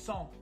100%.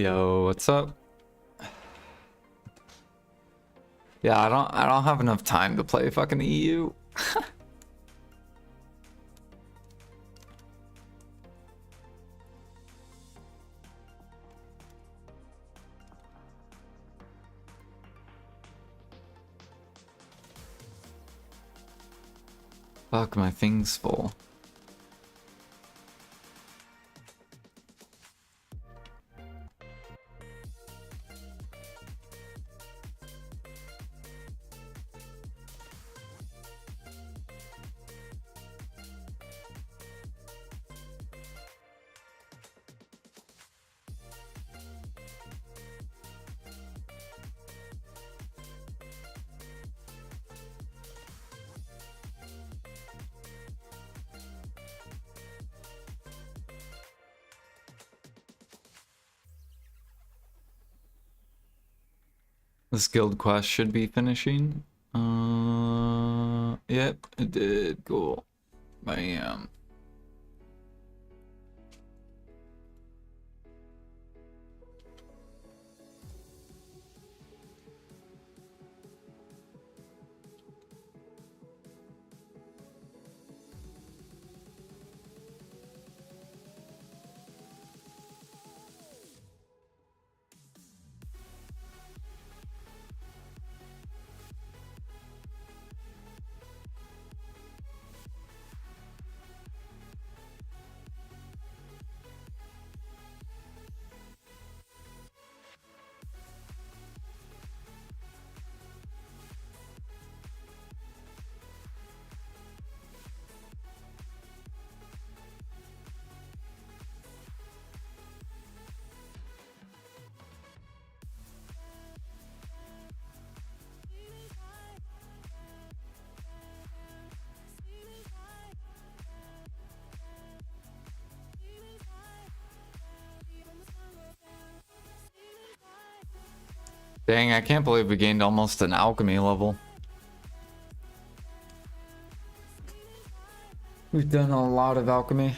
Yo, what's up? Yeah, I don't have enough time to play fucking EU. Fuck, my thing's full. This guild quest should be finishing. Yep, it did. Cool. Bam. Dang, I can't believe we gained almost an alchemy level. We've done a lot of alchemy.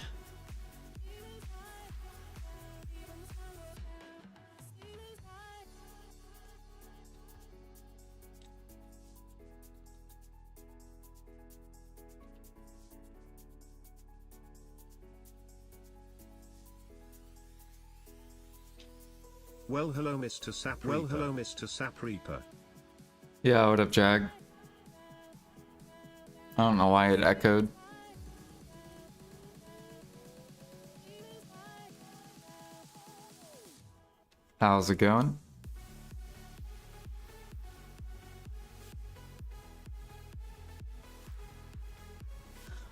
Well, hello, Mr. Sap. Well, hello, Mr. Sap Reaper. Yeah, what up, Jag? I don't know why it echoed. How's it going?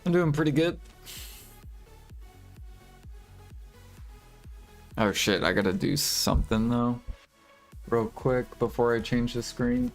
I'm doing pretty good. Oh shit, I gotta do something though. Real quick before I change the screen.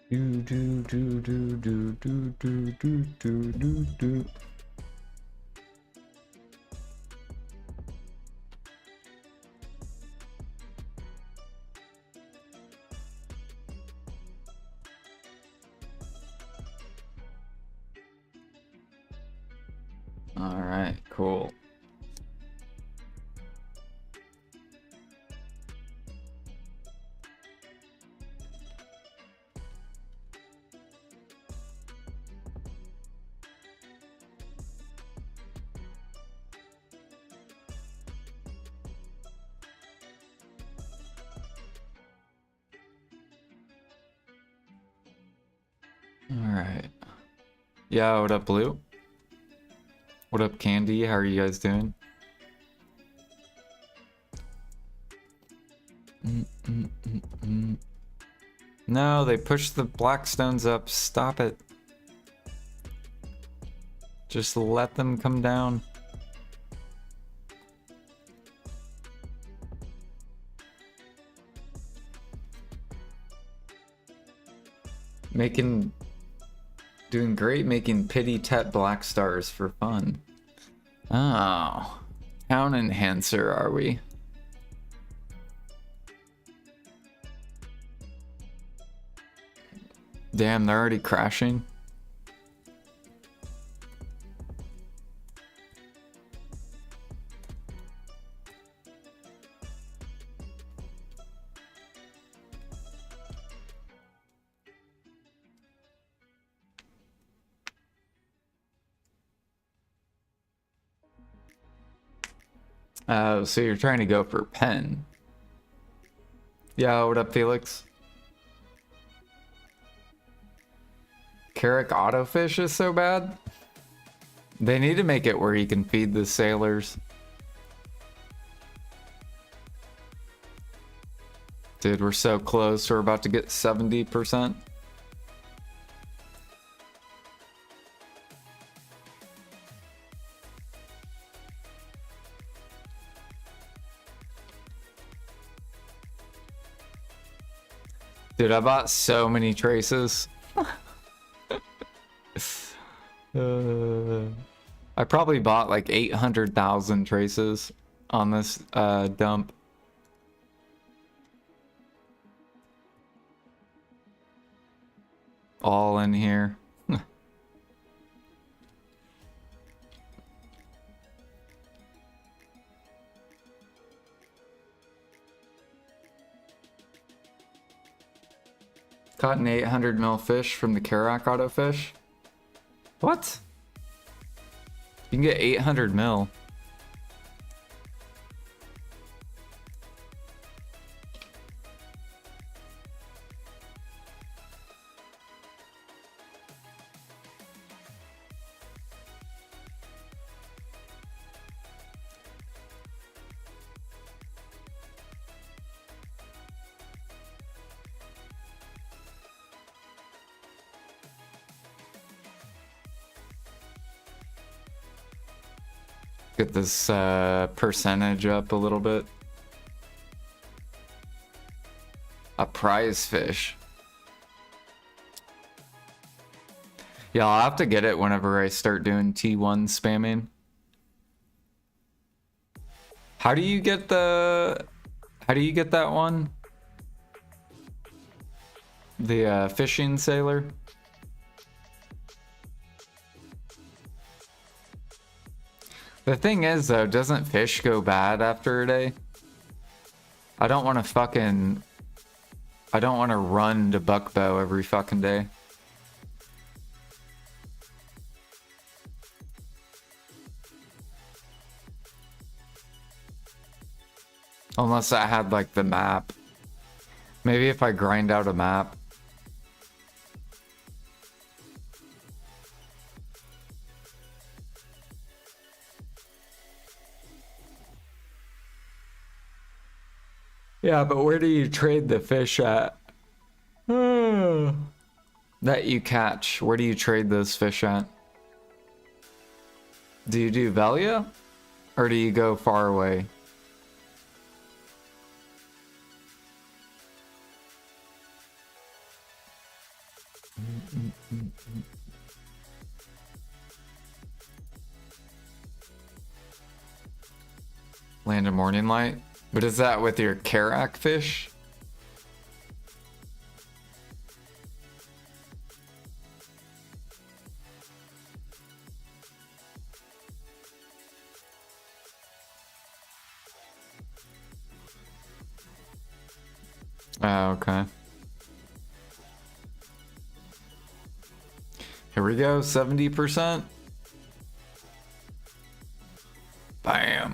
Do do do do do do do do do do do. All right, cool. All right. Yeah, what up, Blue? What up, Candy? How are you guys doing? No, they pushed the black stones up. Stop it. Just let them come down. Doing great making pity tet black stars for fun. Oh, town enhancer are we? Damn, they're already crashing. So you're trying to go for pen. Yeah, what up, Felix? Carrick autofish is so bad? They need to make it where you can feed the sailors. Dude, we're so close. We're about to get 70%. Dude, I bought so many traces. I probably bought like 800,000 traces on this dump. All in here. Caught an 800 mil fish from the Kerak autofish. What? You can get 800 mil. Get this percentage up a little bit. A prize fish. Yeah, I'll have to get it whenever I start doing T1 spamming. How do you get that one? The fishing sailor? The thing is, though, doesn't fish go bad after a day? I don't want to run to buckbow every fucking day. Unless I had, like, the map. Maybe if I grind out a map. Yeah, but where do you trade the fish at? That you catch. Where do you trade those fish at? Do you do Velia? Or do you go far away? Land of Morning Light? But is that with your Kerak fish? Oh, okay. Here we go, 70%. Bam.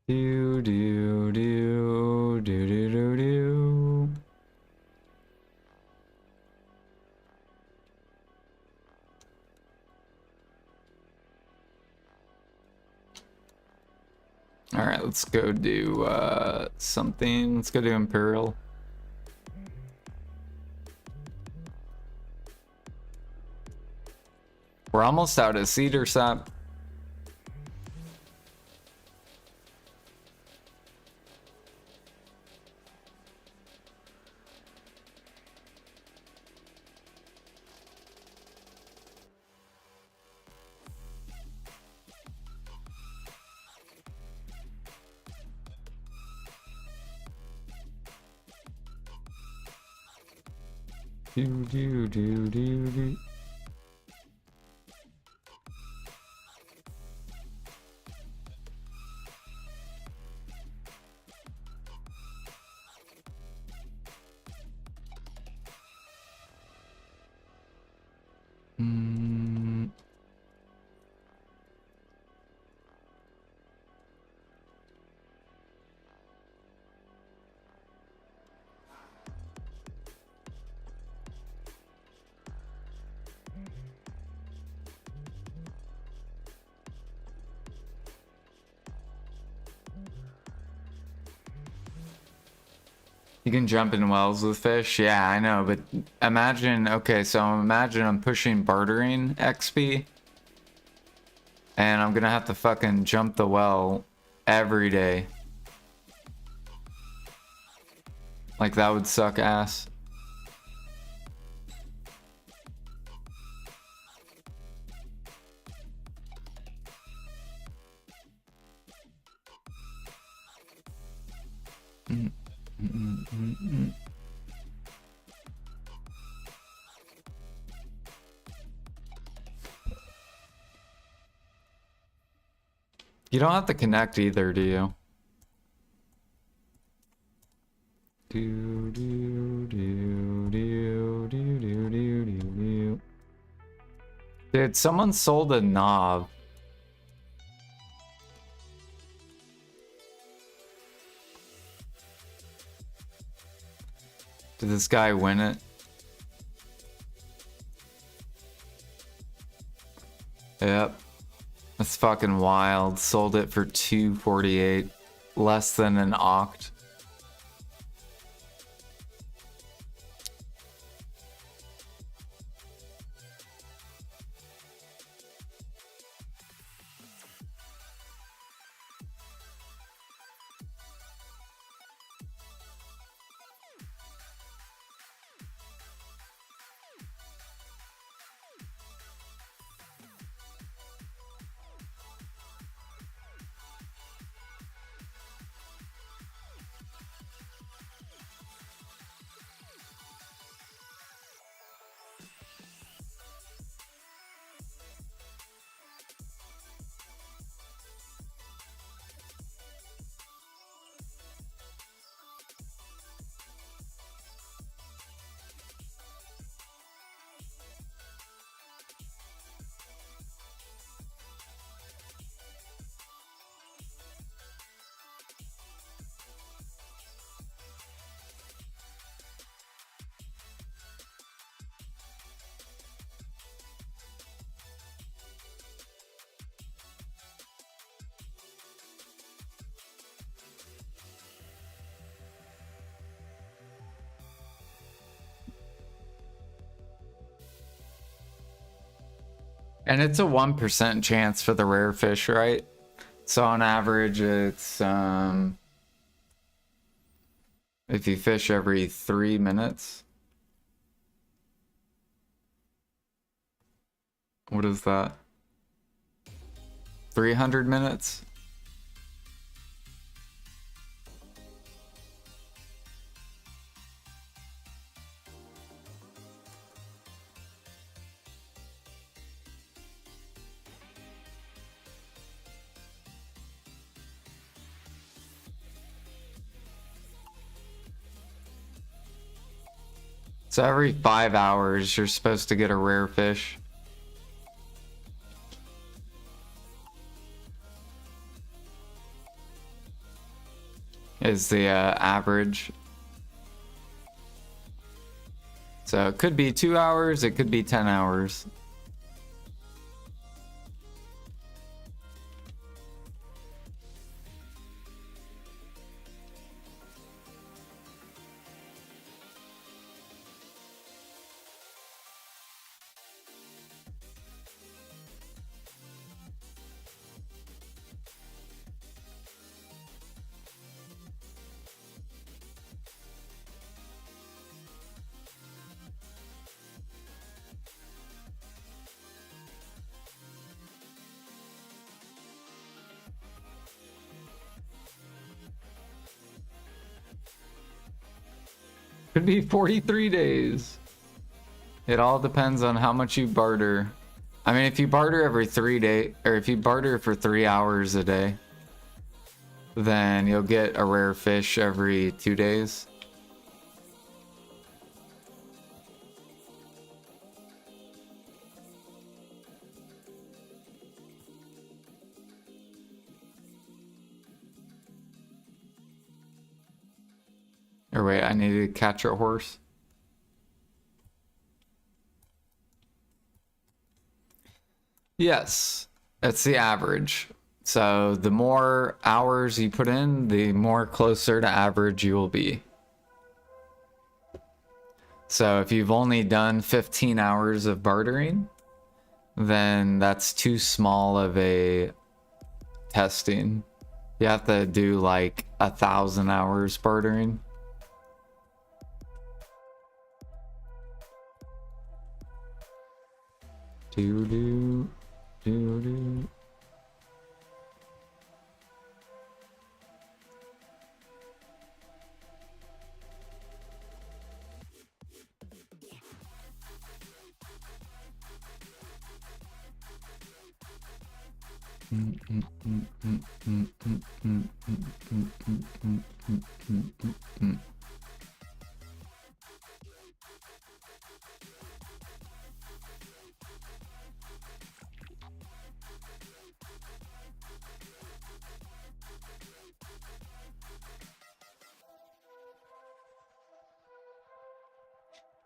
Do do do do do do do. All right, let's go do something. Let's go do Imperial. We're almost out of cedar sap. Do do do do do. Mm. You can jump in wells with fish. Yeah, I know, but imagine, okay, so imagine I'm pushing bartering XP and I'm gonna have to fucking jump the well every day. Like, that would suck ass. Mm, mm, mm, mm. You don't have to connect either, do you? Do do do do do do do do do. Dude, someone sold a knob. Did this guy win it? Yep. That's fucking wild. Sold it for 248. Less than an oct. And it's a 1% chance for the rare fish, right? So on average, it's if you fish every 3 minutes. What is that? 300 minutes? So every 5 hours, you're supposed to get a rare fish. is the average. So it could be 2 hours, it could be 10 hours. Could be 43 days. It all depends on how much you barter. I mean, if you barter every 3 days, or if you barter for 3 hours a day, then you'll get a rare fish every 2 days. Or wait, I need to catch a horse. Yes, it's the average. So the more hours you put in, the more closer to average you will be. So if you've only done 15 hours of bartering, then that's too small of a testing. You have to do like 1,000 hours bartering. Do do do do.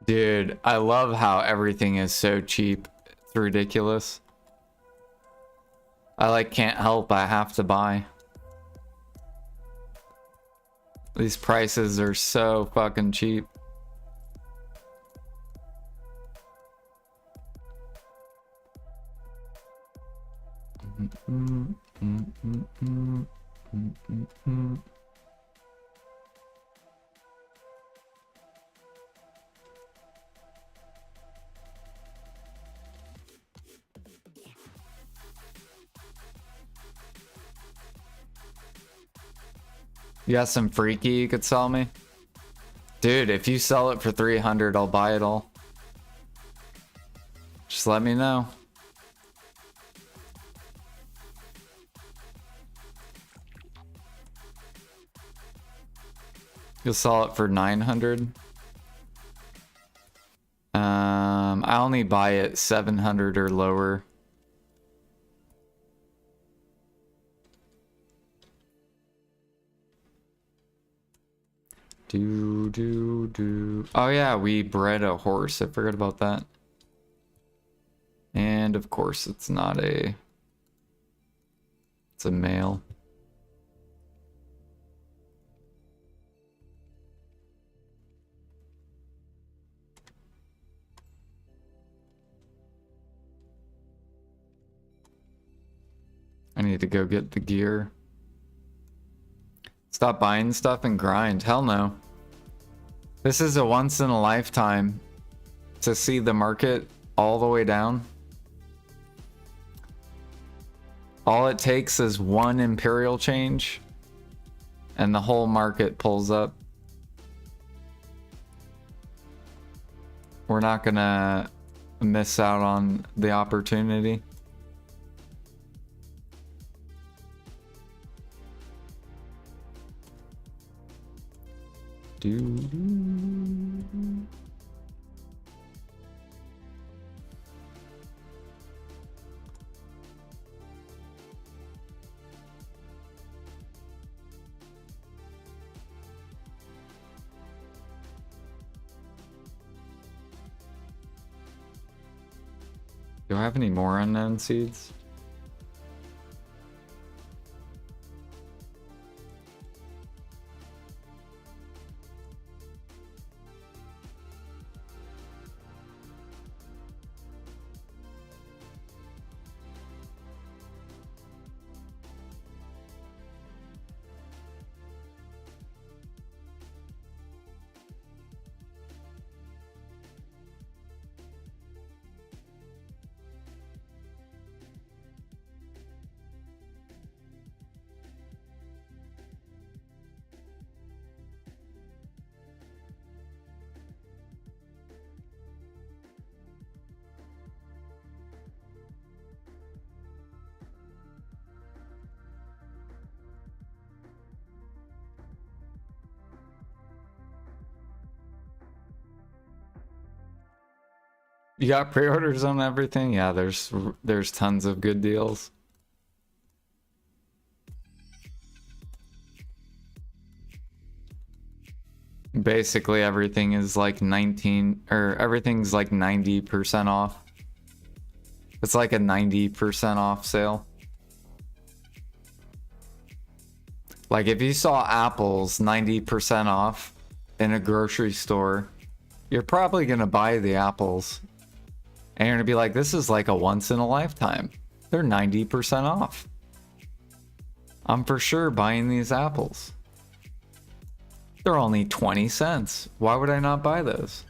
Dude, I love how everything is so cheap. It's ridiculous. I like can't help, I have to buy. These prices are so fucking cheap. You got some freaky you could sell me? Dude, if you sell it for 300, I'll buy it all. Just let me know. You'll sell it for 900. I only buy it 700 or lower. Do. Oh yeah, we bred a horse. I forgot about that. And of course, it's not a... It's a male. I need to go get the gear. Stop buying stuff and grind. Hell no. This is a once in a lifetime to see the market all the way down. All it takes is one imperial change and the whole market pulls up. We're not gonna miss out on the opportunity. Do I have any more unknown seeds? You got pre-orders on everything? Yeah, there's tons of good deals. Basically everything is like 19 or everything's like 90% off. It's like a 90% off sale. Like if you saw apples 90% off in a grocery store, you're probably gonna buy the apples. And you're gonna be like, this is like a once in a lifetime. They're 90% off. I'm for sure buying these apples. They're only 20 cents. Why would I not buy those?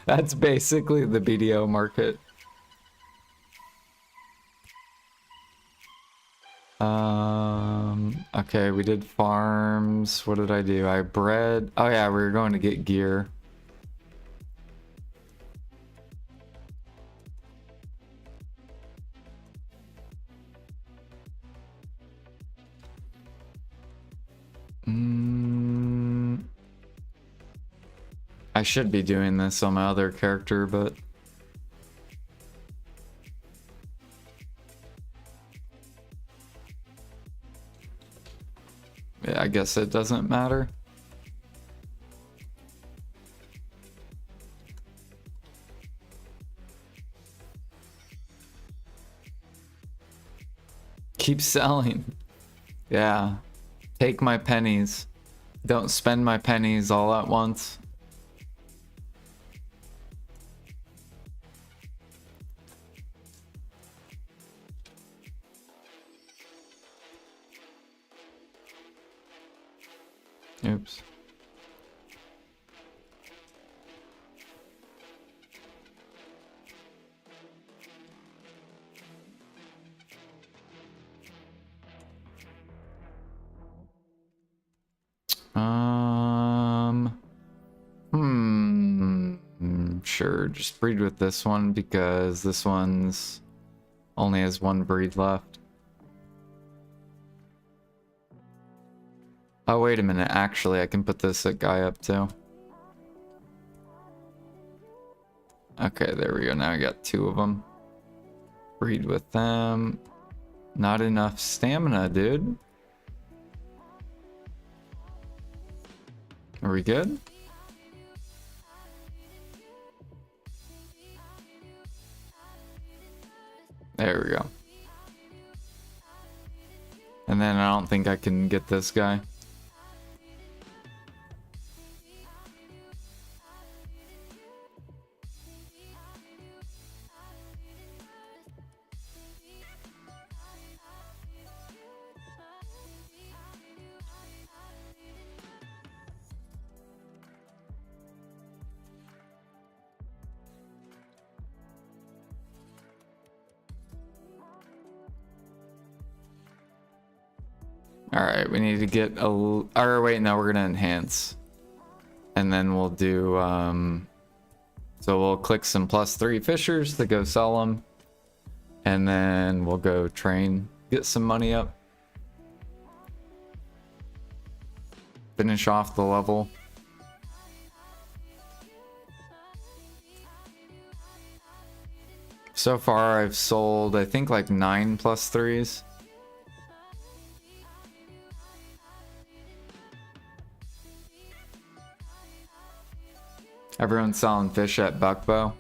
That's basically the BDO market. Okay, we did farms. What did I do? I bred. Oh yeah, we were going to get gear. I should be doing this on my other character, but yeah, I guess it doesn't matter. Keep selling. Yeah. Take my pennies. Don't spend my pennies all at once. Oops. Sure, just breed with this one because this one's only has one breed left. Oh, wait a minute. Actually, I can put this guy up too. Okay, there we go. Now I got two of them. Breed with them. Not enough stamina, dude. Are we good? There we go. And then I don't think I can get this guy. Alright, we need to get a... Or wait, no, we're gonna enhance. And then we'll do... So we'll click some +3 fishers to go sell them. And then we'll go train, get some money up. Finish off the level. So far I've sold, I think, like 9 +3s. Everyone's selling fish at Buckbow.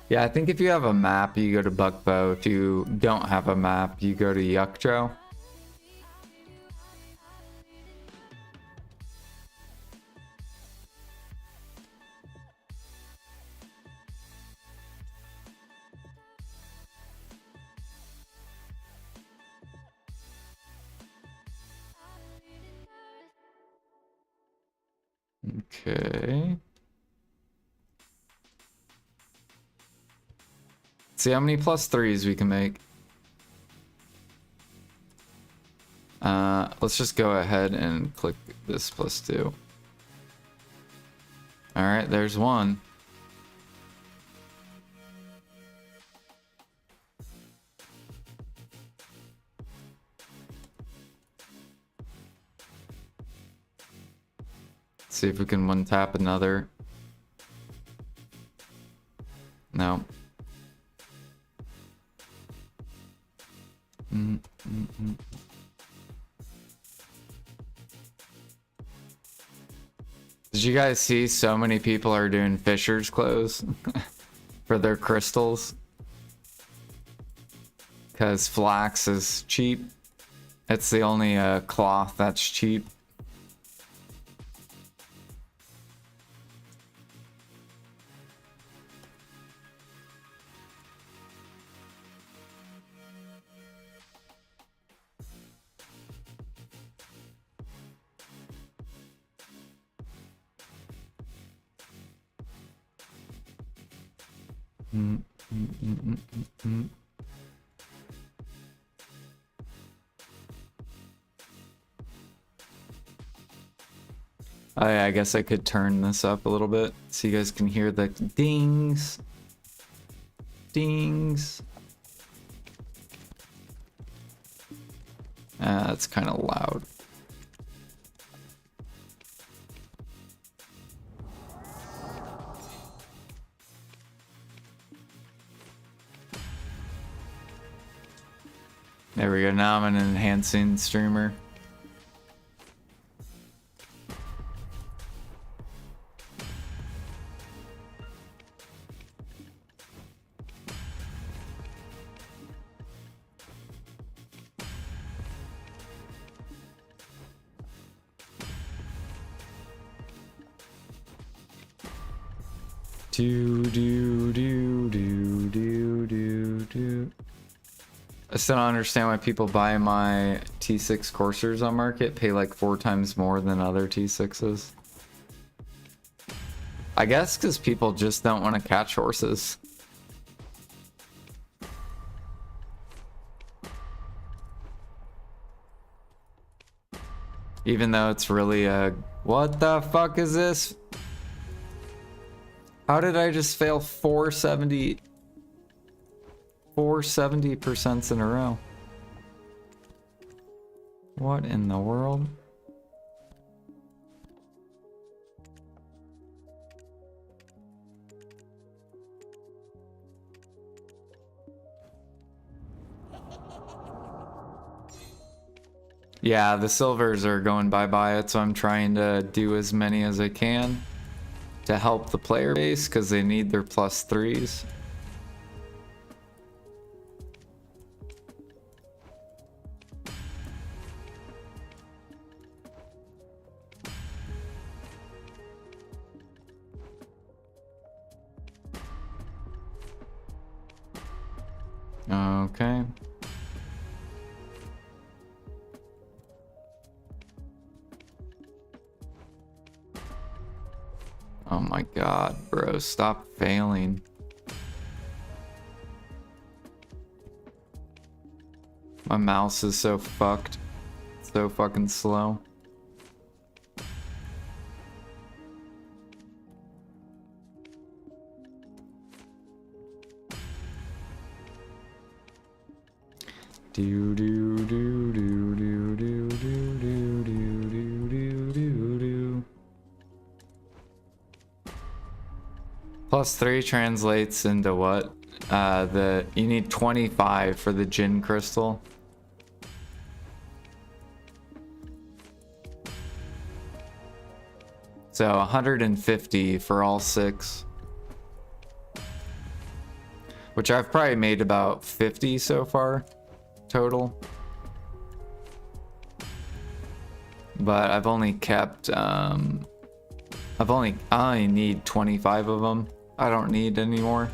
Yeah, I think if you have a map, you go to Buckbow. If you don't have a map, you go to Yuckjo. Okay. See how many +3s we can make. Let's just go ahead and click this +2. All right, there's one. See if we can one tap another. No. Did you guys see so many people are doing Fisher's clothes for their crystals? Because flax is cheap. It's the only cloth that's cheap. Oh yeah, I guess I could turn this up a little bit so you guys can hear the dings. Dings. That's kind of loud. There we go. Now I'm an enhancing streamer. I still don't understand why people buy my T6 coursers on market, pay like 4 times more than other T6s. I guess because people just don't want to catch horses. Even though it's really a... What the fuck is this? How did I just fail 470% in a row? What in the world? Yeah, the silvers are going bye-bye, so I'm trying to do as many as I can to help the player base because they need their +3s. Okay. Oh my god, bro, stop failing. My mouse is so fucked. So fucking slow. Do do do do do do do do do do do do. +3 translates into what? You need 25 for the Jinn crystal. So 150 for all 6. Which I've probably made about 50 so far total. But I've only kept I only need 25 of them. I don't need any more.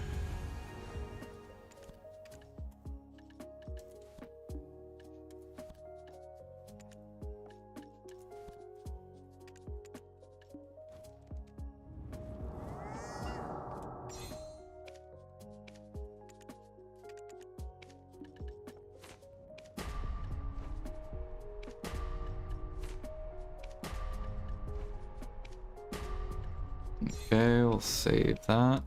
Okay, we'll save that.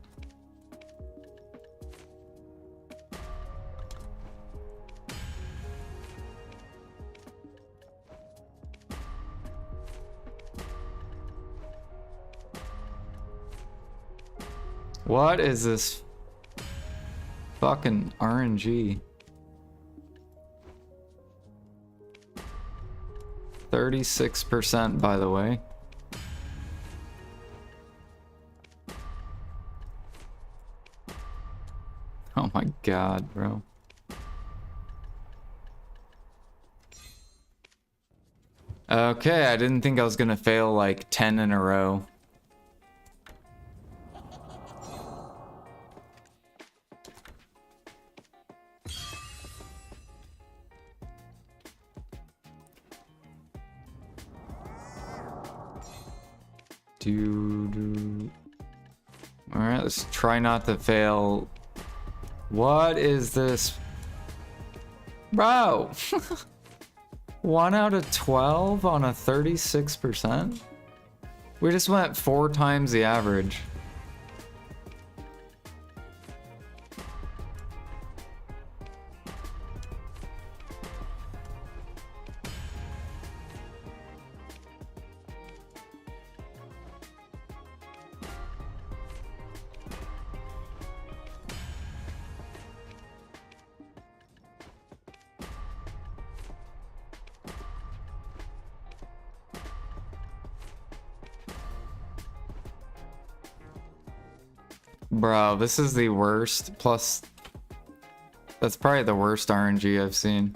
What is this fucking RNG? 36% by the way. Oh my god, bro. Okay, I didn't think I was gonna fail like 10 in a row. Alright, let's try not to fail. What is this? Bro! 1 out of 12 on a 36%? We just went 4 times the average. Bro, this is the worst. Plus, that's probably the worst RNG I've seen.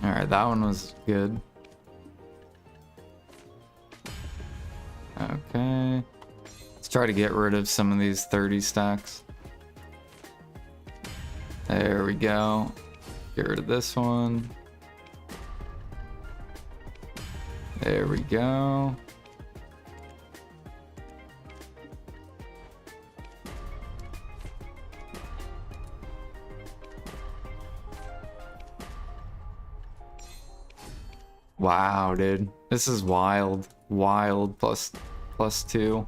Alright, that one was good. Okay. Let's try to get rid of some of these 30 stacks. There we go. Get rid of this one. There we go. Wow, dude. This is wild. Wild plus 2.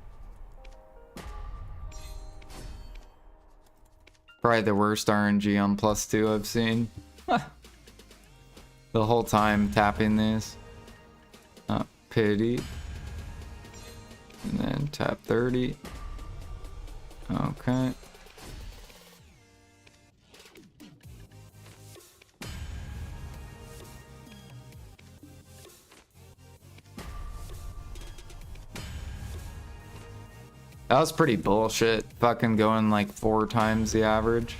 Probably the worst RNG on +2 I've seen. The whole time tapping these. Pity. And then tap 30. Okay. That was pretty bullshit. Fucking going like 4 times the average.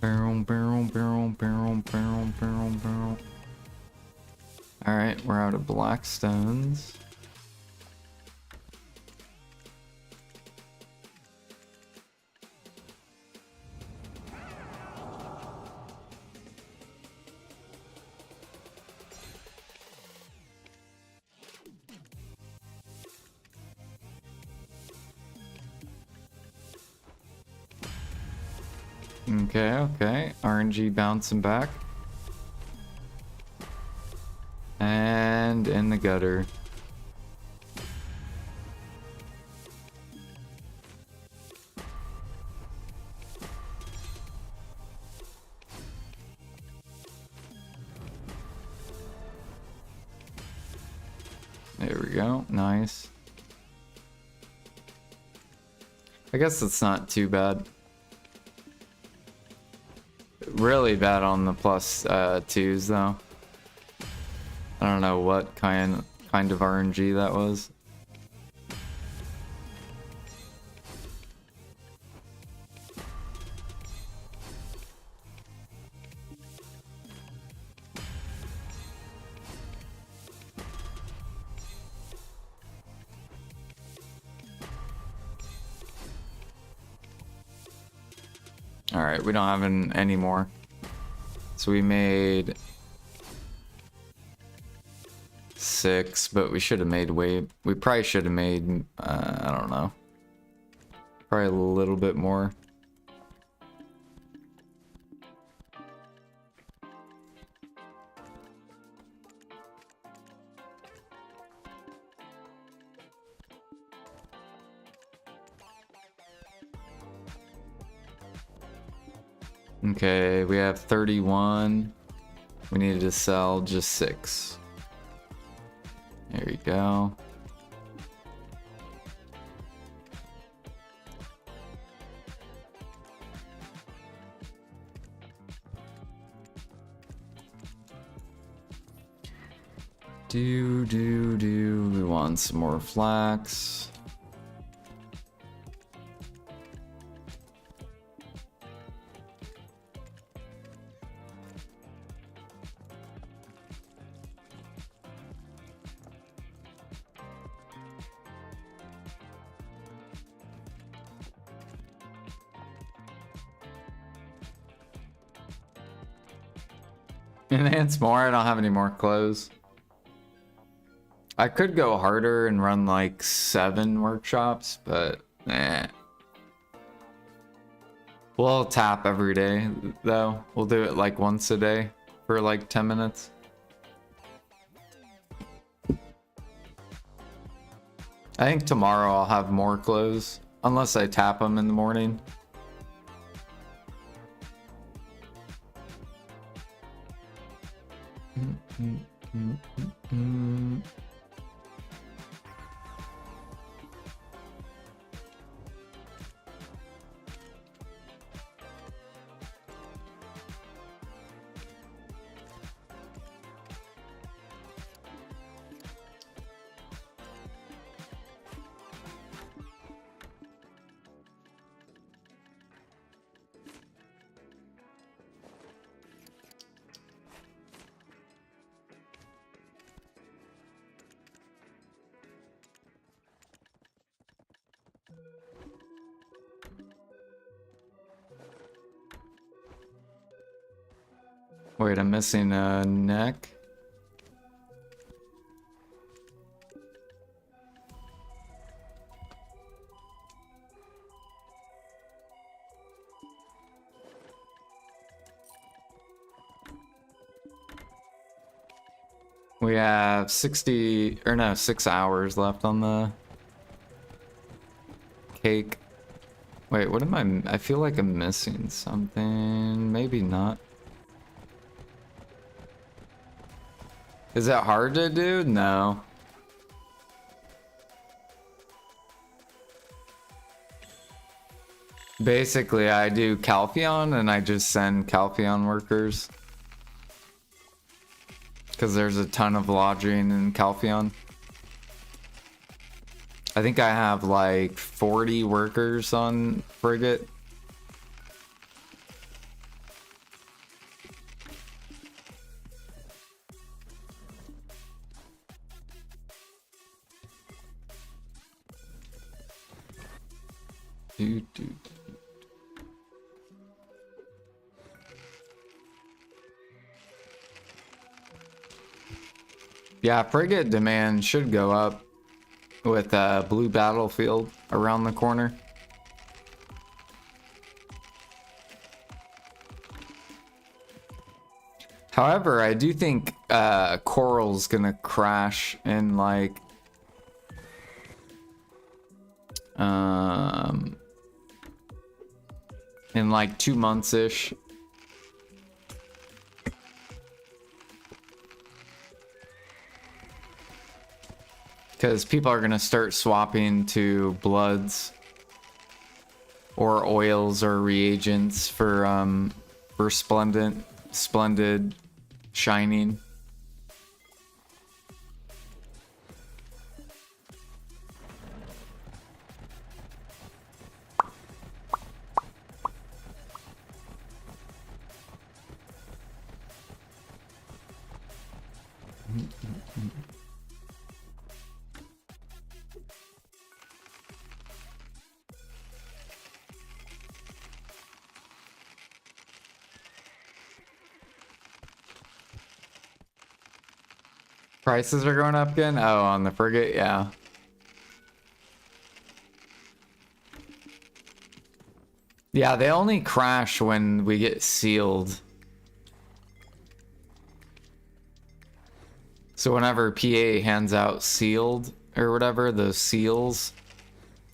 Barrel. Alright, we're out of black stones. Okay. RNG bouncing back. And in the gutter. There we go. Nice. I guess it's not too bad. Really bad on the plus twos though. I don't know what kind of RNG that was. Alright, we don't have any more. So we made 6, but we should have made we probably should have made, I don't know. Probably a little bit more. Okay, we have 31. We needed to sell just 6. There we go. We want some more flax. Enhance more. I don't have any more clothes. I could go harder and run like 7 workshops, but eh. We'll tap every day though. We'll do it like once a day for like 10 minutes. I think tomorrow I'll have more clothes, unless I tap them in the morning. Wait, I'm missing a neck. We have 6 hours left on the cake. Wait, what am I feel like I'm missing something. Maybe not. Is that hard to do? No. Basically, I do Calpheon and I just send Calpheon workers. Because there's a ton of lodging in Calpheon. I think I have like 40 workers on Frigate. Yeah, frigate demand should go up with a blue battlefield around the corner. However, I do think Coral's gonna crash in like in like 2 months-ish. Because people are gonna start swapping to bloods or oils or reagents for splendid shining. Prices are going up again? Oh, on the frigate, yeah. Yeah, they only crash when we get sealed. So whenever PA hands out sealed or whatever, those seals,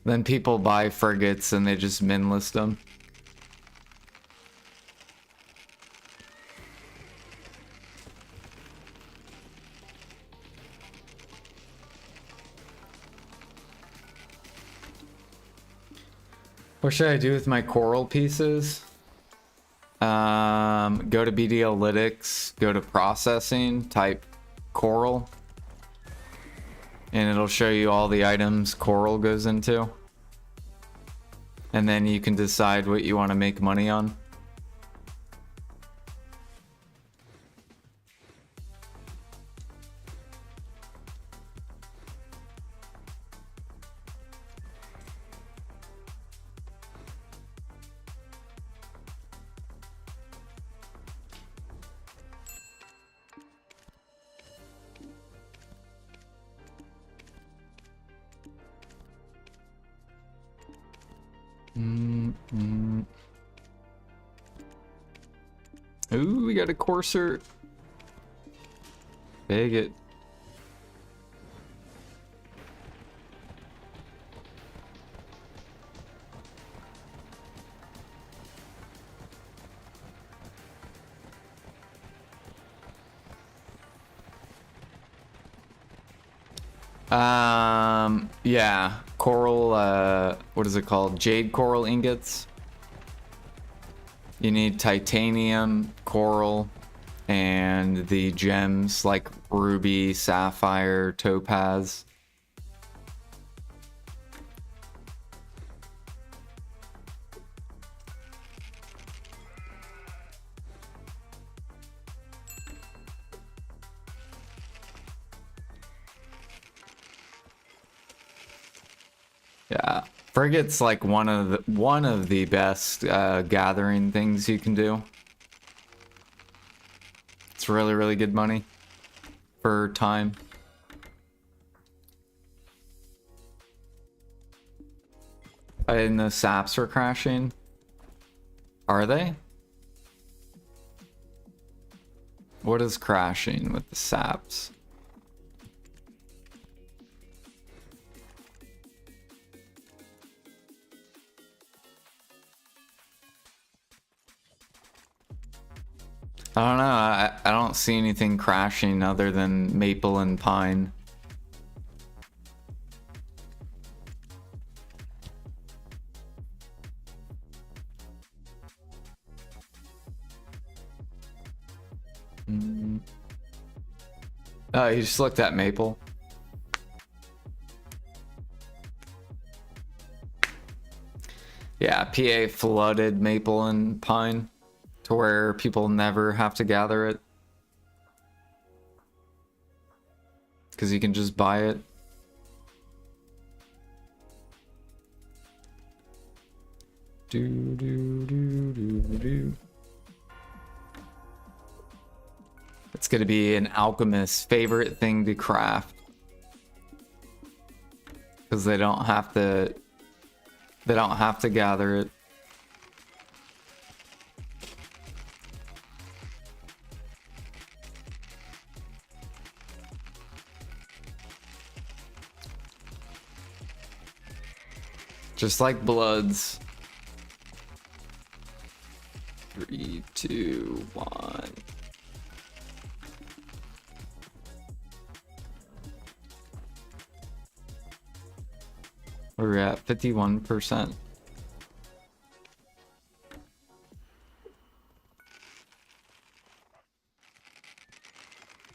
then people buy frigates and they just min list them. What should I do with my coral pieces? Go to BDLytics, go to processing, type coral, and it'll show you all the items coral goes into. And then you can decide what you want to make money on. Ooh, we got a courser. Big it. Yeah, coral, what is it called? Jade coral ingots. You need titanium, coral, and the gems like ruby, sapphire, topaz. Yeah, frigate's like one of the best gathering things you can do. It's really, really good money for time. And the saps are crashing. Are they? What is crashing with the saps? I don't know. I don't see anything crashing other than maple and pine. Oh, you just looked at maple. Yeah, PA flooded maple and pine to where people never have to gather it. Because you can just buy it. It's gonna be an alchemist's favorite thing to craft. Because they don't have to gather it. Just like bloods. 3, 2, 1. We're at 51%.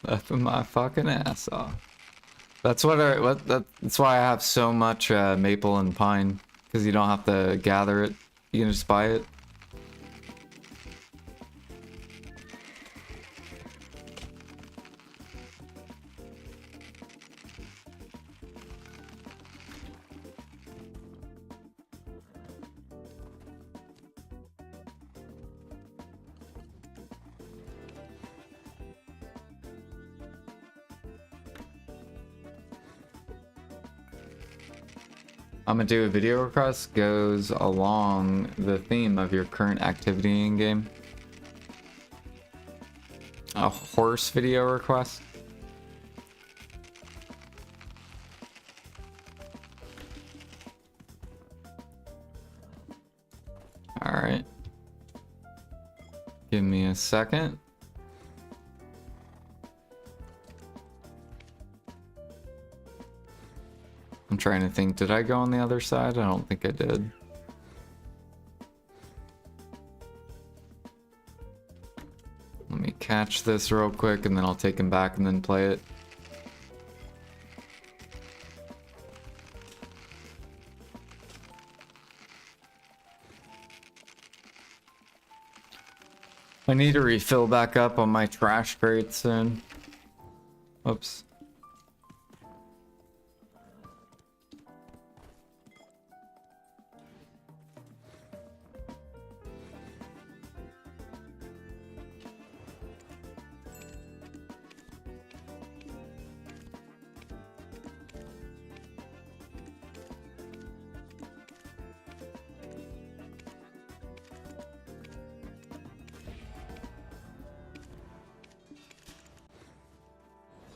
Laughing my fucking ass off. That's that's why I have so much maple and pine, because you don't have to gather it. You can just buy it. I'm gonna do a video request goes along the theme of your current activity in game. A horse video request. All right. Give me a second. I'm trying to think, did I go on the other side? I don't think I did. Let me catch this real quick and then I'll take him back and then play it. I need to refill back up on my trash crate soon. Oops.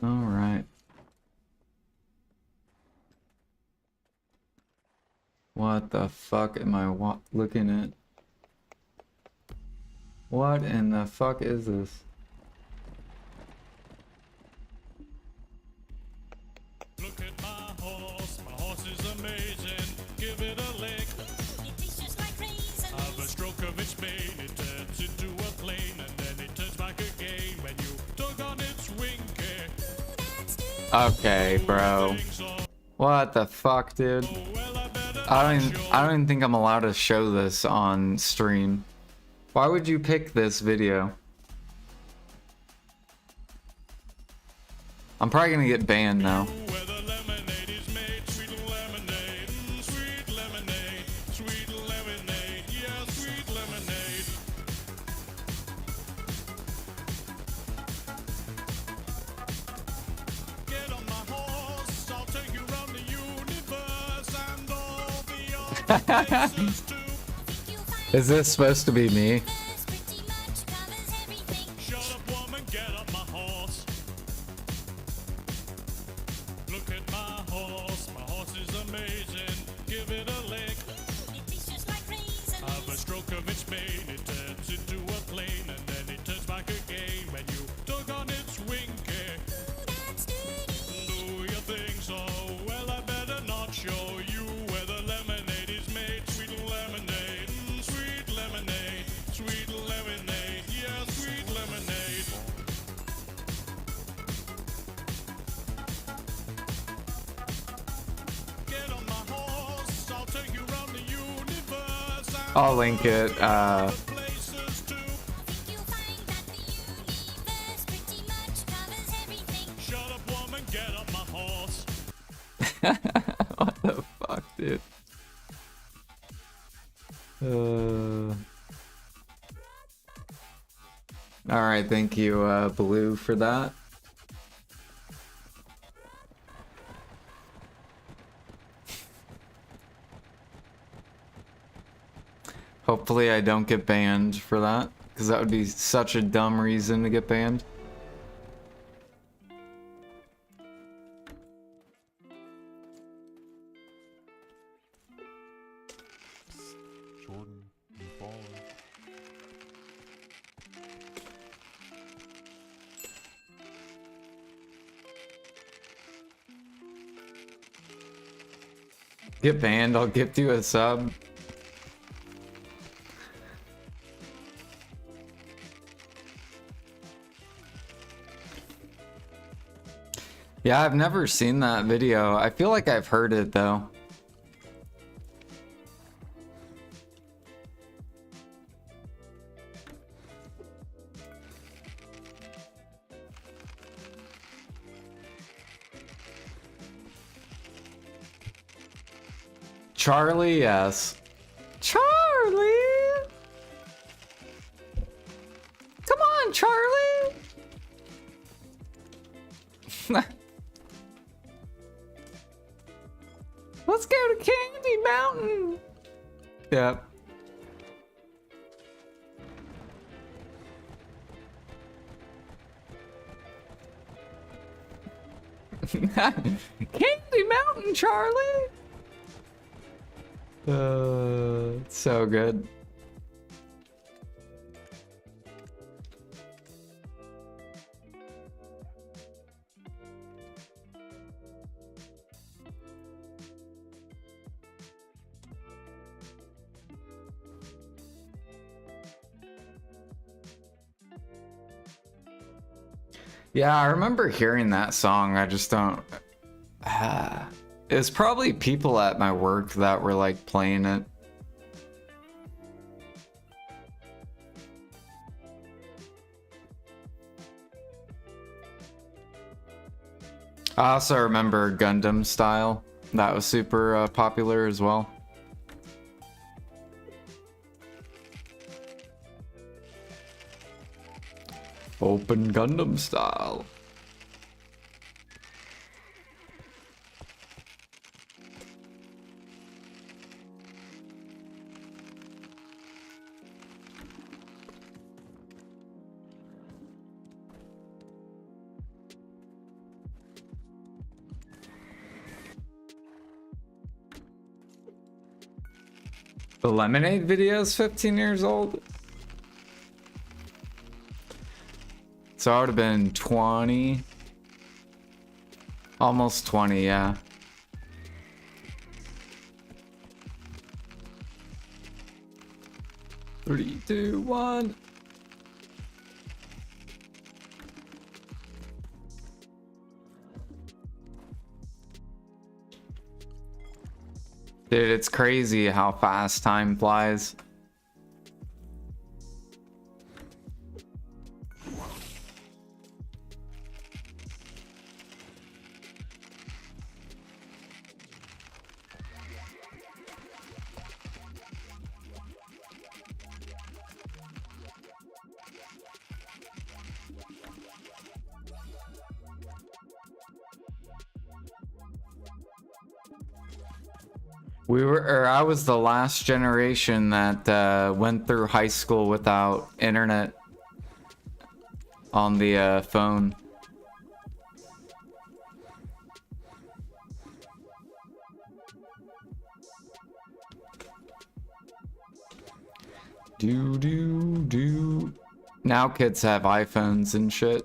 All right. What the fuck am I looking at? What in the fuck is this? Look at my horse is amazing. Give it a lick. It tastes just like raisins. Have a stroke of its mane, it turns into a plane, and then it turns back again when you tug on its wing. Okay, bro. What the fuck, dude? I don't even think I'm allowed to show this on stream. Why would you pick this video? I'm probably gonna get banned now. Where the lemonade is made, sweet lemonade, sweet lemonade, sweet lemonade, yeah, sweet lemonade. Get on my horse, I'll take you around the universe and all the other places too. Is this supposed to be me? This pretty much covers everything. Shut up, woman, get up my horse. Look at my horse is amazing. Give it a lick. It tastes just like raisins. Have a stroke of its mane, it turns into a plane, and then it turns back again when you tug on its wing. That's dirty. Do you think so? Well, I better not show you where the lemonade is made. Sweet lemonade, sweet lemonade, sweet lemonade, yeah, sweet lemonade. Get on my horse, I'll take you around the universe and I'll link it. places too. Think you'll find that the universe pretty much covers everything. Shut up, woman, get up my horse. What the fuck, dude? All right, thank you, Blue, for that. Hopefully I don't get banned for that, because that would be such a dumb reason to get banned. Jordan, you falling. Get banned, I'll gift you a sub. Yeah, I've never seen that video. I feel like I've heard it though. Charlie, yes. Charlie! Come on, Charlie! Let's go to Candy Mountain! Yep. Candy Mountain, Charlie! It's so good. Yeah, I remember hearing that song. I just don't. It's probably people at my work that were like playing it. I also remember Gundam Style. That was super popular as well. Open Gundam Style. The Lemonade video is 15 years old. So I would have been 20. Almost 20, yeah. Three, two, one. Dude, it's crazy how fast time flies. I was the last generation that went through high school without internet on the phone. Do. Now kids have iPhones and shit.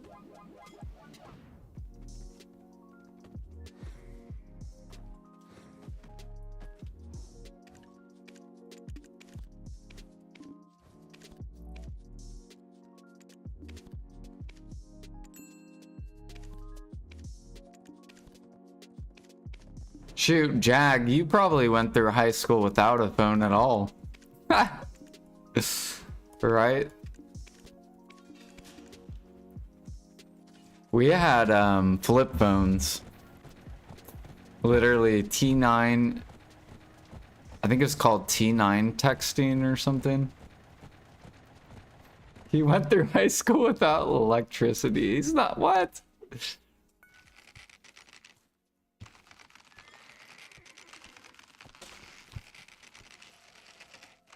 Shoot, Jag, you probably went through high school without a phone at all. Right? We had flip phones. Literally T9. I think it's called T9 texting or something. He went through high school without electricity. He's not what?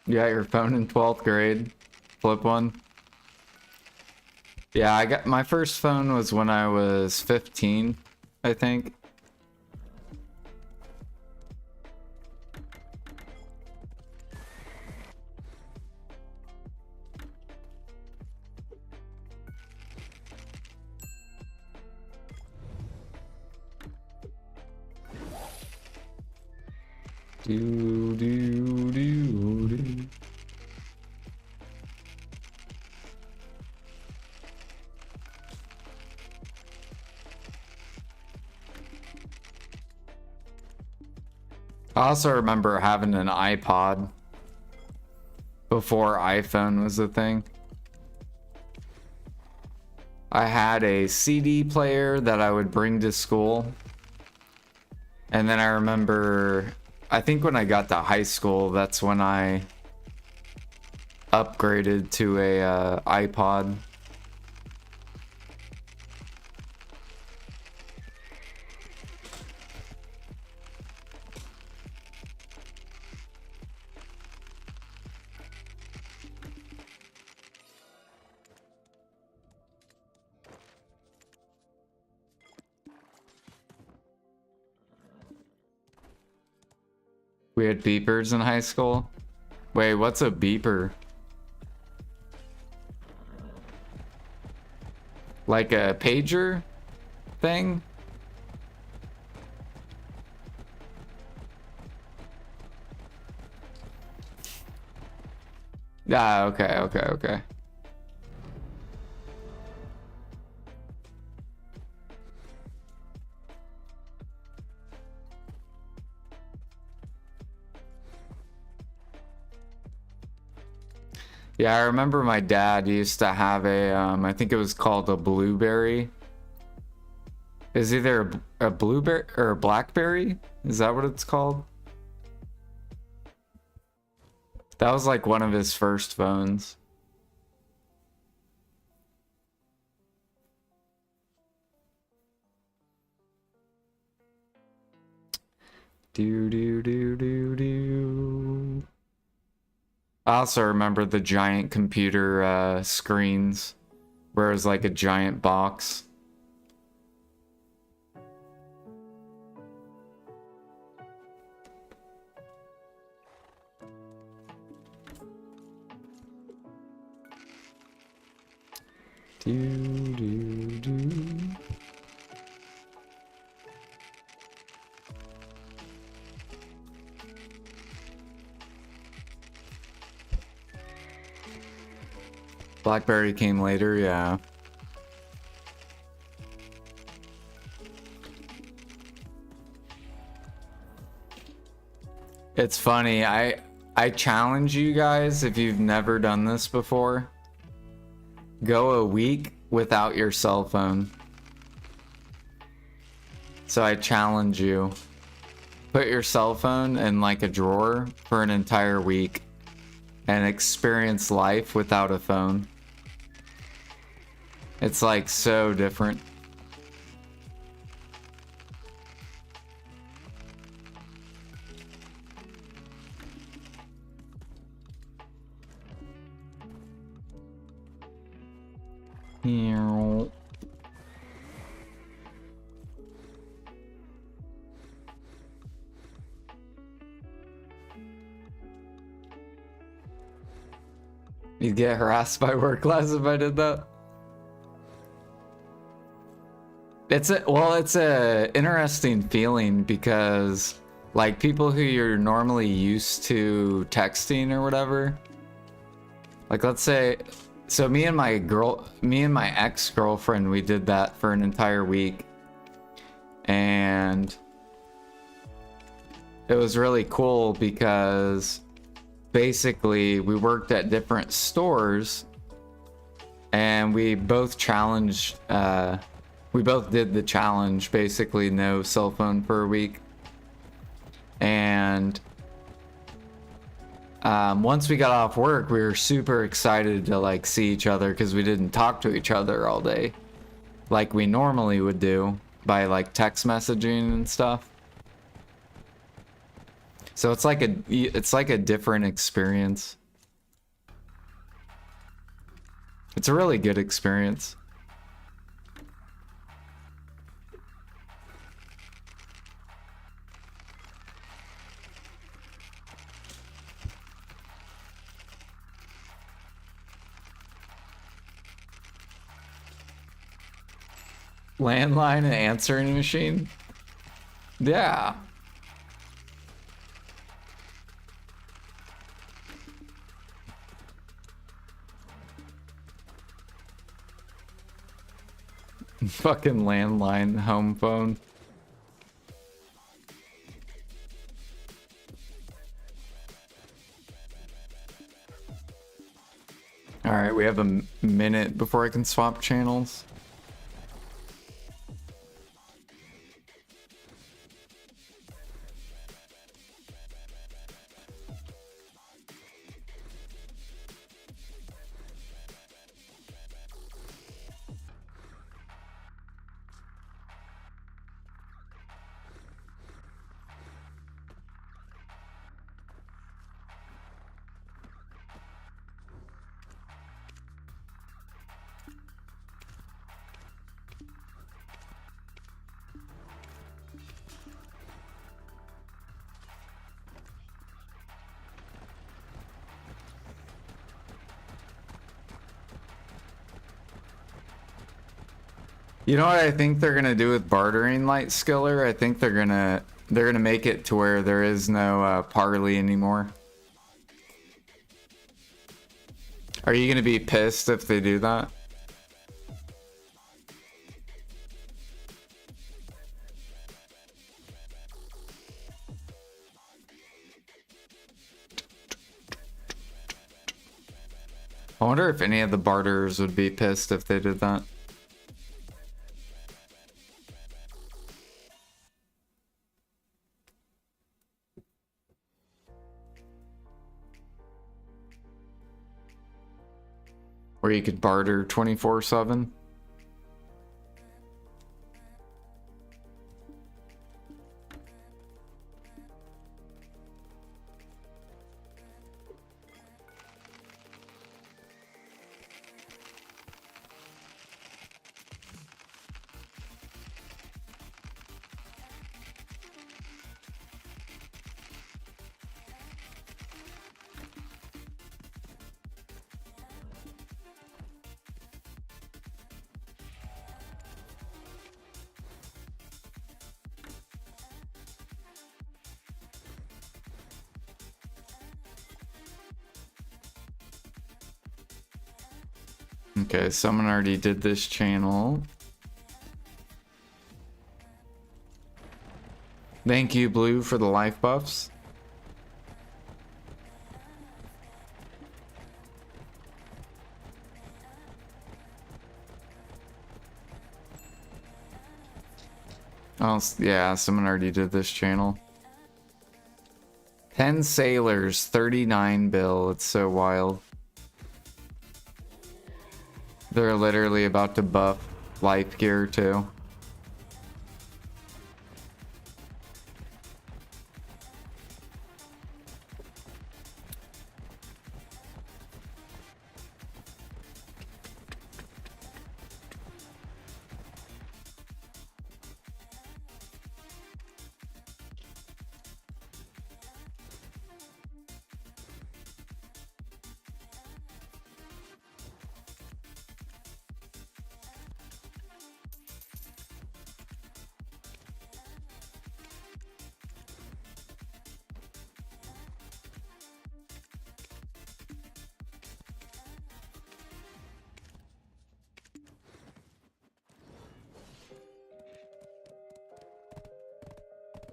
You got your phone in 12th grade. Flip one. Yeah, I got my first phone was when I was 15, I think. Do, do, do, do. I also remember having an iPod before iPhone was a thing. I had a CD player that I would bring to school. And then I remember, I think when I got to high school, that's when I upgraded to a iPod. We had beepers in high school. Wait, what's a beeper? Like a pager thing? Ah, okay. Yeah, I remember my dad used to have a, I think it was called a blueberry. Is either a blueberry or a blackberry? Is that what it's called? That was like one of his first phones. Do do do do do. I also remember the giant computer screens, where it was like a giant box. Do do do. BlackBerry came later, yeah. It's funny, I challenge you guys, if you've never done this before, go a week without your cell phone. So I challenge you. Put your cell phone in like a drawer for an entire week and experience life without a phone. It's like so different. Here. You'd get harassed by work class if I did that. It's a interesting feeling because like people who you're normally used to texting or whatever, like let's say, so me and my ex-girlfriend, we did that for an entire week and it was really cool because basically we worked at different stores and we both challenged, we both did the challenge, basically no cell phone for a week. And once we got off work, we were super excited to like see each other because we didn't talk to each other all day like we normally would do by like text messaging and stuff. So it's like a different experience. It's a really good experience. Landline and answering machine? Yeah. Fucking landline home phone. Alright, we have a minute before I can swap channels. You know what I think they're gonna do with bartering, Light Skiller? I think they're gonna make it to where there is no parley anymore. Are you gonna be pissed if they do that? I wonder if any of the barterers would be pissed if they did that. Where you could barter 24/7. Okay, someone already did this channel. Thank you, Blue, for the life buffs. Oh, yeah, someone already did this channel. 10 sailors, 39 bill. It's so wild. They're literally about to buff life gear too.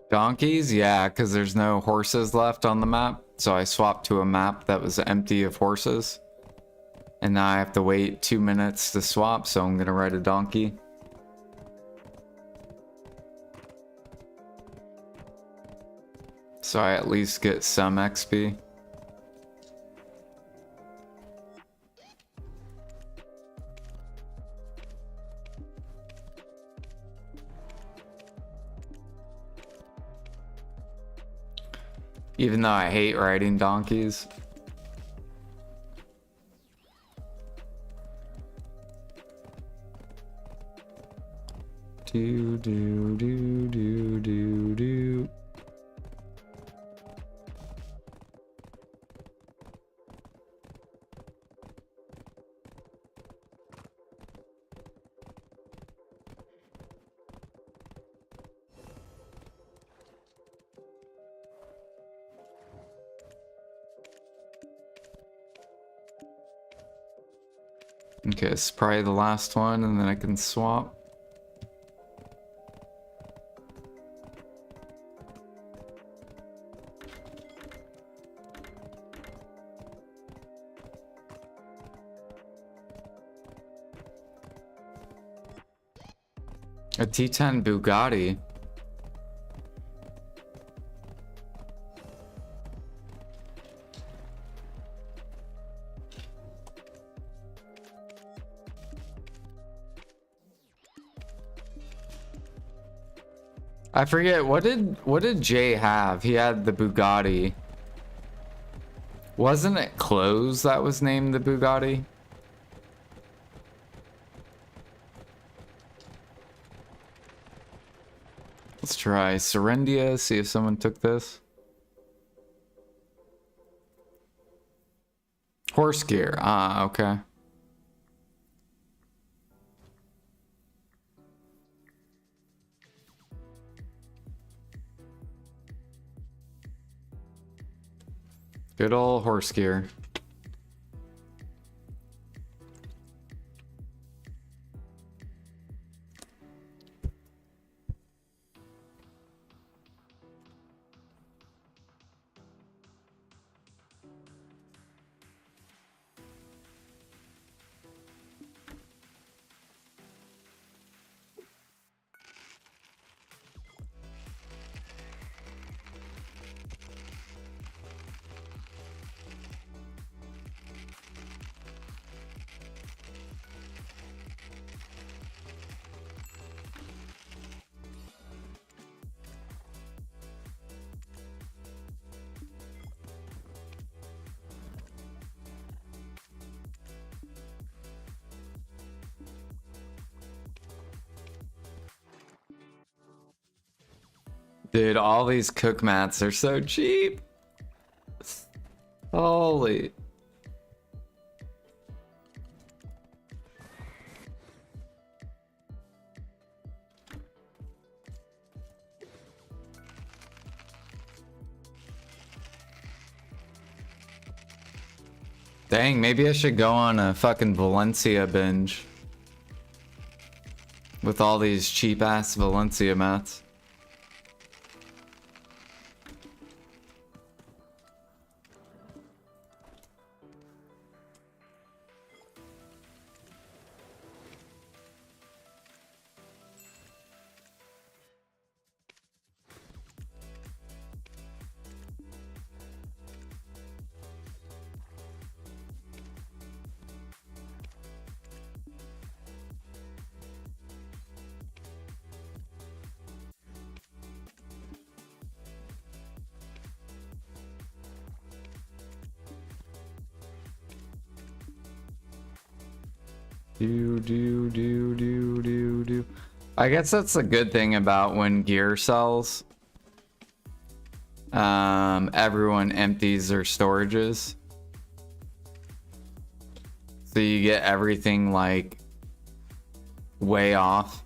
Donkeys? Yeah, because there's no horses left on the map. So I swapped to a map that was empty of horses. And now I have to wait 2 minutes to swap, so I'm gonna ride a donkey. So I at least get some XP. Even though I hate riding donkeys. Do do do do do do. Okay, it's probably the last one, and then I can swap. A T10 Bugatti. I forget, what did Jay have? He had the Bugatti. Wasn't it Clothes that was named the Bugatti? Let's try Serendia, see if someone took this. Horse gear. Ah, okay. Good old horse gear. Dude, all these cook mats are so cheap. Holy. Dang, maybe I should go on a fucking Valencia binge. With all these cheap ass Valencia mats. Do. I guess that's a good thing about when gear sells. Everyone empties their storages. So you get everything like way off.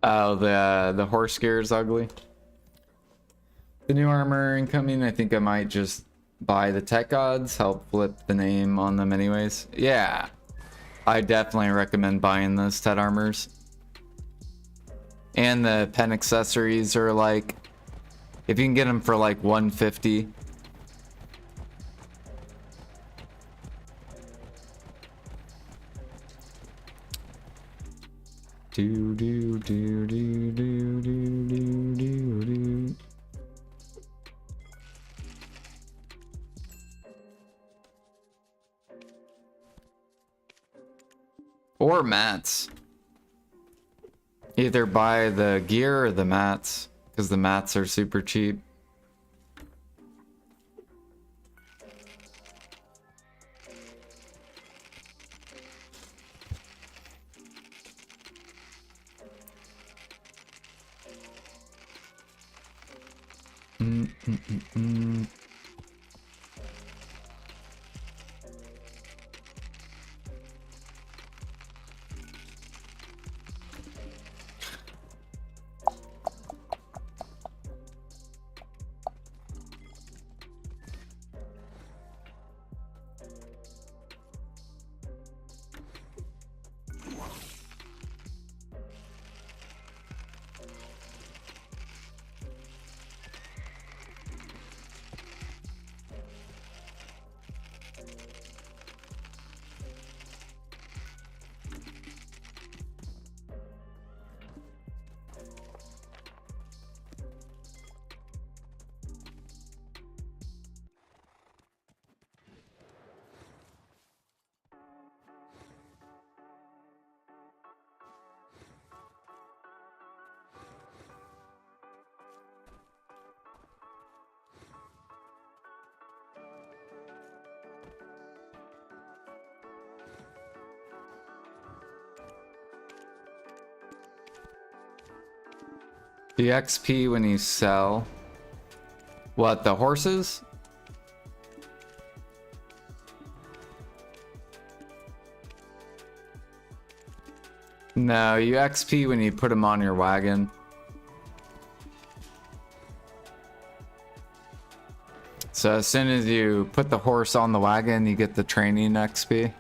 Oh, the horse gear is ugly. The new armor incoming, I think I might just buy the tech gods, help flip the name on them anyways. Yeah, I definitely recommend buying those Ted armors. And the pen accessories are like, if you can get them for like 150. Do. Or mats. Either buy the gear or the mats, because the mats are super cheap. The XP when you sell. What, the horses? No, you XP when you put them on your wagon. So as soon as you put the horse on the wagon, you get the training XP.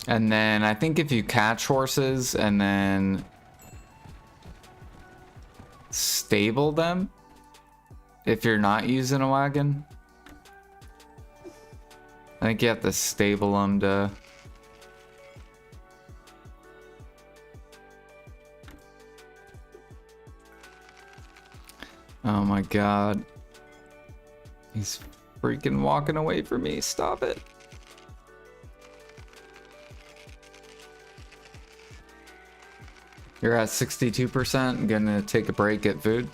And then I think if you catch horses and then stable them, if you're not using a wagon, I think you have to stable them to... Oh my god. He's freaking walking away from me. Stop it. You're at 62%. Gonna take a break at food.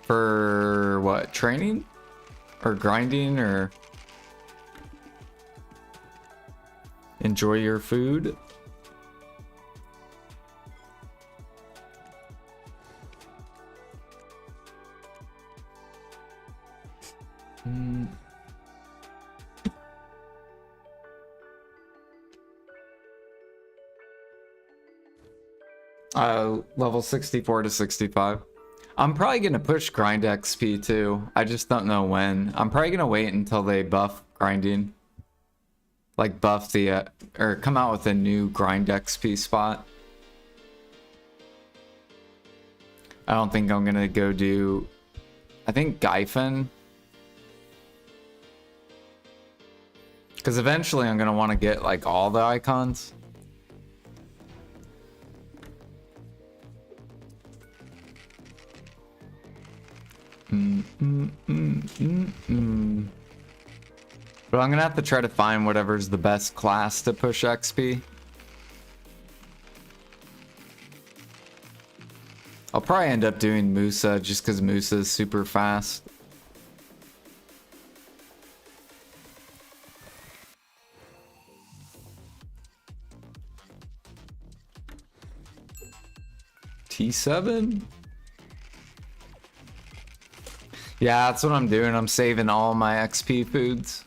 For what? Training? Or grinding? Or enjoy your food? Level 64 to 65. I'm probably gonna push grind XP too. I just don't know when. I'm probably gonna wait until they buff grinding. Like buff the, or come out with a new grind XP spot. I don't think I'm gonna go do, I think Gyphon. Because eventually I'm gonna want to get like all the icons. But I'm gonna have to try to find whatever's the best class to push XP. I'll probably end up doing Musa just because Musa is super fast. T7? Yeah, that's what I'm doing. I'm saving all my XP foods.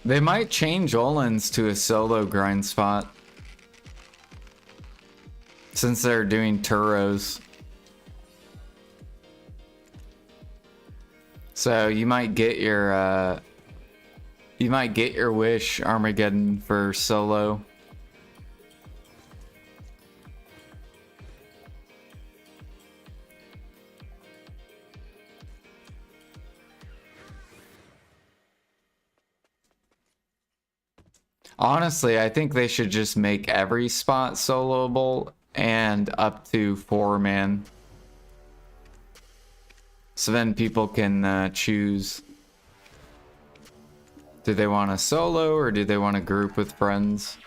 They might change Olin's to a solo grind spot. Since they're doing Turos. So you might get your wish Armageddon for solo. Honestly, I think they should just make every spot soloable and up to 4-man. So then people can choose. Do they want a solo or do they want to group with friends?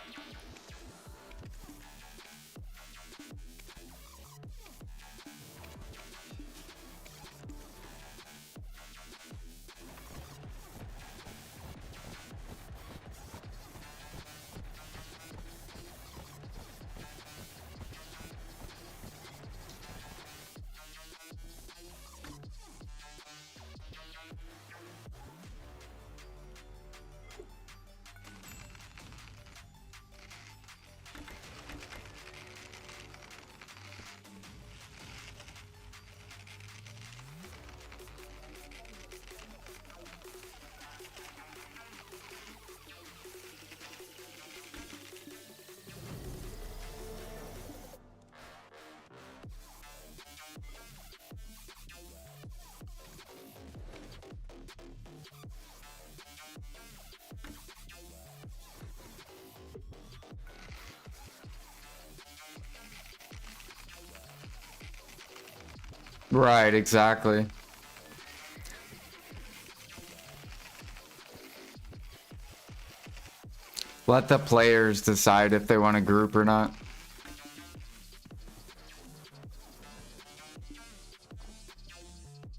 Right, exactly. Let the players decide if they want to group or not.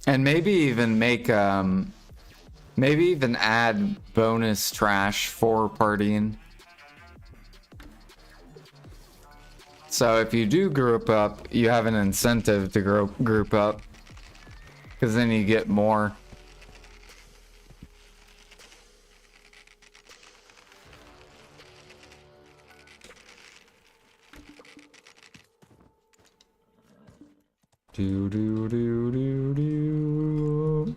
And maybe even make, maybe even add bonus trash for partying. So if you do group up, you have an incentive to group up. Because then you get more. Do do do do do.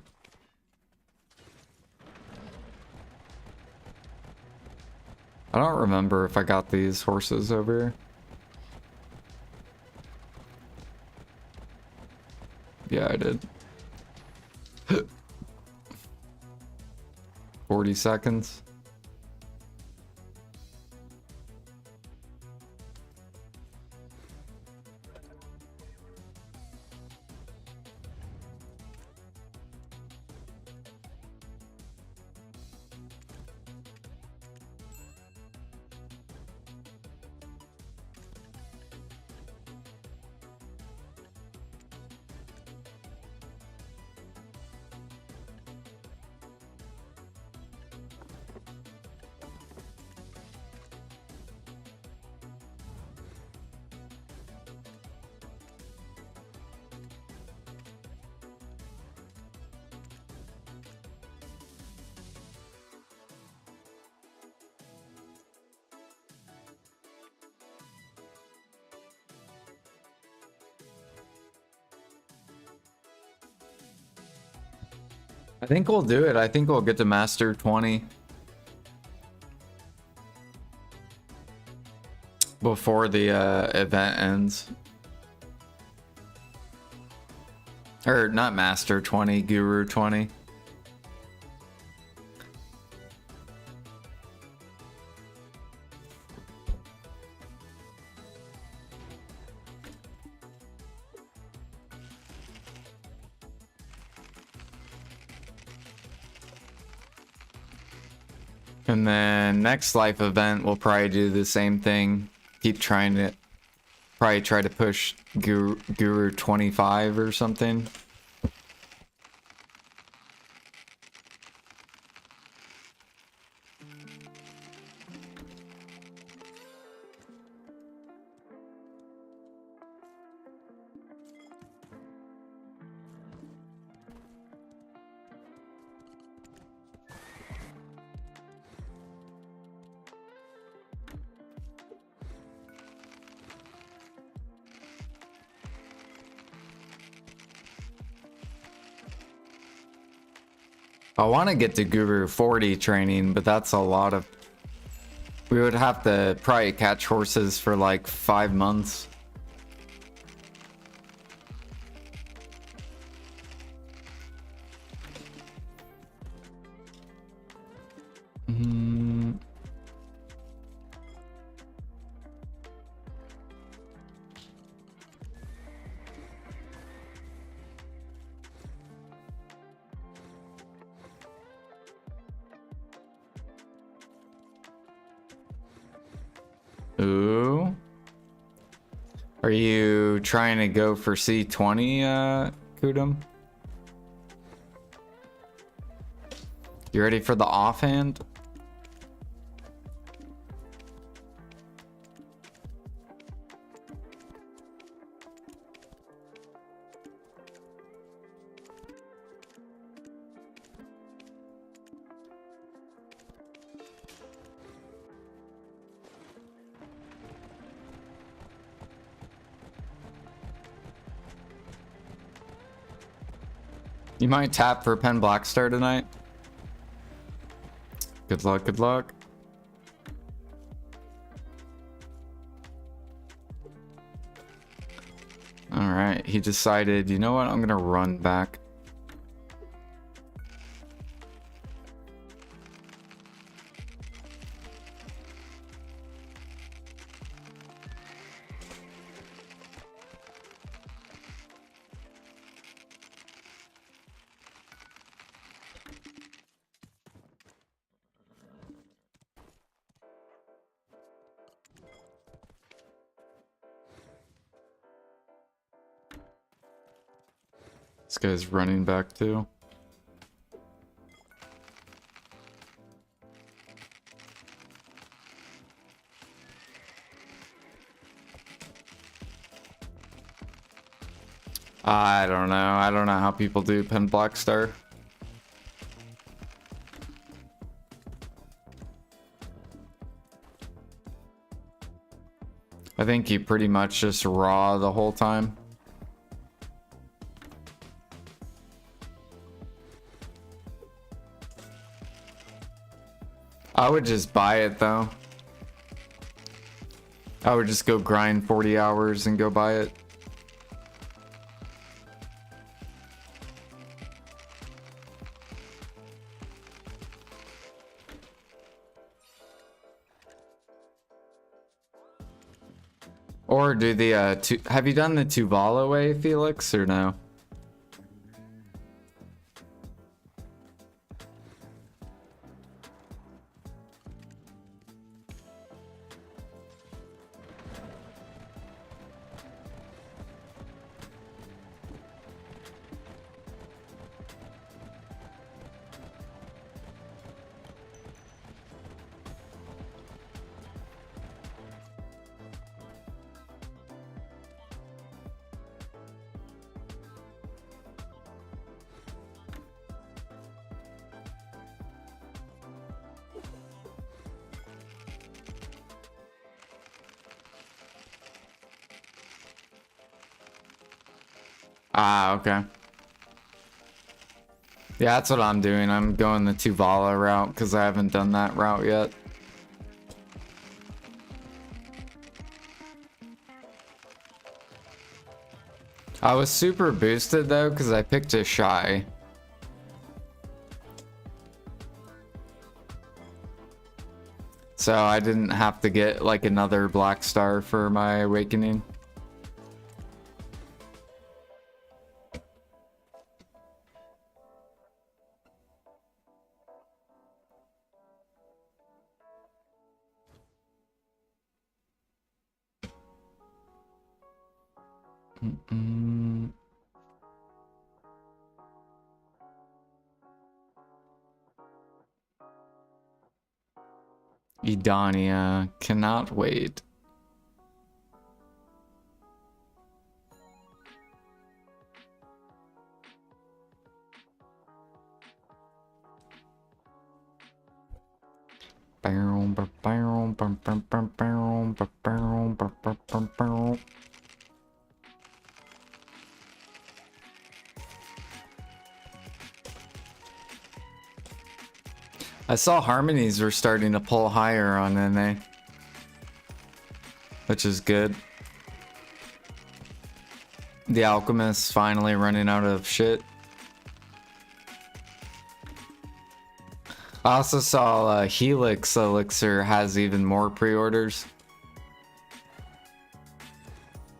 I don't remember if I got these horses over here. Yeah, I did. 40 seconds. I think we'll do it. I think we'll get to Master 20 before the event ends. Or not Master 20, Guru 20. And then next life event, we'll probably do the same thing. Keep trying to, probably try to push Guru 25 or something. I want to get to Guru 40 training, but that's a lot of... We would have to probably catch horses for like 5 months. Ooh. Are you trying to go for C20, Kudum? You ready for the offhand? You might tap for Pen Black Star tonight. Good luck, good luck. Alright, he decided, you know what, I'm gonna run back. This guy's running back too. I don't know. I don't know how people do Pen Black Star. I think you pretty much just raw the whole time. I would just buy it though. I would just go grind 40 hours and go buy it. Or do the have you done the Tuvala way, Felix, or no? Ah, okay. Yeah, that's what I'm doing. I'm going the Tuvala route because I haven't done that route yet. I was super boosted though because I picked a Shy. So I didn't have to get like another Black Star for my awakening. Edania, cannot wait. I saw harmonies were starting to pull higher on NA, which is good. The Alchemist's finally running out of shit. I also saw Helix Elixir has even more pre-orders,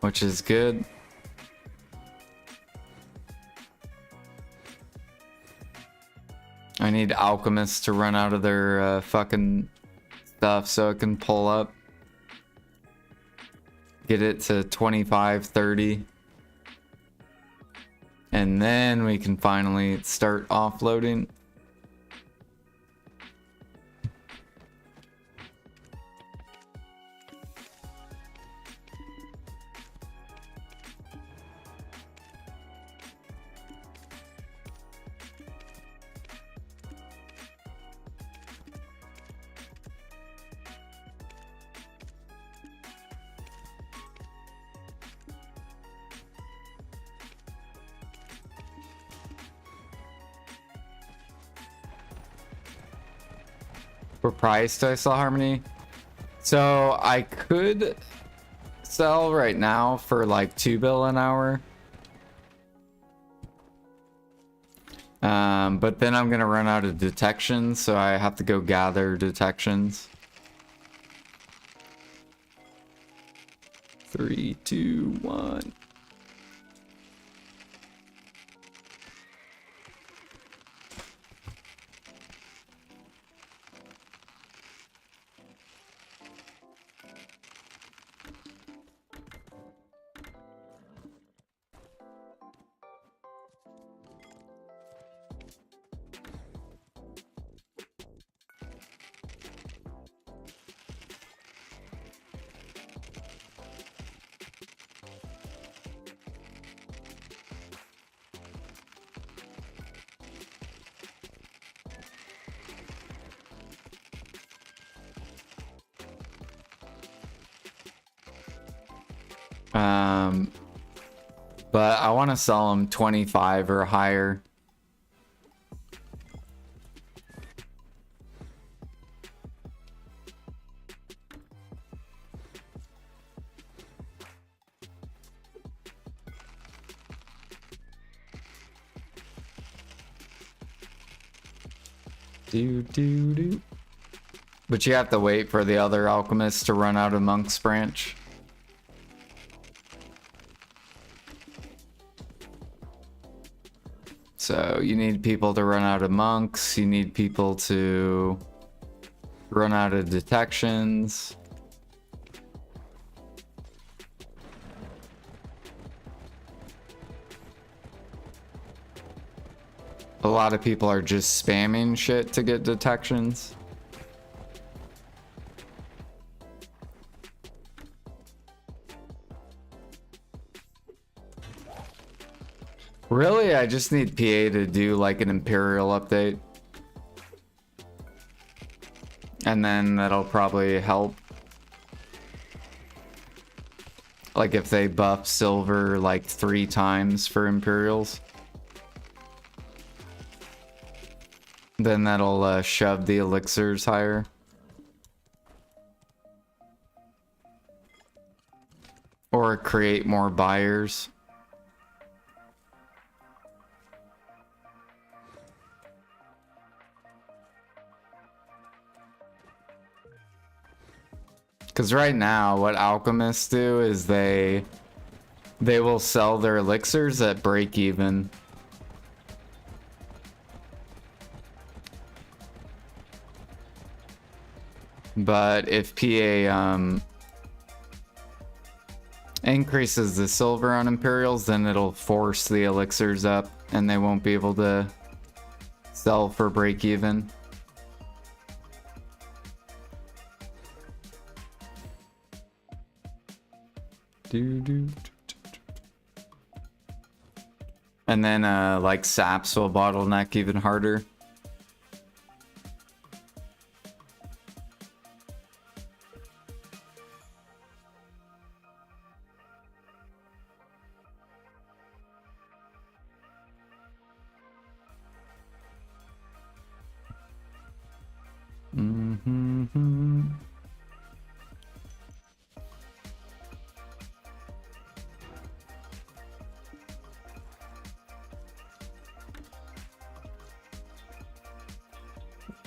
which is good. I need Alchemists to run out of their fucking stuff so it can pull up. Get it to 25, 30. And then we can finally start offloading. What price do I sell Harmony? So I could sell right now for like 2 bill an hour. But then I'm gonna run out of detections, so I have to go gather detections. 3, 2, 1. But I want to sell them 25 or higher. But you have to wait for the other alchemists to run out of Monk's Branch. So you need people to run out of monks, you need people to run out of detections. A lot of people are just spamming shit to get detections. Really, I just need PA to do like an Imperial update. And then that'll probably help. Like if they buff silver like 3 times for Imperials. Then that'll shove the elixirs higher. Or create more buyers. Because right now, what alchemists do is they will sell their elixirs at break even. But if PA increases the silver on Imperials, then it'll force the elixirs up and they won't be able to sell for break even. And then like saps will bottleneck even harder.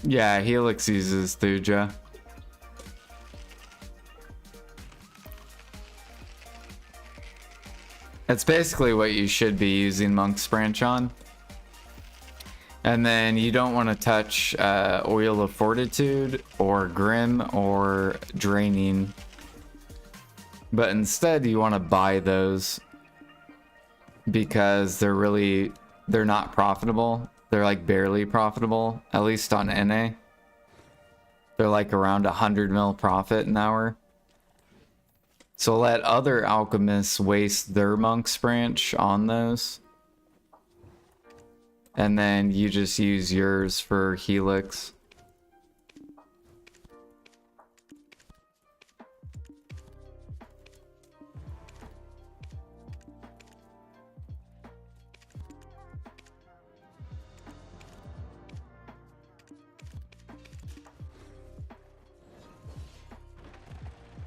Yeah, Helix uses Thuja. It's basically what you should be using Monk's Branch on. And then you don't want to touch Oil of Fortitude or Grim or Draining. But instead you want to buy those because they're not profitable. They're like barely profitable, at least on NA. They're like around 100 mil profit an hour. So let other alchemists waste their Monk's Branch on those. And then you just use yours for Helix.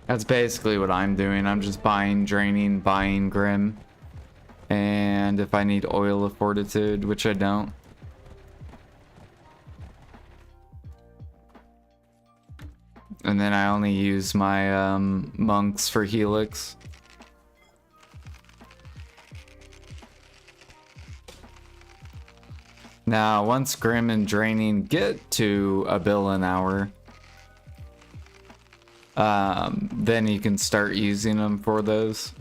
That's basically what I'm doing. I'm just buying Draining, buying Grim. And if I need Oil of Fortitude, which I don't. And then I only use my monks for Helix. Now, once Grim and Draining get to a bill an hour, then you can start using them for those.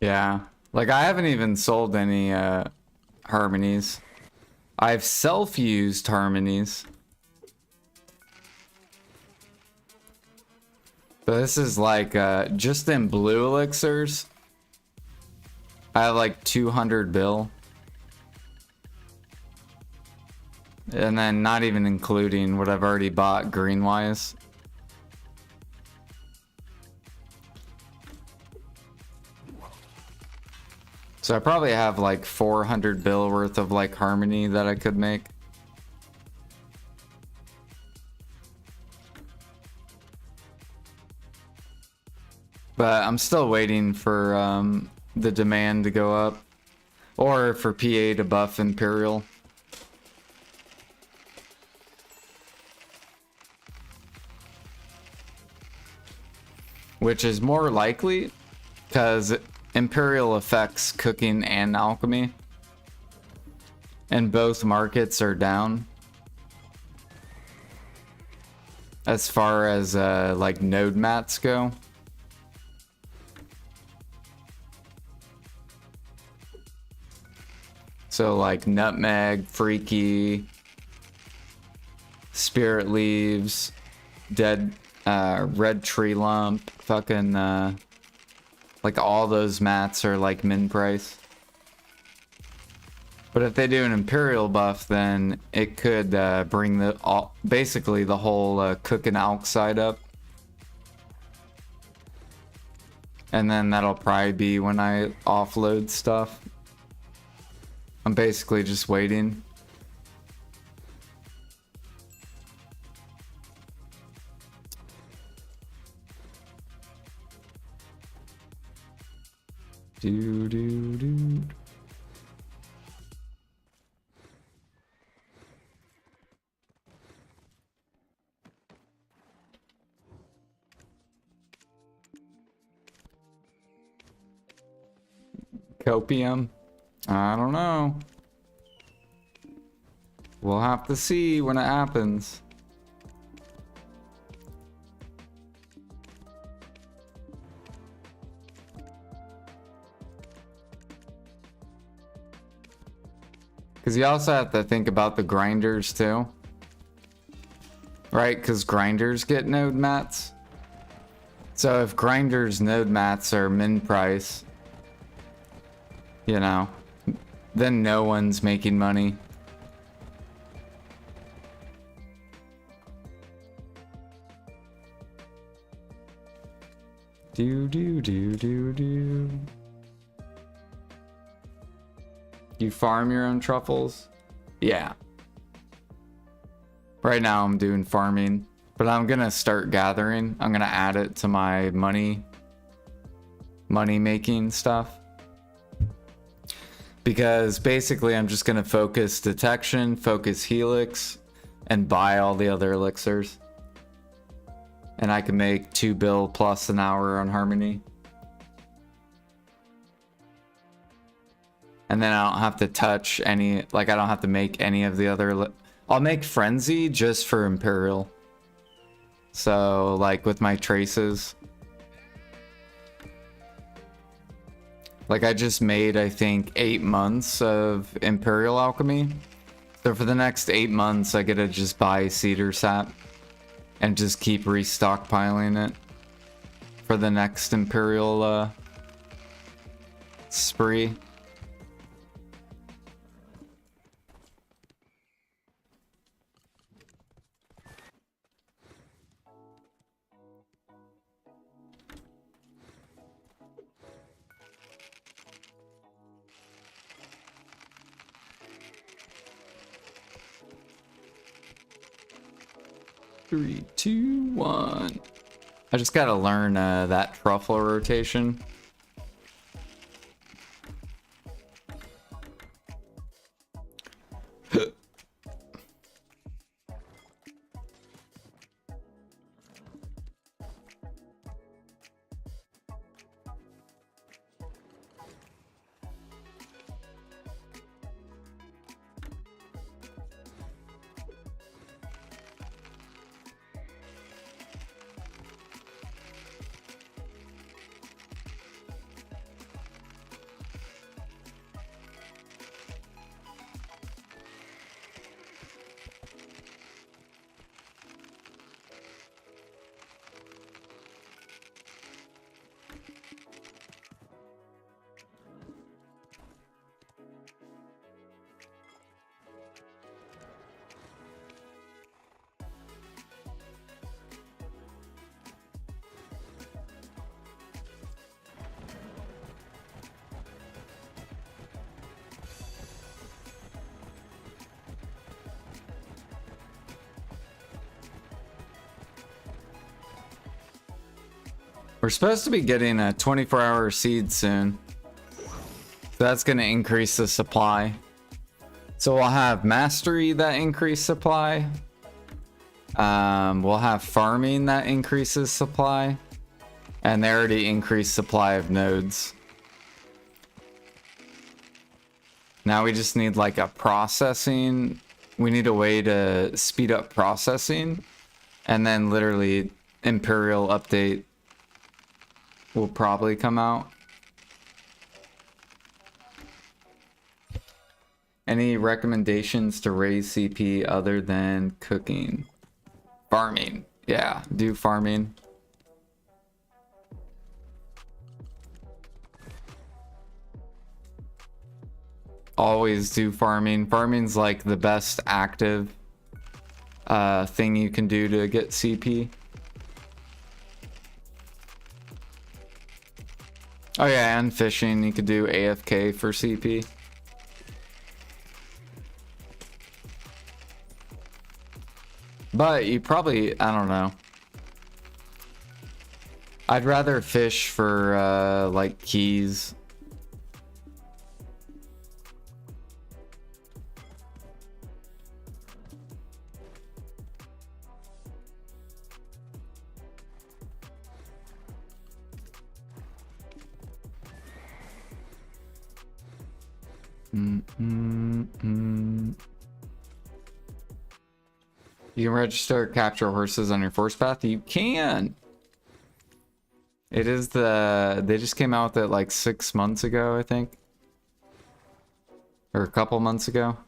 Yeah. Like, I haven't even sold any harmonies. I've self-used harmonies. But this is like, just in blue elixirs, I have like 200 bill. And then not even including what I've already bought green-wise. So I probably have like 400 bill worth of like harmony that I could make. But I'm still waiting for the demand to go up. Or for PA to buff Imperial. Which is more likely, because Imperial affects cooking and alchemy. And both markets are down. As far as like node mats go. So like nutmeg, freaky, spirit leaves, dead red tree lump, fucking like all those mats are like min price. But if they do an Imperial buff, then it could bring basically the whole cook and alch side up. And then that'll probably be when I offload stuff. I'm basically just waiting. Do do do. Copium? I don't know. We'll have to see when it happens. Because you also have to think about the grinders too. Right? Because grinders get node mats. So if grinders node mats are min price, you know, then no one's making money. Do do do do do. You farm your own truffles? Yeah. Right now I'm doing farming, but I'm gonna start gathering. I'm gonna add it to my money making stuff. Because basically I'm just gonna focus detection, focus helix, and buy all the other elixirs. And I can make 2 bill plus an hour on harmony. And then I don't have to touch any, like I don't have to make any of the other, I'll make frenzy just for Imperial. So like with my traces. Like I just made, I think, 8 months of Imperial alchemy. So for the next 8 months, I get to just buy cedar sap and just keep restockpiling it for the next Imperial spree. Three, two, one. I just gotta learn that truffle rotation. We're supposed to be getting a 24-hour seed soon. So that's going to increase the supply. So we'll have mastery that increase supply. We'll have farming that increases supply. And they already increased supply of nodes. Now we just need like a processing. We need a way to speed up processing. And then literally Imperial update will probably come out. Any recommendations to raise CP other than cooking? Farming. Yeah, do farming. Always do farming. Farming's like the best active thing you can do to get CP. Oh yeah, and fishing. You could do AFK for CP. But you probably, I don't know. I'd rather fish for like keys. You can register capture horses on your force path. You can. It is they just came out with it like 6 months ago, I think. Or a couple months ago.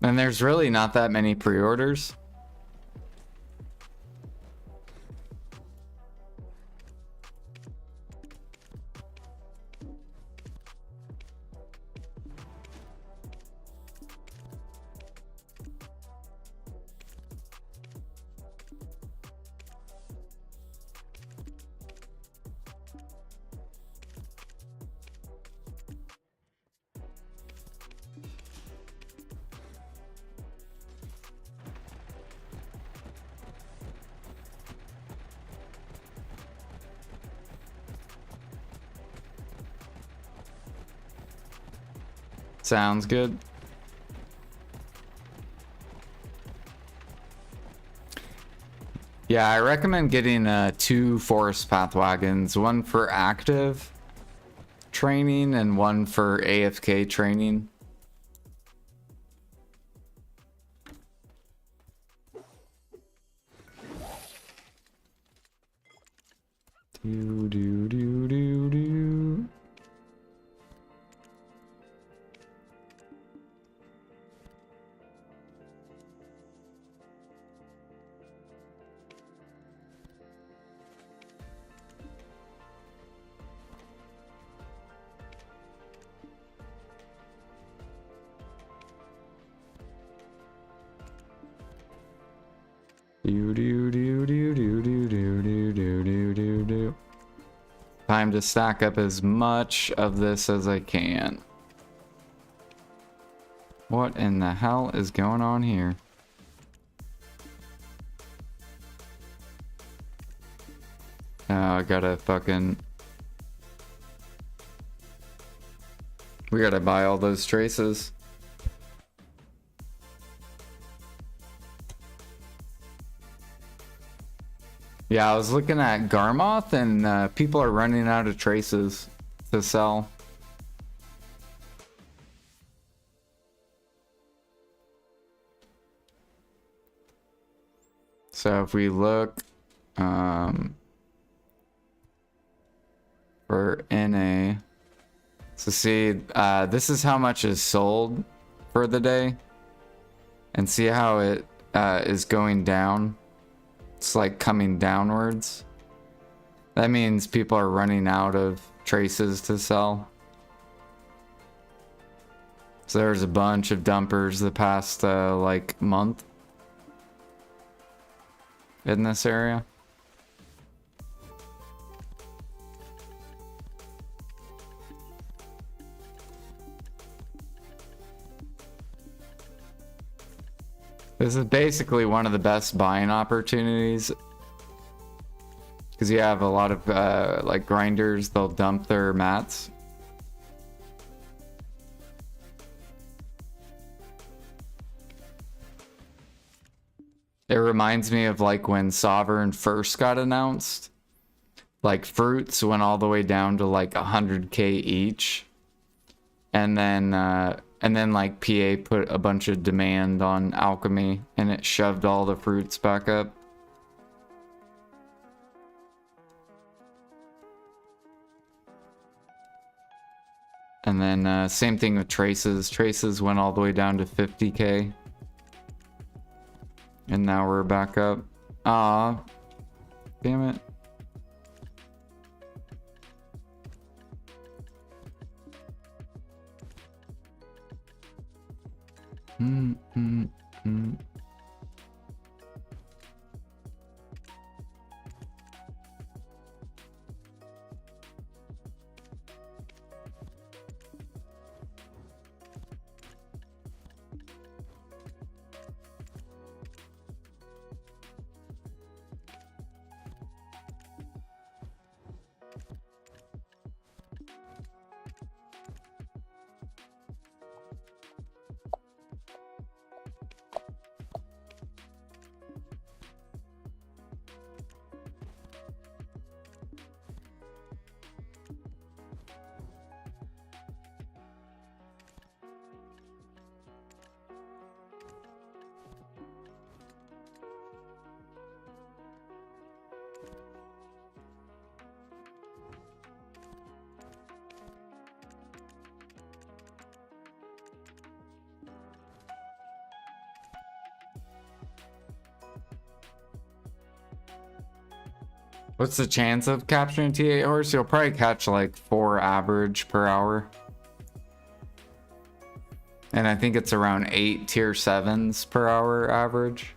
And there's really not that many pre-orders. Sounds good. Yeah, I recommend getting 2 forest path wagons, one for active training and one for AFK training. Do do do do do. Do do do do do do do do do do do do. Time to stack up as much of this as I can. What in the hell is going on here? Oh, I gotta fucking... We gotta buy all those traces. Yeah, I was looking at Garmoth and people are running out of traces to sell. So if we look for NA, so see, this is how much is sold for the day, and see how it is going down. It's like coming downwards. That means people are running out of traces to sell. So there's a bunch of dumpers the past like month in this area. This is basically one of the best buying opportunities Because you have a lot of like grinders, they'll dump their mats. It reminds me of like when Sovereign first got announced. Like fruits went all the way down to like 100k each. And then like PA put a bunch of demand on alchemy and it shoved all the fruits back up. And then same thing with traces. Traces went all the way down to 50k. And now we're back up. Ah, damn it. Mm, mm, mm. What's the chance of capturing T8 horse? You'll probably catch like 4 average per hour. And I think it's around 8 tier 7s per hour average.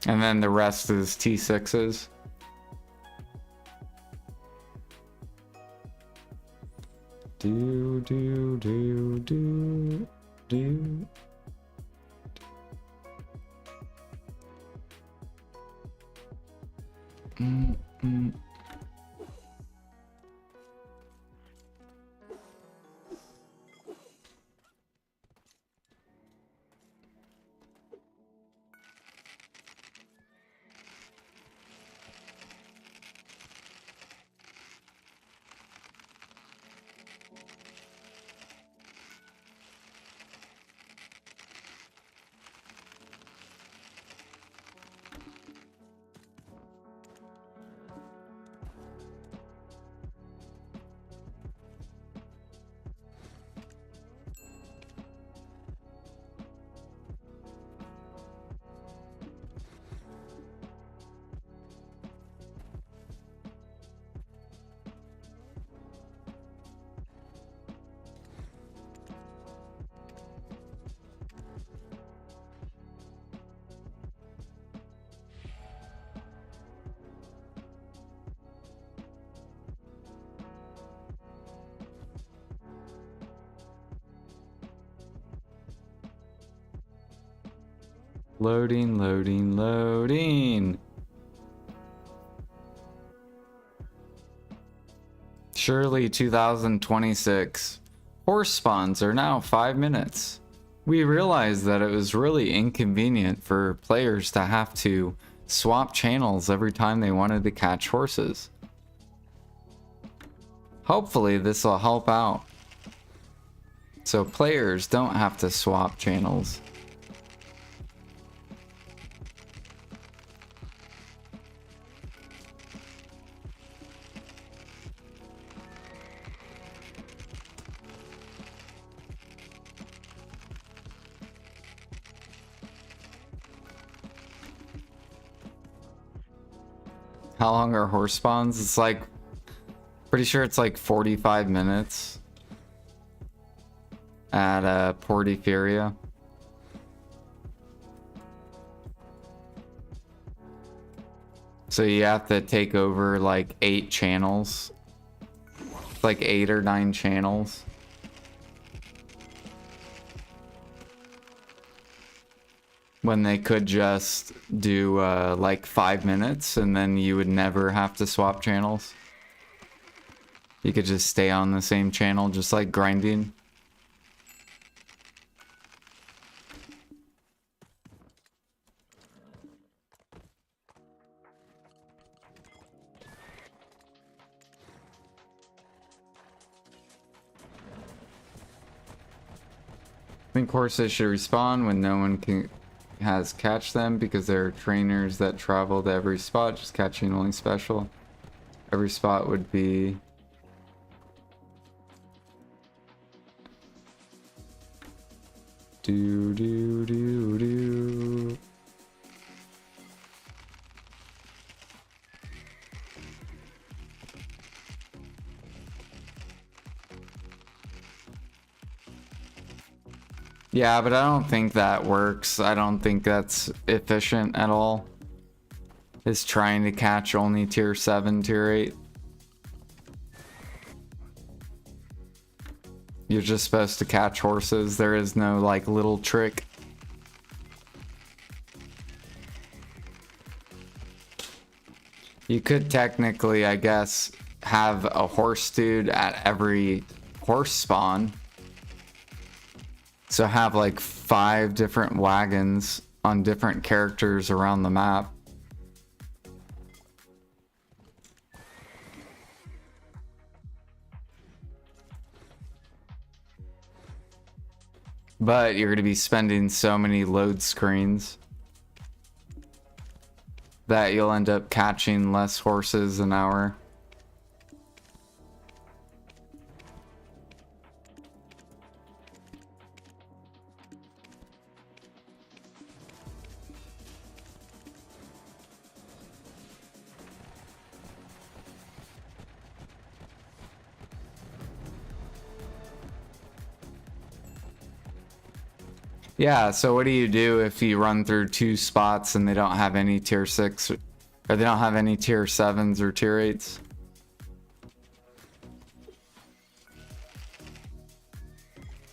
And then the rest is T6s. Do, do, do, do, do. Mm, mm. Loading, loading, loading. Surely 2026. Horse spawns are now 5 minutes. We realized that it was really inconvenient for players to have to swap channels every time they wanted to catch horses. Hopefully this will help out, so players don't have to swap channels. How long are horse spawns? It's like, pretty sure it's like 45 minutes at Port Euphoria. So you have to take over like 8 channels. Like 8 or 9 channels. when they could just do like 5 minutes and then you would never have to swap channels. You could just stay on the same channel, just like grinding. I think horses should respawn when no one has catch them because there are trainers that travel to every spot, just catching only special. Every spot would be do do do do. Yeah, but I don't think that works. I don't think that's efficient at all. Is trying to catch only tier 7, tier 8. You're just supposed to catch horses. There is no like little trick. You could technically, I guess, have a horse dude at every horse spawn. So have like 5 different wagons on different characters around the map. But you're going to be spending so many load screens that you'll end up catching less horses an hour. Yeah, so what do you do if you run through 2 spots and they don't have any tier 6 or they don't have any tier 7s or tier 8s?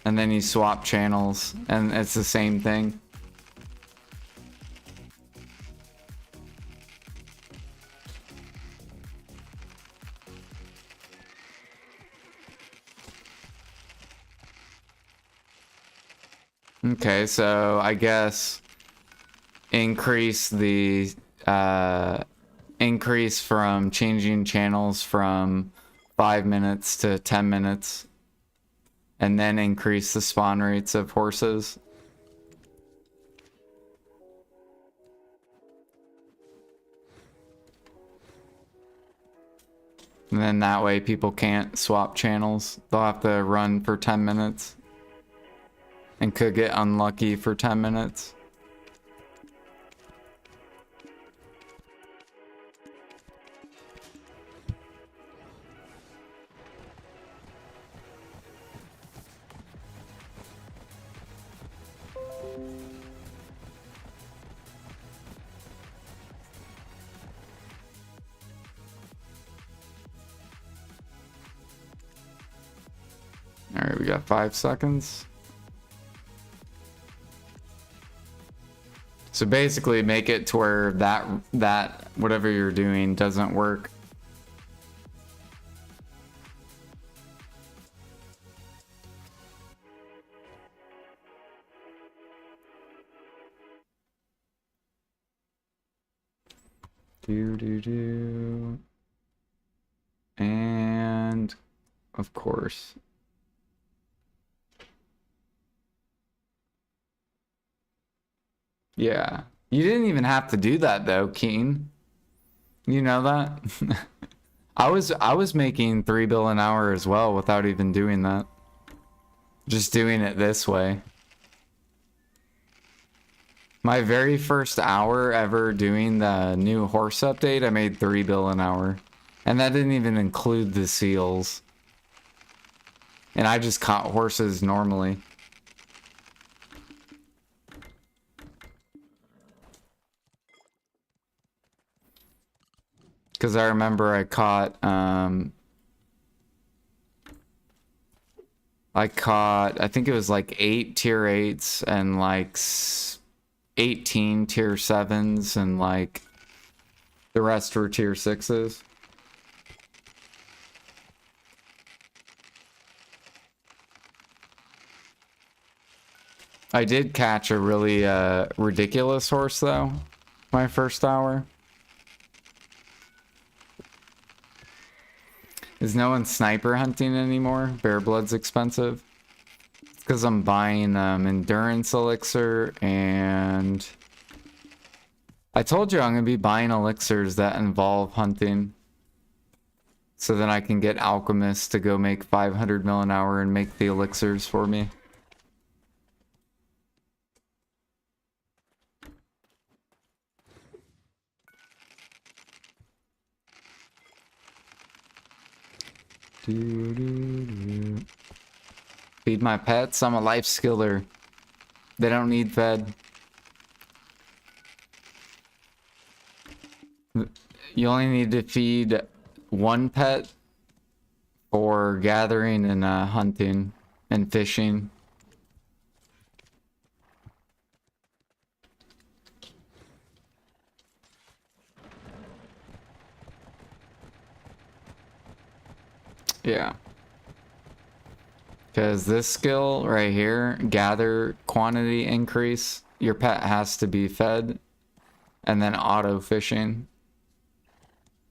And then you swap channels and it's the same thing. Okay, so I guess increase the increase from changing channels from 5 minutes to 10 minutes, and then increase the spawn rates of horses. And then that way people can't swap channels. They'll have to run for 10 minutes. And could get unlucky for 10 minutes. All right, we got 5 seconds. So basically make it to where that whatever you're doing doesn't work. Do. And of course. Yeah. You didn't even have to do that though, Keen. You know that? I was making 3 bill an hour as well without even doing that. Just doing it this way. My very first hour ever doing the new horse update, I made 3 bill an hour. And that didn't even include the seals. And I just caught horses normally. Because I remember I caught, I think it was like 8 tier 8s and like 18 tier 7s and like the rest were tier 6s. I did catch a really ridiculous horse though, my first hour. Is no one sniper hunting anymore? Bear blood's expensive. It's because I'm buying endurance elixir, and I told you I'm gonna be buying elixirs that involve hunting, so then I can get alchemists to go make 500 mil an hour and make the elixirs for me. Feed my pets. I'm a life skiller. They don't need fed. You only need to feed one pet for gathering and hunting and fishing. Yeah. Because this skill right here, gather quantity increase, your pet has to be fed, and then auto fishing.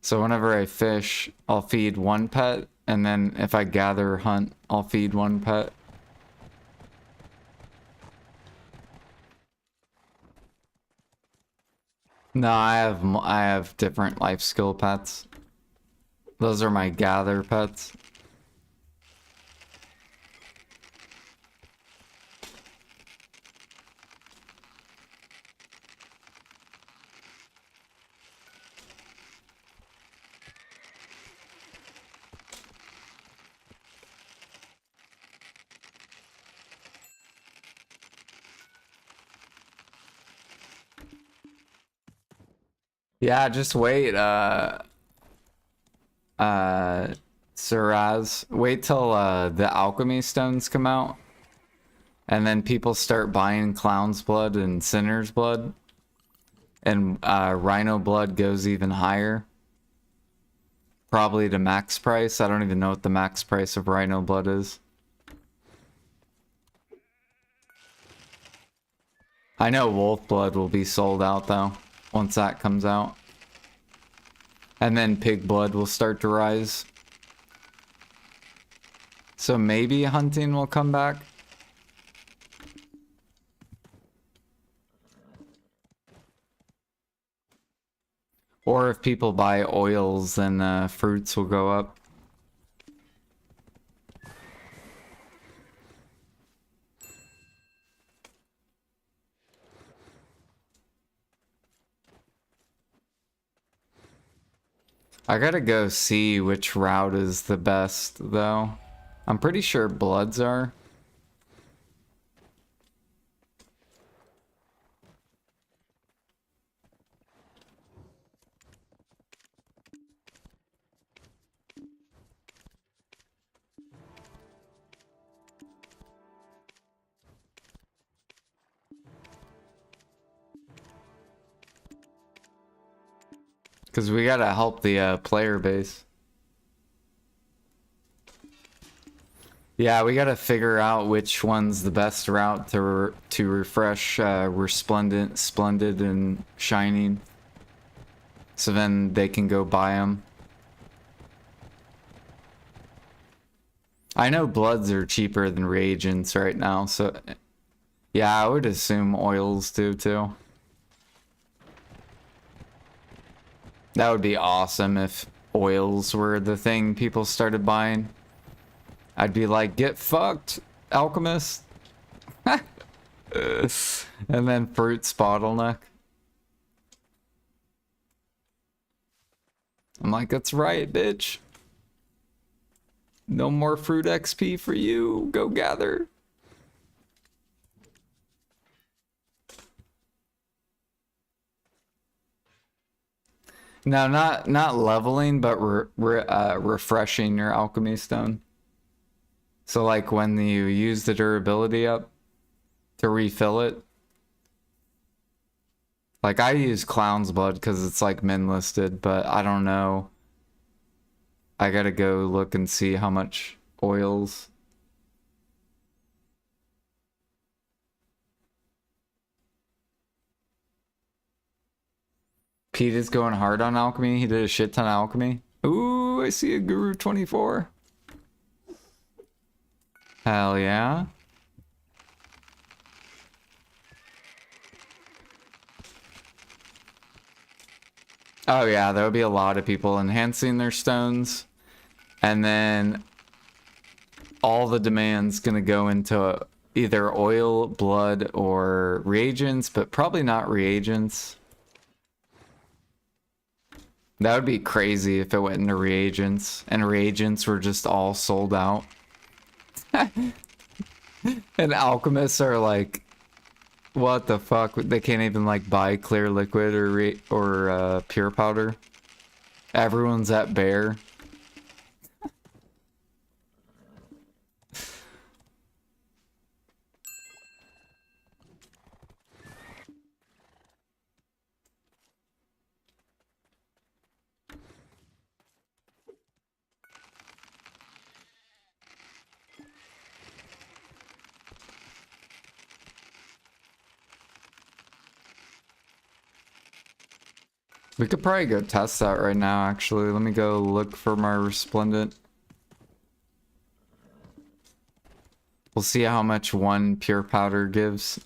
So whenever I fish, I'll feed one pet, and then if I gather or hunt, I'll feed one pet. No, I have different life skill pets. Those are my gather pets. Yeah, just wait, Siraz. Wait till the alchemy stones come out. And then people start buying clown's blood and sinner's blood. And rhino blood goes even higher. Probably to max price. I don't even know what the max price of rhino blood is. I know wolf blood will be sold out though, once that comes out. And then pig blood will start to rise. So maybe hunting will come back. Or if people buy oils, then fruits will go up. I gotta go see which route is the best, though. I'm pretty sure bloods are. Because we gotta help the player base. Yeah, we gotta figure out which one's the best route to refresh Resplendent, Splendid, and Shining. So then they can go buy them. I know bloods are cheaper than reagents right now, so... Yeah, I would assume oils do too. That would be awesome if oils were the thing people started buying. I'd be like, get fucked, alchemist. And then fruits bottleneck. I'm like, that's right, bitch. No more fruit XP for you. Go gather. No, not leveling, but refreshing your alchemy stone. So like when you use the durability up to refill it, Like, I use clown's blood because it's like min listed, but I don't know. I gotta go look and see how much oils. Pete is going hard on alchemy. He did a shit ton of alchemy. Ooh, I see a Guru 24. Hell yeah. Oh yeah, there will be a lot of people enhancing their stones. And then all the demand's gonna go into either oil, blood, or reagents, but probably not reagents. That would be crazy if it went into reagents, and reagents were just all sold out. And alchemists are like, what the fuck? They can't even like buy clear liquid or pure powder. Everyone's at bare. We could probably go test that right now, actually. Let me go look for my resplendent. We'll see how much one pure powder gives.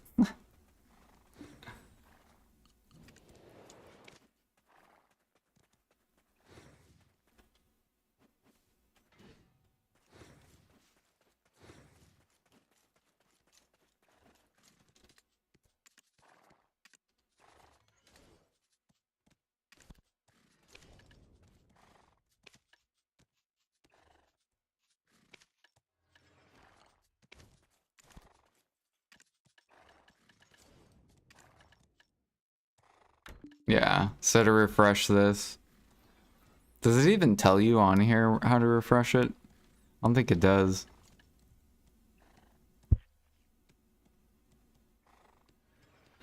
Yeah, so to refresh this. Does it even tell you on here how to refresh it? I don't think it does.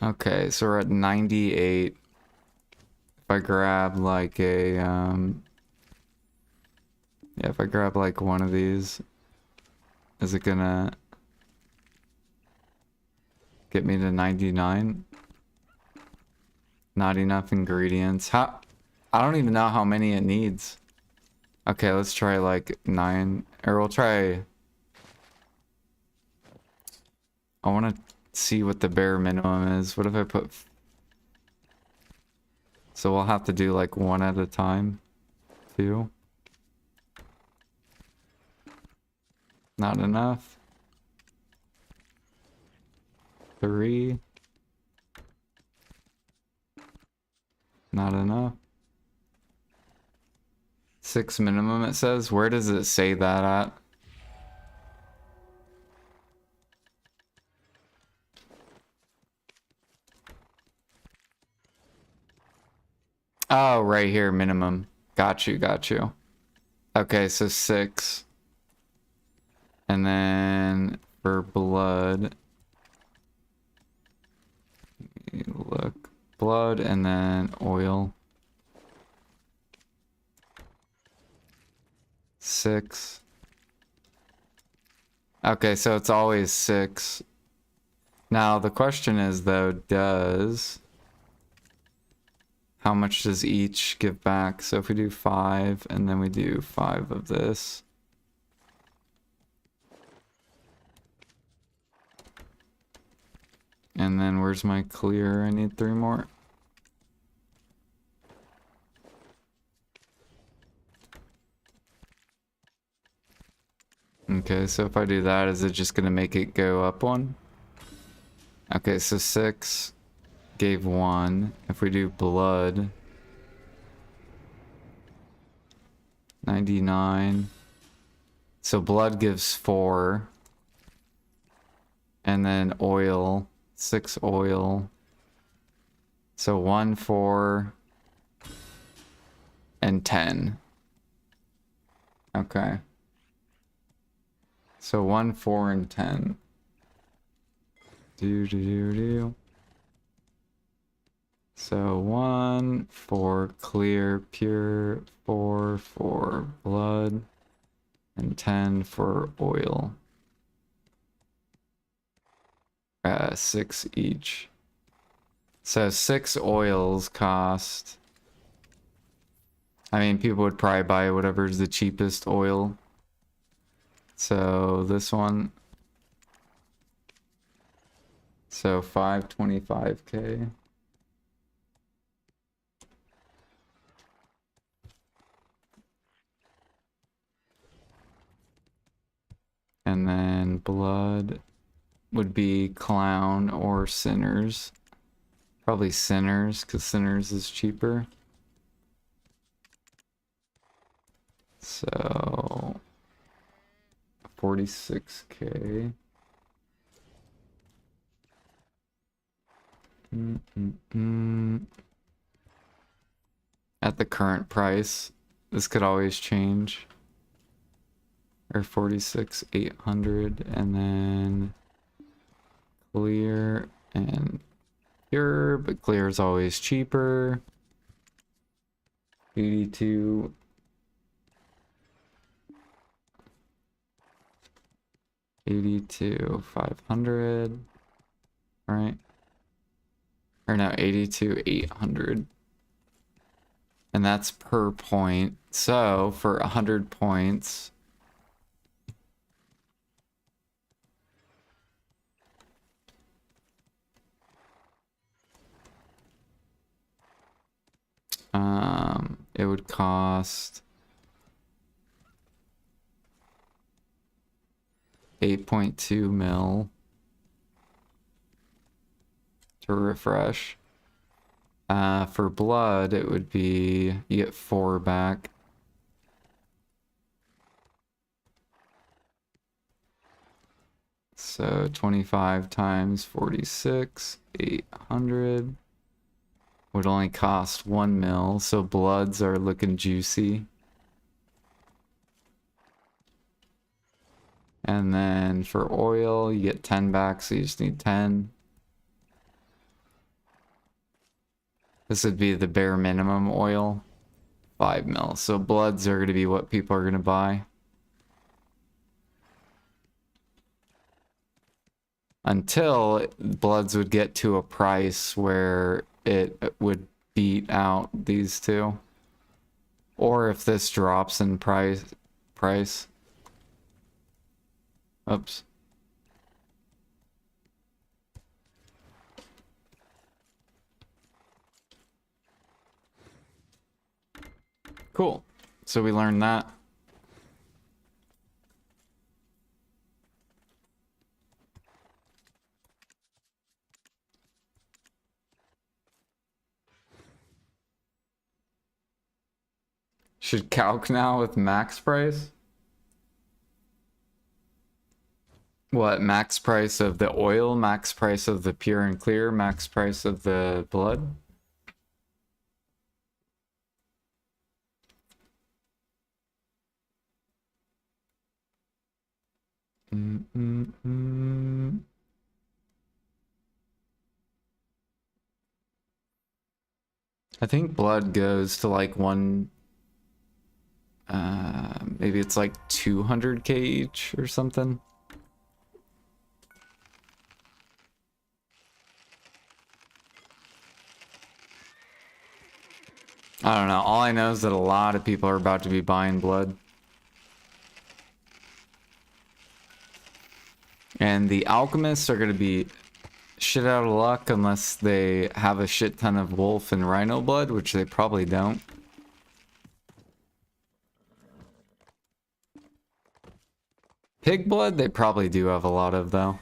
Okay, so we're at 98. If I grab like a, yeah, if I grab like one of these, is it gonna get me to 99? Not enough ingredients. How? I don't even know how many it needs. Okay, let's try like 9, or we'll try. I want to see what the bare minimum is. What if I put? So we'll have to do like one at a time. 2. Not enough. 3. Not enough. 6 minimum, it says. Where does it say that at? Oh, right here, minimum. Got you, got you. Okay, so 6. And then for blood, look, blood and then oil. 6. Okay, so it's always 6. Now the question is though, how much does each give back? So if we do 5 and then we do 5 of this. And then where's my clear? I need 3 more. Okay, so if I do that, is it just gonna make it go up 1? Okay, so 6 gave 1. If we do blood, 99. So blood gives 4. And then oil, 6 oil. So 1, 4, and 10. Okay. So 1, 4, and 10. Do. So 1 for clear, pure, 4 for blood, and 10 for oil. 6 each. So 6 oils cost. I mean, people would probably buy whatever's the cheapest oil. So this one. So 525k. And then blood would be clown or sinners. Probably sinners, because sinners is cheaper. So 46k. At the current price, this could always change. Or 46,800, and then clear and pure, but clear is always cheaper. 82. 500, right? Or no, 800. And that's per point. So for 100 points, it would cost 8.2 mil to refresh. For blood, it would be, you get 4 back. So 25 times 46, 800. Would only cost 1 mil, so bloods are looking juicy. And then for oil, you get 10 back, so you just need 10. This would be the bare minimum oil, 5 mil. So bloods are going to be what people are going to buy. Until bloods would get to a price where it would beat out these two. Or if this drops in price. Oops. Cool. So we learned that. Should calc now with max price? What, max price of the oil, max price of the pure and clear, max price of the blood? I think blood goes to like maybe it's like 200k each or something. I don't know. All I know is that a lot of people are about to be buying blood. And the alchemists are going to be shit out of luck unless they have a shit ton of wolf and rhino blood, which they probably don't. Pig blood, they probably do have a lot of, though.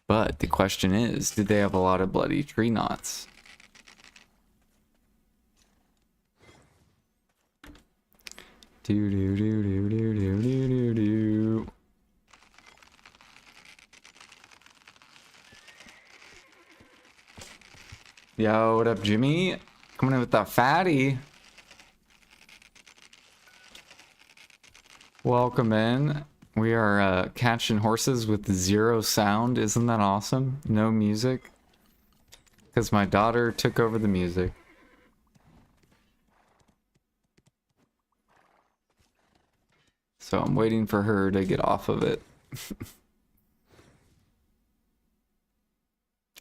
But the question is, did they have a lot of bloody tree knots? Do do do do do do do do do. Yo, what up, Jimmy? Coming in with that fatty. Welcome in. We are catching horses with 0 sound. Isn't that awesome? No music. Because my daughter took over the music. So I'm waiting for her to get off of it.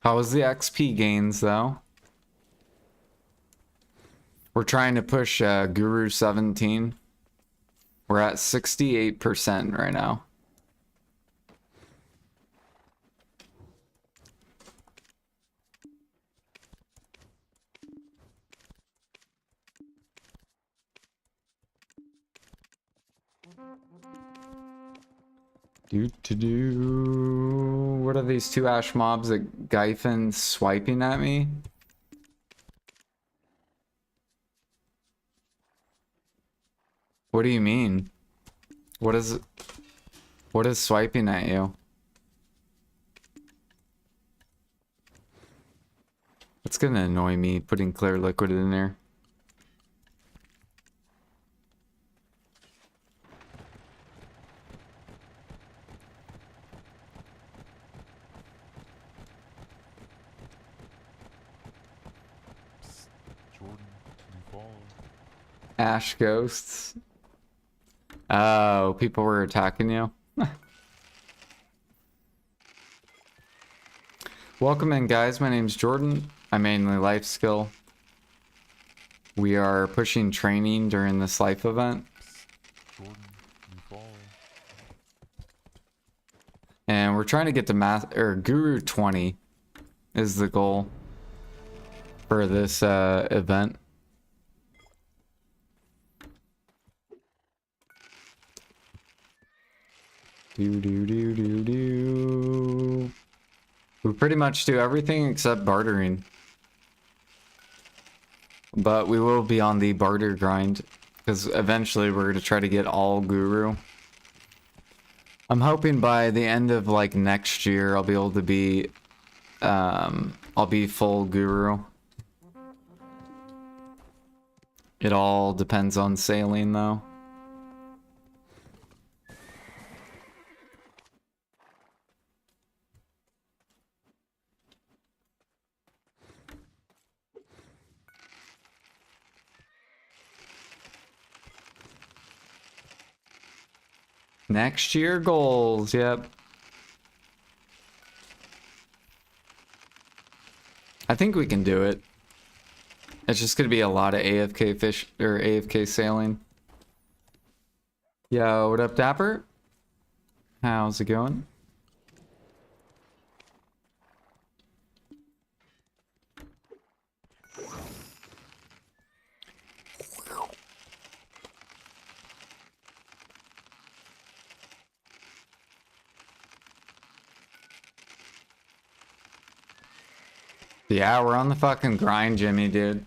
How was the XP gains though? We're trying to push Guru 17. We're at 68% right now. What are these two ash mobs that Gyphon swiping at me? What do you mean? What is swiping at you? It's gonna annoy me putting clear liquid in there. Jordan, new follow. Ash ghosts. Oh, people were attacking you. Welcome in, guys. My name's Jordan. I mainly life skill. We are pushing training during this life event. Jordan, new follow. And we're trying to get to Guru 20 is the goal for this event. We pretty much do everything except bartering. But we will be on the barter grind because eventually we're going to try to get all Guru. I'm hoping by the end of like next year I'll be able to be I'll be full Guru. It all depends on sailing though. Next year goals, yep. I think we can do it. It's just gonna be a lot of AFK fish or AFK sailing. Yo, what up, Dapper? How's it going? Yeah, we're on the fucking grind, Jimmy, dude.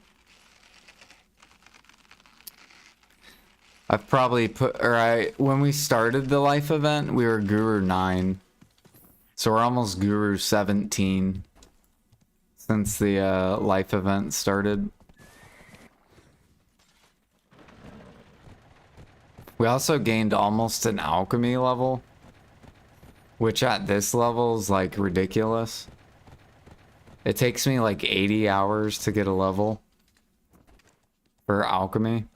I've probably when we started the life event, we were Guru 9. So we're almost Guru 17 since the life event started. We also gained almost an alchemy level, which at this level is like ridiculous. It takes me like 80 hours to get a level for alchemy.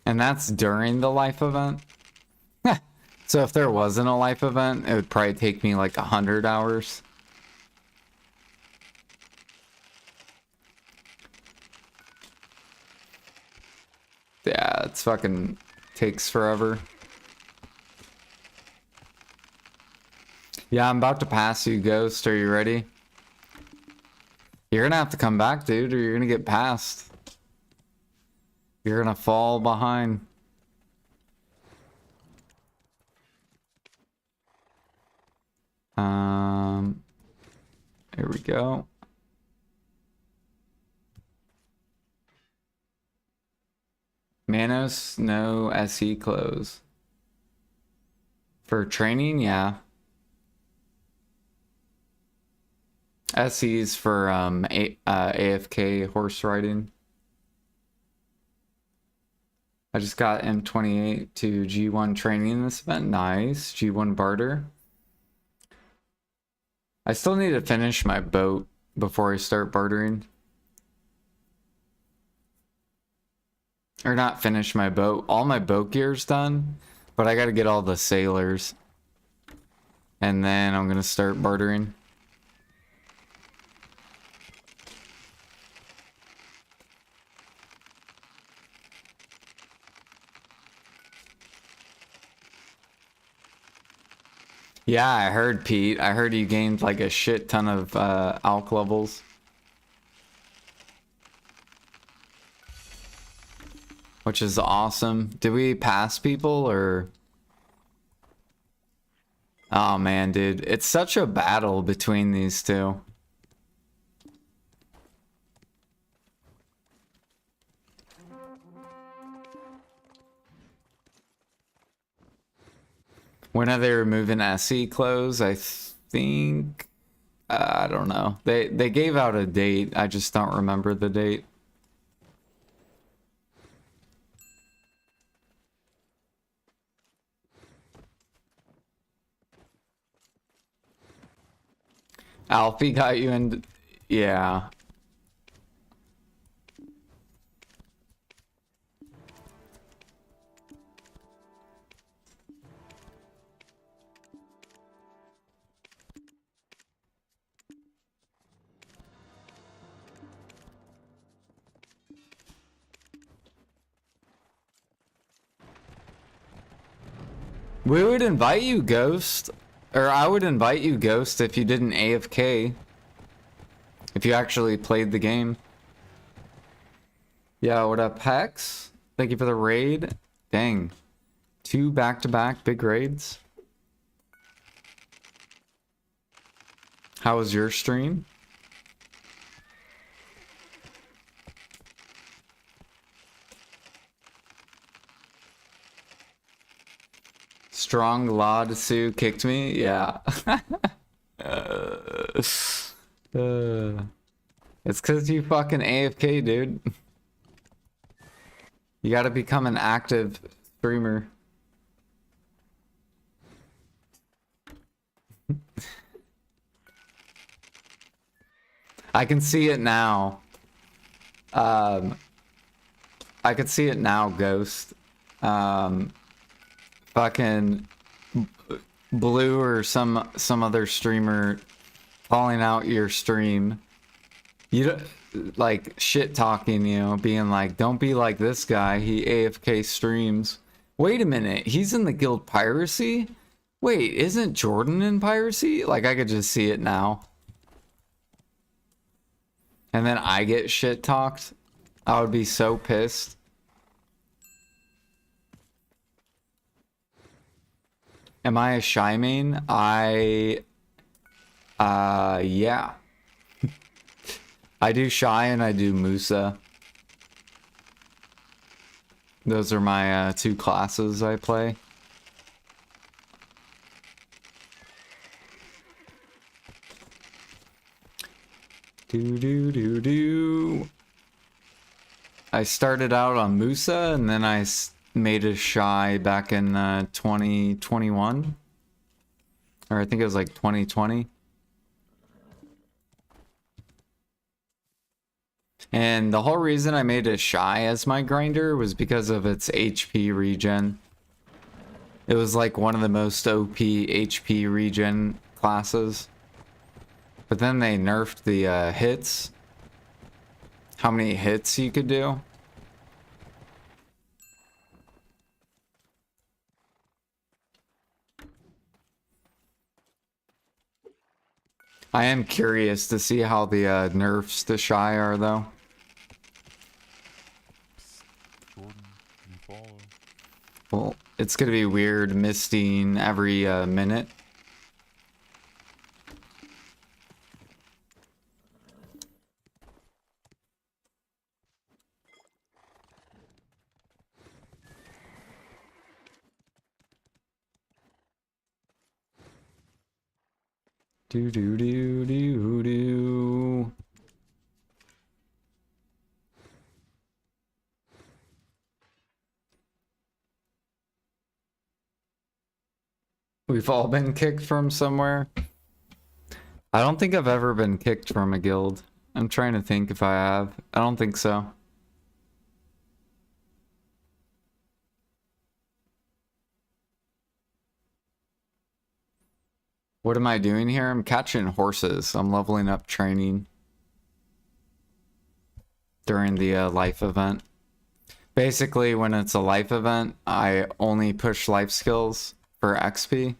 And that's during the life event. So if there wasn't a life event, it would probably take me like 100 hours. Yeah, it's fucking takes forever. Yeah, I'm about to pass you, Ghost. Are you ready? You're gonna have to come back, dude, or you're gonna get passed. You're gonna fall behind. Here we go. Manos, no SE close. For training, yeah. SE's for AFK horse riding. I just got M28 to G1 training in this event. Nice. G1 barter. I still need to finish my boat before I start bartering. Or not finish my boat. All my boat gear's done, but I gotta get all the sailors. And then I'm gonna start bartering. Yeah, I heard, Pete. I heard you gained like a shit ton of alk levels. Which is awesome. Did we pass people or... Oh man, dude. It's such a battle between these two. When are they removing SE clothes? I think... I don't know. They gave out a date. I just don't remember the date. Alfie got you in... Yeah. We would invite you, Ghost. Or I would invite you, Ghost, if you didn't AFK. If you actually played the game. Yeah, what up, Hex? Thank you for the raid. Dang. 2 back-to-back big raids. How was your stream? Strong Law Sue kicked me? Yeah. It's because you fucking AFK, dude. You gotta become an active streamer. I can see it now. I could see it now, Ghost. Fucking Blue or some other streamer calling out your stream. You don't, like shit talking you, being like, don't be like this guy, he AFK streams. Wait a minute, he's in the guild piracy? Wait, isn't Jordan in piracy? Like, I could just see it now. And then I get shit talked. I would be so pissed. Am I a shy main? Yeah. I do shy and I do Musa. Those are my 2 classes I play. Do. I started out on Musa and then I made a shy back in 2021. Or I think it was like 2020. And the whole reason I made a shy as my grinder was because of its HP regen. It was like one of the most OP HP regen classes. But then they nerfed the hits. How many hits you could do. I am curious to see how the nerfs to shy are though. Jordan, you follow. Well, it's gonna be weird misting every minute. Do. We've all been kicked from somewhere. I don't think I've ever been kicked from a guild. I'm trying to think if I have. I don't think so. What am I doing here? I'm catching horses. I'm leveling up training during the life event. Basically, when it's a life event, I only push life skills for XP.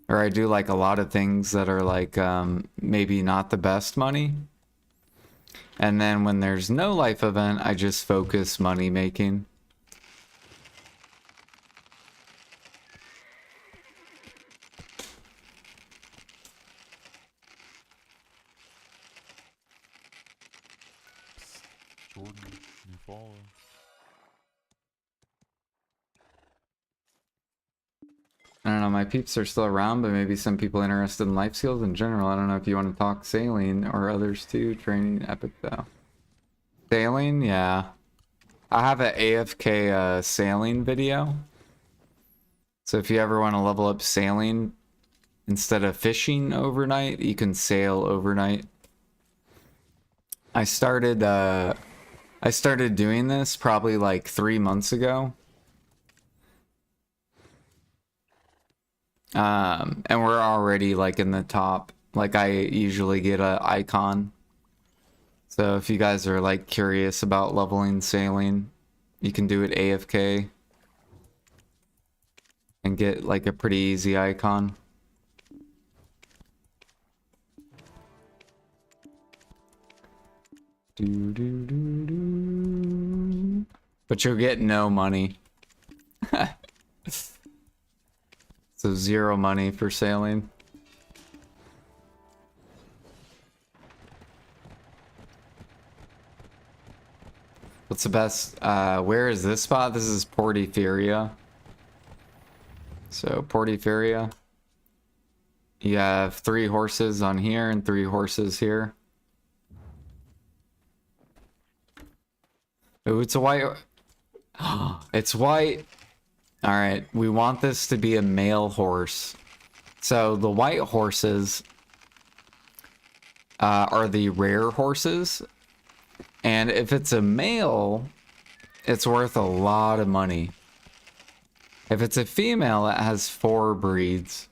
Or I do like a lot of things that are like maybe not the best money. And then when there's no life event, I just focus money making. Jordan, new follow. I don't know, my peeps are still around, but maybe some people interested in life skills in general. I don't know if you want to talk sailing or others too. Training epic though. Sailing, yeah. I have an AFK sailing video. So if you ever want to level up sailing, instead of fishing overnight, you can sail overnight. I started doing this probably like 3 months ago. And we're already like in the top. Like I usually get a icon. So if you guys are like curious about leveling sailing, you can do it AFK and get like a pretty easy icon. But you'll get no money. So 0 money for sailing. What's the best? Where is this spot? This is Portiferia. So Portiferia. You have 3 horses on here and 3 horses here. Oh, it's a white. It's white. All right, we want this to be a male horse. So the white horses are the rare horses. And if it's a male, it's worth a lot of money. If it's a female, it has 4 breeds.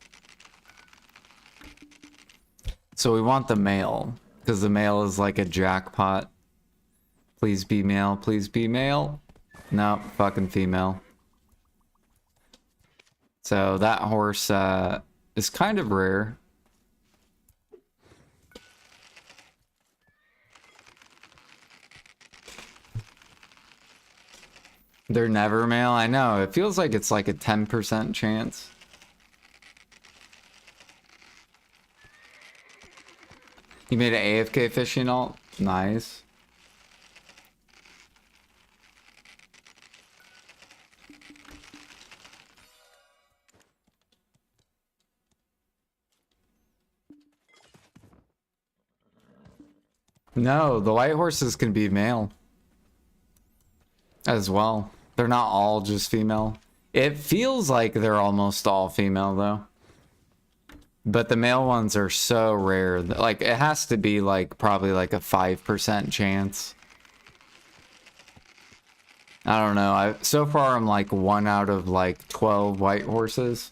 So we want the male, because the male is like a jackpot. Please be male, please be male. No, fucking female. So that horse is kind of rare. They're never male. I know. It feels like it's like a 10% chance. You made an AFK fishing alt? Nice. No, the white horses can be male as well. They're not all just female. It feels like they're almost all female though. But the male ones are so rare. Like it has to be like probably like a 5% chance. I don't know. So far I'm like 1 out of like 12 white horses.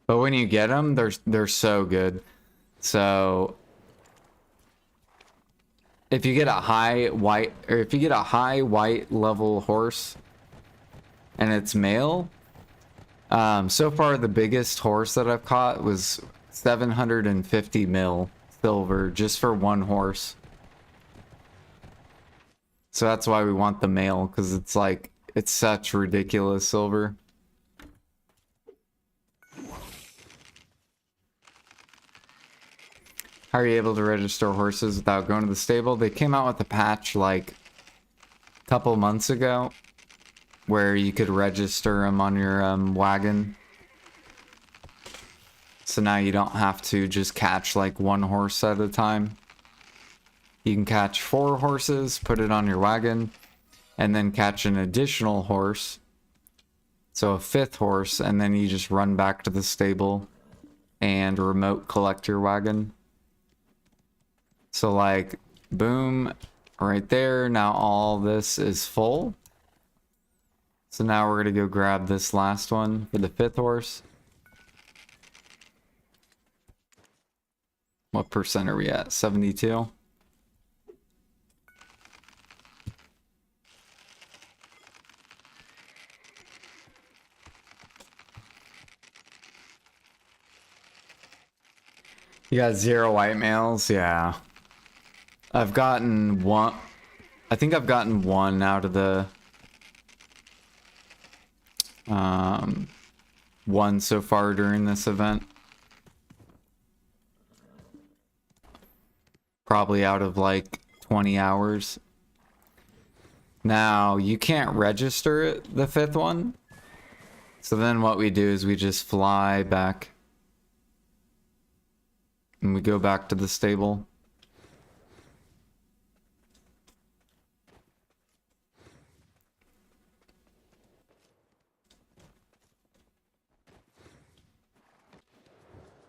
But when you get them, they're so good. So if you get a high white level horse and it's male, so far the biggest horse that I've caught was 750 mil silver just for 1 horse. So that's why we want the male, because it's like it's such ridiculous silver. How are you able to register horses without going to the stable? They came out with a patch like a couple months ago where you could register them on your wagon. So now you don't have to just catch like one horse at a time. You can catch 4 horses, put it on your wagon, and then catch an additional horse. So a 5th horse, and then you just run back to the stable and remote collect your wagon. So like, boom, right there. Now all this is full. So now we're gonna go grab this last one for the 5th horse. What percent are we at? 72? You got 0 white males? Yeah. I've gotten one. I think I've gotten 1 out of the 1 so far during this event. Probably out of like 20 hours. Now, you can't register it, the 5th one. So then what we do is we just fly back. And we go back to the stable.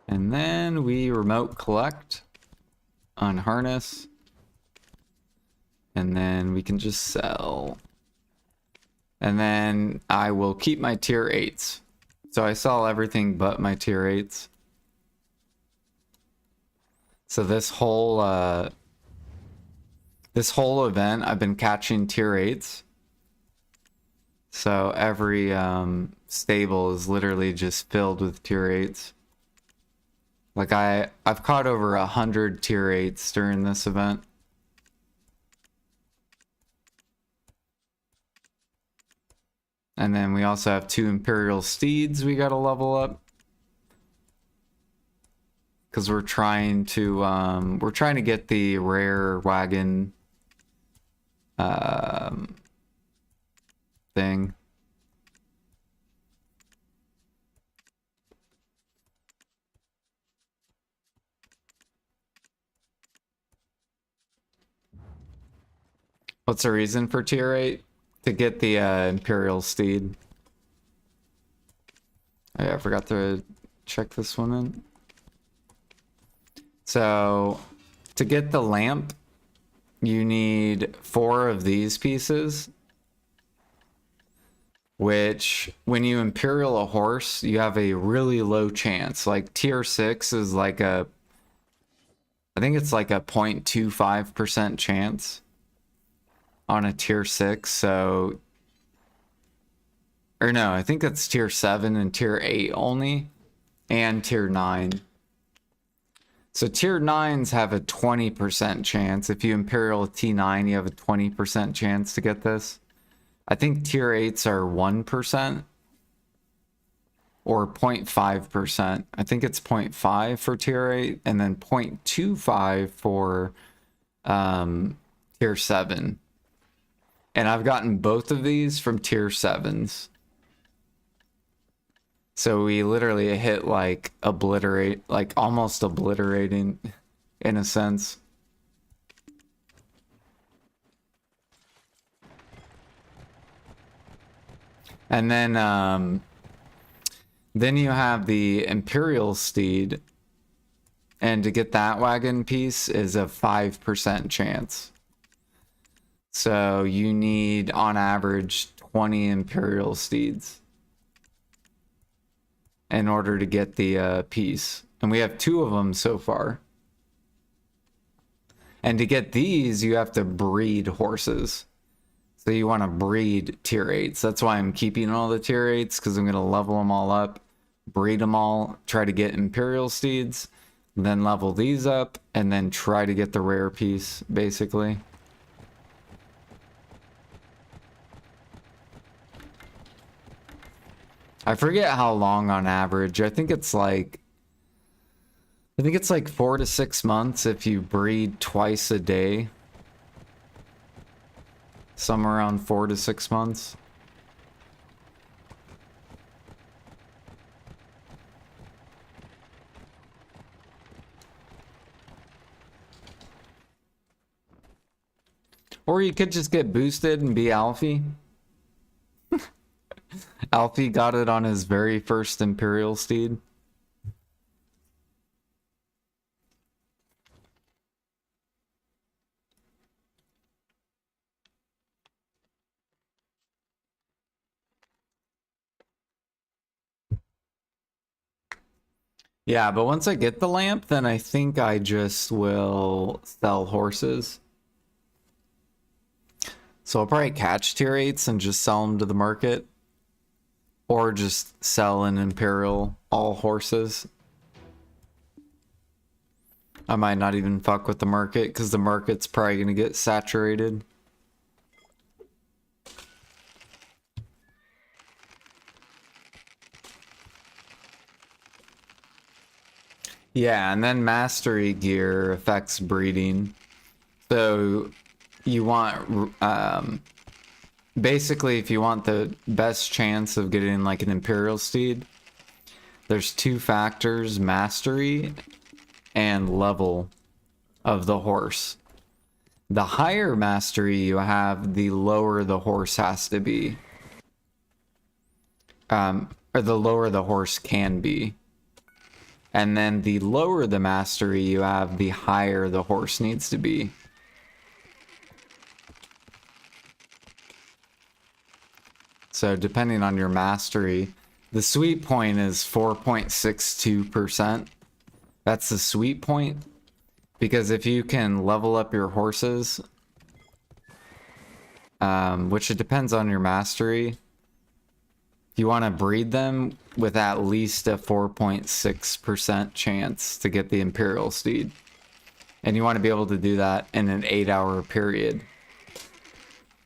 And then we remote collect, unharness, and then we can just sell. And then I will keep my tier 8s. So I sell everything but my tier 8s. So this whole event I've been catching tier 8s. So every stable is literally just filled with tier 8s. Like I've caught over 100 tier 8s during this event. And then we also have 2 Imperial Steeds we gotta level up. Because we're trying to get the rare wagon thing. What's the reason for tier 8? To get the Imperial Steed. Oh, yeah, I forgot to check this one in. So, to get the lamp, you need 4 of these pieces. Which, when you Imperial a horse, you have a really low chance. Like, tier 6 is like I think it's like a 0.25% chance on a tier 6, so... Or no, I think that's tier 7 and tier 8 only. And tier 9. So tier 9s have a 20% chance. If you Imperial a T9, you have a 20% chance to get this. I think tier 8s are 1%. Or 0.5%. I think it's 0.5 for tier 8. And then 0.25 for tier 7. And I've gotten both of these from tier 7s. So we literally hit like obliterate, like almost obliterating in a sense. And then you have the Imperial Steed. And to get that wagon piece is a 5% chance. So you need on average 20 Imperial Steeds in order to get the piece. And we have 2 of them so far. And to get these, you have to breed horses. So you want to breed tier 8s. That's why I'm keeping all the tier 8s, because I'm going to level them all up, breed them all, try to get Imperial Steeds, then level these up, and then try to get the rare piece, basically. I forget how long on average. I think it's like 4 to 6 months if you breed twice a day. Somewhere around 4 to 6 months. Or you could just get boosted and be Alfie. Alfie got it on his very first Imperial steed. Yeah, but once I get the lamp, then I think I just will sell horses. So I'll probably catch tier 8s and just sell them to the market. Or just sell an Imperial all horses. I might not even fuck with the market because the market's probably going to get saturated. Yeah, and then mastery gear affects breeding. So you want, basically if you want the best chance of getting like an Imperial steed, there's two factors, mastery and level of the horse. The higher mastery you have, the lower the horse has to be. Or the lower the horse can be. And then the lower the mastery you have, the higher the horse needs to be. So depending on your mastery, the sweet point is 4.62%. That's the sweet point. Because if you can level up your horses, which it depends on your mastery, you want to breed them with at least a 4.6% chance to get the Imperial steed. And you want to be able to do that in an 8-hour period.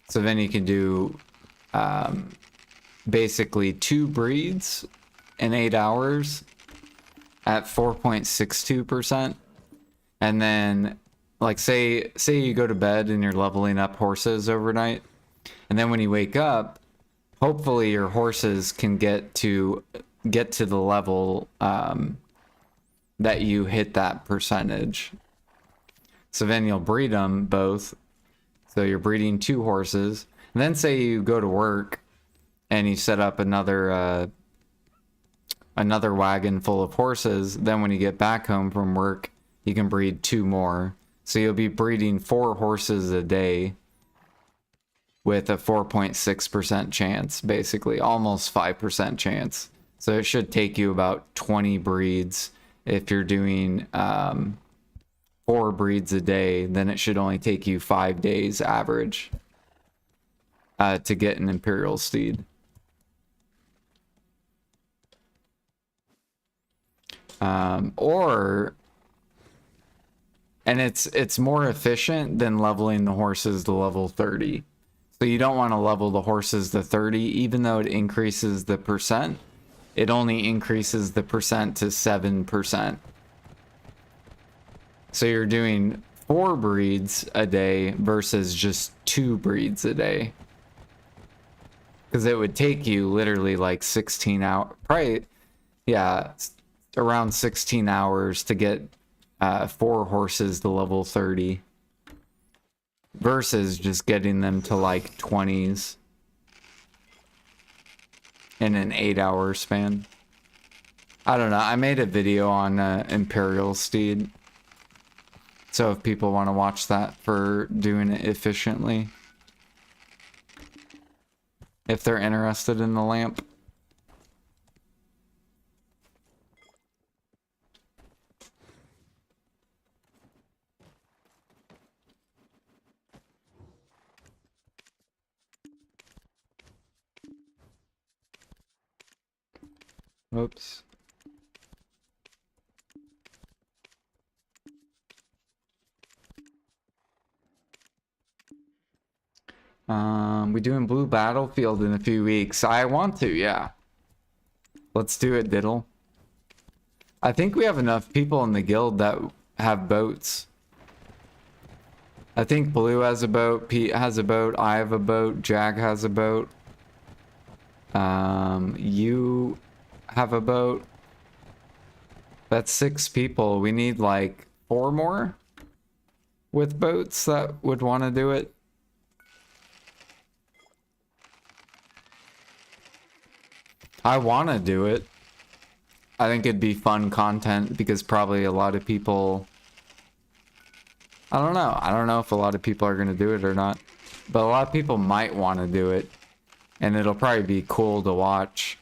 So then you can do basically 2 breeds in 8 hours at 4.62%. And then, like, say you go to bed and you're leveling up horses overnight. And then when you wake up, hopefully your horses can get to the level that you hit that percentage. So then you'll breed them both. So you're breeding 2 horses. And then say you go to work and you set up another wagon full of horses. Then when you get back home from work, you can breed 2 more. So you'll be breeding 4 horses a day with a 4.6% chance, basically, almost 5% chance. So it should take you about 20 breeds. If you're doing 4 breeds a day, then it should only take you 5 days average to get an Imperial steed. And it's more efficient than leveling the horses to level 30. So you don't want to level the horses to 30, even though it increases the percent. It only increases the percent to 7%. So you're doing 4 breeds a day versus just 2 breeds a day. Because it would take you literally like 16 hours, probably, yeah, around 16 hours to get 4 horses to level 30. Versus just getting them to like 20s in an 8-hour span. I don't know. I made a video on Imperial steed. So if people want to watch that for doing it efficiently. If they're interested in the lamp. Oops. We doing Blue Battlefield in a few weeks. I want to, yeah. Let's do it, Diddle. I think we have enough people in the guild that have boats. I think Blue has a boat, Pete has a boat, I have a boat, Jag has a boat. You have a boat. That's 6 people. We need like 4 more with boats that would want to do it. I want to do it. I think it'd be fun content because probably a lot of people... I don't know. I don't know if a lot of people are going to do it or not. But a lot of people might want to do it. And it'll probably be cool to watch.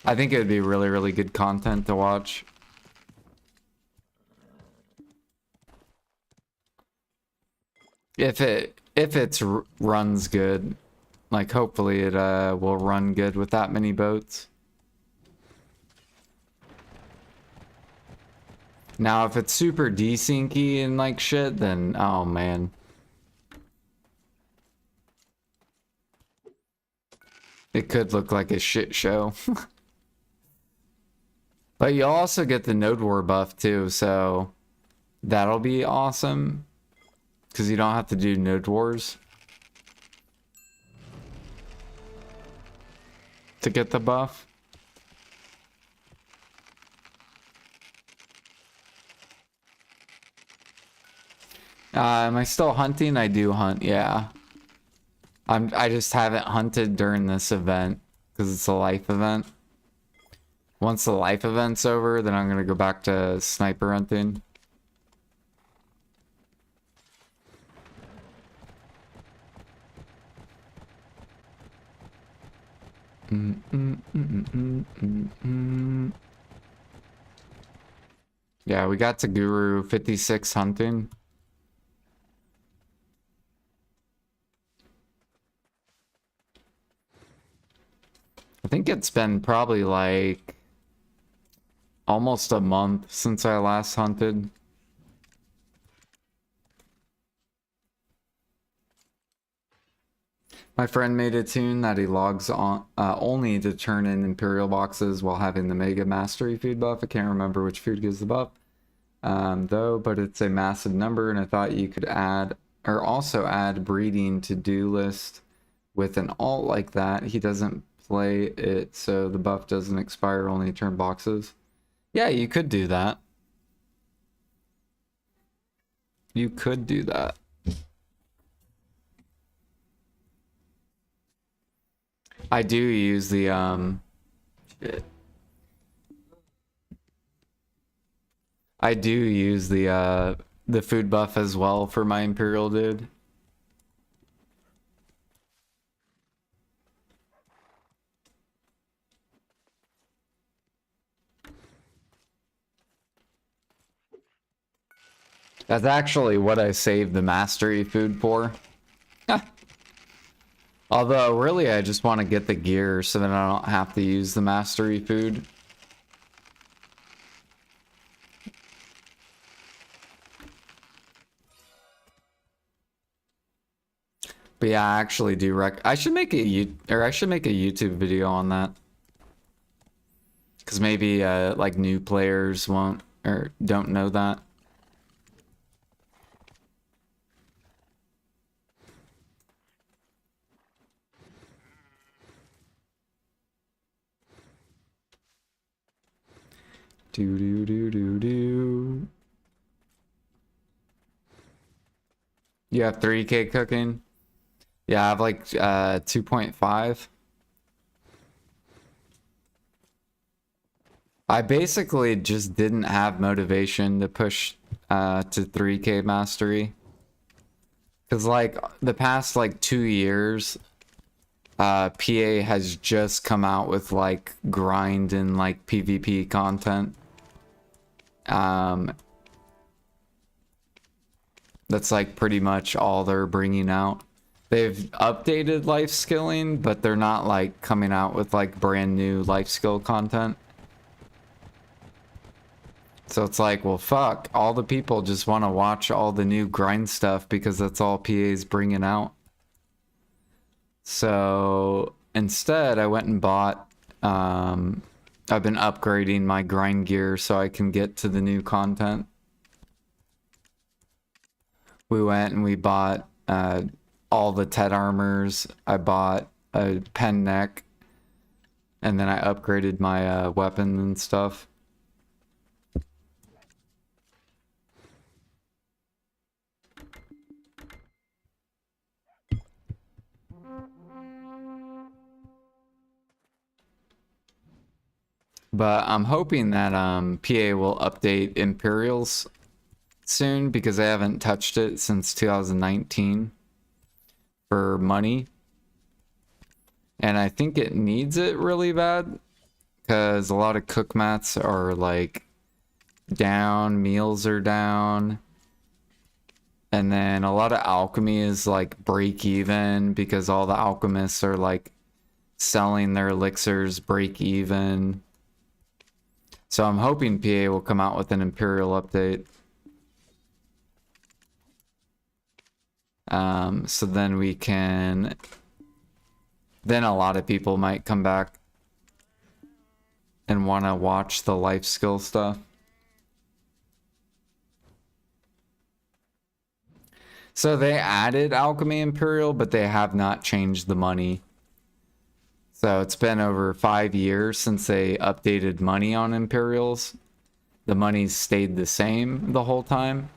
I think it would be really, really good content to watch. If it's runs good. Like, hopefully it will run good with that many boats. Now, if it's super desyncy and like shit, then oh man. It could look like a shit show. But you'll also get the Node War buff too, so that'll be awesome. Because you don't have to do Node Wars to get the buff. Am I still hunting? I do hunt, yeah. I just haven't hunted during this event because it's a life event. Once the life event's over, then I'm gonna go back to sniper hunting. Yeah, we got to Guru 56 hunting. I think it's been probably like almost a month since I last hunted. My friend made a tune that he logs on only to turn in Imperial boxes while having the Mega Mastery food buff. I can't remember which food gives the buff, though, but it's a massive number, and I thought you could add, or also add breeding to-do list with an alt like that. He doesn't play it, so the buff doesn't expire, only turn boxes. Yeah, you could do that. You could do that. I do use the shit. I do use the food buff as well for my Imperial dude. That's actually what I saved the mastery food for. Although, really, I just want to get the gear so that I don't have to use the mastery food. But yeah, I actually do I should make a YouTube video on that. Because maybe, like, new players won't, or don't know that. Do do do do do. You have 3K cooking? Yeah, I have like 2.5. I basically just didn't have motivation to push to 3K mastery. Cause like the past like 2 years, PA has just come out with like grind and like PvP content. That's like pretty much all they're bringing out. They've updated life skilling, but they're not like coming out with like brand new life skill content. So it's like, well, fuck, all the people just want to watch all the new grind stuff because that's all PA's bringing out. So instead, I went and bought, I've been upgrading my grind gear so I can get to the new content. We went and we bought all the Tet armors. I bought a pen neck, and then I upgraded my weapon and stuff. But I'm hoping that PA will update Imperials soon because they haven't touched it since 2019 for money. And I think it needs it really bad because a lot of cook mats are like down, meals are down. And then a lot of alchemy is like break even because all the alchemists are like selling their elixirs break even. So I'm hoping PA will come out with an Imperial update. So then we can... Then a lot of people might come back and want to watch the life skill stuff. So they added Alchemy Imperial, but they have not changed the money. So it's been over 5 years since they updated money on Imperials. The money's stayed the same the whole time.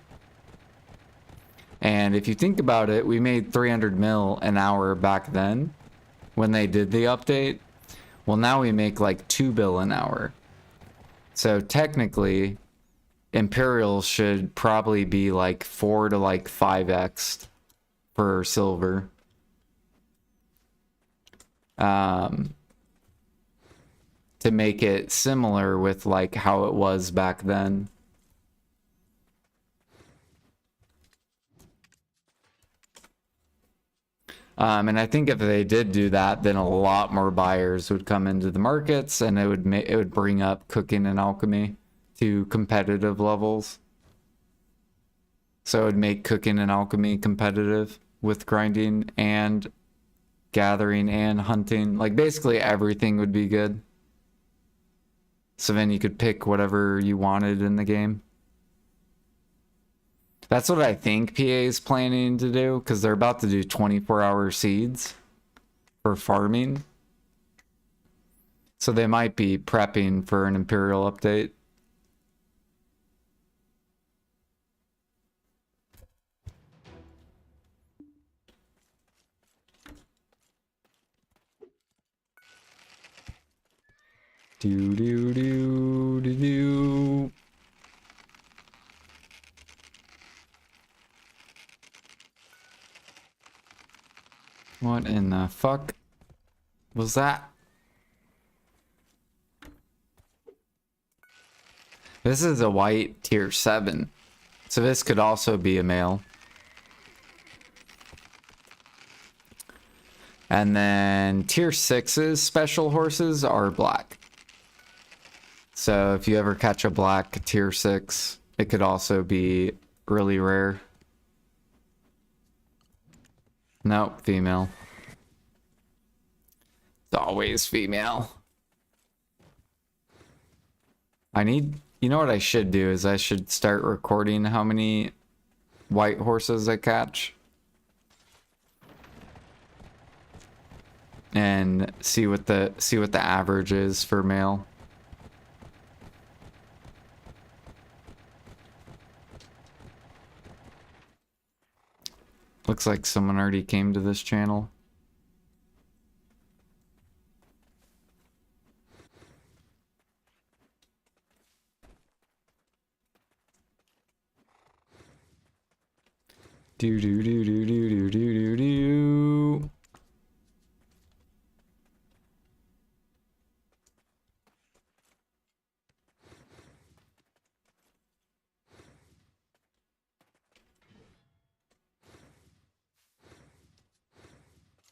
And if you think about it, we made 300 mil an hour back then when they did the update. Well, now we make like 2 bill an hour. So technically, Imperials should probably be like 4 to like 5x for silver. To make it similar with like how it was back then. And I think if they did do that, then a lot more buyers would come into the markets, and it would bring up cooking and alchemy to competitive levels. So it would make cooking and alchemy competitive with grinding and gathering and hunting. Like basically everything would be good. So then you could pick whatever you wanted in the game. That's what I think PA is planning to do, because they're about to do 24-hour seeds for farming. So they might be prepping for an Imperial update. Do do do do do. What in the fuck was that? This is a white tier 7. So this could also be a male. And then tier 6's special horses are black. So if you ever catch a black tier 6, it could also be really rare. Nope, female. It's always female. You know what I should do is I should start recording how many white horses I catch. And see what the average is for male. Looks like someone already came to this channel. Do do do do do do do do do.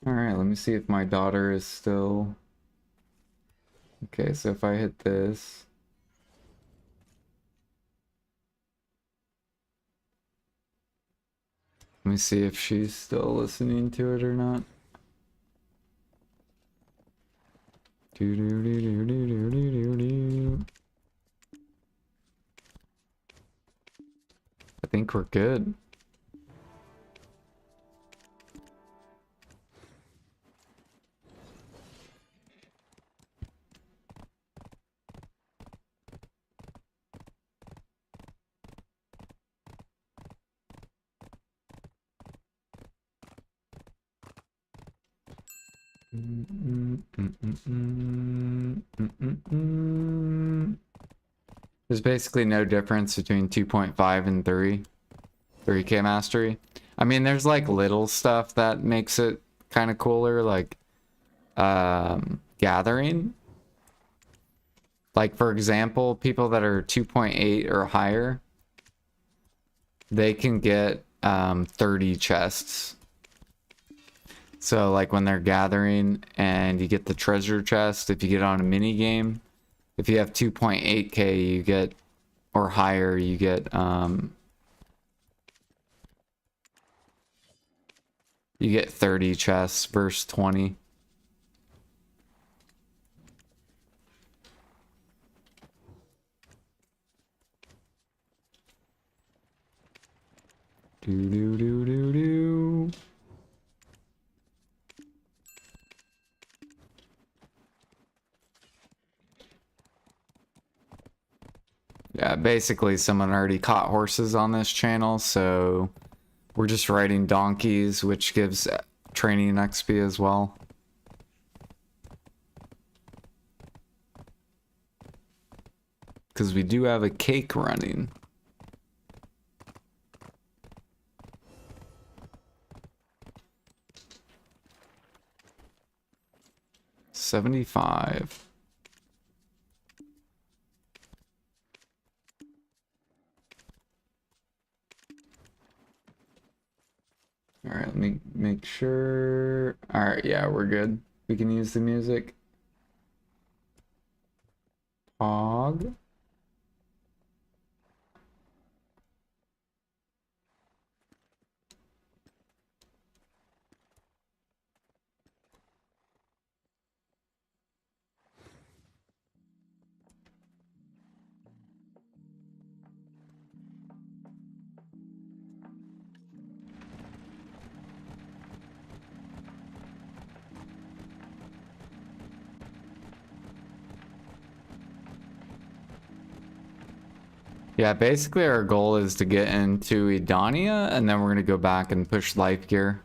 Alright, let me see if my daughter is still... Okay, so if I hit this... Let me see if she's still listening to it or not. Do do do do do do do do. I think we're good. basically no difference between 2.5 and 3K mastery. I mean, there's like little stuff that makes it kind of cooler, like gathering. Like, for example, people that are 2.8 or higher, they can get 30 chests. So, like, when they're gathering and you get the treasure chest, if you get on a mini game, if you have 2.8k, you get, or higher, you get 30 chests versus 20. Do do do do do. Yeah, basically someone already caught horses on this channel, so we're just riding donkeys, which gives training XP as well. Because we do have a cake running. $75. All right, let me make sure. All right, yeah, we're good. We can use the music. Pog. Yeah, basically our goal is to get into Edonia, and then we're going to go back and push life gear.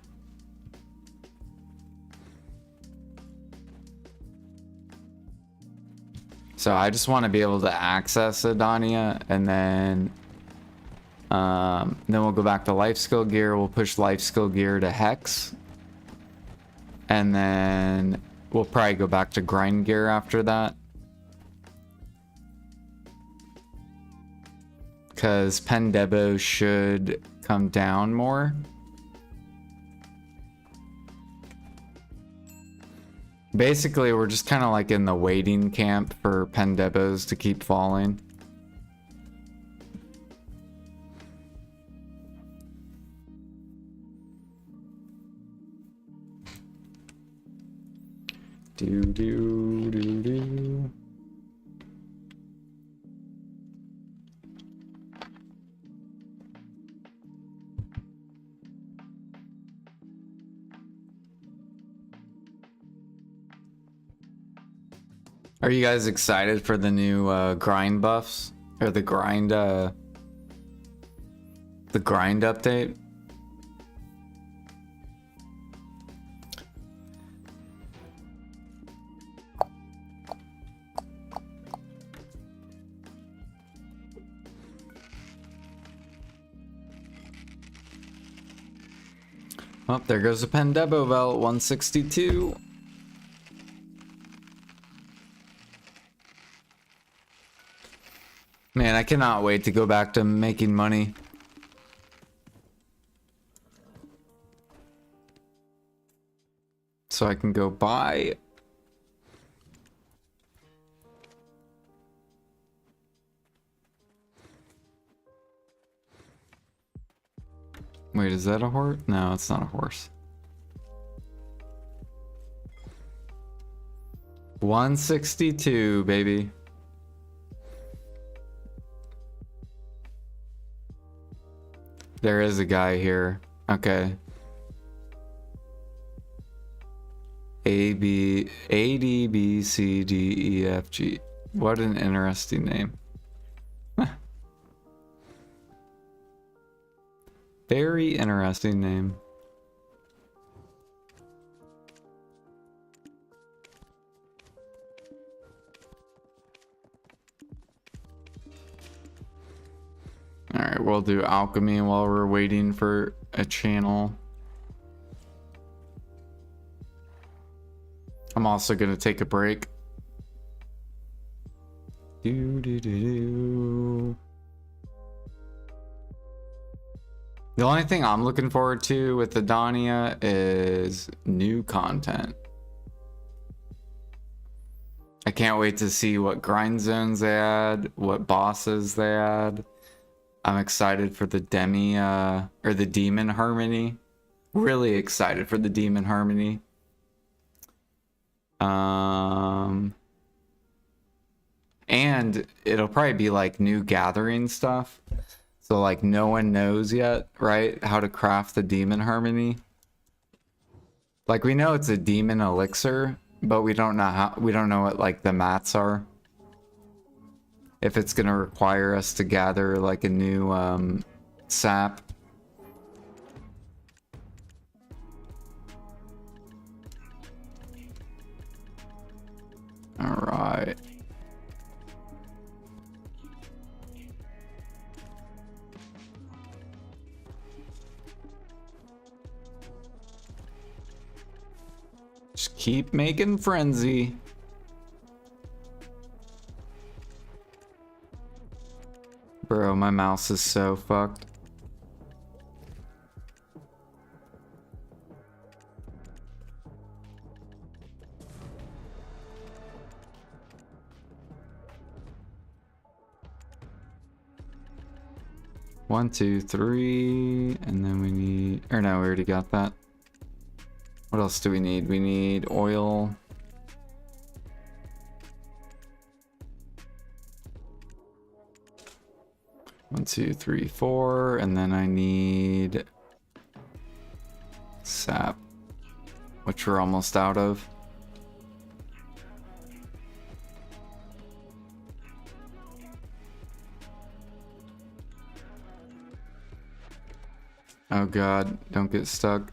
So I just want to be able to access Edonia, and then we'll go back to life skill gear. We'll push life skill gear to Hex. And then we'll probably go back to grind gear after that. Because Pendebo should come down more. Basically, we're just kind of like in the waiting camp for Pendebos to keep falling. Do do do do. Are you guys excited for the new grind buffs? Or the grind update? Oh, there goes the Pendebo Vel, 162. Man, I cannot wait to go back to making money. So I can go buy. Wait, is that a horse? No, it's not a horse. 162, baby. There is a guy here. Okay. A, B, A, D, B, C, D, E, F, G. What an interesting name. Very interesting name. Alright, we'll do alchemy while we're waiting for a channel. I'm also gonna take a break. The only thing I'm looking forward to with the Dania is new content. I can't wait to see what grind zones they add, what bosses they add. I'm excited for the or the demon harmony. Really excited for the demon harmony. And it'll probably be like new gathering stuff. So like no one knows yet, right? How to craft the demon harmony. Like we know it's a demon elixir, but we don't know what like the mats are. If it's gonna require us to gather like a new sap. All right. Just keep making frenzy. Bro, my mouse is so fucked. One, two, three, and then we need, or no, we already got that. What else do we need? We need oil. One, two, three, four, and then I need sap, which we're almost out of. Oh god, don't get stuck.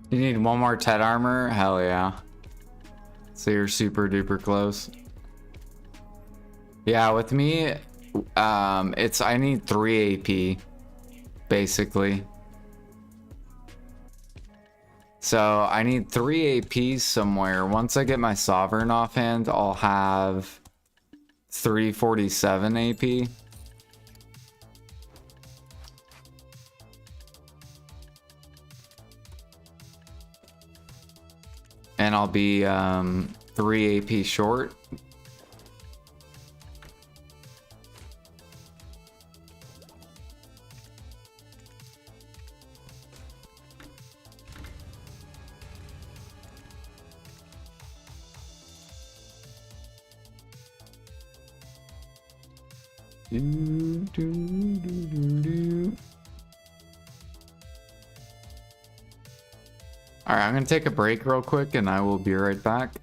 You need one more Tet armor? Hell yeah. So you're super duper close. Yeah, with me, I need 3 AP, basically. So I need 3 APs somewhere. Once I get my Sovereign offhand, I'll have 347 AP. And I'll be 3 AP short. Alright, I'm gonna take a break real quick and I will be right back.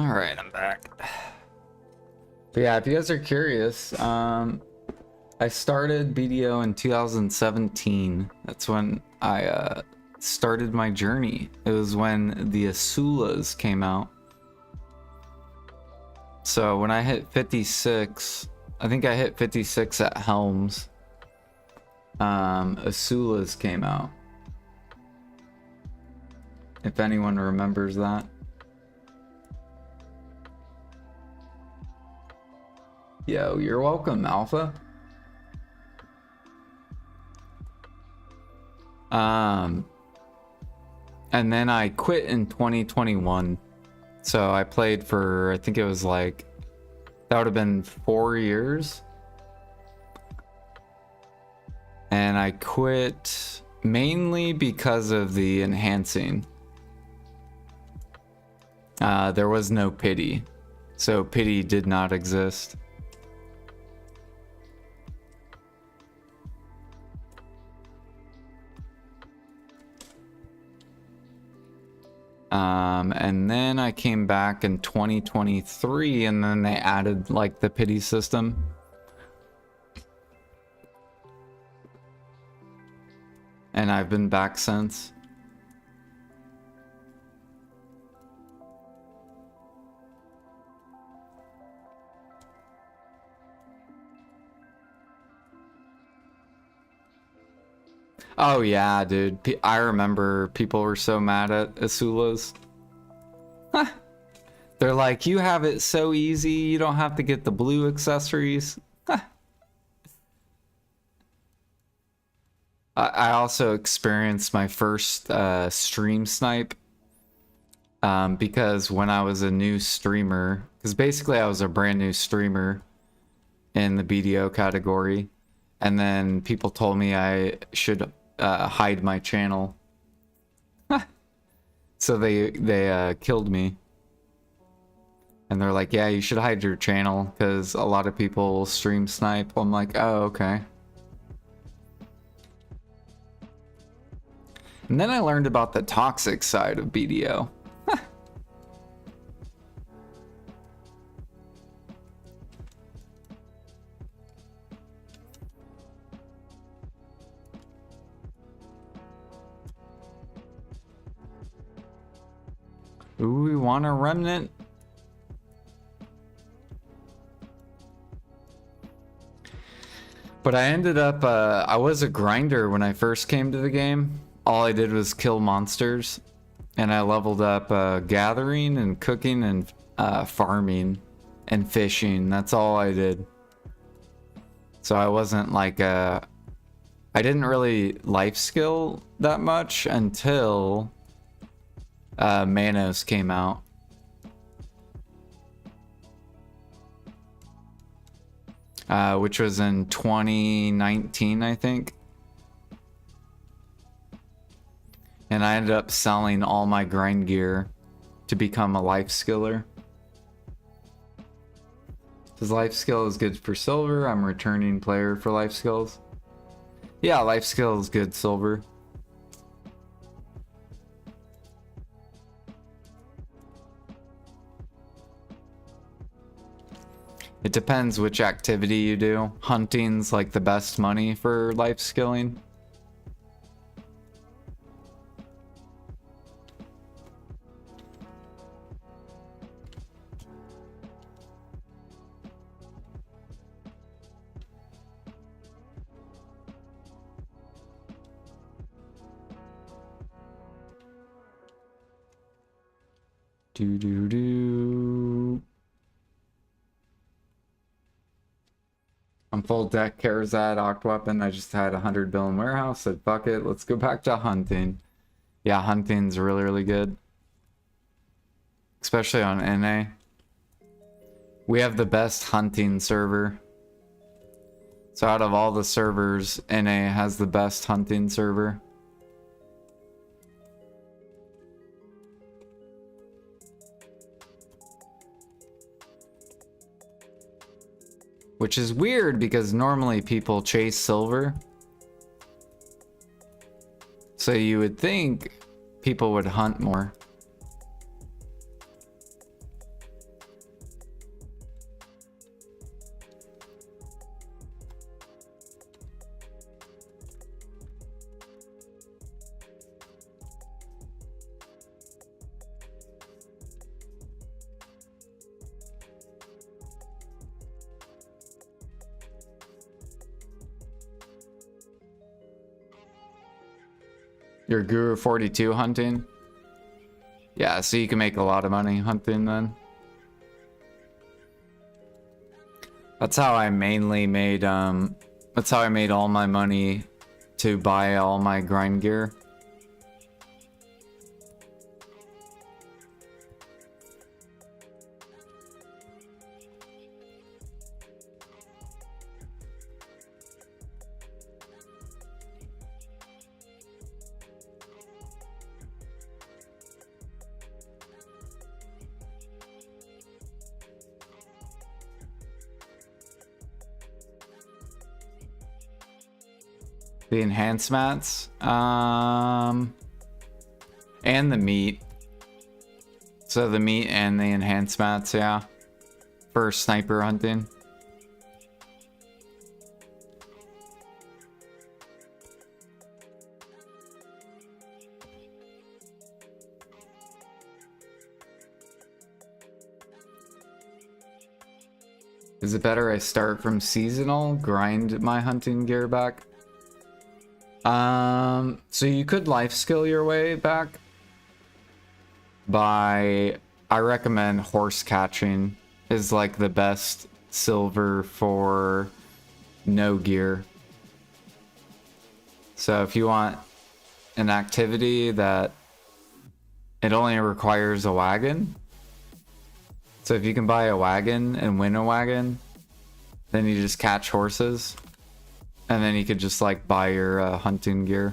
All right, I'm back. But yeah, if you guys are curious, I started BDO in 2017. That's when I started my journey. It was when the Asulas came out. So when I hit 56, I think I hit 56 at Helms. Asulas came out. If anyone remembers that. Yo, you're welcome, Alpha. And then I quit in 2021. So I played for, I think it was like, that would have been 4 years. And I quit mainly because of the enhancing. There was no pity. So pity did not exist. And then I came back in 2023 and then they added like the pity system. And I've been back since. Oh yeah, dude. I remember people were so mad at Asulas. They're like, you have it so easy, you don't have to get the blue accessories. I also experienced my first stream snipe because when I was a new streamer, because basically I was a brand new streamer in the BDO category, and then people told me I should hide my channel. So they killed me. And they're like, yeah, you should hide your channel because a lot of people stream snipe. I'm like, oh, okay. And then I learned about the toxic side of BDO. Ooh, we want a remnant. But I ended up, I was a grinder when I first came to the game. All I did was kill monsters. And I leveled up gathering and cooking and farming and fishing. That's all I did. So I wasn't like, I didn't really life skill that much until Manos came out. Which was in 2019, I think. And I ended up selling all my grind gear to become a life skiller. Because life skill is good for silver. I'm a returning player for life skills. Yeah, life skill is good silver. It depends which activity you do. Hunting's like the best money for life skilling. Do do do. I'm full deck, Karazad, Octweapon. I just had 100 bill in warehouse. Said fuck it, let's go back to hunting. Yeah, hunting's really, really good. Especially on NA. We have the best hunting server. So out of all the servers, NA has the best hunting server. Which is weird because normally people chase silver. So you would think people would hunt more. Your Guru 42 hunting? Yeah, so you can make a lot of money hunting then. That's how I mainly made, that's how I made all my money to buy all my grind gear. The enhancements, and the meat. So the meat and the enhancements, yeah, for sniper hunting. Is it better I start from seasonal, grind my hunting gear back? So you could life skill your way back by, I recommend horse catching is like the best silver for no gear. So if you want an activity that it only requires a wagon, so if you can buy a wagon and win a wagon, then you just catch horses. And then you could just like buy your hunting gear.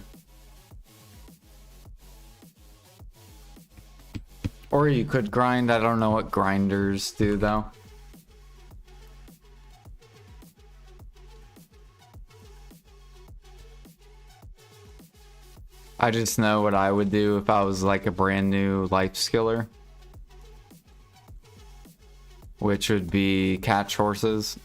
Or you could grind. I don't know what grinders do though. I just know what I would do if I was like a brand new life skiller. Which would be catch horses.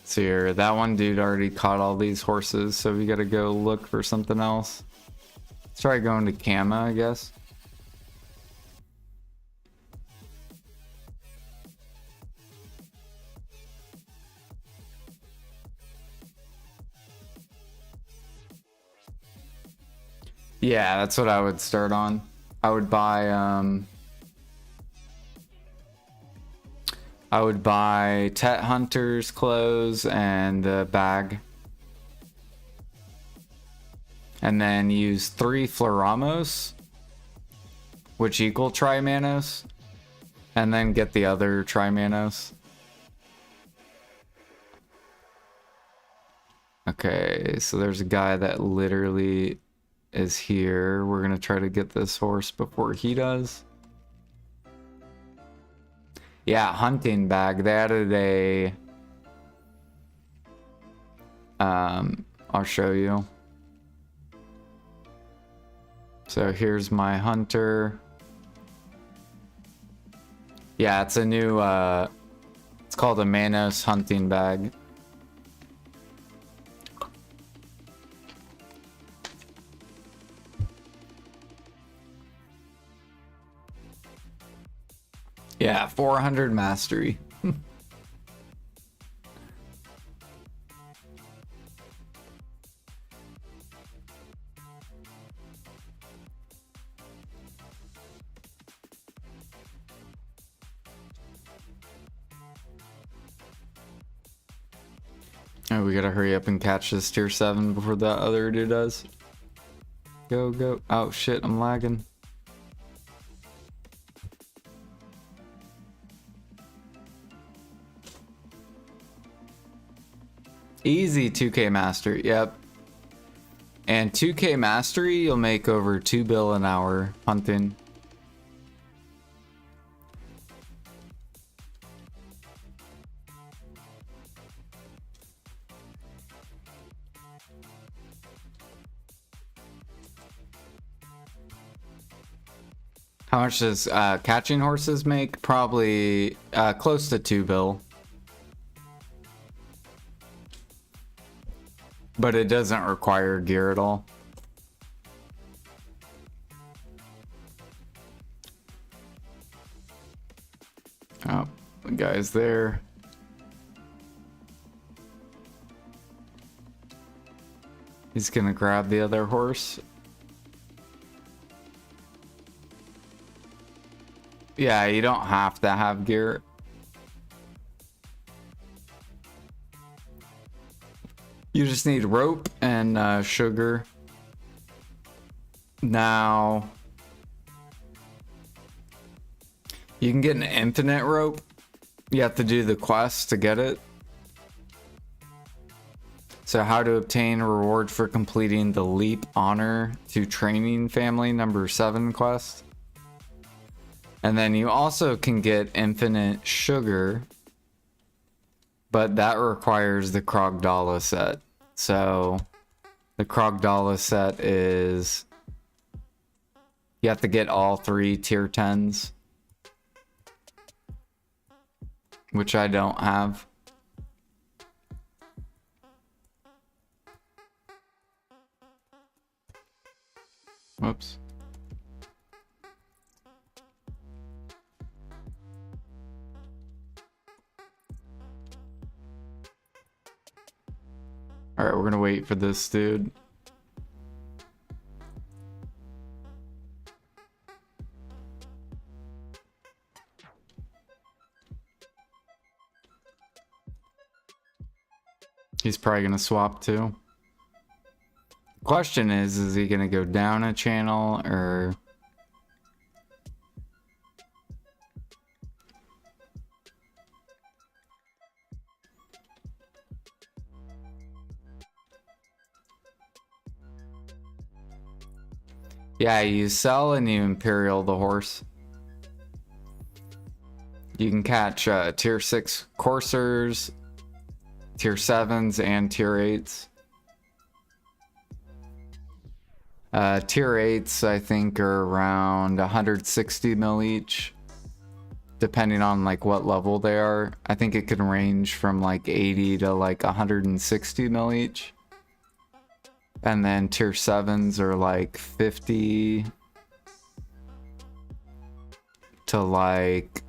So here, that one dude already caught all these horses, so we gotta go look for something else. Let's try going to Kama, I guess. Yeah, that's what I would start on. I would buy Tet Hunter's clothes and the bag. And then use 3 Floramos, which equal Trimanos. And then get the other Trimanos. Okay, so there's a guy that literally is here. We're gonna try to get this horse before he does. Yeah, hunting bag. They added a I'll show you. So here's my hunter. Yeah, it's a new it's called a Manos hunting bag. Yeah, 400 mastery. Oh, we gotta hurry up and catch this tier 7 before that other dude does. Go, go. Oh shit, I'm lagging. Easy 2k mastery, yep. And 2k mastery, you'll make over 2 bill an hour hunting. How much does catching horses make? Probably close to 2 bill. But it doesn't require gear at all. Oh, the guy's there. He's gonna grab the other horse. Yeah, you don't have to have gear. You just need rope and sugar. Now, you can get an infinite rope. You have to do the quest to get it. So how to obtain a reward for completing the Leap Honor to Training Family number 7 quest. And then you also can get infinite sugar, but that requires the Krogdala set. So the Krogdala set is, you have to get all 3 tier 10s, which I don't have. Whoops. Alright, we're gonna wait for this dude. He's probably gonna swap too. Question is he gonna go down a channel or... Yeah, you sell and you Imperial the horse. You can catch tier 6 coursers, tier 7s, and tier 8s. Tier 8s, I think, are around 160 mil each. depending on like what level they are. I think it can range from like 80 to like 160 mil each. And then tier 7s are like 50 to like,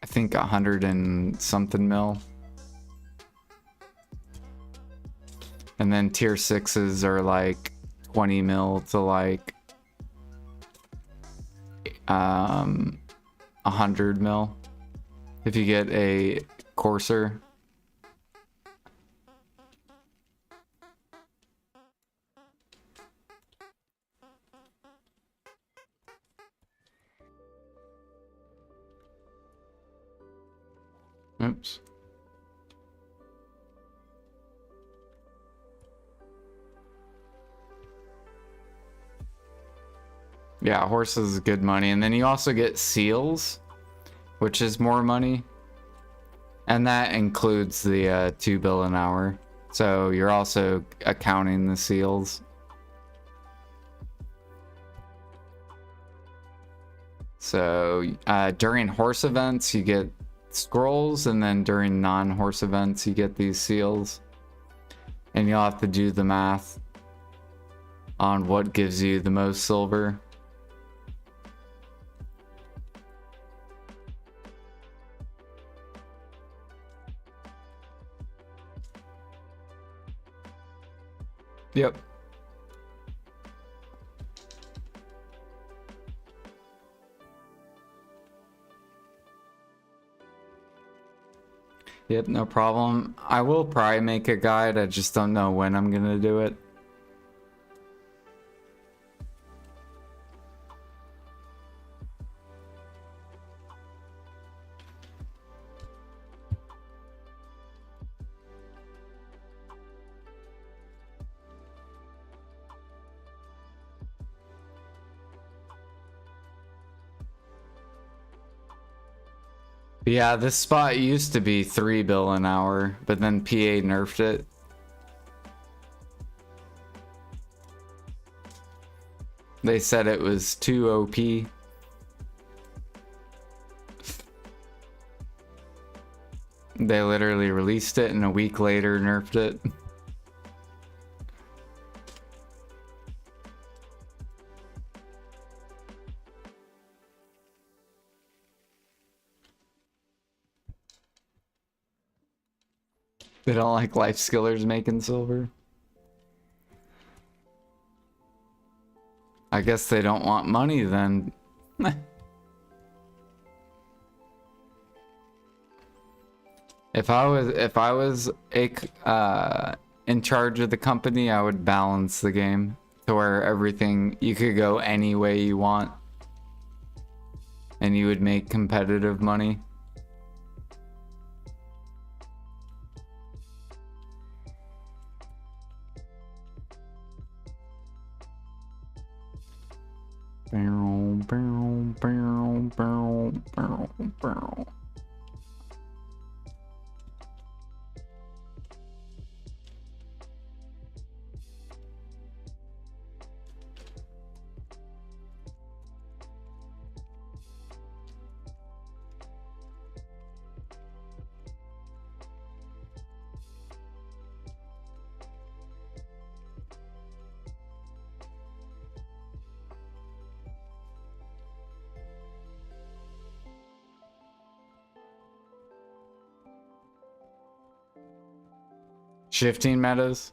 I think 100 and something mil. And then tier 6s are like 20 mil to like 100 mil if you get a courser. Oops. Yeah, horses is good money. And then you also get seals, which is more money. And that includes the 2 bill an hour. So you're also accounting the seals. So during horse events, you get scrolls, and then during non-horse events, you get these seals. And you'll have to do the math on what gives you the most silver. Yep. Yep, no problem. I will probably make a guide. I just don't know when I'm gonna do it. Yeah, this spot used to be 3 bill an hour, but then PA nerfed it. They said it was too OP. They literally released it and a week later nerfed it. They don't like life skillers making silver. I guess they don't want money then. If I was in charge of the company, I would balance the game to where everything, you could go any way you want and you would make competitive money. Barrel, barrel, barrel, barrel, barrel, barrel. Shifting metas.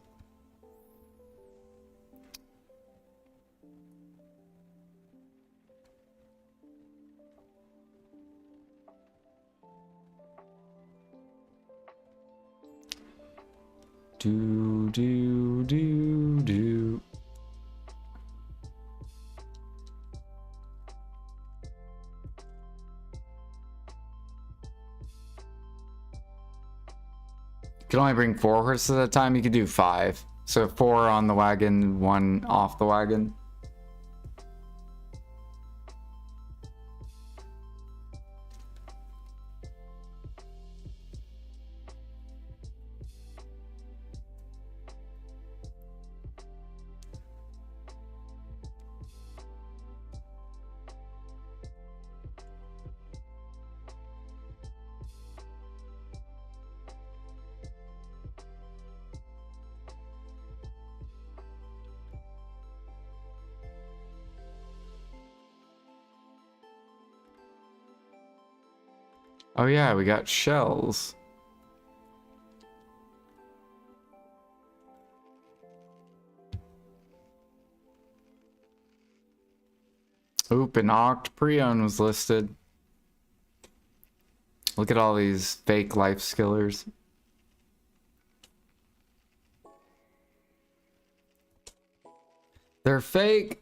Do, do, do, do. You can only bring 4 horses at a time. You could do 5. So 4 on the wagon, 1 off the wagon. Oh yeah, we got shells. Oop, an Oct Preon was listed. Look at all these fake life skillers. They're fake.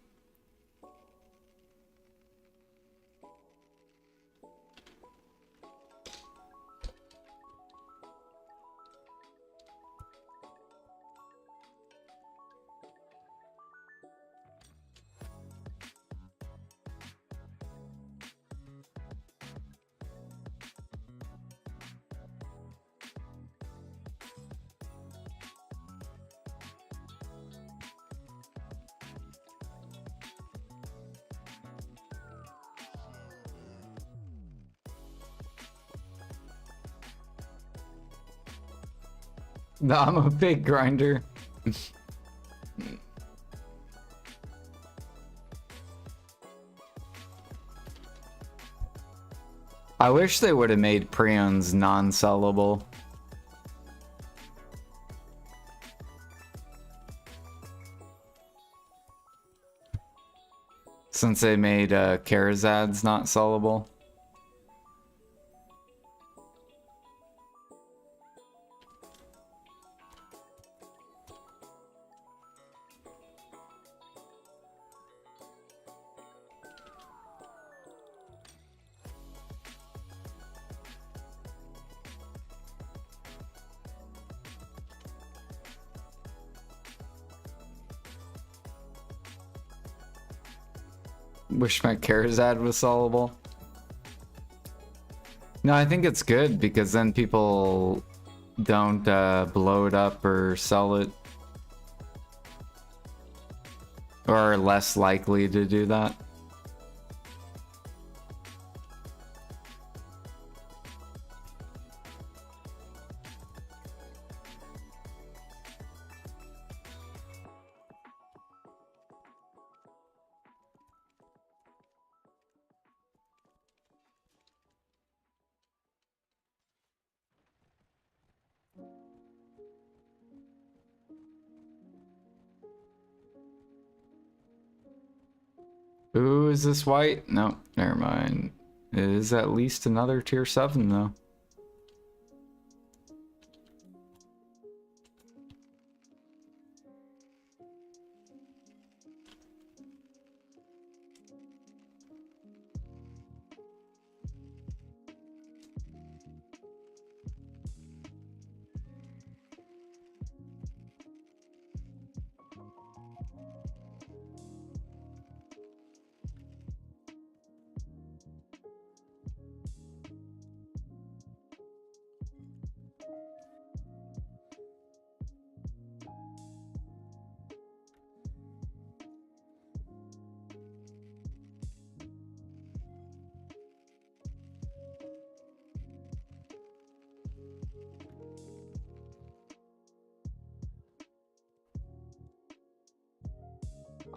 No, I'm a big grinder. I wish they would have made preons non-sellable. Since they made Karazads not sellable. Wish my Karazad was sellable. No, I think it's good because then people don't blow it up or sell it. Or are less likely to do that. Ooh, is this white? No, never mind. It is at least another tier 7 though.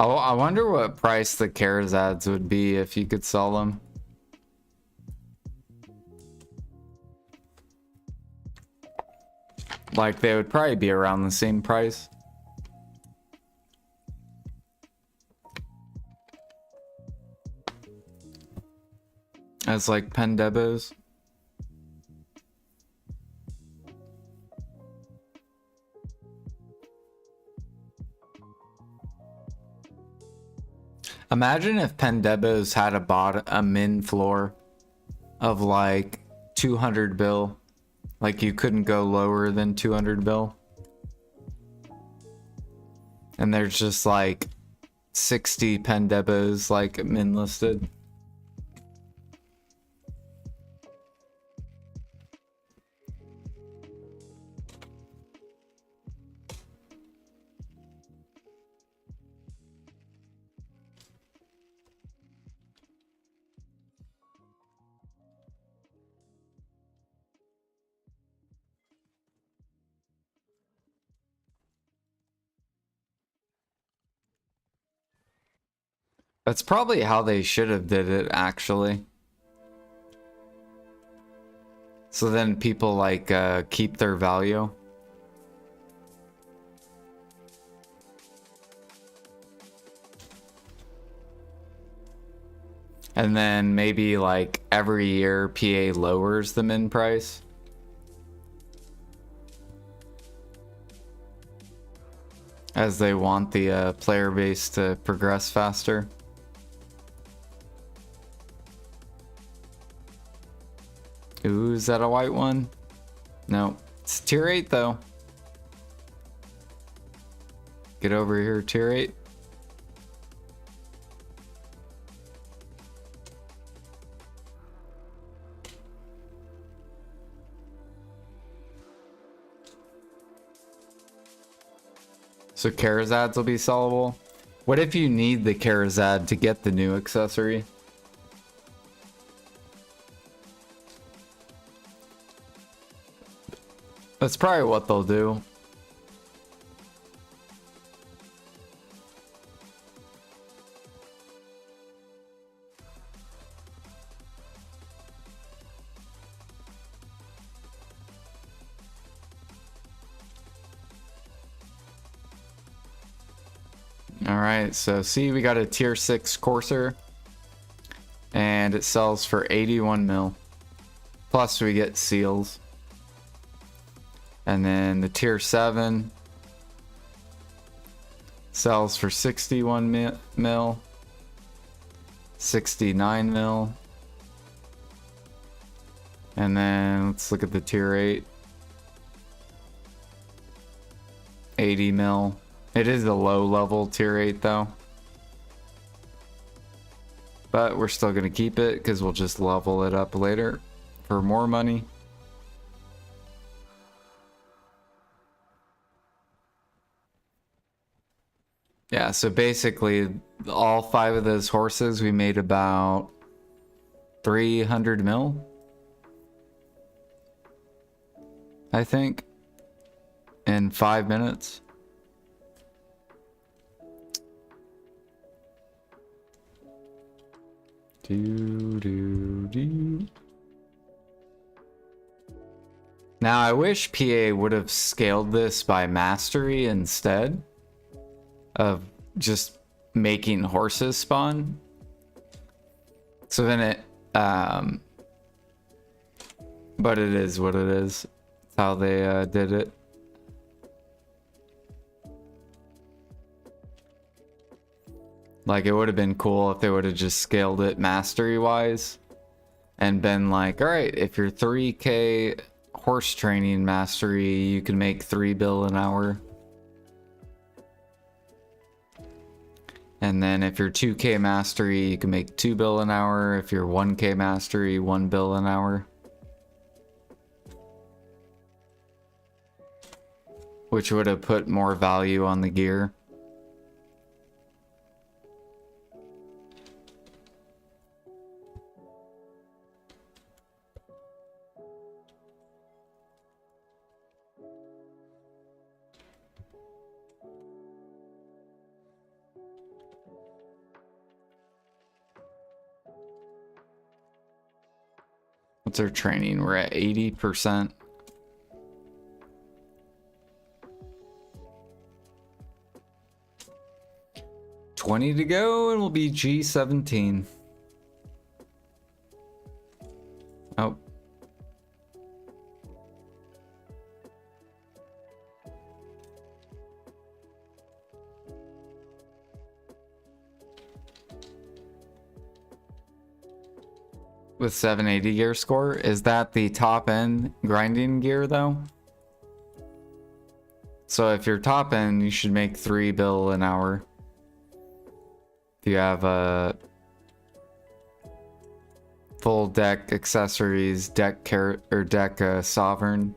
Oh, I wonder what price the Karazads would be if you could sell them. Like, they would probably be around the same price. As like Pendebos. Imagine if Pendebos had a min floor of like 200 bill. Like you couldn't go lower than 200 bill. And there's just like 60 Pendebos like min listed. That's probably how they should have did it, actually. So then people like keep their value. And then maybe like every year PA lowers the min price. As they want the player base to progress faster. Ooh, is that a white one? No. It's tier 8 though. Get over here, tier 8. So Karazads will be sellable. What if you need the Karazad to get the new accessory? That's probably what they'll do. Alright, so see, we got a tier 6 Courser. And it sells for 81 mil. Plus we get seals. And then the tier 7 sells for 61 mil. 69 mil. And then let's look at the tier 8. 80 mil. It is a low level tier 8 though. But we're still going to keep it because we'll just level it up later for more money. Yeah, so basically all 5 of those horses we made about 300 mil. I think. In 5 minutes. Now I wish PA would have scaled this by mastery instead of just making horses spawn. So then it but it is what it is. That's how they did it. Like, it would have been cool if they would have just scaled it mastery-wise and been like, alright, if you're 3k horse training mastery, you can make 3 bill an hour. And then if you're 2k mastery, you can make 2 bill an hour. If you're 1k mastery, 1 bill an hour. Which would have put more value on the gear. What's our training? We're at 80%. $20 to go and we'll be G17. Oh. With 780 gear score, is that the top end grinding gear though? So if you're top end, you should make 3 bill an hour. If you have a full deck accessories, deck sovereign.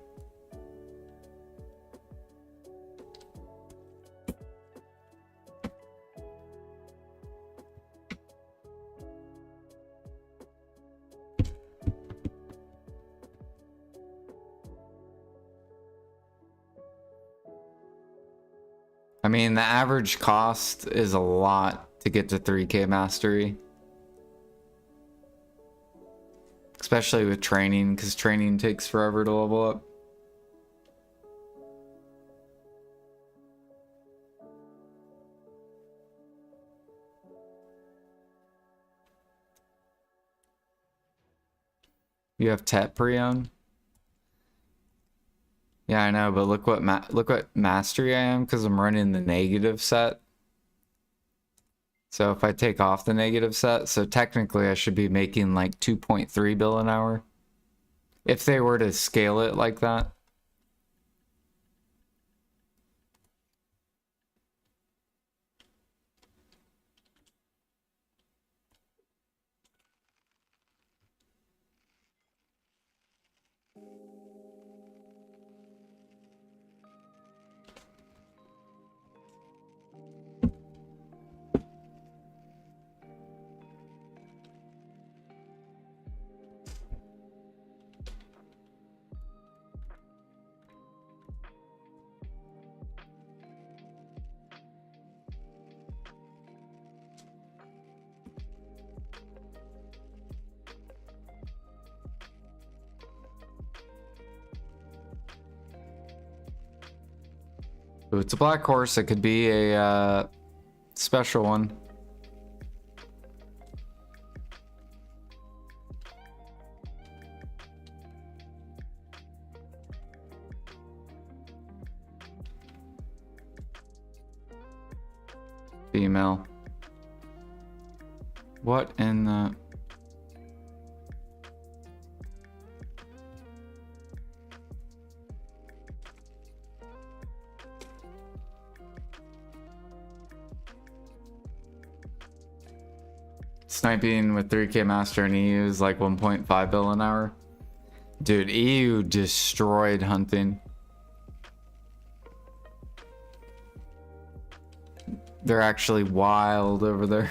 I mean, the average cost is a lot to get to 3k mastery. Especially with training, because training takes forever to level up. You have Tet Preon? Yeah, I know, but look what mastery I am, because I'm running the negative set. So if I take off the negative set, so technically I should be making like 2.3 bill an hour. If they were to scale it like that. Ooh, it's a black horse. It could be a special one. Female. What in the... Sniping with 3K Master and EU is like 1.5 bill an hour. Dude, EU destroyed hunting. They're actually wild over there.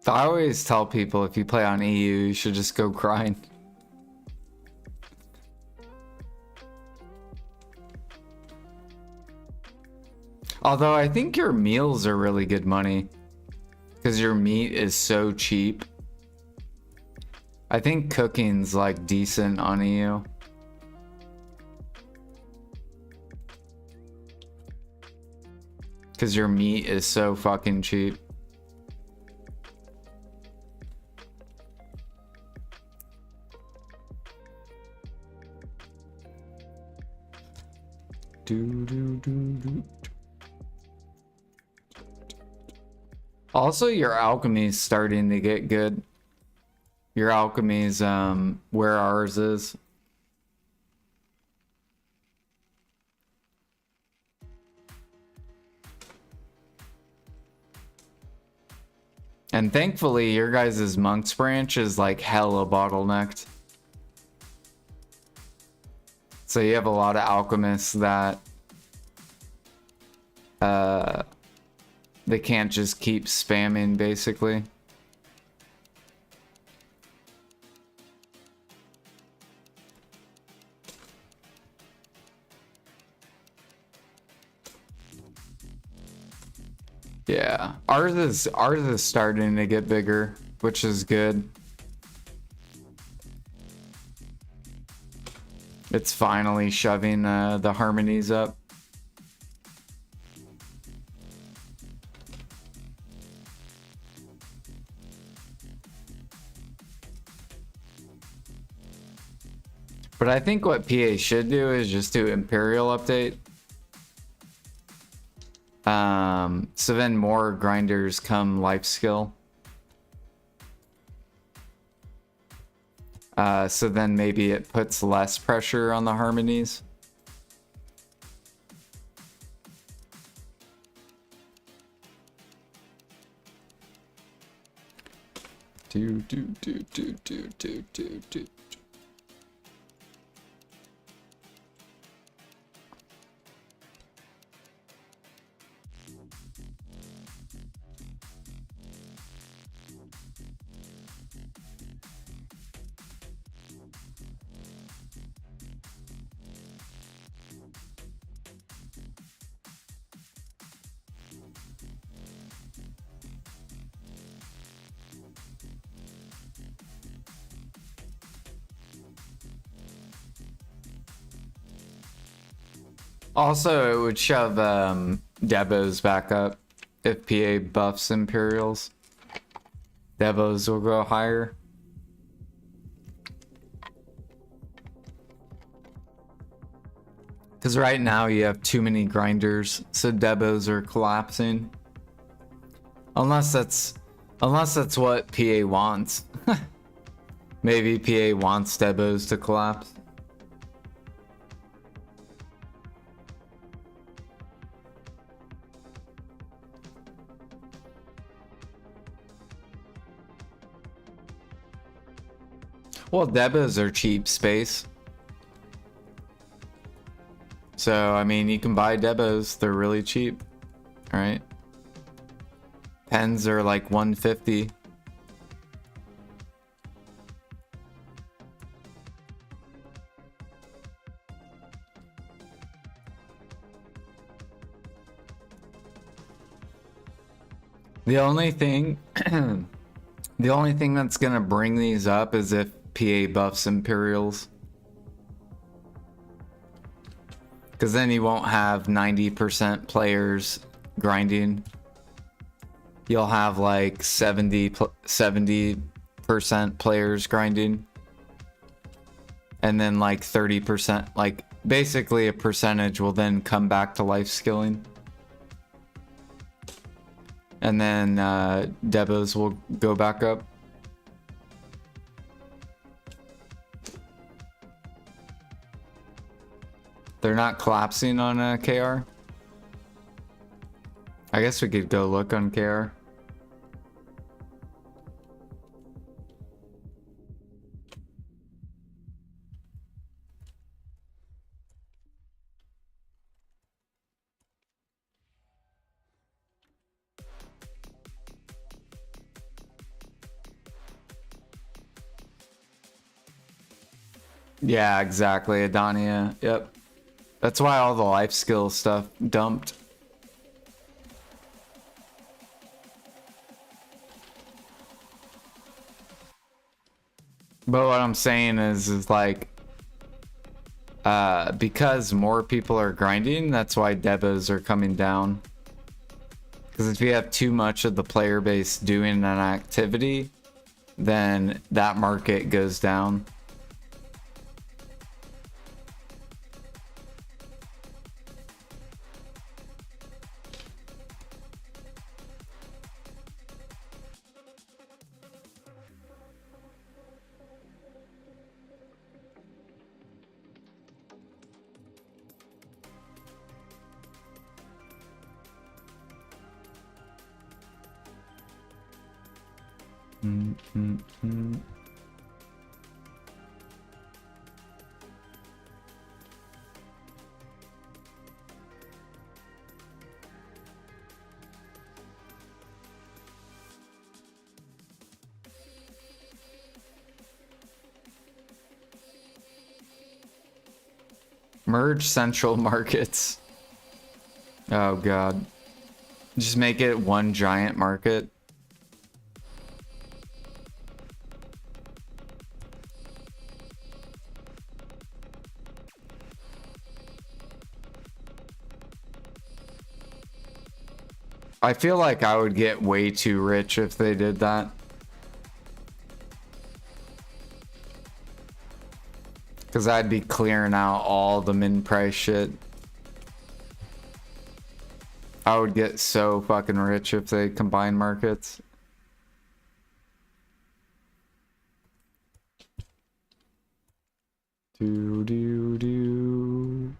I always tell people if you play on EU, you should just go grind. Although I think your meals are really good money because your meat is so cheap. I think cooking's like decent on EU. Because your meat is so fucking cheap. Also, your alchemy's starting to get good. Your alchemy's where ours is. And thankfully, your guys' Monk's branch is like hella bottlenecked. So you have a lot of alchemists that they can't just keep spamming, basically. Yeah, ours is starting to get bigger, which is good. It's finally shoving the harmonies up. But I think what PA should do is just do Imperial update. So then more grinders come life skill. So then maybe it puts less pressure on the harmonies. Do. Also, it would shove Devos back up if PA buffs Imperials. Devos will go higher. Because right now you have too many grinders, so Devos are collapsing. Unless that's what PA wants. Maybe PA wants Devos to collapse. Well, Devos are cheap space. So, I mean, you can buy Devos. They're really cheap. Alright? Pens are like 150. The only thing the only thing that's gonna bring these up is if PA buffs Imperials. Because then you won't have 90% players grinding. You'll have like 70% players grinding. And then like 30%, like basically a percentage will then come back to life skilling. And then Devos will go back up. They're not collapsing on KR. I guess we could go look on KR. Yeah, exactly, Adania. Yep. That's why all the life skill stuff dumped. But what I'm saying is like, because more people are grinding, that's why Devos are coming down. Because if you have too much of the player base doing an activity, then that market goes down. Merge central markets. Oh god. Just make it one giant market. I feel like I would get way too rich if they did that. Because I'd be clearing out all the min price shit. I would get so fucking rich if they combine markets. Do do do.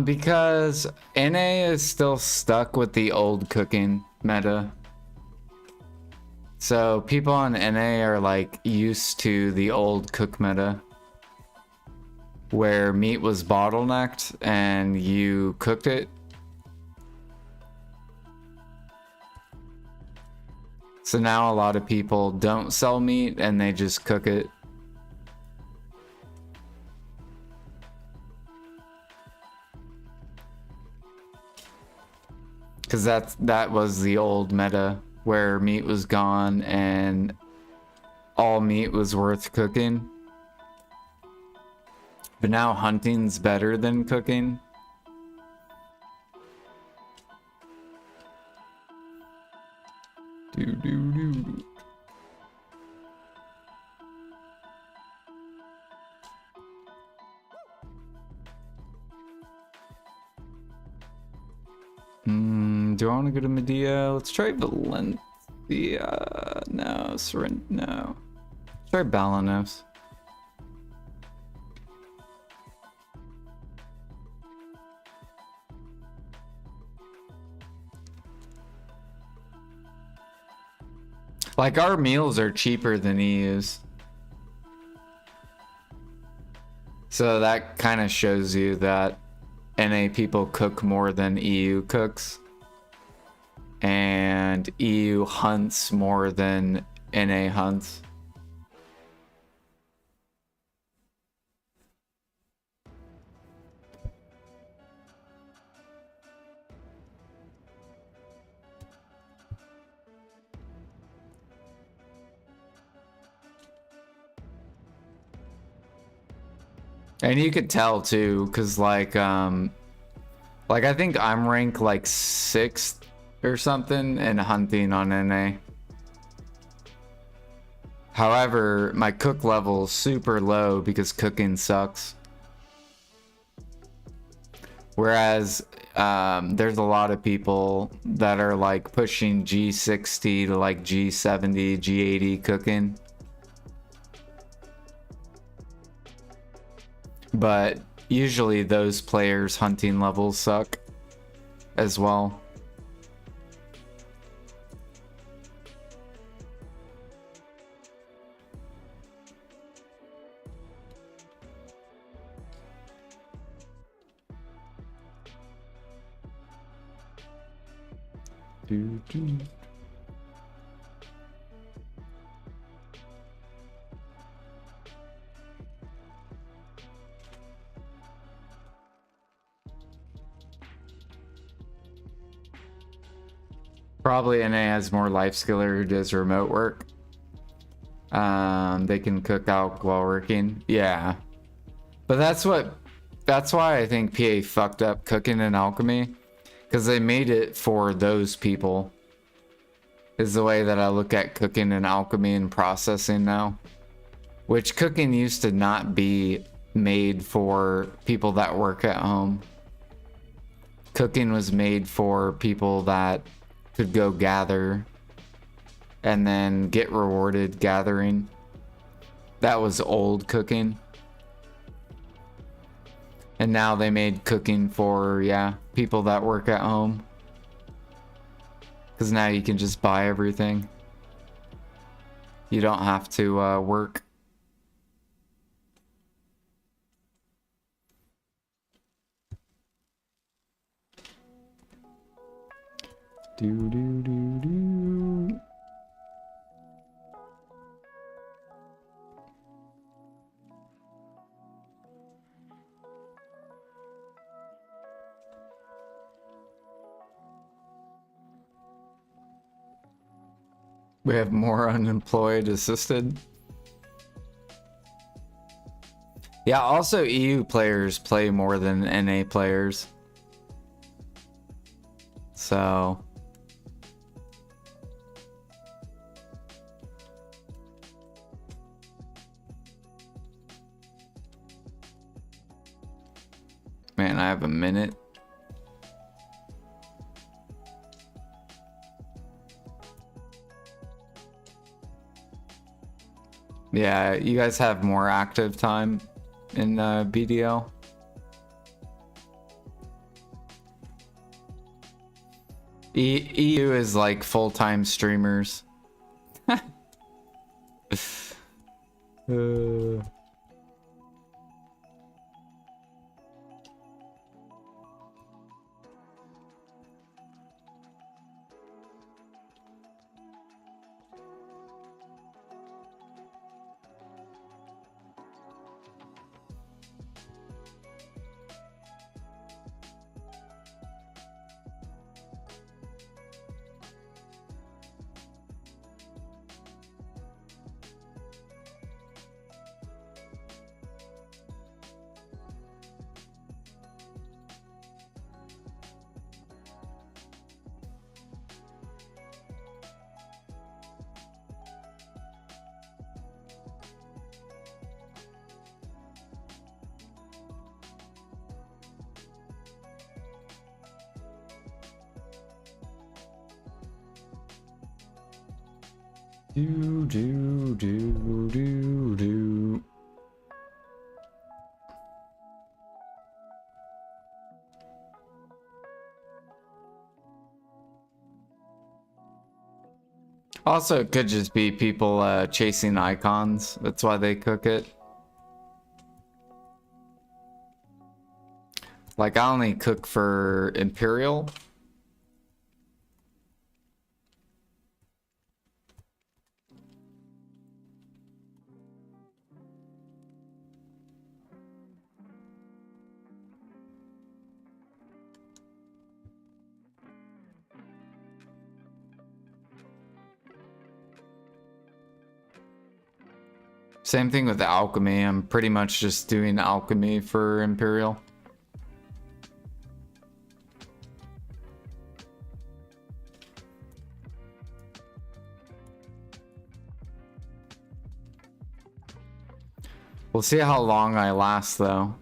Because NA is still stuck with the old cooking meta. So people on NA are like used to the old cook meta, where meat was bottlenecked and you cooked it. So now a lot of people don't sell meat and they just cook it. Because that was the old meta where meat was gone and all meat was worth cooking. But now hunting's better than cooking. Do. Do I want to go to Medea? Let's try Valencia. No, no. Try Balanos. Like, our meals are cheaper than EU's. So that kind of shows you that NA people cook more than EU cooks. And EU hunts more than NA hunts. And you could tell too, because like I think I'm ranked like 6th or something in hunting on NA. However, my cook level is super low because cooking sucks. Whereas there's a lot of people that are like pushing G60 to like G70, G80 cooking. But usually those players' hunting levels suck as well. Probably NA has more life skiller who does remote work. They can cook out while working. Yeah. But that's why I think PA fucked up cooking and alchemy. Because they made it for those people. Is the way that I look at cooking and alchemy and processing now. Which cooking used to not be made for people that work at home. Cooking was made for people that could go gather and then get rewarded gathering. That was old cooking. And now they made cooking for, yeah, people that work at home. Because now you can just buy everything. You don't have to work. Do. We have more unemployed assisted. Yeah, also EU players play more than NA players. So man, I have a minute. Yeah, you guys have more active time in BDL. EU is like full-time streamers. Do do do do do. Also, it could just be people chasing icons. That's why they cook it. Like, I only cook for Imperial. Same thing with alchemy. I'm pretty much just doing alchemy for Imperial. We'll see how long I last though.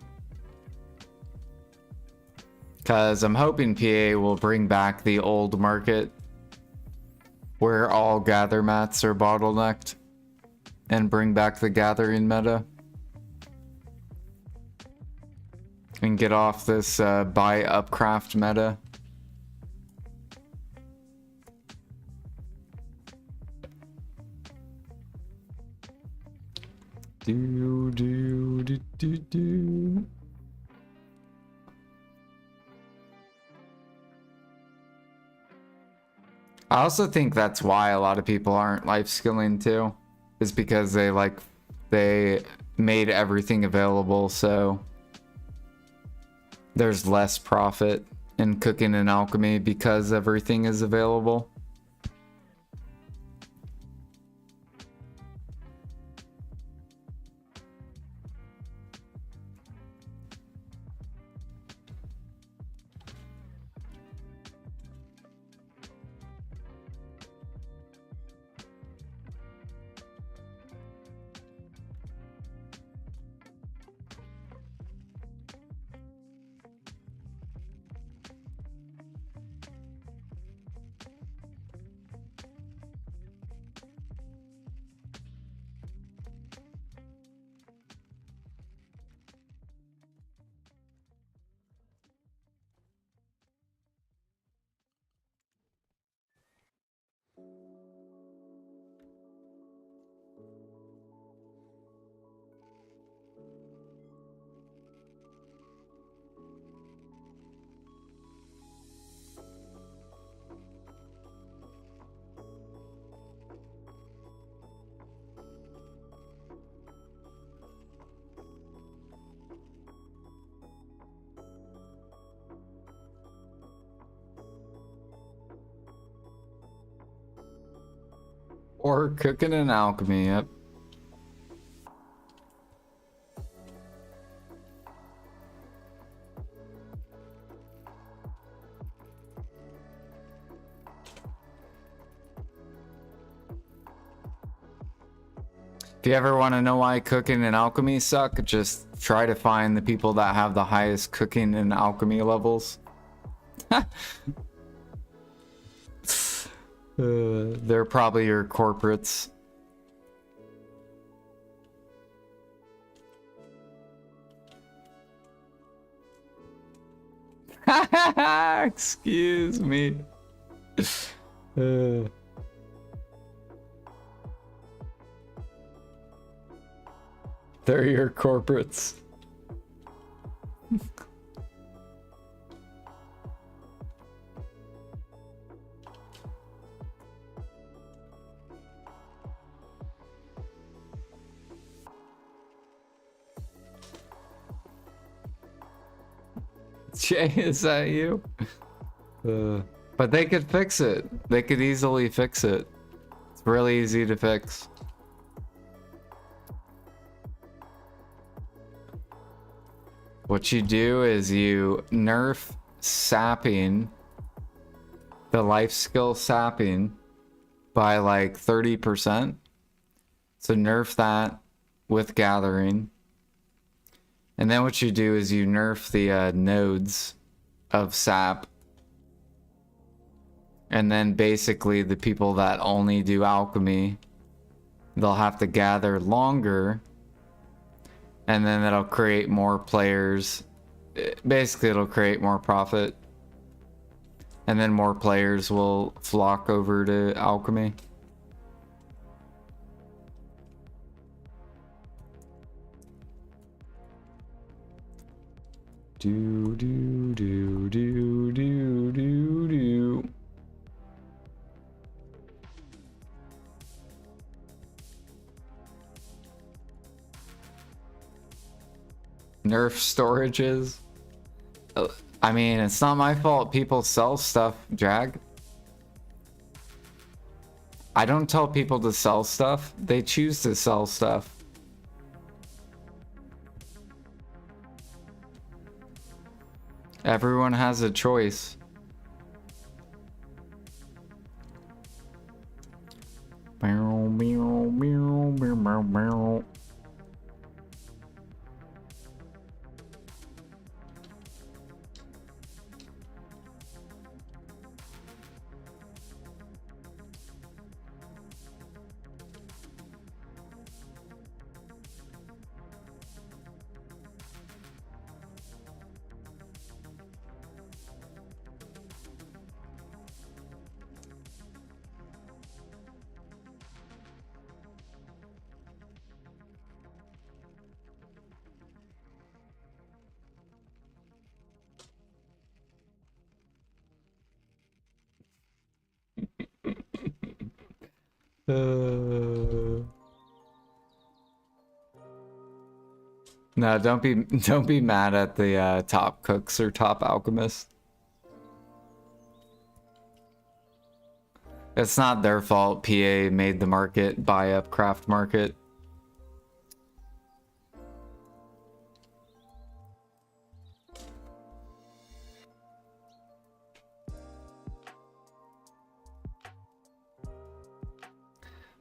Because I'm hoping PA will bring back the old market where all gather mats are bottlenecked and bring back the gathering meta. And get off this buy upcraft meta. Do do do do do. I also think that's why a lot of people aren't life skilling too, is because they made everything available, so there's less profit in cooking and alchemy because everything is available. Or cooking and alchemy, yep. If you ever want to know why cooking and alchemy suck, just try to find the people that have the highest cooking and alchemy levels. They're probably your corporates. Excuse me. They're your corporates. Jay, is that you? But they could fix it. They could easily fix it. It's really easy to fix. What you do is you nerf sapping, the life skill sapping, by like 30%. So nerf that with gathering. And then what you do is you nerf the nodes of sap. And then basically the people that only do alchemy they'll have to gather longer, and then that'll create more players. Basically, it'll create more profit, and then more players will flock over to alchemy. Do do do do do do do. Nerf storages. I mean, it's not my fault people sell stuff, Jag. I don't tell people to sell stuff. They choose to sell stuff. Everyone has a choice. Meow, meow, meow, meow, meow, meow. No, don't be mad at the top cooks or top alchemists. It's not their fault. PA made the market buy up craft market.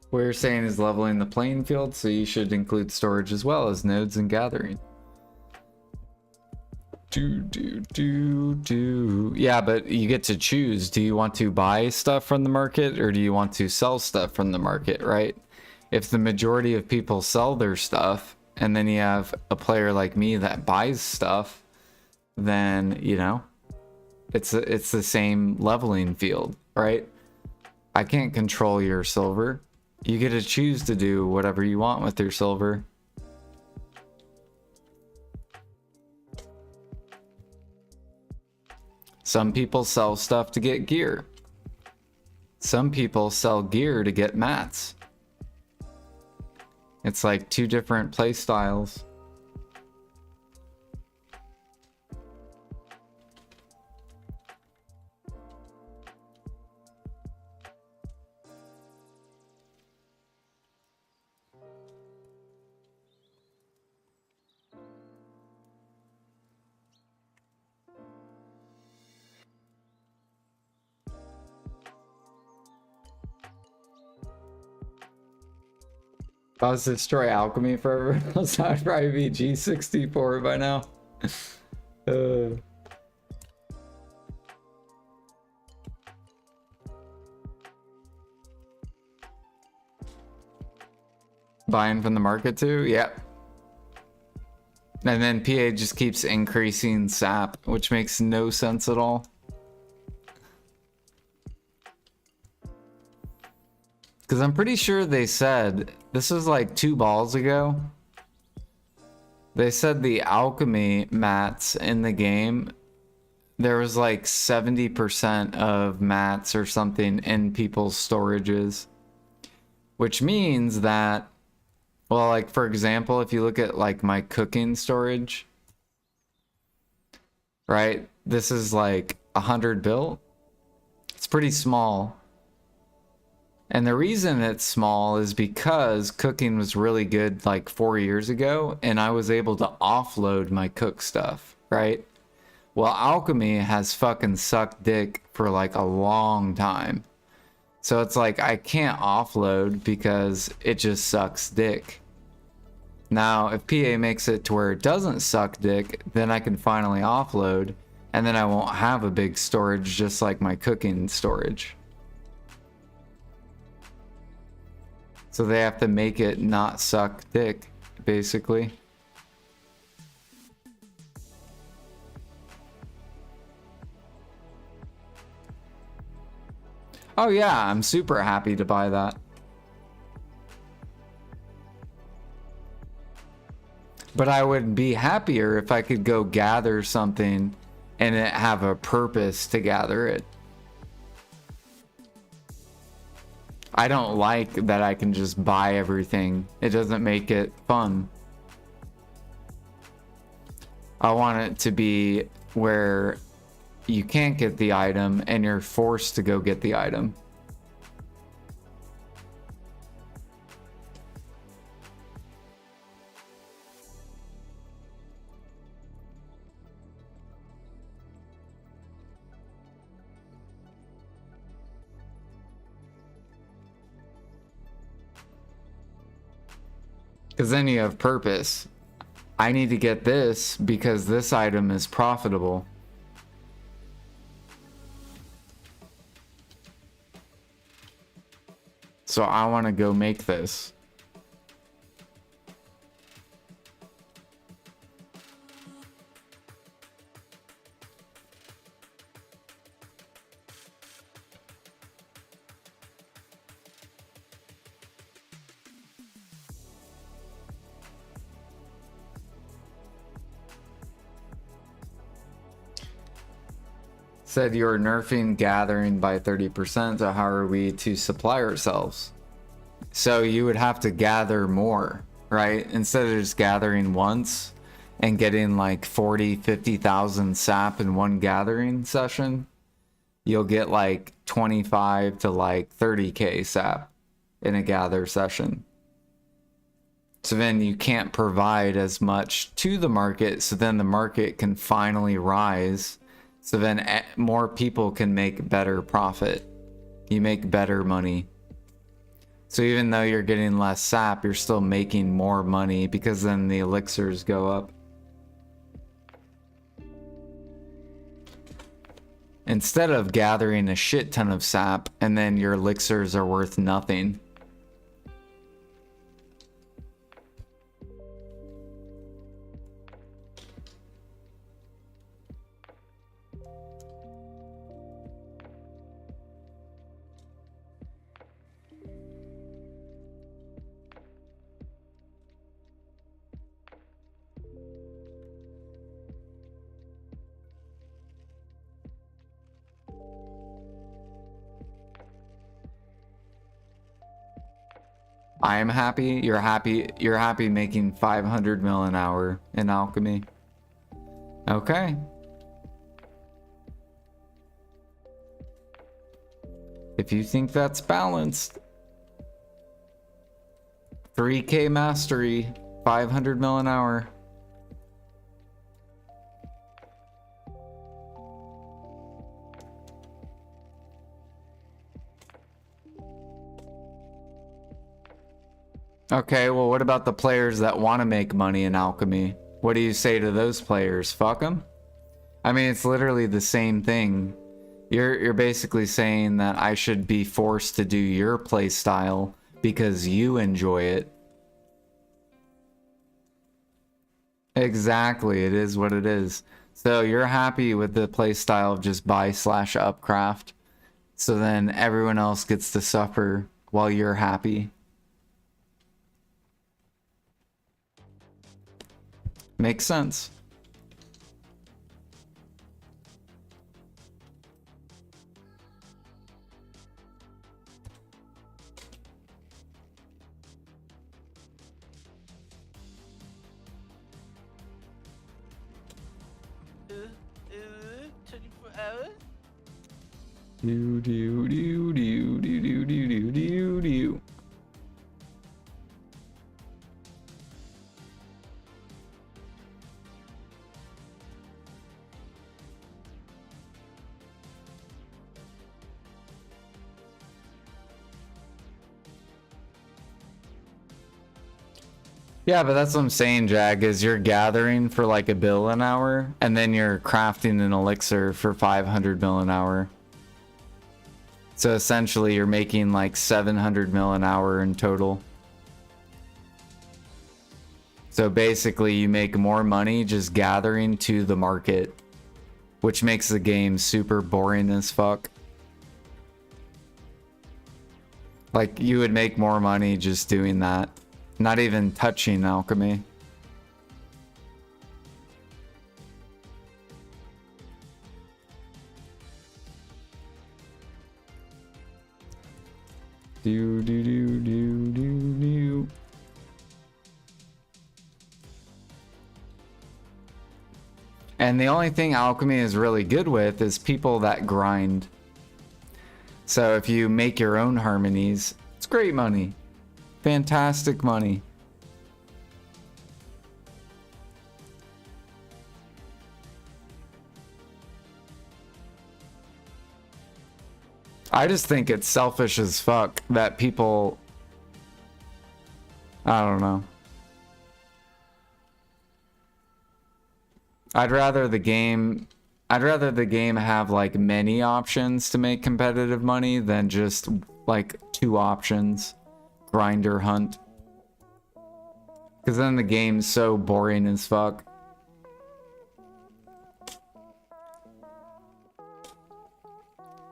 What you're saying is leveling the playing field, so you should include storage as well as nodes and gathering. Yeah, but you get to choose. Do you want to buy stuff from the market or do you want to sell stuff from the market, right? If the majority of people sell their stuff and then you have a player like me that buys stuff, then, you know, it's the same leveling field, right? I can't control your silver. You get to choose to do whatever you want with your silver. Some people sell stuff to get gear. Some people sell gear to get mats. It's like two different play styles. If I was to destroy alchemy for everyone else, I'd probably be G64 by now. Buying from the market too? Yep. And then PA just keeps increasing sap, which makes no sense at all. Because I'm pretty sure they said, this was like 2 balls ago, they said the alchemy mats in the game, there was like 70% of mats or something in people's storages. Which means that, well, like for example, if you look at like my cooking storage, right? This is like 100 built. It's pretty small. And the reason it's small is because cooking was really good like 4 years ago, and I was able to offload my cook stuff, right? Well, alchemy has fucking sucked dick for like a long time. So it's like I can't offload because it just sucks dick. Now, if PA makes it to where it doesn't suck dick, then I can finally offload, and then I won't have a big storage just like my cooking storage. So they have to make it not suck dick, basically. Oh yeah, I'm super happy to buy that. But I would be happier if I could go gather something and it have a purpose to gather it. I don't like that I can just buy everything. It doesn't make it fun. I want it to be where you can't get the item and you're forced to go get the item. Because then you have purpose. I need to get this because this item is profitable. So I want to go make this. Said you're nerfing gathering by 30%, so how are we to supply ourselves? So you would have to gather more, right? Instead of just gathering once and getting like 40, 50,000 sap in one gathering session, you'll get like 25 to like 30k sap in a gather session. So then you can't provide as much to the market, so then the market can finally rise. So then more people can make better profit. You make better money. So even though you're getting less sap, you're still making more money because then the elixirs go up. Instead of gathering a shit ton of sap and then your elixirs are worth nothing. I am happy. You're happy. You're happy making 500 mil an hour in alchemy. Okay. If you think that's balanced. 3k mastery, 500 mil an hour. Okay, well, what about the players that want to make money in alchemy? What do you say to those players? Fuck them? I mean, it's literally the same thing. You're basically saying that I should be forced to do your play style because you enjoy it. Exactly, it is what it is. So you're happy with the play style of just buy/upcraft. So then everyone else gets to suffer while you're happy. Makes sense. Do do do do do do do do do. Yeah, but that's what I'm saying, Jag, is you're gathering for like $1 bill an hour, and then you're crafting an elixir for 500 mil an hour. So essentially you're making like 700 mil an hour in total. So basically you make more money just gathering to the market, which makes the game super boring as fuck. Like, you would make more money just doing that, not even touching alchemy. Do do do do do do. And the only thing alchemy is really good with is people that grind. So if you make your own harmonies, it's great money. Fantastic money. I just think it's selfish as fuck that people... I don't know. I'd rather the game have like many options to make competitive money than just like 2 options. Grind or hunt. Because then the game's so boring as fuck.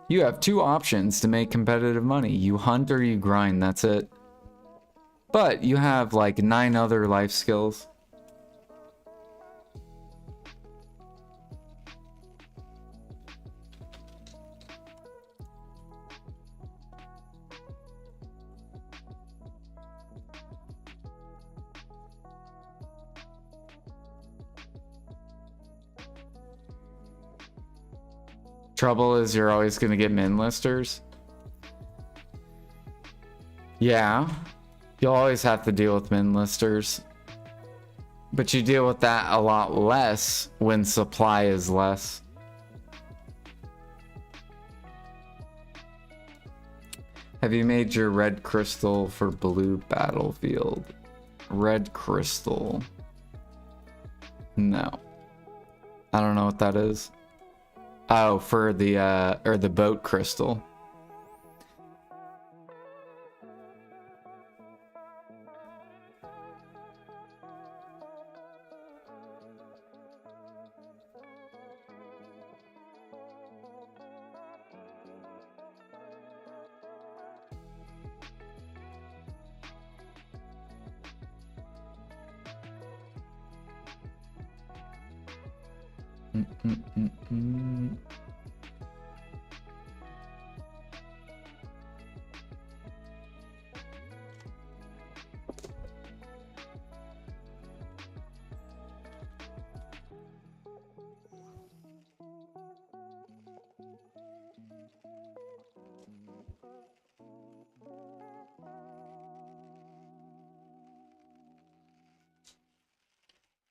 You have 2 options to make competitive money. You hunt or you grind, that's it. But you have like 9 other life skills. Trouble is you're always going to get min listers. Yeah, you'll always have to deal with min listers. But you deal with that a lot less when supply is less. Have you made your red crystal for blue battlefield? Red crystal. No. I don't know what that is. Oh, for the or the boat crystal.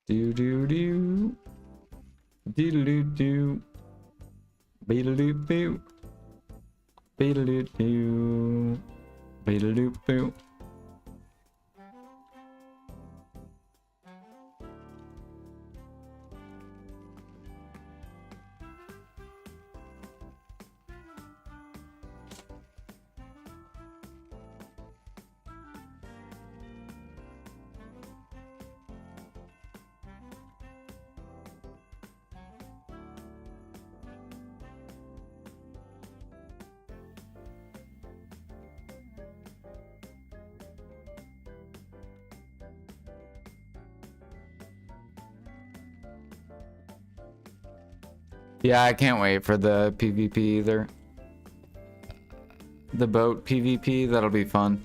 Do do do. Diddle do. Beedle boo. Beedle do. Beedle boo. Yeah, I can't wait for the PvP either. The boat PvP, that'll be fun.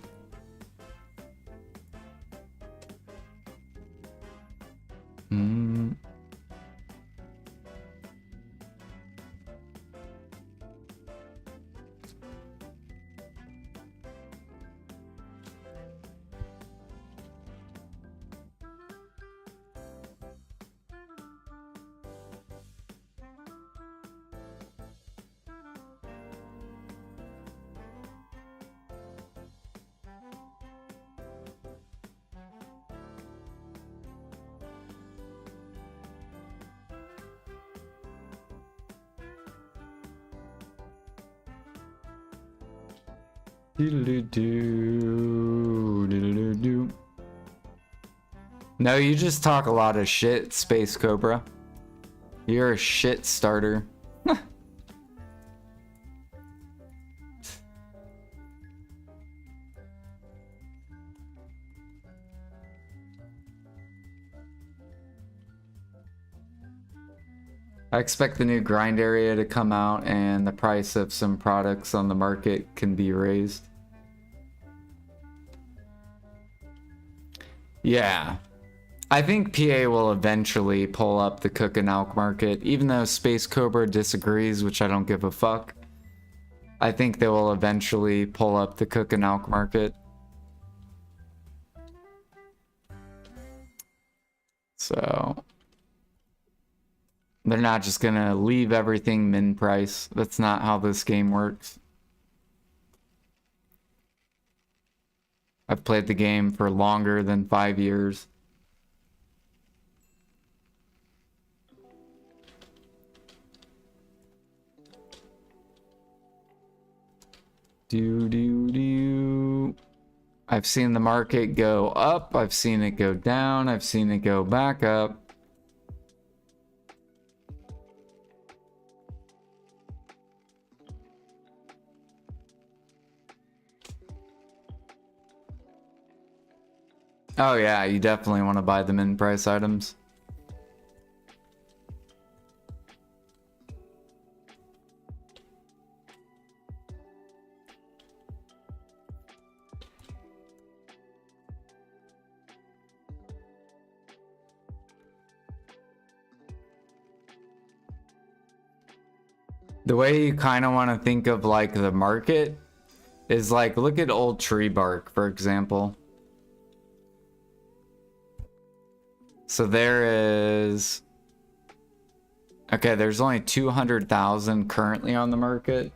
Diddle-doo-doo, diddle-doo-doo. No, you just talk a lot of shit, Space Cobra. You're a shit starter. I expect the new grind area to come out and the price of some products on the market can be raised. Yeah. I think PA will eventually pull up the Cook and Alk market, even though Space Cobra disagrees, which I don't give a fuck. I think they will eventually pull up the Cook and Alk market. So they're not just gonna leave everything min price. That's not how this game works. I've played the game for longer than 5 years. Do. I've seen the market go up. I've seen it go down. I've seen it go back up. Oh yeah, you definitely want to buy them in price items. The way you kind of want to think of like the market is like, look at old tree bark, for example. So there is, okay, there's only 200,000 currently on the market.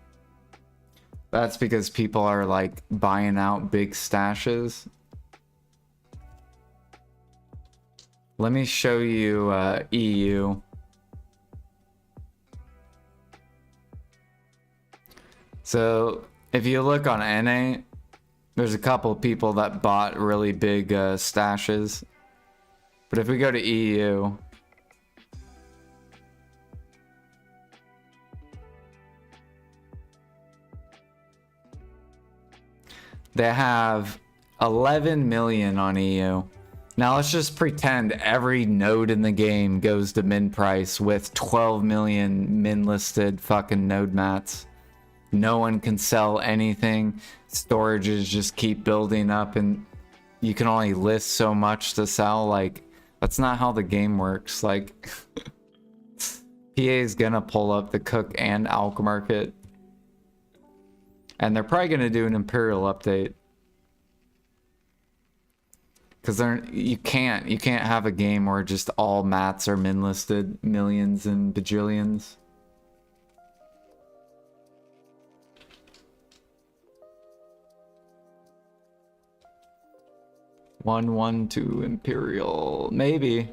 That's because people are like buying out big stashes. Let me show you EU. So if you look on NA, there's a couple people that bought really big stashes. But if we go to EU, they have 11 million on EU. Now let's just pretend every node in the game goes to min price with 12 million min listed fucking node mats. No one can sell anything. Storages just keep building up and you can only list so much to sell. Like, that's not how the game works. Like, PA is gonna pull up the Cook and Alk market. And they're probably gonna do an Imperial update. Cause you can't have a game where just all mats are min listed millions and bajillions. One to Imperial, maybe.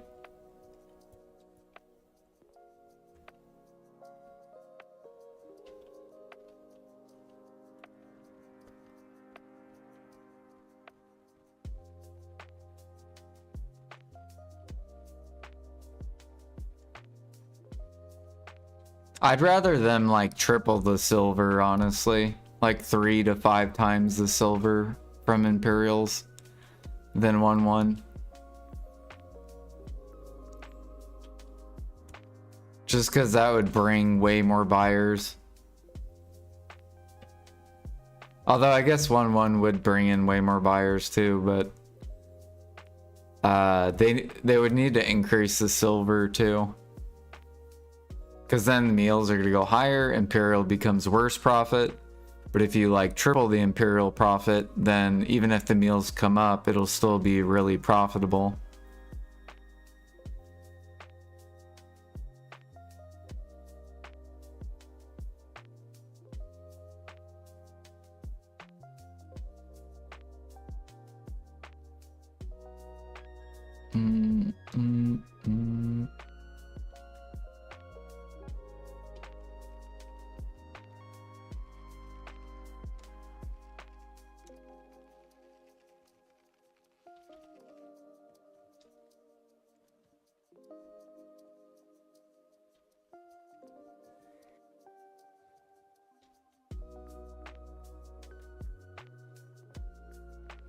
I'd rather them like triple the silver, honestly. Like 3 to 5 times the silver from Imperials than 1-1. Just because that would bring way more buyers. Although I guess 1-1 would bring in way more buyers too, but they would need to increase the silver too. Because then the meals are going to go higher, Imperial becomes worse profit. But if you like triple the Imperial profit, then even if the meals come up, it'll still be really profitable.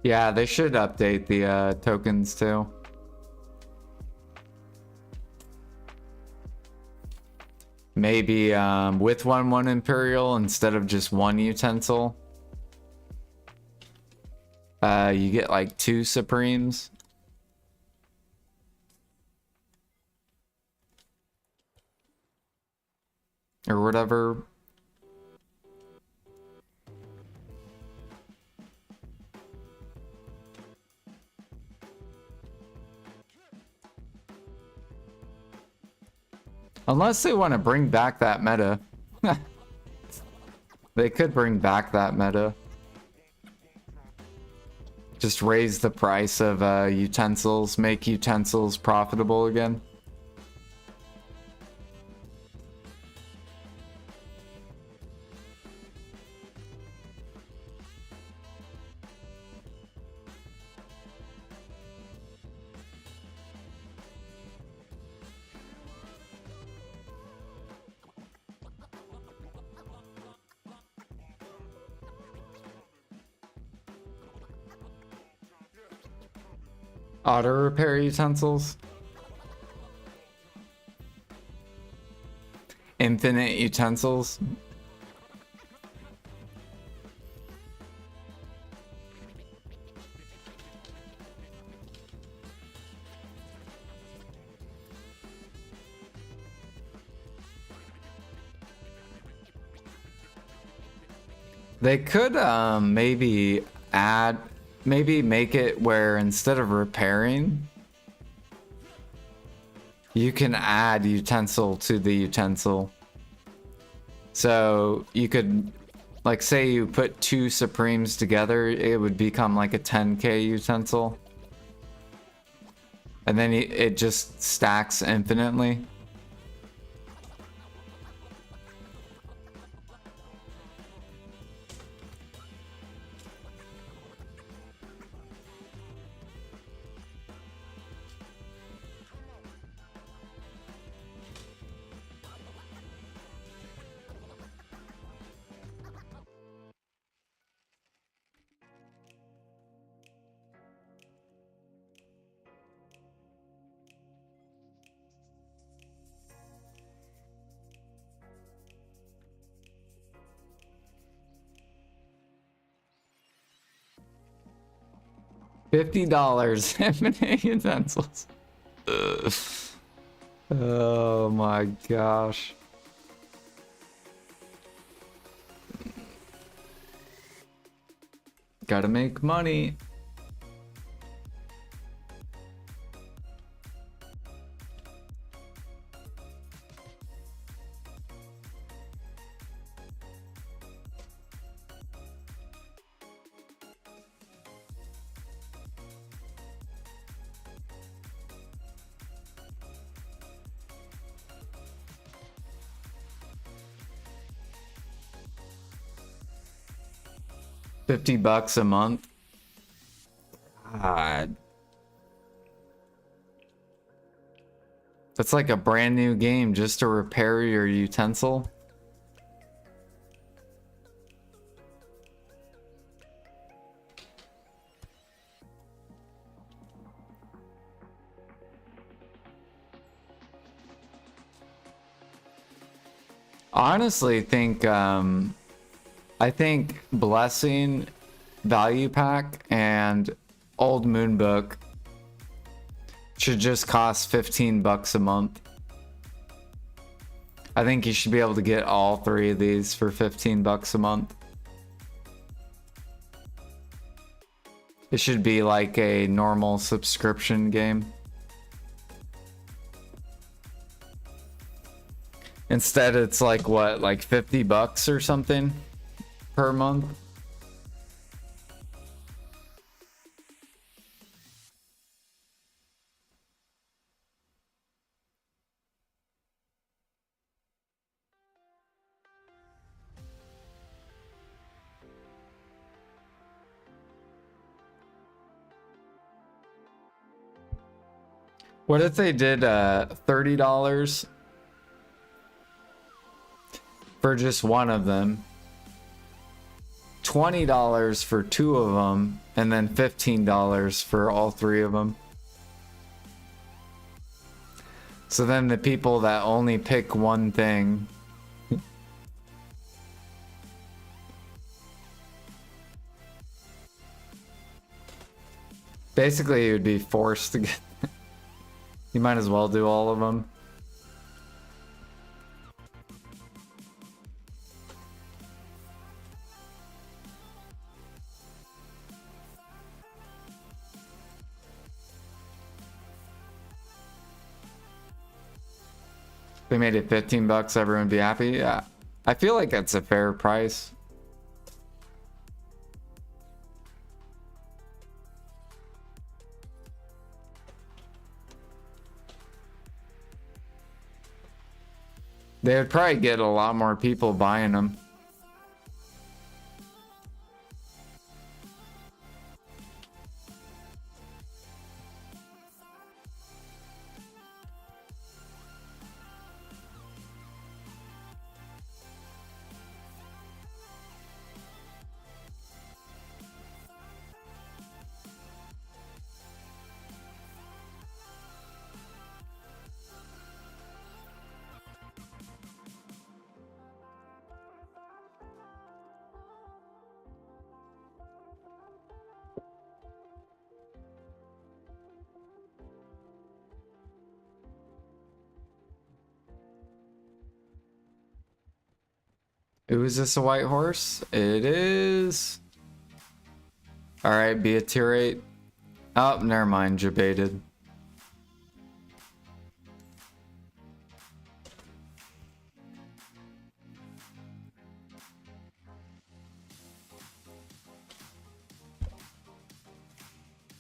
Yeah, they should update the tokens too. Maybe with one Imperial instead of just one utensil. You get like 2 Supremes. Or whatever. Unless they want to bring back that meta. They could bring back that meta. Just raise the price of utensils, make utensils profitable again. Auto repair utensils. Infinite utensils. They could maybe make it where instead of repairing, you can add utensil to the utensil. So you could, like, say you put 2 Supremes together, it would become like a 10k utensil. And then it just stacks infinitely. $50 infinite utensils. Ugh. Oh my gosh. Gotta make money. $50 a month. God. That's like a brand new game just to repair your utensil. Honestly, I think Blessing, Value Pack, and Old Moon Book should just cost $15 a month. I think you should be able to get all 3 of these for $15 a month. It should be like a normal subscription game. Instead, it's like what, like $50 or something per month? What if they did $30 for just one of them? $20 for 2 of them, and then $15 for all 3 of them. So then the people that only pick one thing. Basically, you would be forced to get. You might as well do all of them. They made it 15 bucks, everyone would be happy. Yeah. I feel like that's a fair price. They would probably get a lot more people buying them. Ooh, is this a white horse? It is. Alright, be a tier 8. Oh, never mind, debated.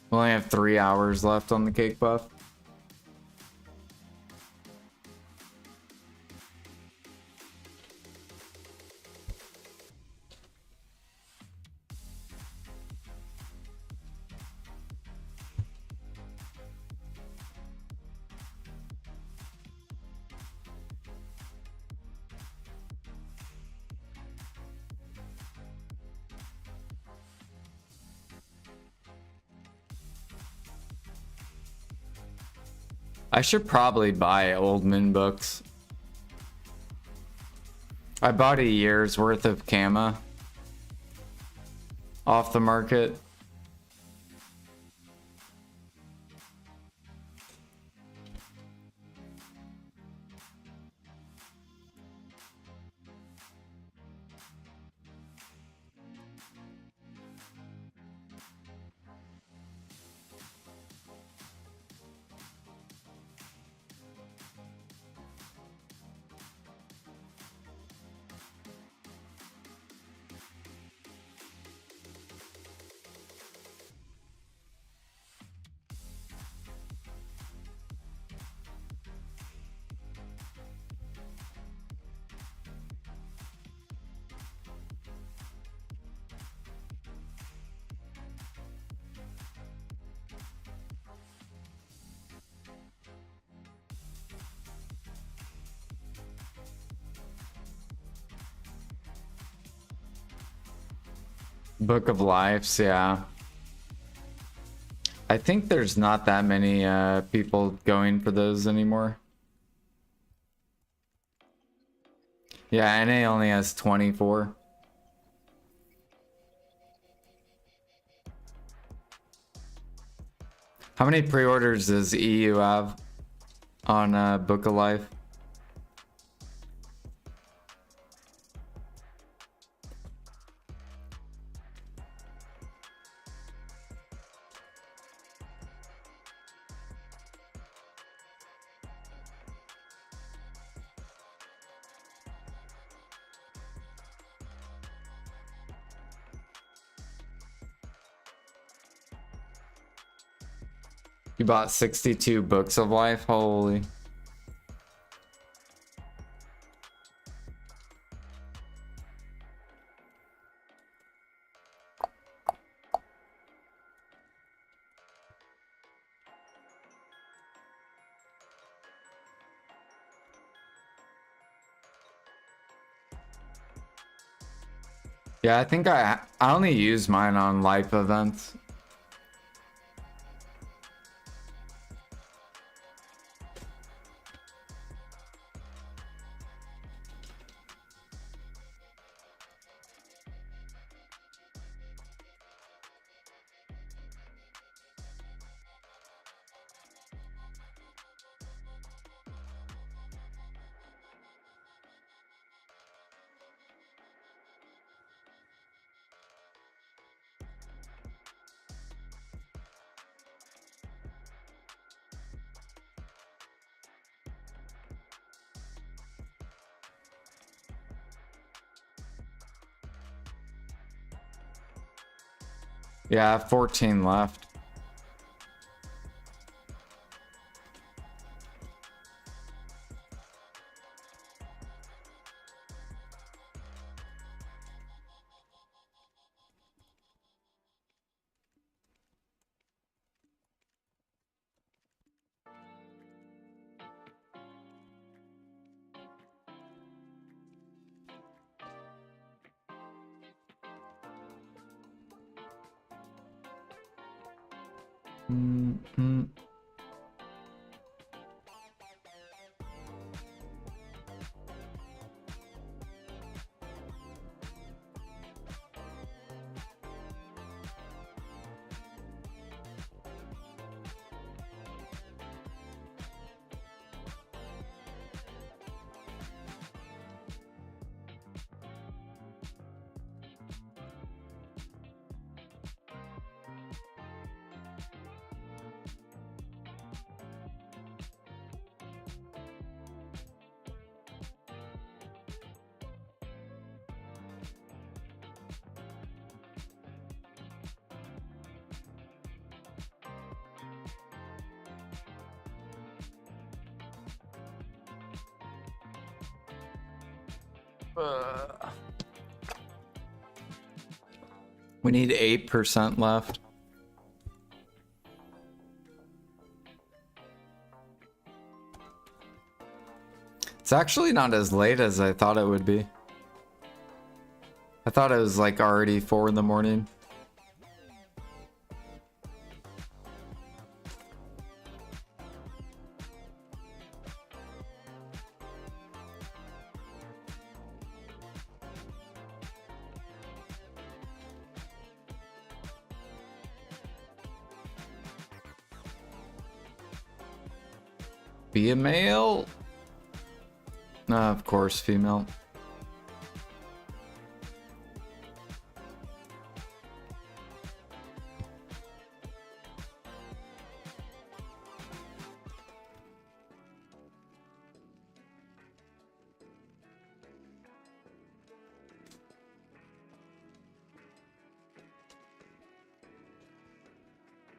We only have 3 hours left on the cake buff. I should probably buy Oldman books. I bought a year's worth of Kama off the market. Book of Lives, yeah. I think there's not that many people going for those anymore. Yeah, NA only has 24. How many pre-orders does EU have on Book of Life? You bought 62 books of life? Holy. Yeah, I think I only use mine on life events. Yeah, I have 14 left. Mm-mm. We need 8% left. It's actually not as late as I thought it would be. I thought it was like already 4 in the morning. Be a male? No, of course, female.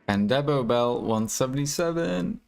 And Debo Belt 177.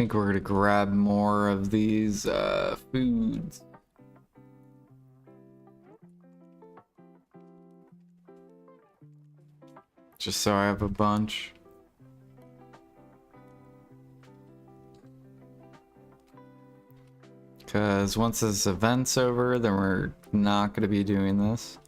think we're gonna grab more of these foods. Just so I have a bunch. Because once this event's over, then we're not gonna be doing this.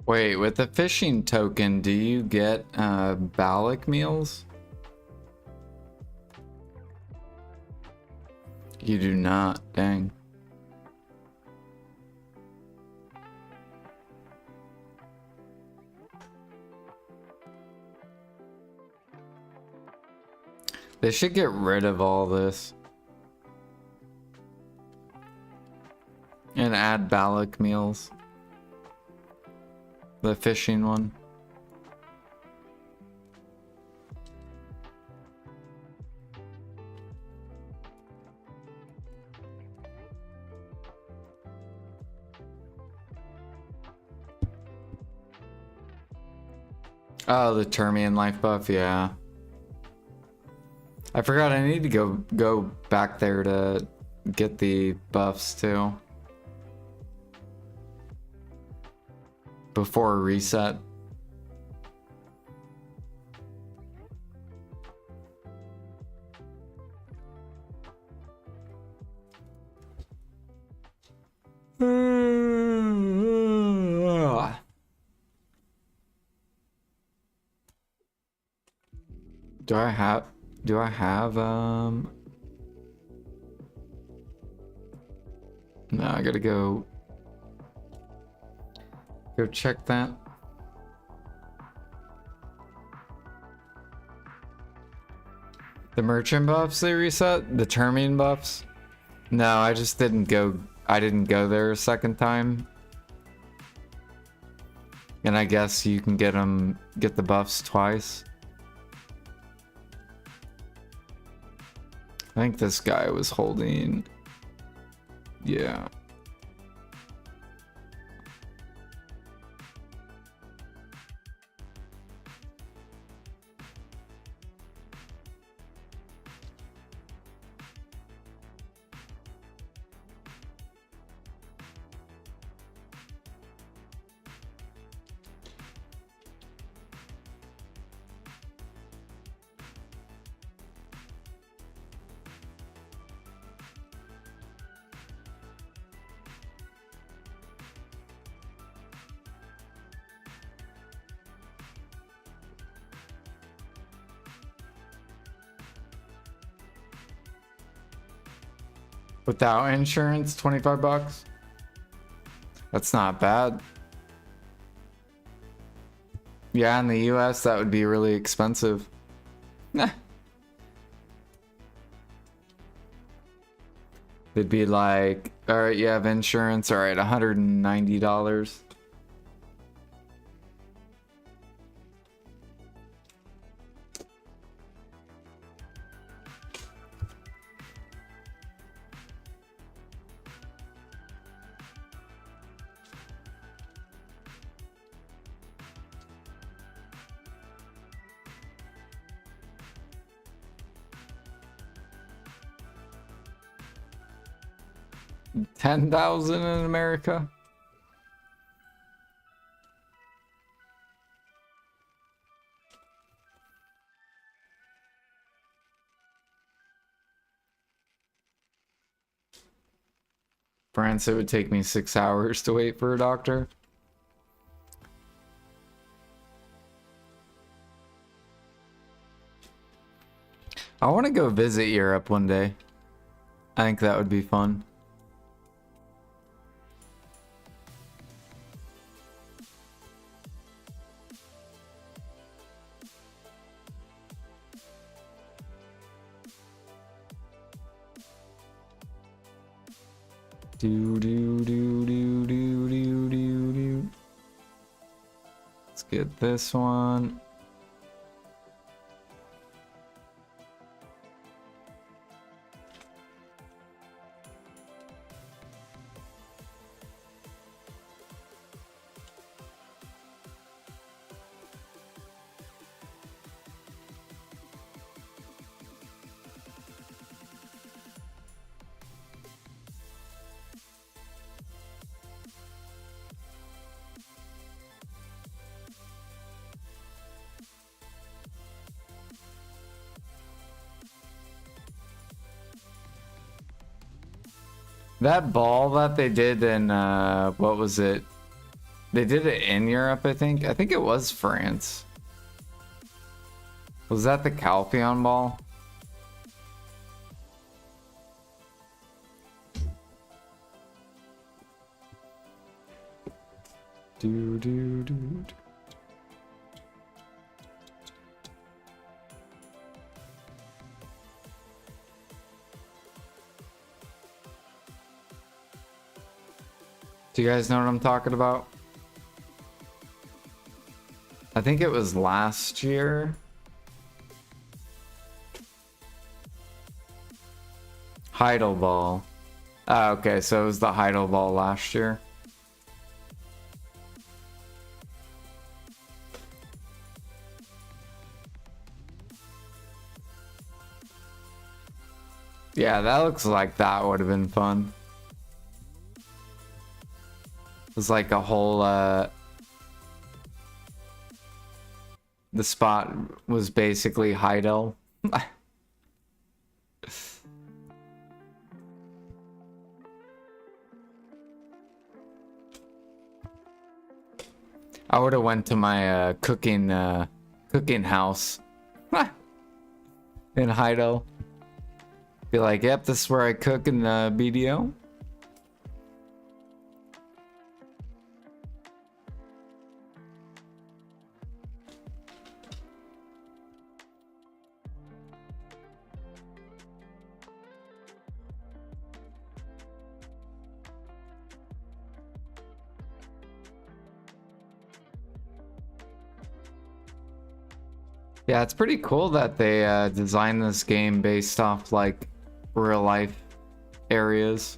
Wait, with the fishing token, do you get Balak meals? You do not, dang. They should get rid of all this. And add Balak meals. The fishing one. Oh, the Termian life buff, yeah. I forgot I need to go back there to get the buffs too. Before a reset. Do I have no, I gotta go check that. The merchant buffs they reset? The Termian buffs? No, I just didn't go there a second time. And I guess you can get the buffs twice. I think this guy was holding, yeah. Without insurance, 25 bucks? That's not bad. Yeah, in the US, that would be really expensive. Nah. It'd be like, all right, you have insurance, all right, $190. $10,000 in America? France, it would take me 6 hours to wait for a doctor. I want to go visit Europe one day. I think that would be fun. Do do do do do do do do. Let's get this one. That ball that they did in, what was it? They did it in Europe, I think. I think it was France. Was that the Calpheon ball? Do do do do. Do you guys know what I'm talking about? I think it was last year. Heidel ball. Oh, okay, so it was the Heidel ball last year. Yeah, that looks like that would have been fun. It was like a whole, the spot was basically Heidel. I would have went to my cooking house in Heidel. Be like, yep, this is where I cook in the BDO. Yeah, it's pretty cool that they designed this game based off like real life areas.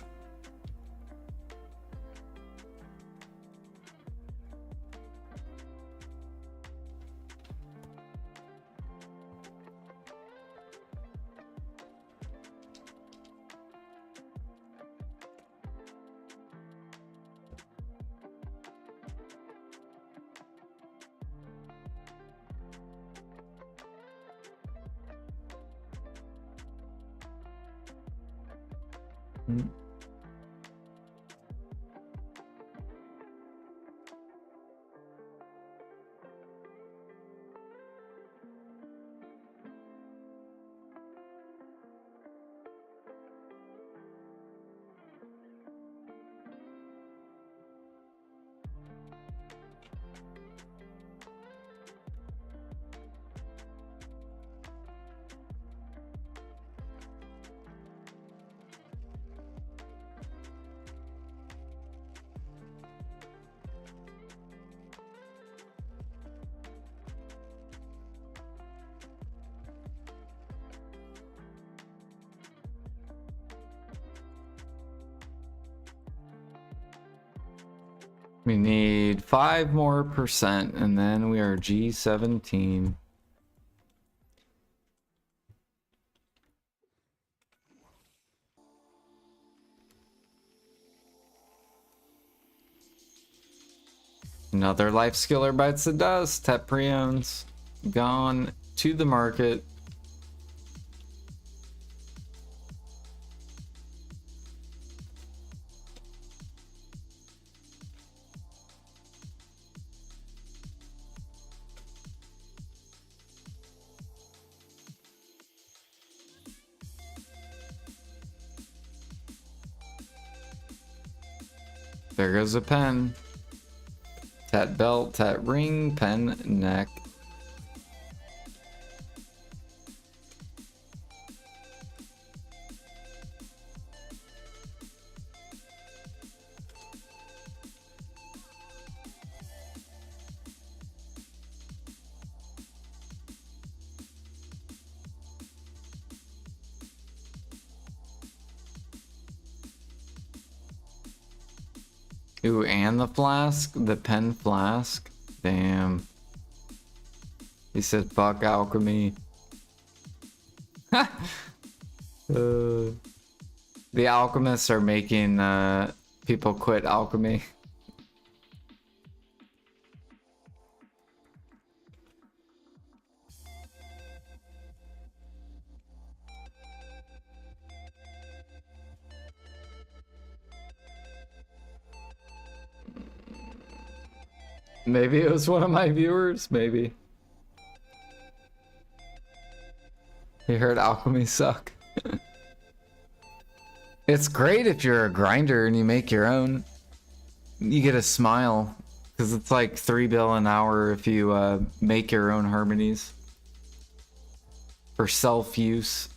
We need 5 more percent and then we are G17. Another life skiller bites the dust. Tap preones gone to the market. There goes a pen. Tat belt, tat ring, pen, neck. Ooh, and the flask? The pen flask? Damn. He said, fuck alchemy. The alchemists are making people quit alchemy. Maybe it was one of my viewers, maybe. He heard alchemy suck. It's great if you're a grinder and you make your own. You get a smile, because it's like $3 bill an hour if you make your own harmonies for self-use.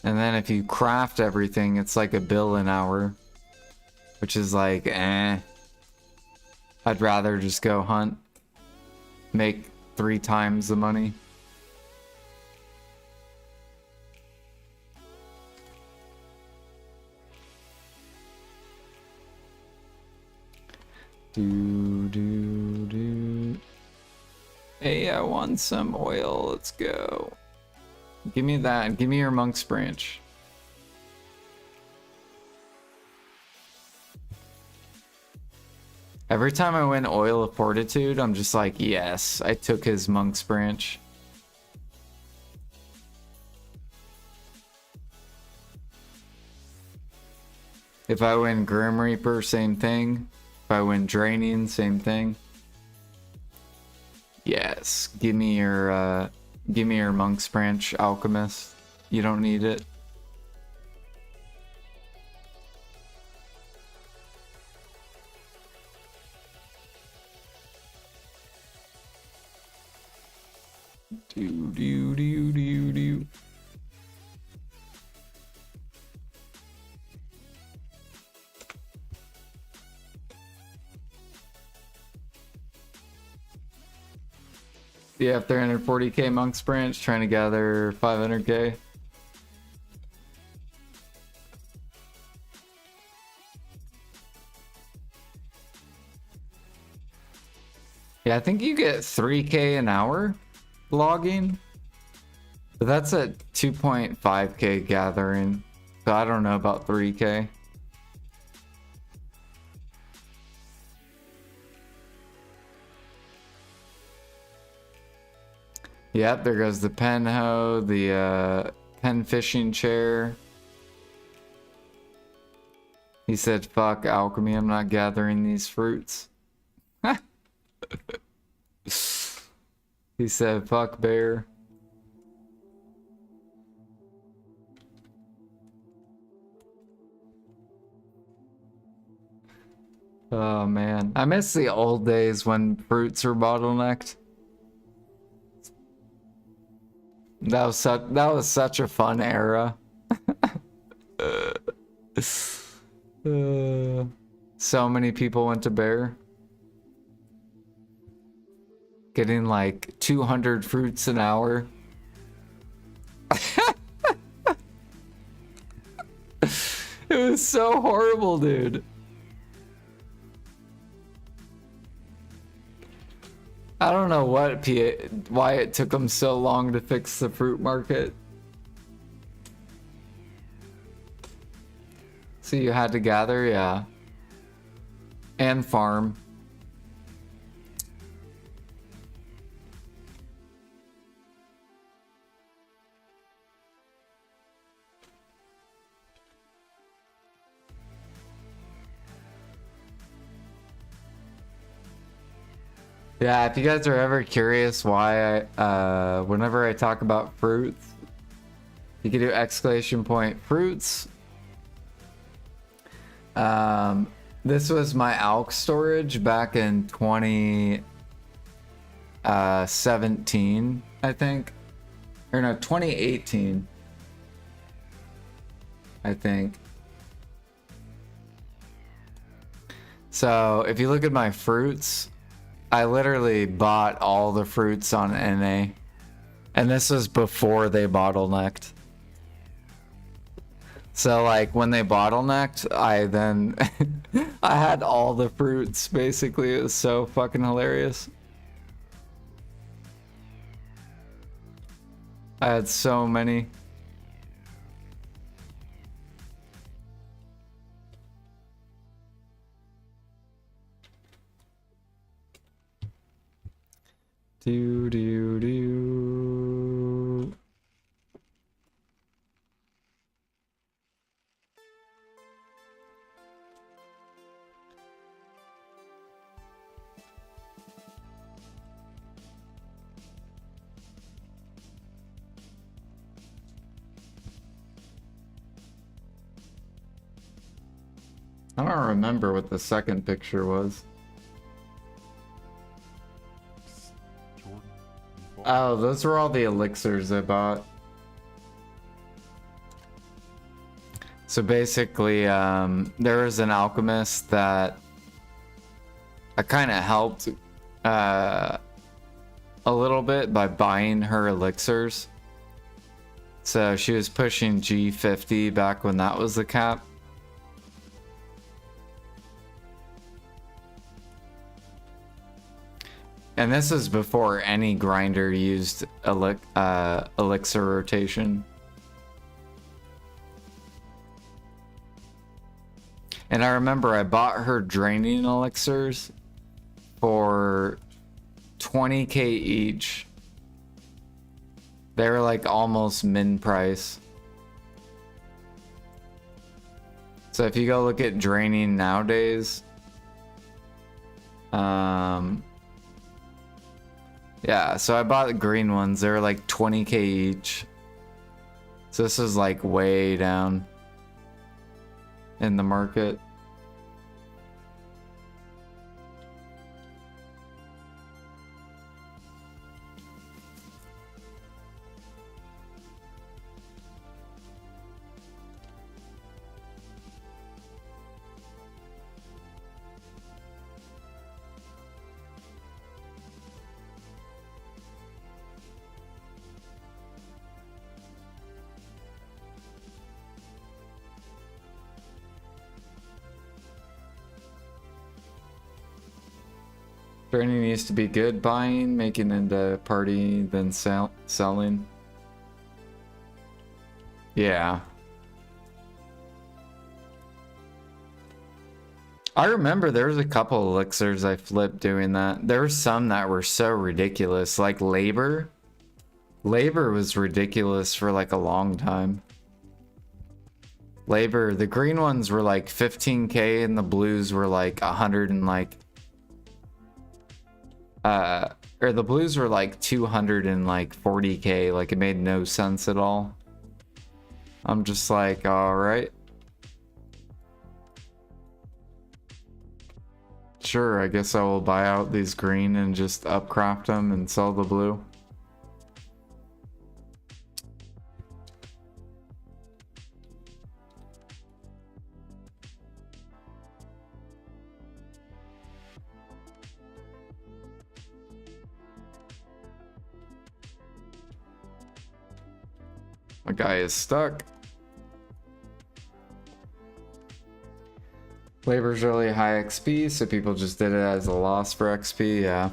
And then if you craft everything, it's like $1 bill an hour, which is like, eh. I'd rather just go hunt, make 3 times the money. Do. Hey, I want some oil. Let's go. Give me that. Give me your monk's branch. Every time I win Oil of Fortitude, I'm just like, yes, I took his monk's branch. If I win Grim Reaper, same thing. If I win Draining, same thing. Yes, give me your monk's branch, alchemist. You don't need it. Do. Yeah, 340k monk's branch, trying to gather 500k. Yeah, I think you get 3k an hour logging, but that's at 2.5k gathering, so I don't know about 3k. Yep, there goes the pen hoe, the pen fishing chair. He said, fuck alchemy, I'm not gathering these fruits. He said, fuck bear. Oh man, I miss the old days when fruits were bottlenecked. That was such a fun era. So many people went to bear. Getting like 200 fruits an hour. It was so horrible, dude. I don't know why it took them so long to fix the fruit market. So you had to gather, yeah. And farm. Yeah, if you guys are ever curious why whenever I talk about fruits, you can do exclamation point fruits. This was my ALK storage back in 2017, I think. Or no, 2018. I think. So if you look at my fruits, I literally bought all the fruits on NA. And this was before they bottlenecked. So like when they bottlenecked, I then I had all the fruits basically. It was so fucking hilarious. I had so many. Do do do. I don't remember what the second picture was. Jordan, you fall. Oh, those were all the elixirs I bought. So basically, there was an alchemist that I kind of helped a little bit by buying her elixirs. So she was pushing G50 back when that was the cap. And this is before any grinder used elixir rotation. And I remember I bought her draining elixirs for 20k each. They were like almost min price. So if you go look at draining nowadays, yeah, so I bought the green ones. They were like 20k each. So this is like way down in the market. Training used to be good buying, making into party, then selling. Yeah. I remember there was a couple elixirs I flipped doing that. There were some that were so ridiculous, like labor. Labor was ridiculous for like a long time. Labor, the green ones were like 15k and the blues were like 100 and like or the blues were like 200 and like 40k. Like it made no sense at all. I'm just like, all right. Sure, I guess I will buy out these green and just upcraft them and sell the blue. My guy is stuck. Labor's really high XP, so people just did it as a loss for XP, yeah.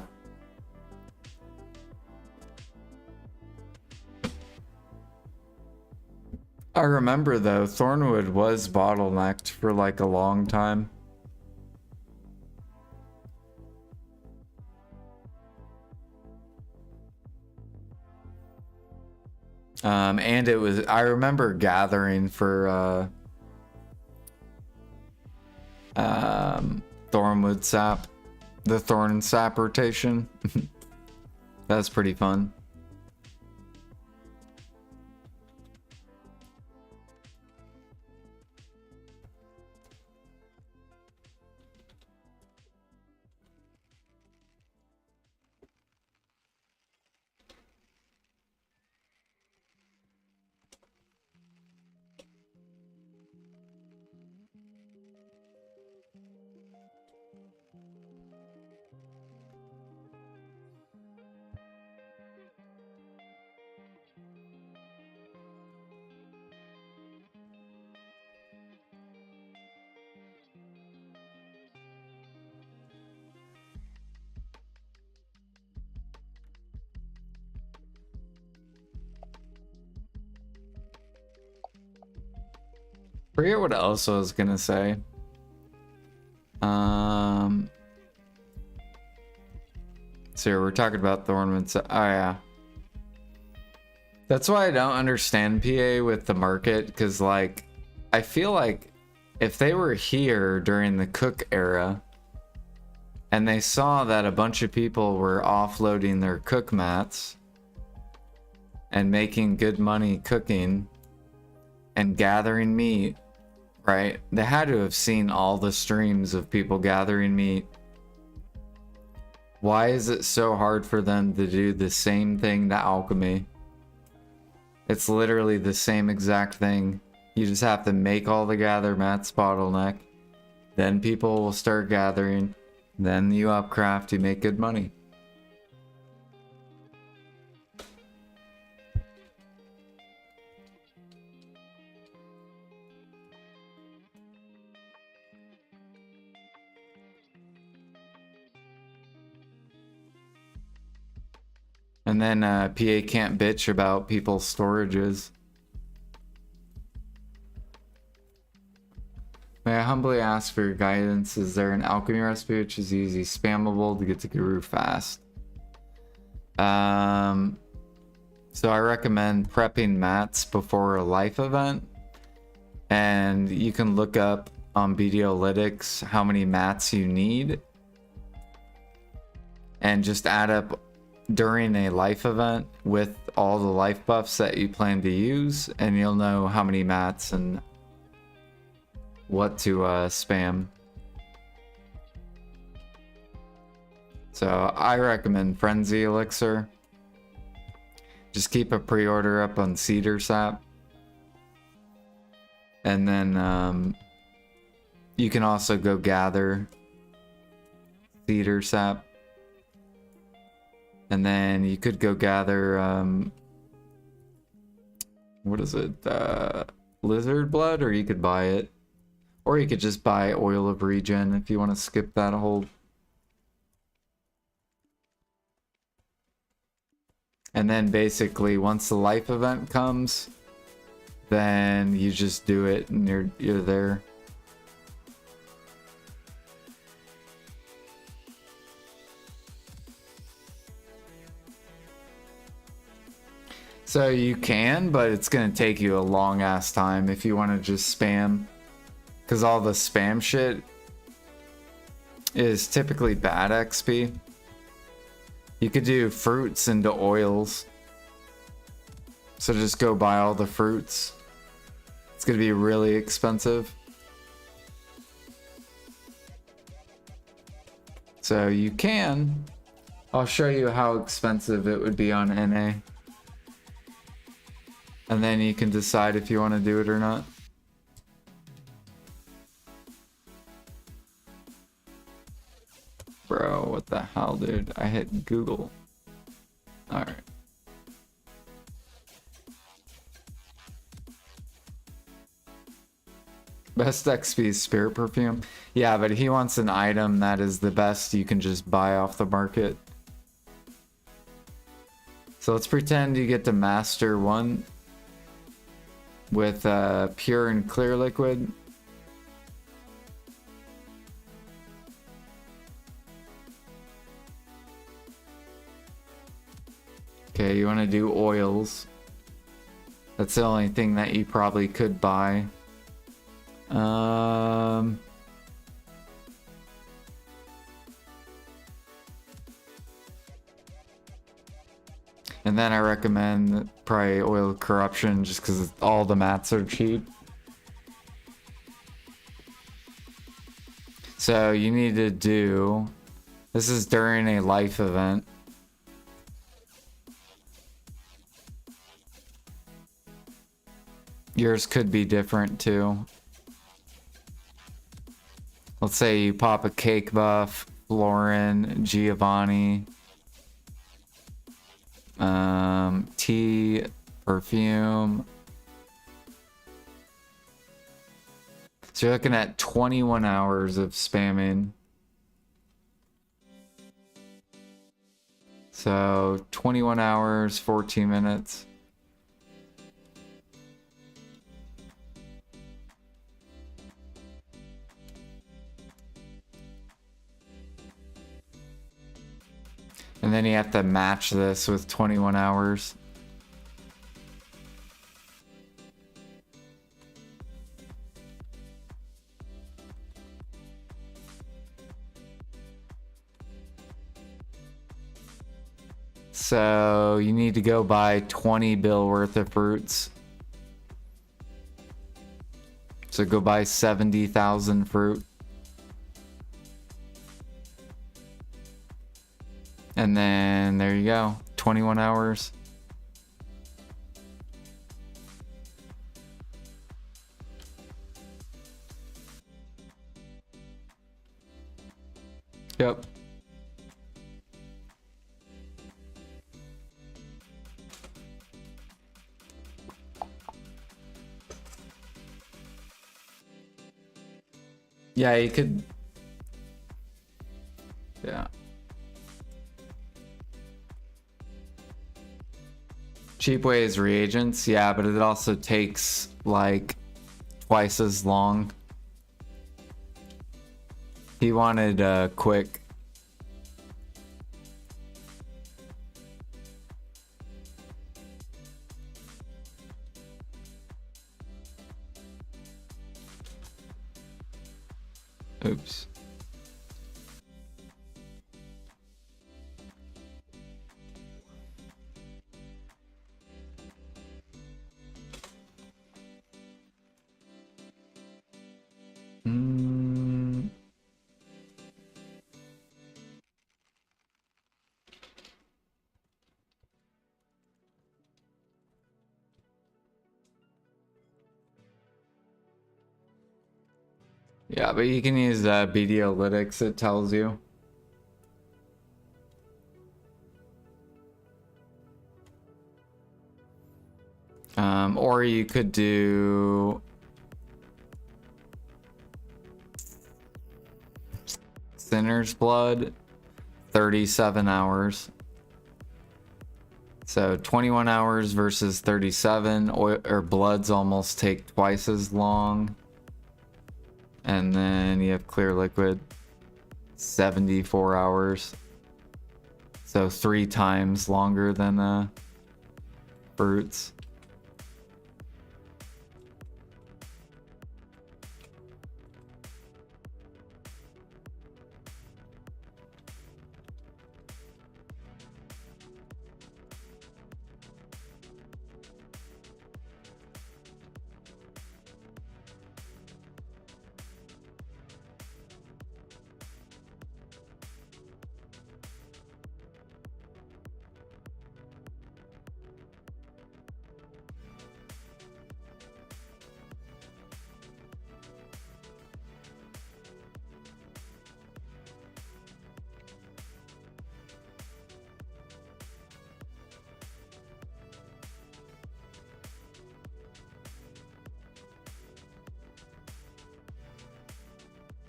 I remember though, Thornwood was bottlenecked for like a long time. And it was, I remember gathering for Thornwood sap, the Thorn sap rotation. That's pretty fun. Forget what else I was gonna say. So we're talking about the ornaments. Oh yeah. That's why I don't understand PA with the market, because like I feel like if they were here during the Cook era and they saw that a bunch of people were offloading their cook mats and making good money cooking and gathering meat, right? They had to have seen all the streams of people gathering meat. Why is it so hard for them to do the same thing to alchemy? It's literally the same exact thing. You just have to make all the gather mats bottleneck. Then people will start gathering. Then you upcraft, you make good money. And then PA can't bitch about people's storages. May I humbly ask for your guidance? Is there an alchemy recipe which is easy, spammable to get to Guru fast? So I recommend prepping mats before a life event. And you can look up on Videolytics how many mats you need. And just add up during a life event with all the life buffs that you plan to use, and you'll know how many mats and what to spam. So I recommend Frenzy Elixir. Just keep a pre-order up on Cedar Sap. And then you can also go gather Cedar Sap. And then you could go gather, what is it? Lizard blood, or you could buy it. Or you could just buy oil of regen if you want to skip that whole. And then basically once the life event comes, then you just do it and you're there. So you can, but it's gonna take you a long ass time if you want to just spam. Because all the spam shit is typically bad XP. You could do fruits into oils. So just go buy all the fruits. It's gonna be really expensive. So you can. I'll show you how expensive it would be on NA. And then you can decide if you want to do it or not. Bro, what the hell, dude? I hit Google. Alright. Best XP is Spirit Perfume. Yeah, but he wants an item that is the best you can just buy off the market. So let's pretend you get to Master 1 with pure and clear liquid. Okay, you want to do oils. That's the only thing that you probably could buy. And then I recommend probably Oil of Corruption just because all the mats are cheap. So you need to do... This is during a life event. Yours could be different too. Let's say you pop a cake buff, Lauren, Giovanni, tea, perfume. So you're looking at 21 hours of spamming. So 21 hours, 14 minutes. And then you have to match this with 21 hours. So you need to go buy 20 bill worth of fruits. So go buy 70,000 fruit. And then there you go, 21 hours. Yep. Yeah, you could. Yeah. Cheap way is reagents, yeah, but it also takes like twice as long. He wanted quick. Oops. Yeah, but you can use BDolytics, it tells you. Or you could do Sinner's Blood, 37 hours. So 21 hours versus 37, or Bloods almost take twice as long. And then you have Clear Liquid, 74 hours. So 3 times longer than fruits.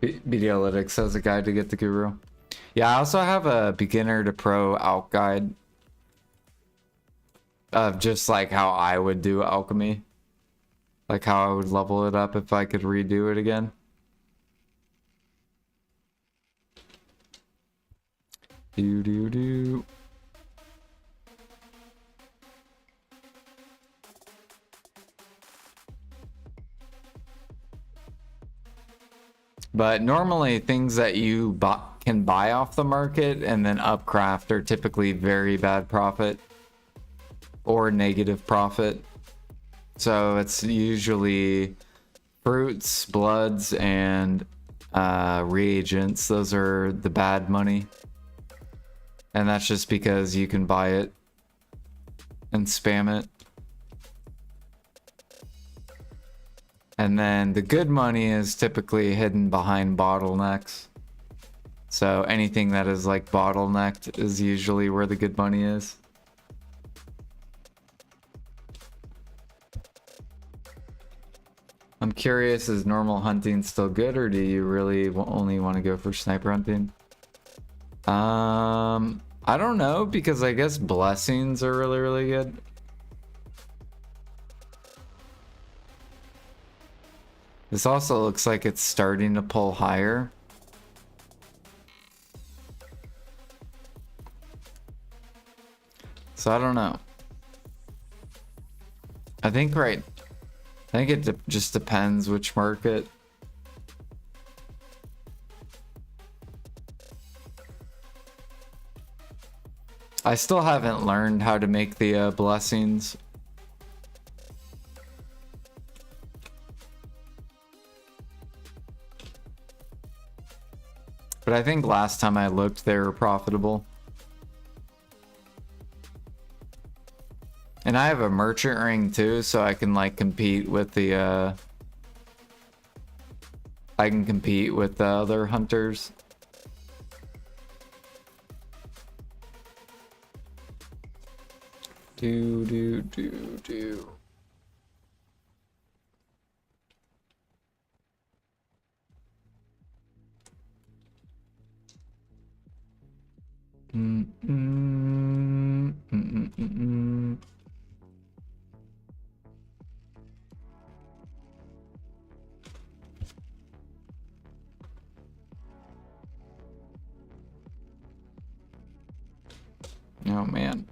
BDolytics has a guide to get the guru. Yeah, I also have a beginner to pro alch guide of just like how I would do alchemy, like how I would level it up if I could redo it again. Do. But normally things that you can buy off the market and then upcraft are typically very bad profit or negative profit. So it's usually fruits, bloods, and reagents. Those are the bad money. And that's just because you can buy it and spam it. And then the good money is typically hidden behind bottlenecks. So anything that is like bottlenecked is usually where the good money is. I'm curious, is normal hunting still good, or do you really only want to go for sniper hunting? I don't know, because I guess blessings are really, really good. This also looks like it's starting to pull higher. So I don't know. I think it just depends which market. I still haven't learned how to make the blessings. But I think last time I looked, they were profitable. And I have a merchant ring too, so I can like compete with the I can compete with the other hunters. Do. Mm. Oh man.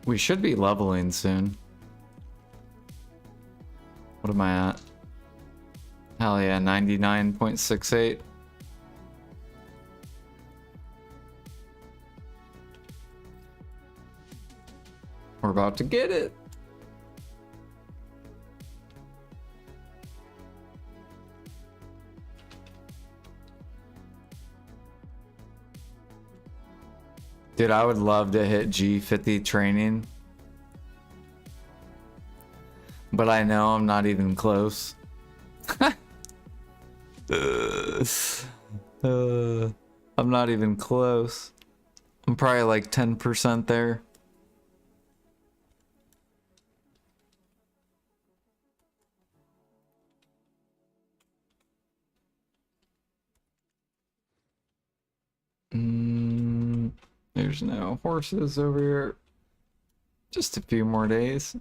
We should be leveling soon. What am I at? Hell yeah, 99.68. We're about to get it. Dude, I would love to hit G50 training. But I know I'm not even close. I'm not even close. I'm probably like 10% there. There's no horses over here. Just a few more days.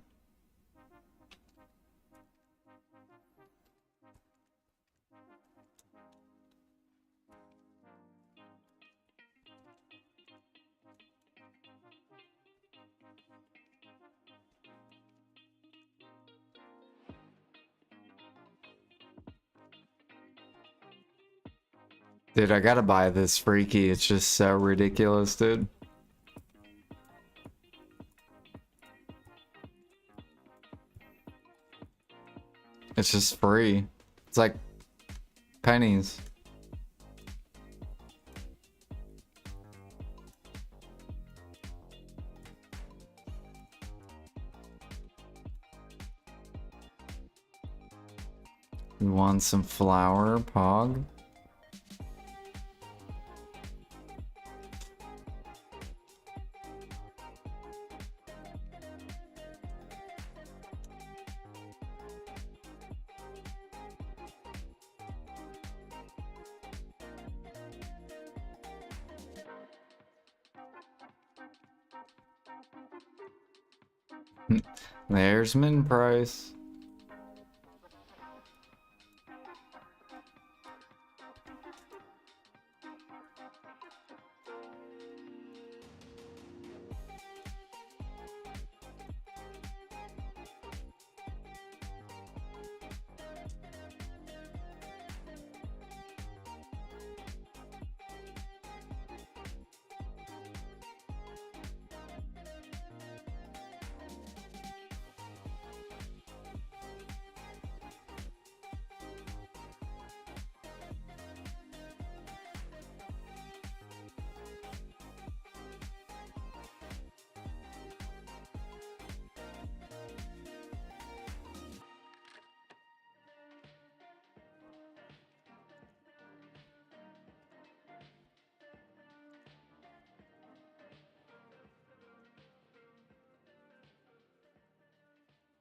Dude, I gotta buy this freaky. It's just so ridiculous, dude. It's just free. It's like pennies. You want some flour, Pog? There's min price.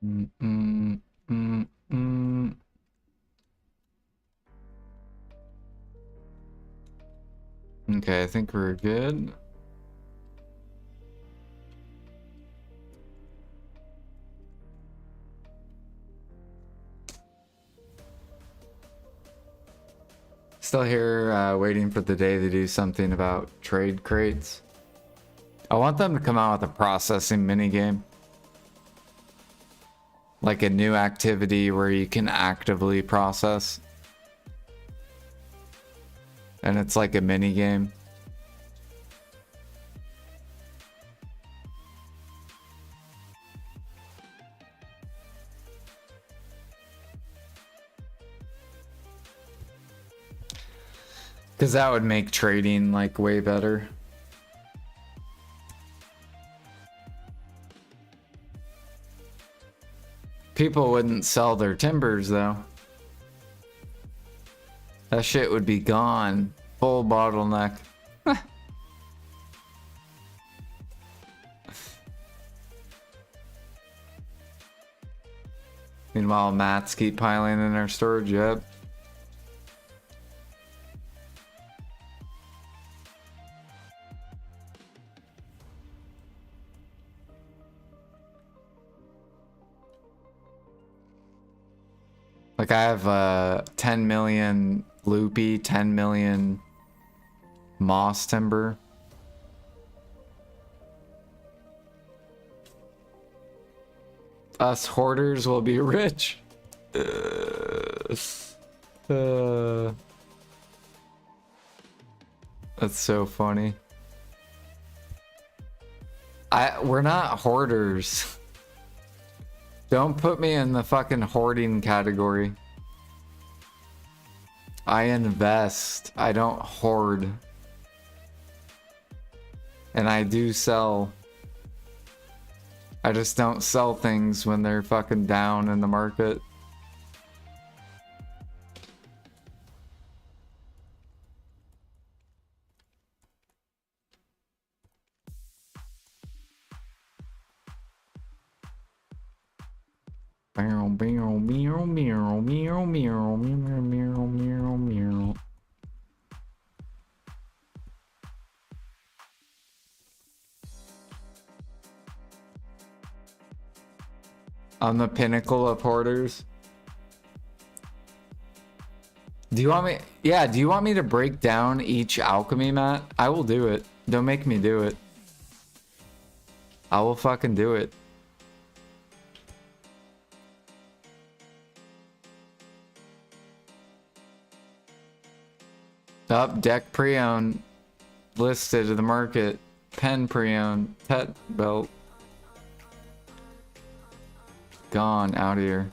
Mm, mm, mm, mm. Okay, I think we're good. Still here, waiting for the day to do something about trade crates. I want them to come out with a processing minigame. Like a new activity where you can actively process. And it's like a minigame. Because that would make trading like way better. People wouldn't sell their timbers though. That shit would be gone. Full bottleneck. Meanwhile, mats keep piling in our storage, yep. Like I have 10 million loopy, 10 million moss timber. Us hoarders will be rich. That's so funny. We're not hoarders. Don't put me in the fucking hoarding category. I invest. I don't hoard. And I do sell. I just don't sell things when they're fucking down in the market. Meow, meow, meow, meow, meow, meow, meow, meow, meow, meow. I'm the pinnacle of hoarders. Do you want me? Yeah, do you want me to break down each alchemy mat? I will do it. Don't make me do it. I will fucking do it. Up, deck pre-owned. Listed to the market. Pen pre-owned. Pet belt. Gone out of here.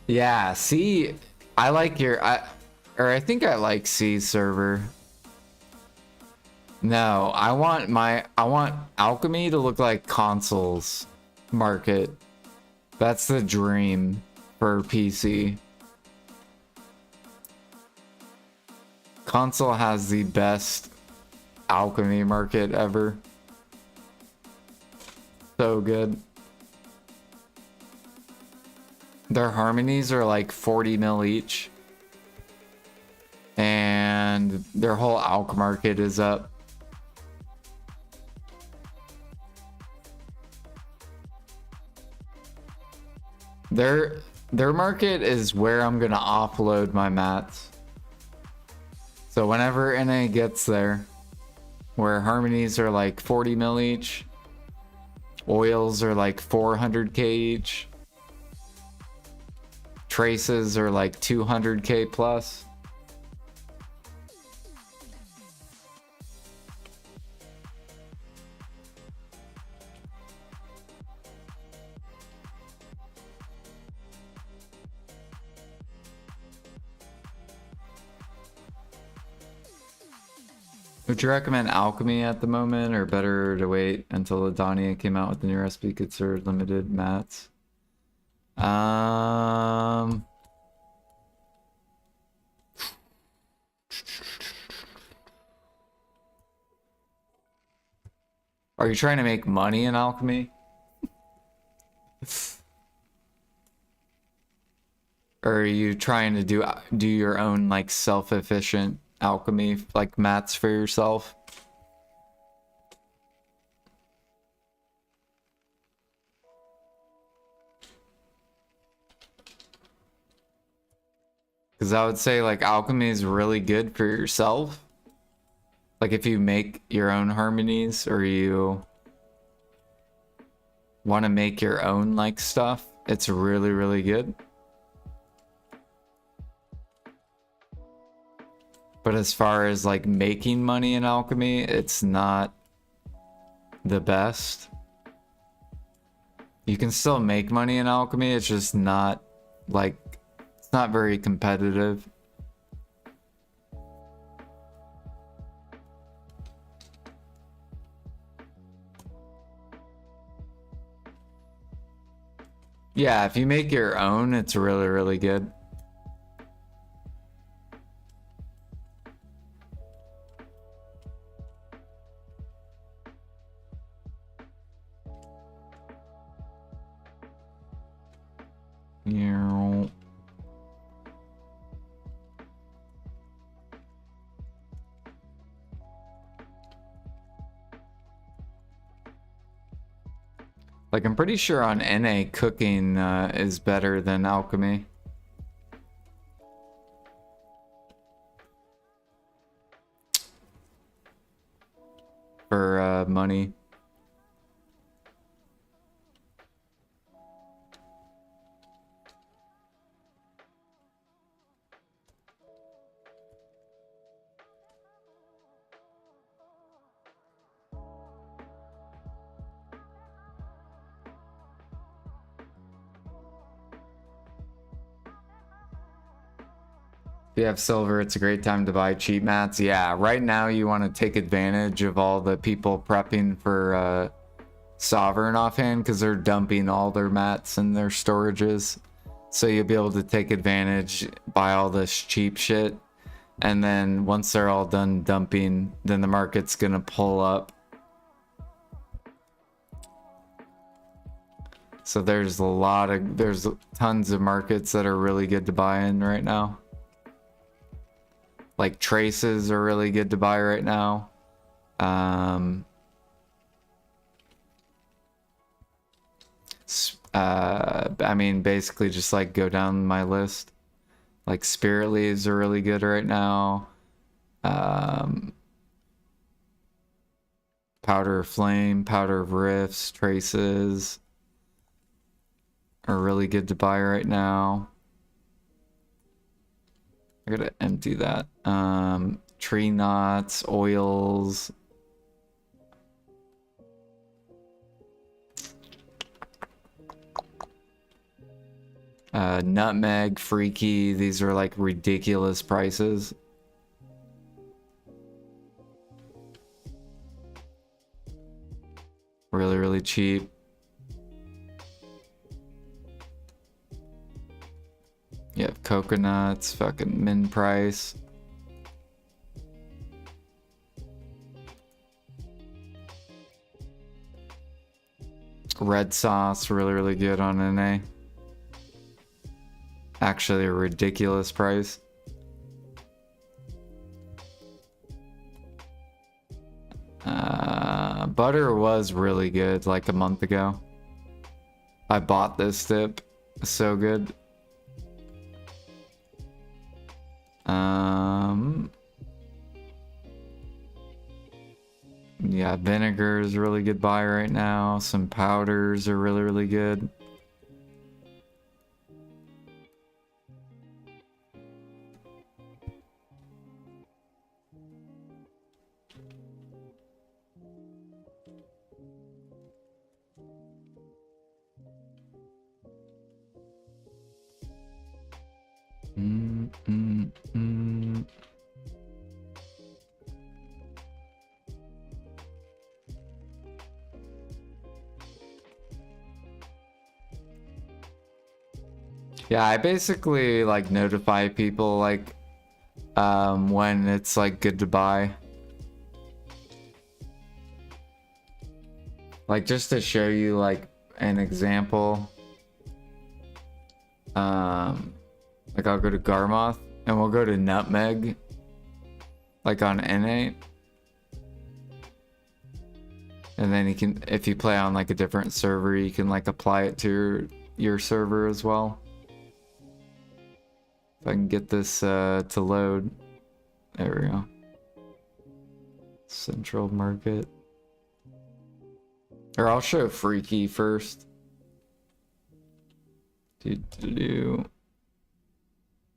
Yeah, C. I like your. I think I like C server. No, I want alchemy to look like consoles market. That's the dream for PC. Console has the best alchemy market ever. So good. Their harmonies are like 40 mil each. And their whole alch market is up. Their market is where I'm gonna offload my mats. So whenever NA gets there, where harmonies are like 40 mil each, oils are like 400k each, traces are like 200k plus. Would you recommend alchemy at the moment, or better to wait until Adania came out with the new recipe could serve limited mats? Are you trying to make money in alchemy? Or are you trying to do your own like self-efficient alchemy, like mats for yourself? Because I would say like alchemy is really good for yourself. Like if you make your own harmonies or you want to make your own like stuff, it's really, really good. But as far as like making money in alchemy, it's not the best. You can still make money in alchemy, it's just not like, it's not very competitive. Yeah, if you make your own, it's really, really good. Yeah. Like, I'm pretty sure on NA cooking is better than alchemy. For money. If you have silver, it's a great time to buy cheap mats. Yeah, right now you want to take advantage of all the people prepping for Sovereign offhand because they're dumping all their mats in their storages. So you'll be able to take advantage, buy all this cheap shit. And then once they're all done dumping, then the market's going to pull up. So there's tons of markets that are really good to buy in right now. Like traces are really good to buy right now. I mean, basically just like go down my list. Like spirit leaves are really good right now. Powder of flame, powder of rifts, traces are really good to buy right now. I gotta empty that. Tree knots, oils. Nutmeg, freaky. These are like ridiculous prices. Really, really cheap. You have coconuts, fucking min price. Red sauce, really, really good on NA. Actually a ridiculous price. Butter was really good like a month ago. I bought this dip. So good. Yeah, vinegar is a really good buy right now. Some powders are really, really good. Yeah, I basically like notify people like when it's like good to buy. Like just to show you like an example. Like I'll go to Garmoth and we'll go to Nutmeg. Like on N8. And then you can, if you play on like a different server, you can like apply it to your server as well. If I can get this to load. There we go. Central Market. Or I'll show Freaky first.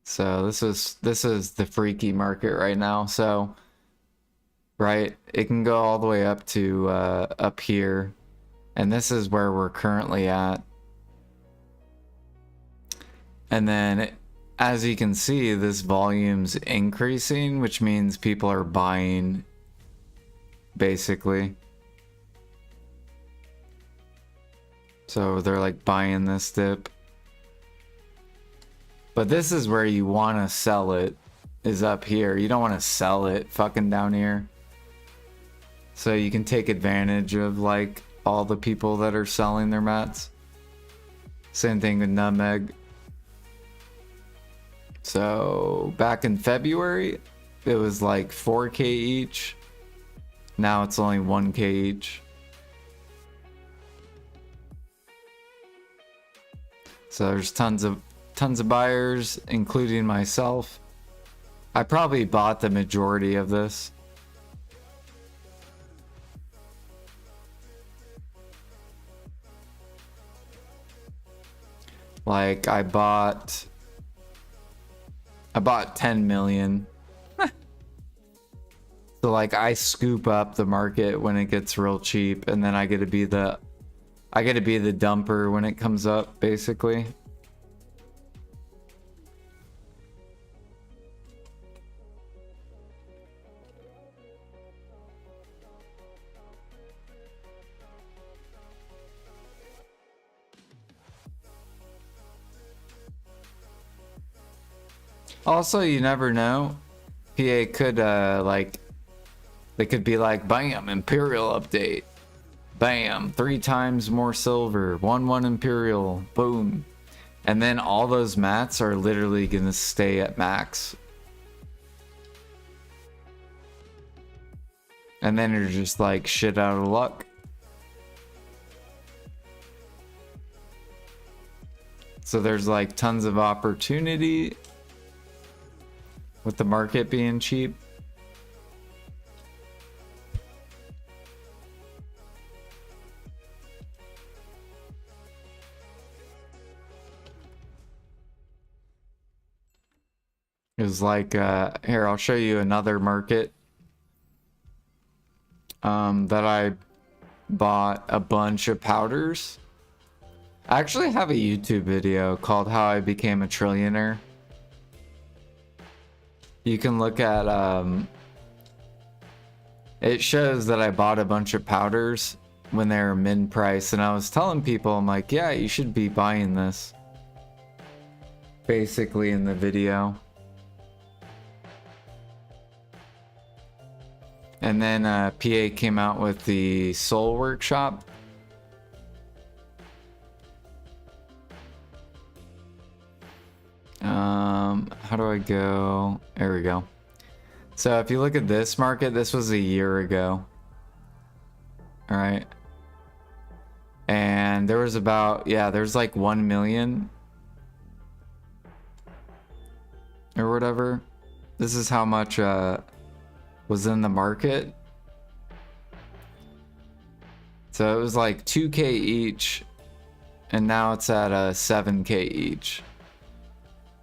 So this is the Freaky market right now. So right, it can go all the way up to up here, and this is where we're currently at. And then as you can see, this volume's increasing, which means people are buying basically. So they're like buying this dip. But this is where you want to sell it, is up here. You don't want to sell it fucking down here. So you can take advantage of like all the people that are selling their mats. Same thing with Nutmeg. So back in February, it was like 4K each. Now it's only 1K each. So there's tons of buyers, including myself. I probably bought the majority of this. Like I bought 10 million. So like I scoop up the market when it gets real cheap, and then I get to be the dumper when it comes up, basically. Also, you never know. PA could like, they could be like, bam, Imperial update. Bam, 3 times more silver, 1-1 Imperial, boom. And then all those mats are literally gonna stay at max. And then you're just like shit out of luck. So there's like tons of opportunity with the market being cheap. It's like, here, I'll show you another market that I bought a bunch of powders. I actually have a YouTube video called How I Became a Trillionaire. You can look at, it shows that I bought a bunch of powders when they were min price, and I was telling people, I'm like, yeah, you should be buying this. Basically in the video. And then PA came out with the Soul Workshop. How do I go? There we go. So if you look at this market, this was a year ago. All right. And there was about, yeah, there's like 1 million or whatever. This is how much was in the market. So it was like 2K each, and now it's at 7K each.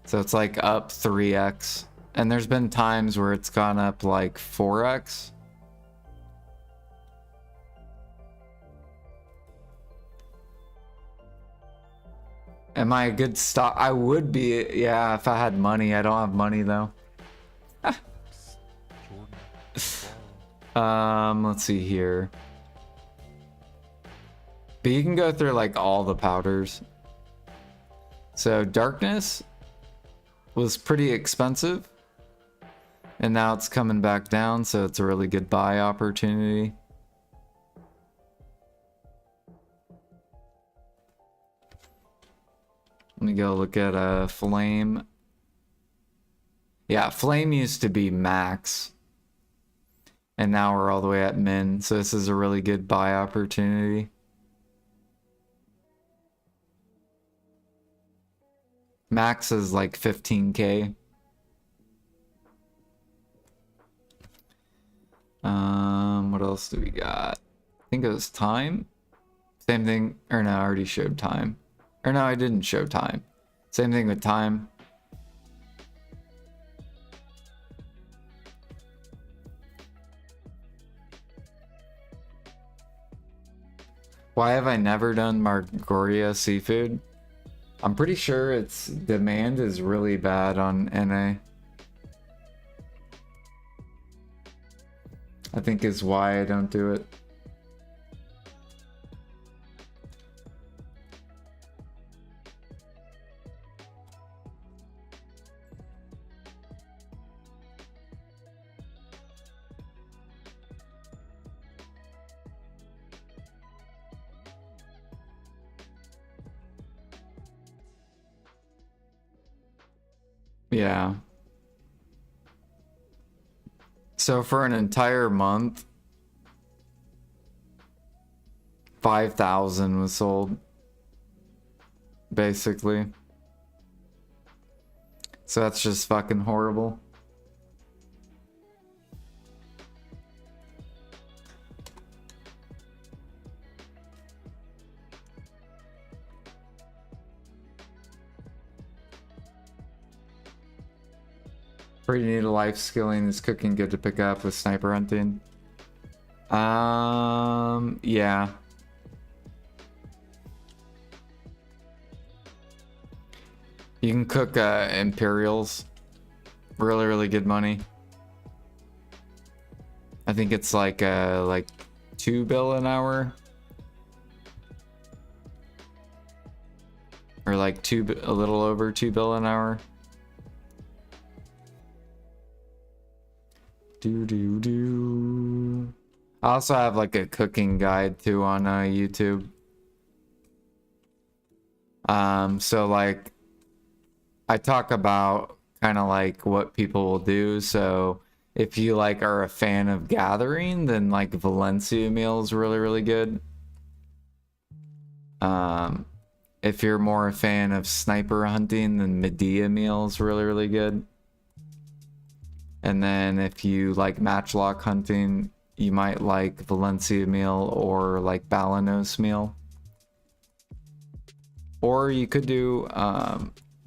So it's like up 3x. And there's been times where it's gone up like 4x. Am I a good stock? I would be, yeah, if I had money. I don't have money though. Let's see here. But you can go through like all the powders. So Darkness was pretty expensive, and now it's coming back down, so it's a really good buy opportunity. me go look at Flame. Yeah, Flame used to be max. And now we're all the way at min. So this is a really good buy opportunity. Max is like 15K. What else do we got? I think it was time. Same thing, or no, I already showed time. Or no, I didn't show time. Same thing with time. Why have I never done Margoria seafood? I'm pretty sure its demand is really bad on NA. I think is why I don't do it. Yeah. So for an entire month, 5,000 was sold, basically. So that's just fucking horrible. Pretty neat life skilling. Is cooking good to pick up with sniper hunting? Yeah. You can cook Imperials. Really, really good money. I think it's like 2 bill an hour. Or like a little over 2 bill an hour. Do. I also have like a cooking guide too on YouTube. So like I talk about kind of like what people will do. So if you like are a fan of gathering, then like Valencia meal is really, really good. If you're more a fan of sniper hunting, then Medea meal is really, really good. And then if you like matchlock hunting, you might like Valencia meal or like Balanos meal. Or you could do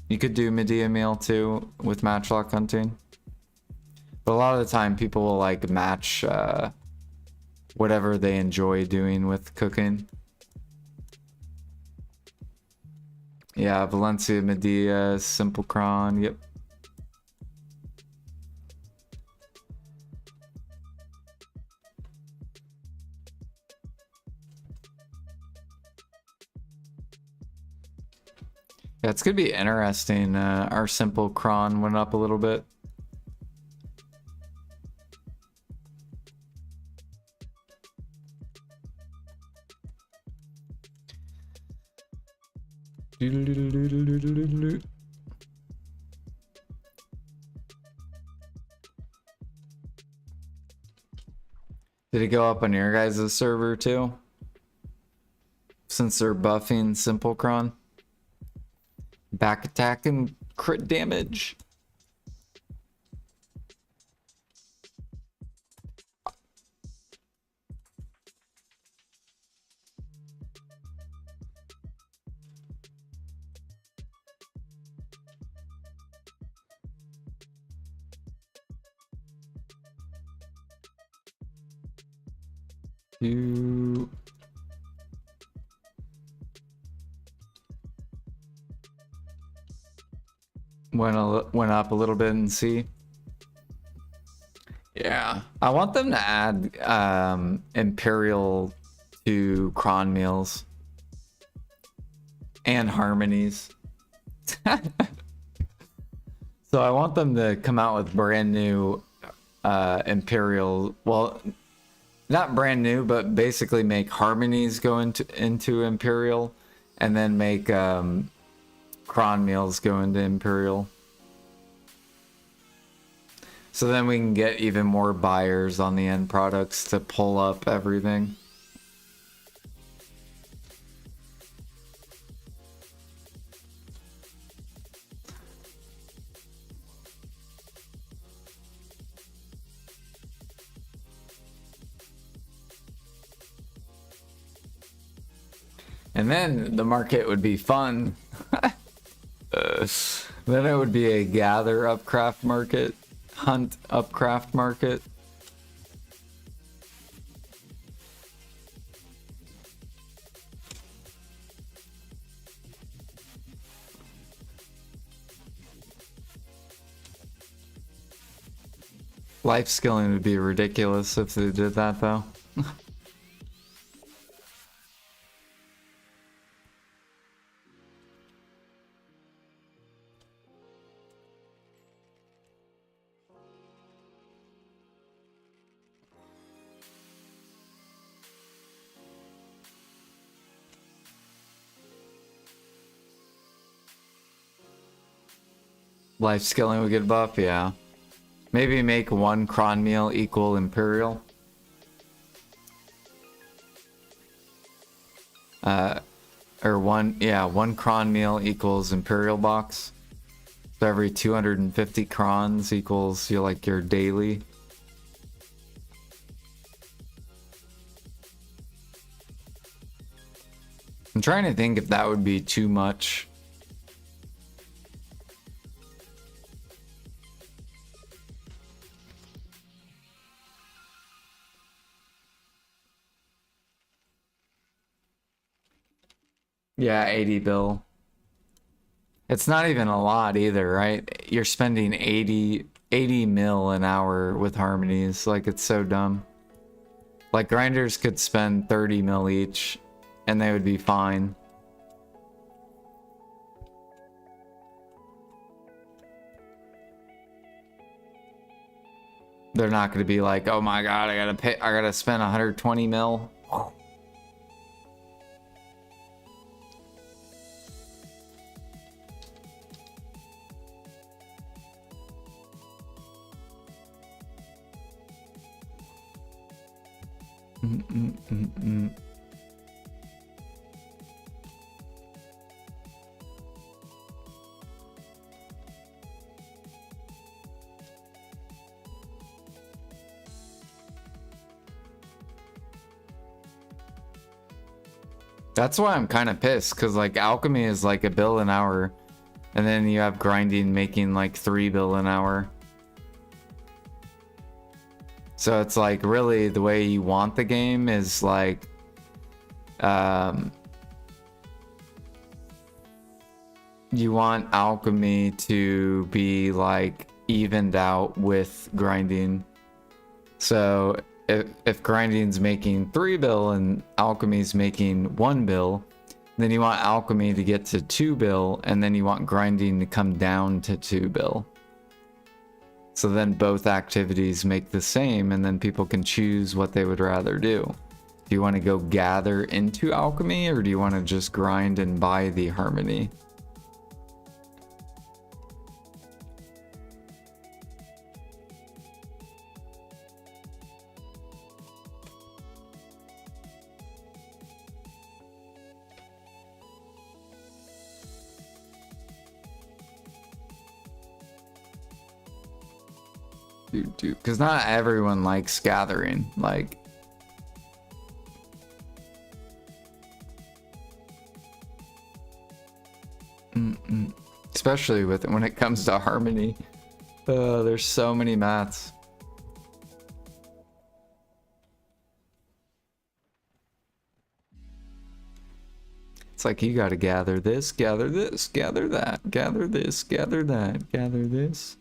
Medea meal too with matchlock hunting. But a lot of the time people will like match whatever they enjoy doing with cooking. Yeah, Valencia, Medea, Simple Cron, yep. Yeah, it's gonna be interesting. Our Simple Cron went up a little bit. Did it go up on your guys' server too? Since they're buffing Simple Cron? Back attack and crit damage. You went up a little bit in C. Yeah, I want them to add Imperial to cron meals and harmonies. So I want them to come out with brand new Imperial, well, not brand new, but basically make harmonies go into Imperial, and then make cron meals go into Imperial. So then we can get even more buyers on the end products to pull up everything. And then the market would be fun. Then it would be a gather upcraft market, hunt upcraft market. Life skilling would be ridiculous if they did that though. Life skilling would get buff, yeah. Maybe make one cron meal equal Imperial. Or one cron meal equals Imperial box. So every 250 crons equals your daily. I'm trying to think if that would be too much. Yeah, 80 bill. It's not even a lot either, right? You're spending 80 mil an hour with harmonies. Like, it's so dumb. Like, grinders could spend 30 mil each, and they would be fine. They're not going to be like, oh my god, I gotta spend 120 mil. That's why I'm kind of pissed, because like alchemy is like $1 bill an hour, and then you have grinding making like $3 bill an hour. So it's like really the way you want the game is like you want alchemy to be like evened out with grinding. So if grinding's making 3 bill and alchemy's making 1 bill, then you want alchemy to get to 2 bill, and then you want grinding to come down to 2 bill. So then both activities make the same, and then people can choose what they would rather do. Do you want to go gather into alchemy, or do you want to just grind and buy the harmony? Because not everyone likes gathering. Like, especially when it comes to harmony. There's so many mats. It's like you gotta gather this, gather this, gather that, gather this, gather that, gather this.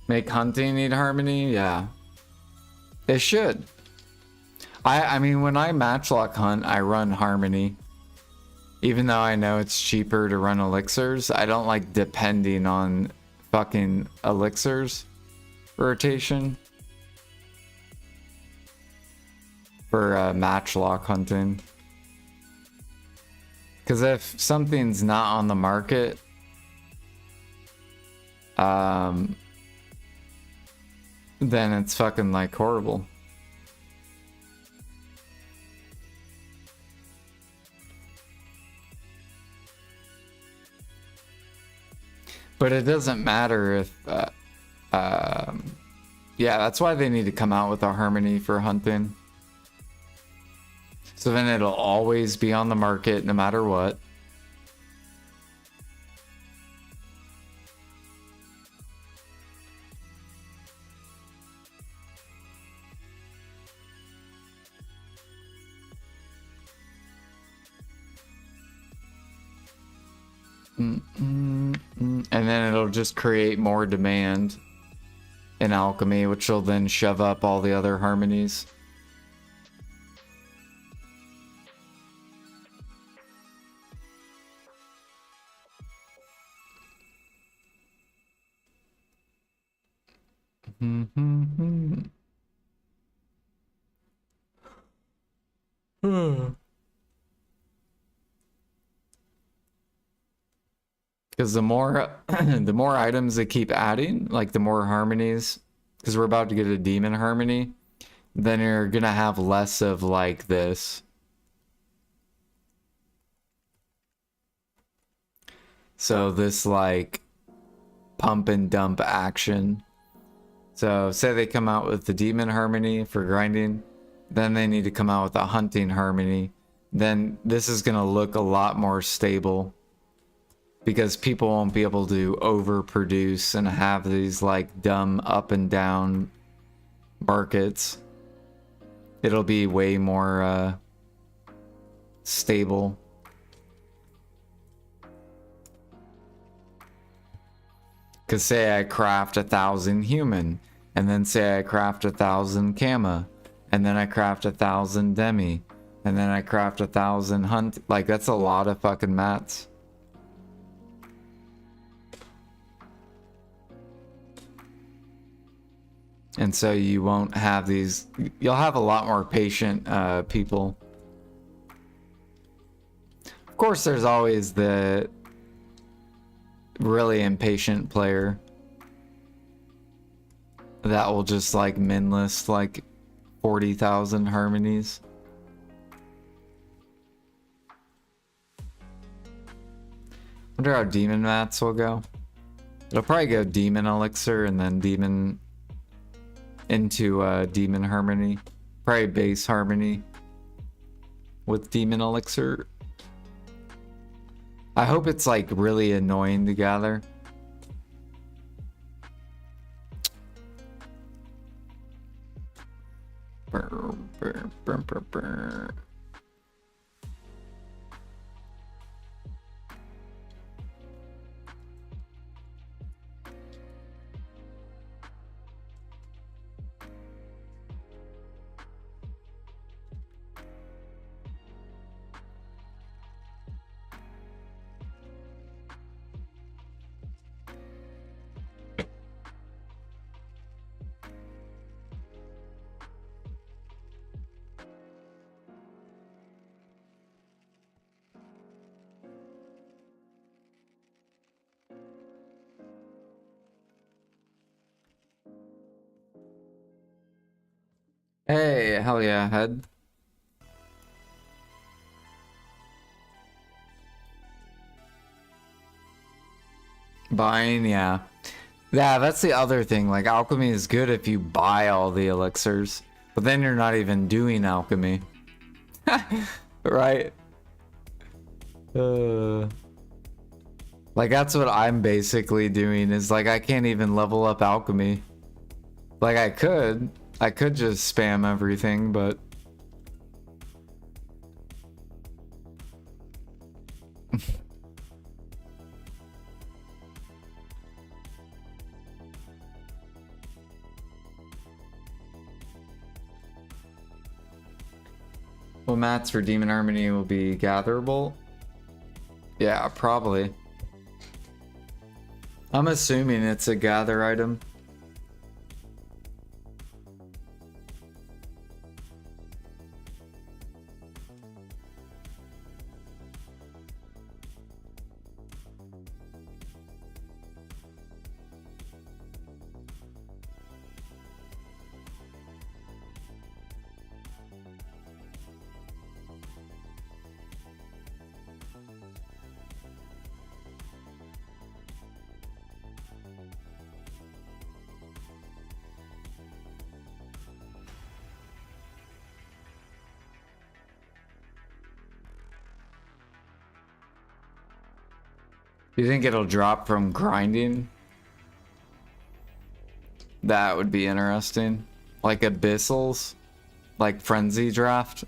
Make hunting need harmony? Yeah. It should. I mean, when I matchlock hunt, I run harmony. Even though I know it's cheaper to run elixirs, I don't like depending on fucking elixirs rotation for matchlock hunting. Because if something's not on the market, then it's fucking like horrible. But it doesn't matter if, yeah, that's why they need to come out with a harmony for hunting. So then it'll always be on the market no matter what. And then it'll just create more demand in alchemy, which will then shove up all the other harmonies. Because the more the more items they keep adding, like the more harmonies, because we're about to get a demon harmony, then you're gonna have less of like this. So this like pump and dump action. So say they come out with the demon harmony for grinding, then they need to come out with a hunting harmony. Then this is gonna look a lot more stable. Because people won't be able to overproduce and have these like dumb up and down markets. It'll be way more stable. Cause say I craft 1,000 human, and then say I craft 1,000 Kama, and then I craft 1,000 demi, and then I craft 1,000 hunt. Like that's a lot of fucking mats. And so you won't have these, you'll have a lot more patient people. Of course, there's always the really impatient player that will just like min list like 40,000 harmonies. Wonder how demon mats will go. It'll probably go demon elixir and then demon into demon harmony, probably base harmony with demon elixir. I hope it's like really annoying to gather. Brr, brr, brr, brr, brr. Hey, hell yeah, head. Buying, yeah. Yeah, that's the other thing. Like, alchemy is good if you buy all the elixirs, but then you're not even doing alchemy. Right? Like, that's what I'm basically doing, is like, I can't even level up alchemy. Like, I could just spam everything, but Well, mats for Demon Harmony will be gatherable. Yeah, probably. I'm assuming it's a gather item. Do you think it'll drop from grinding? That would be interesting. Like Abyssals? Like Frenzy Draft?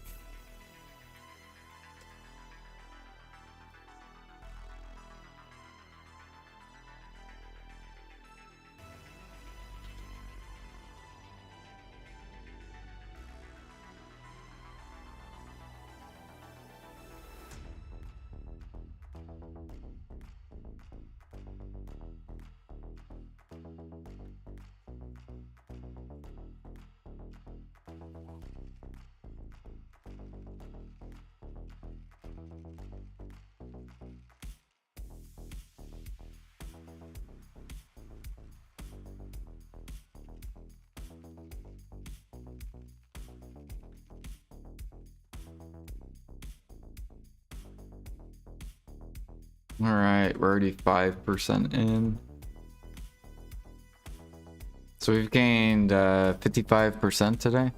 Alright, we're already 5% in. So we've gained 55% today.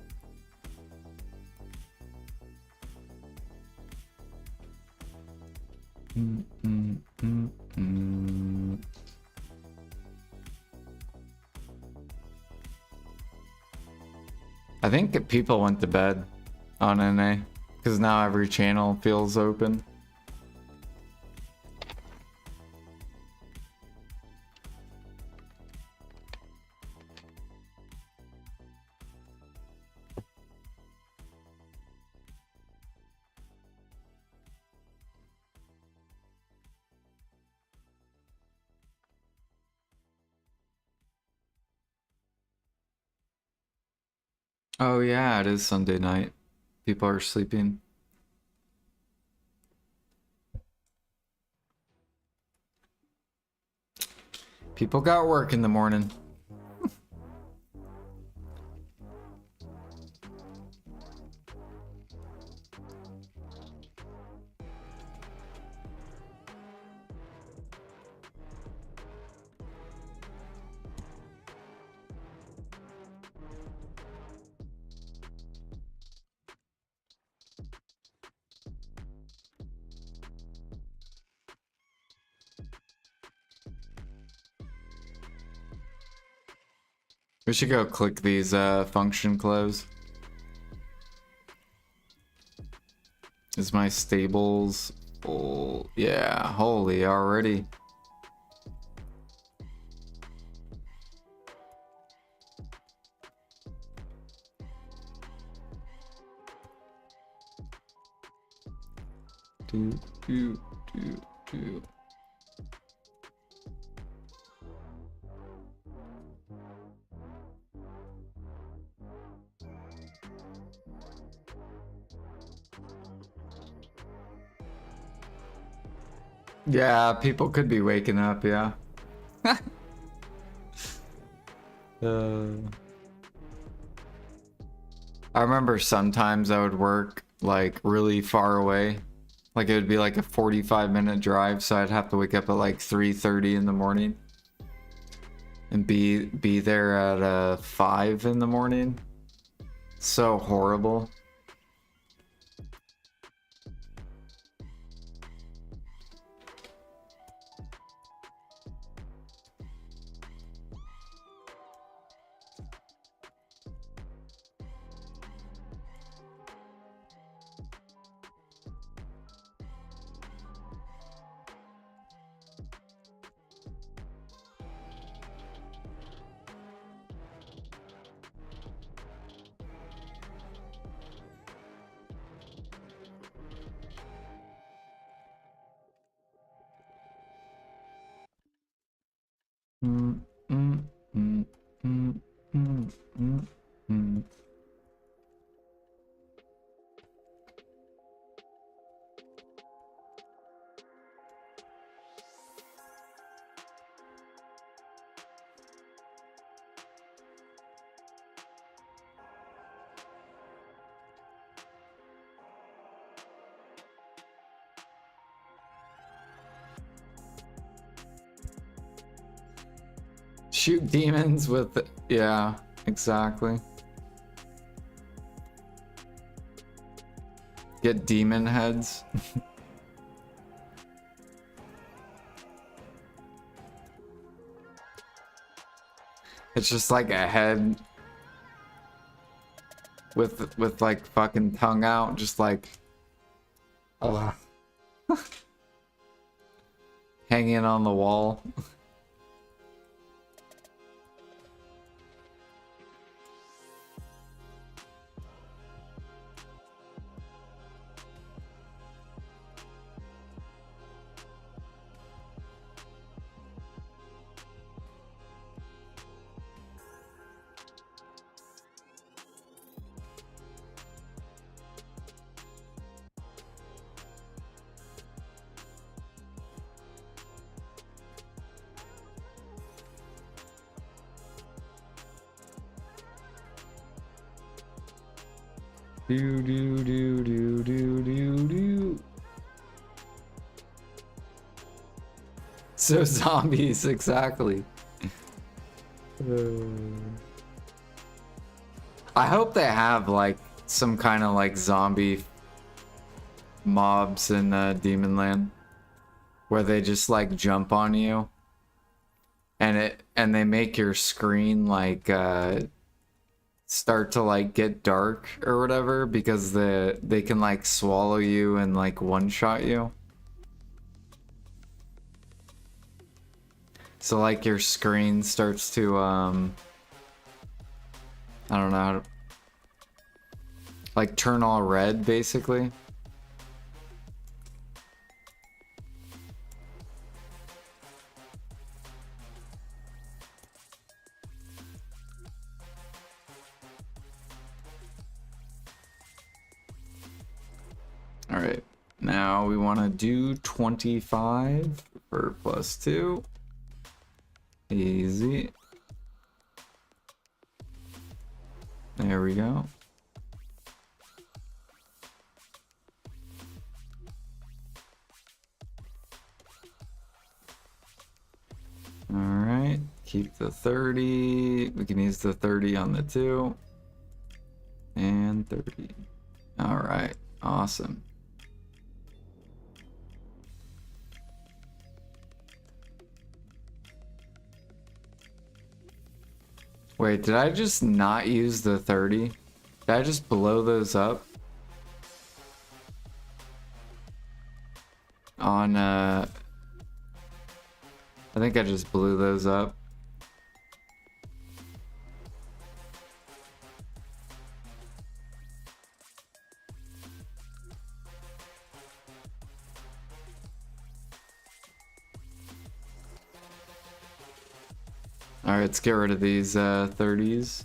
I think people went to bed on NA because now every channel feels open. Oh yeah, it is Sunday night. People are sleeping. People got work in the morning. We should go click these function close. Is my stables full? Yeah, holy already. Do, do, do, do. Yeah, people could be waking up, yeah. I remember sometimes I would work like really far away. Like it would be like a 45-minute drive, so I'd have to wake up at like 3:30 in the morning. And be there at 5 in the morning. So horrible. Shoot demons with, yeah, exactly. Get demon heads. It's just like a head with like fucking tongue out, just like hanging on the wall. Do do do do do do do. So zombies, exactly. I hope they have like some kind of like zombie mobs in Demon Land where they just like jump on you and they make your screen like start to like get dark or whatever because they can like swallow you and like one shot you. So like your screen starts to I don't know how to, like turn all red basically. All right, now we want to do 25 for +2. Easy. There we go. All right, keep the 30. We can use the 30 on the 2. And 30. All right, awesome. Wait, did I just not use the 30? Did I just blow those up? On, I think I just blew those up. Alright, let's get rid of these 30s.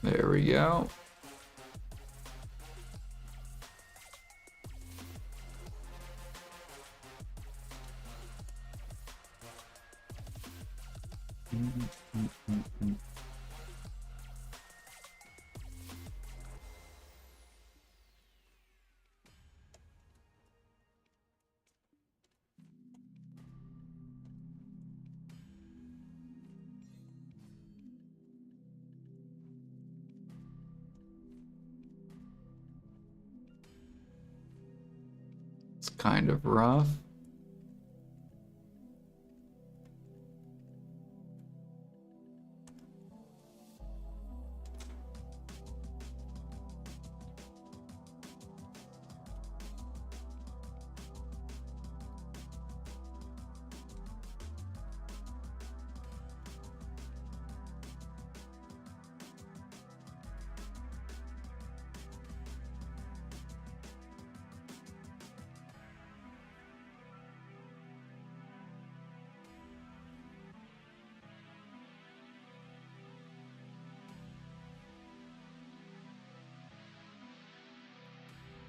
There we go. It's kind of rough.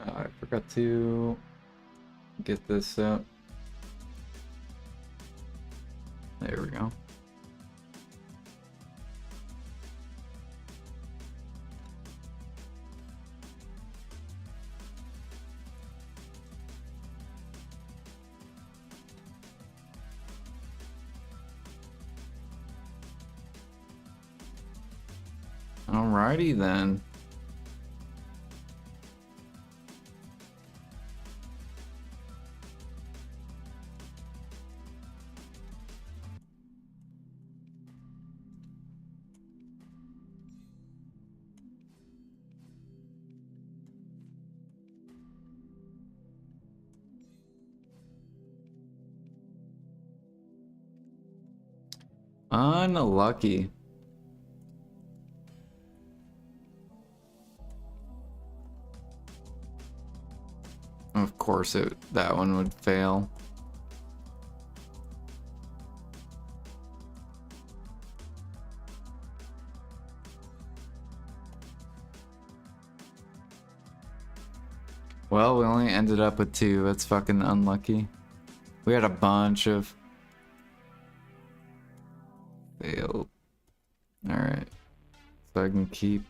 I forgot to get this up. There we go. Alrighty then. Unlucky. Of course that one would fail. Well, we only ended up with 2. That's fucking unlucky. We had a bunch of failed. Alright. So I can keep,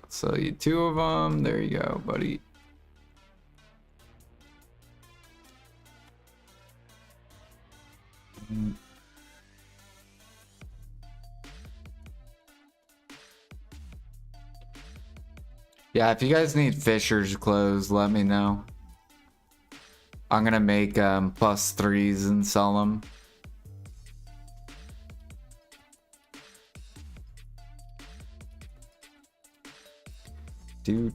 sell you 2 of them. There you go, buddy. Yeah, if you guys need Fisher's clothes, let me know. I'm gonna make +3s and sell them. Do.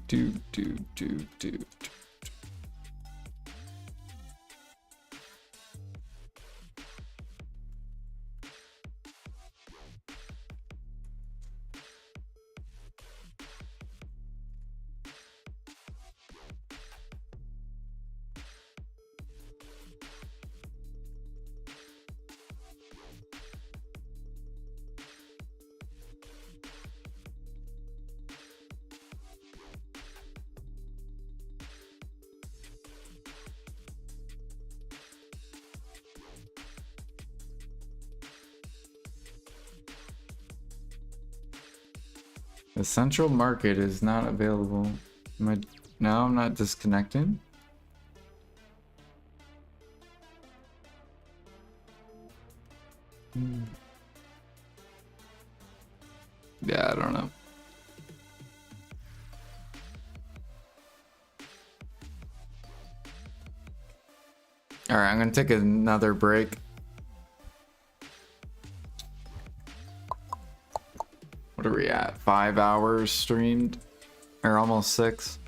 The central market is not available. No, I'm not disconnecting. Yeah, I don't know. Alright, I'm gonna take another break. What are we at? 5 hours streamed? Or almost 6?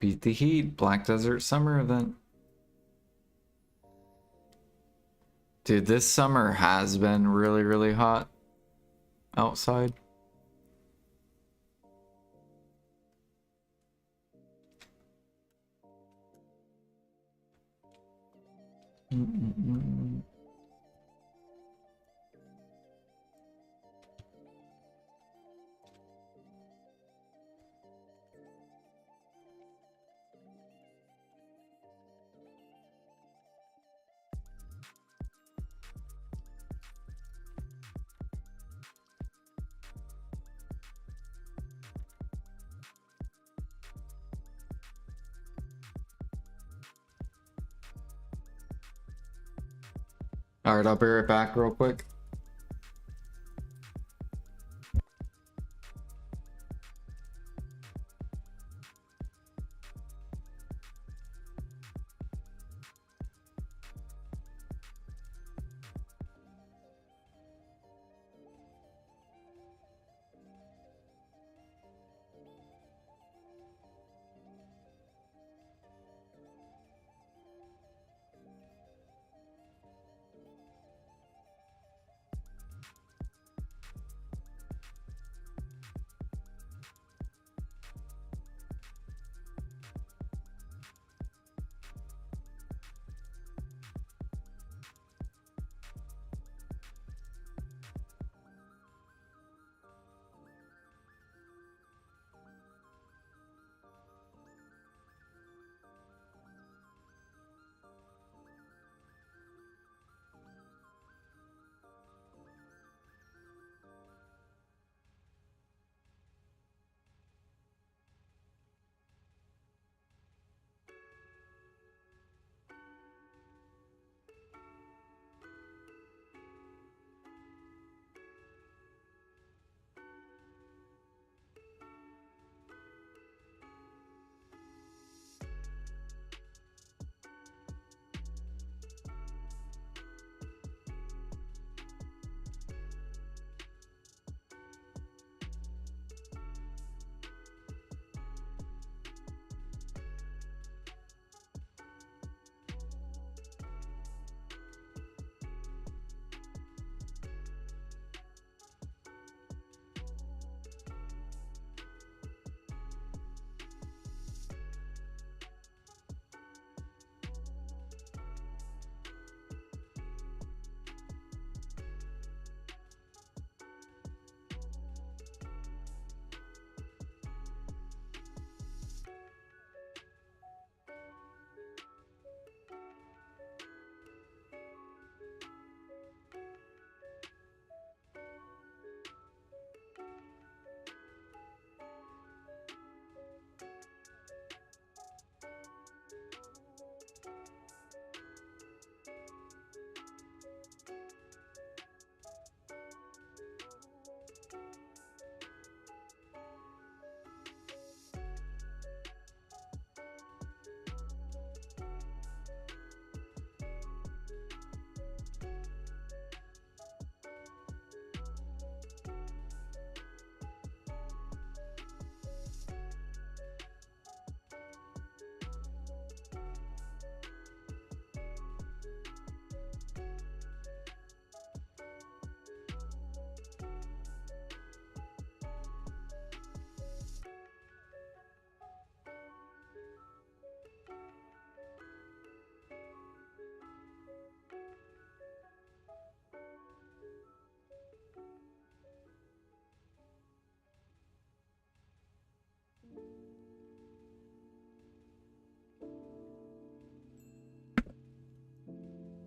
Beat the heat. Black Desert Summer event. Dude, this summer has been really, really hot outside. All right, I'll be right back real quick.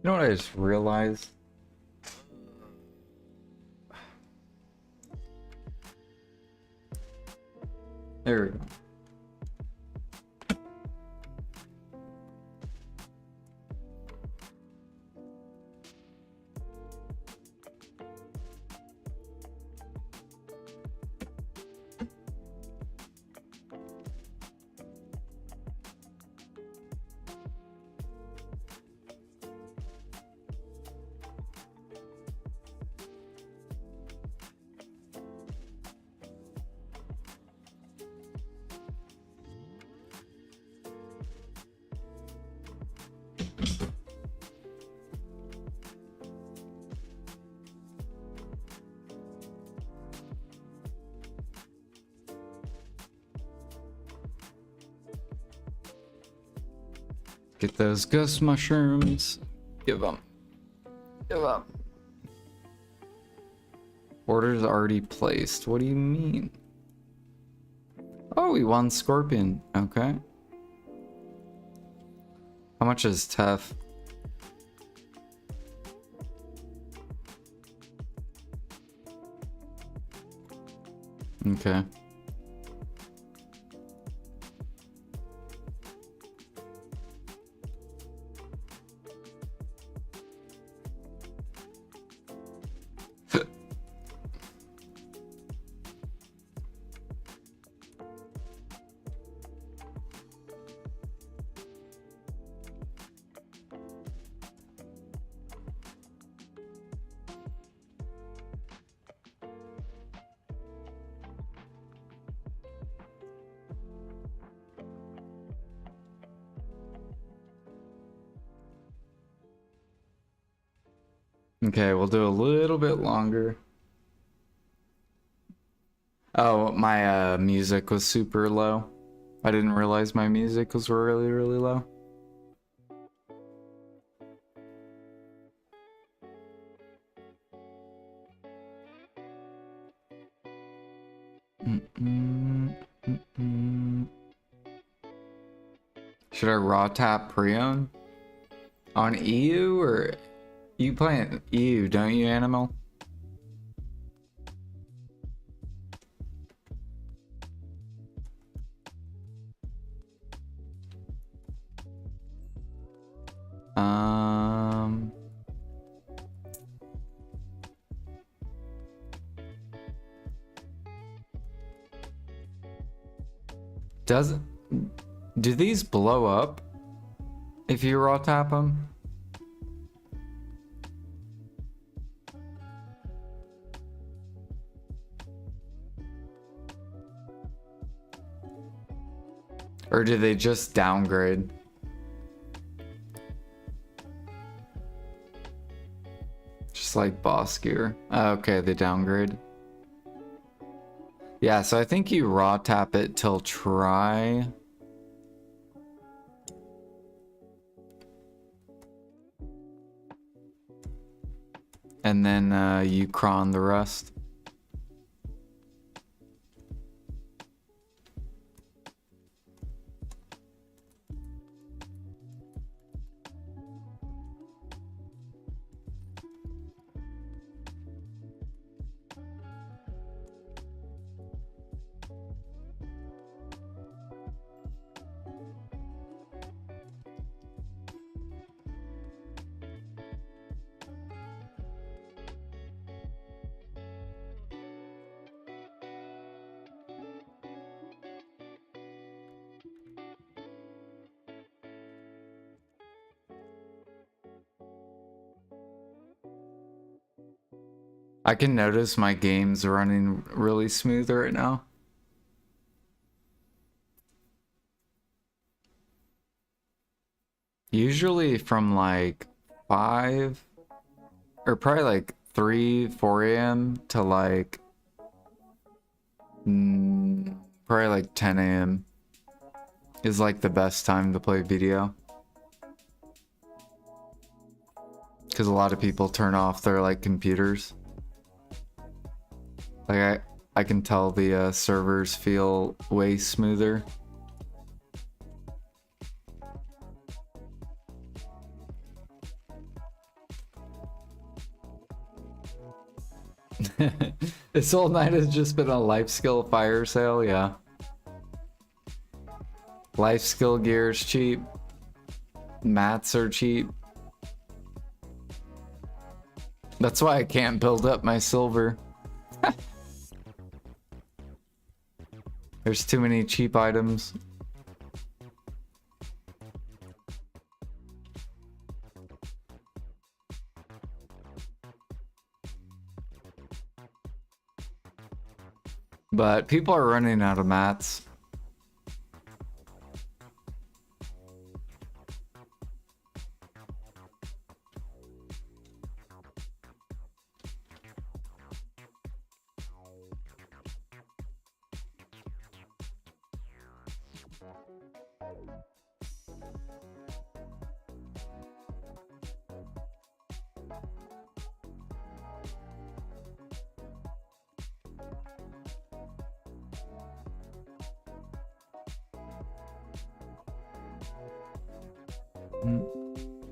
You know what I just realized? There we go. Get those ghost mushrooms. Give them. Give up. Orders already placed. What do you mean? Oh, we won Scorpion. Okay. How much is Tef? Okay. Okay, we'll do a little bit longer. Oh, my music was super low. I didn't realize my music was really, really low. Should I raw tap preone on EU, or you playing EU, don't you, Animal? Do these blow up if you raw tap them? Or do they just downgrade? Just like boss gear. Oh, okay, they downgrade. Yeah, so I think you raw tap it till try. And then you cron the rest. I can notice my game's running really smooth right now. Usually from like 5 or probably like 3, 4 a.m. to like probably like 10 a.m. is like the best time to play video. Because a lot of people turn off their like computers. Like I can tell the servers feel way smoother. This whole night has just been a life skill fire sale, yeah. Life skill gear is cheap. Mats are cheap. That's why I can't build up my silver. There's too many cheap items. But people are running out of mats. Mm,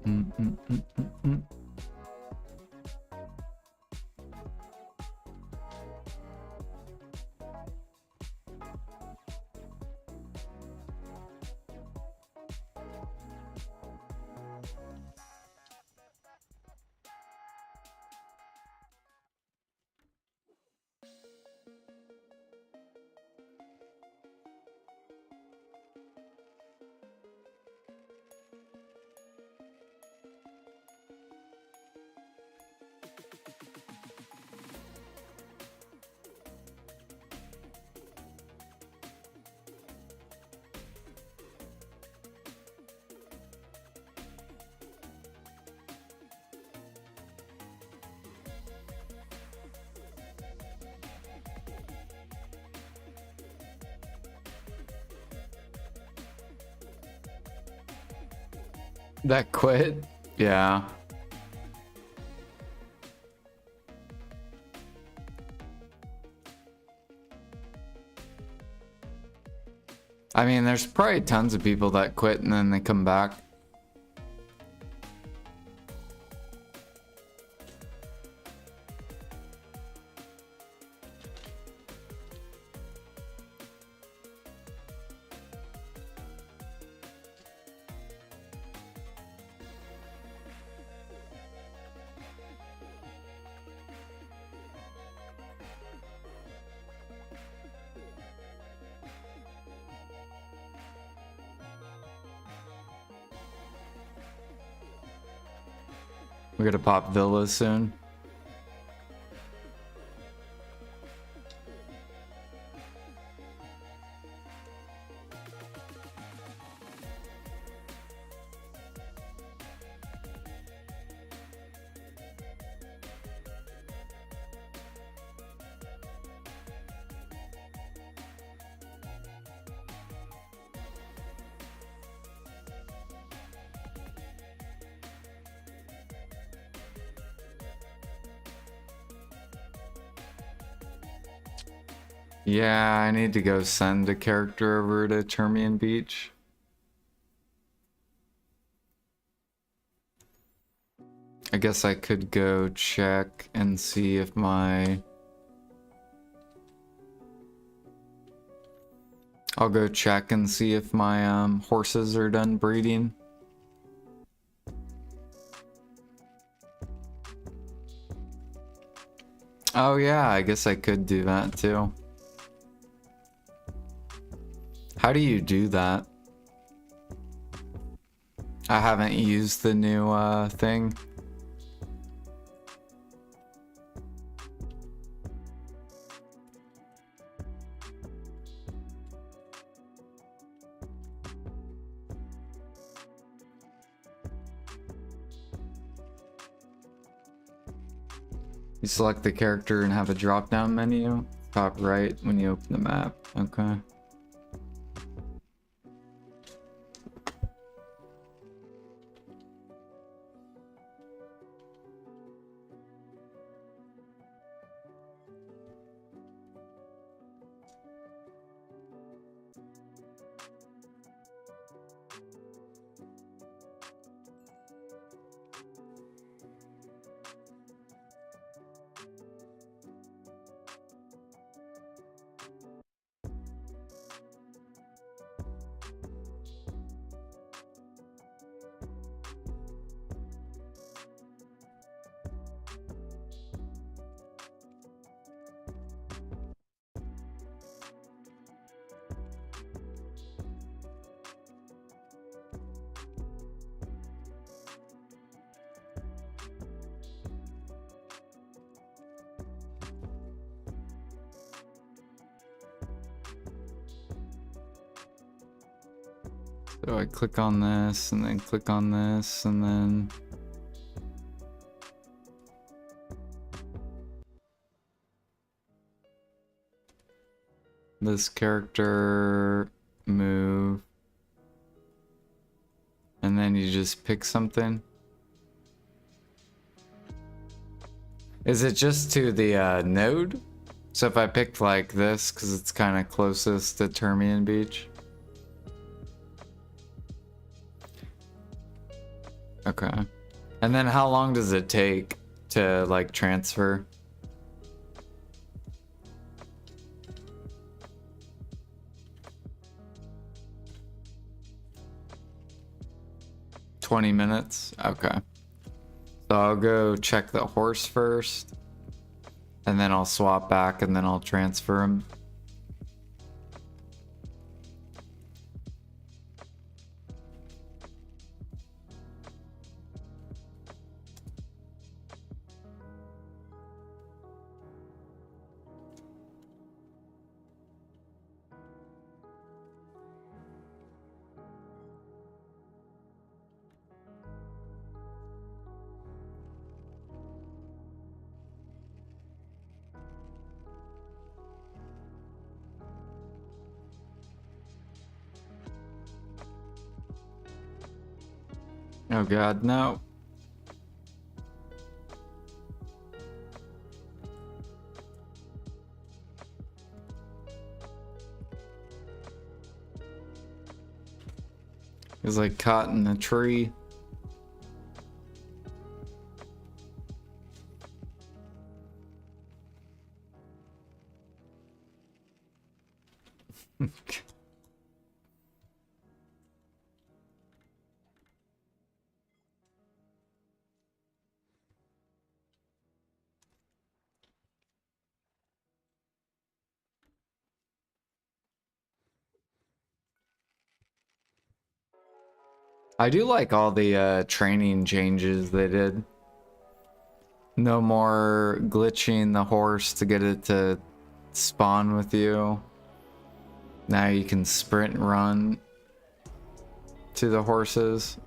mm, mm, mm, mm, mm. That quit? Yeah. I mean, there's probably tons of people that quit and then they come back. We're gonna pop villas soon. Yeah, I need to go send a character over to Termian Beach. I guess I could go check and see if my... I'll go check and see if my horses are done breeding. Oh yeah, I guess I could do that too. How do you do that? I haven't used the new thing. You select the character and have a drop-down menu, top right when you open the map. Okay. So I click on this and then click on this and then this character move, and then you just pick something. Is it just to the node? So if I picked like this, because it's kind of closest to Termian Beach. Okay. And then how long does it take to like transfer? $20 minutes? Okay. So I'll go check the horse first, and then I'll swap back, and then I'll transfer him. Oh god, no. He's like caught in a tree. I do like all the training changes they did. No more glitching the horse to get it to spawn with you. Now you can sprint and run to the horses.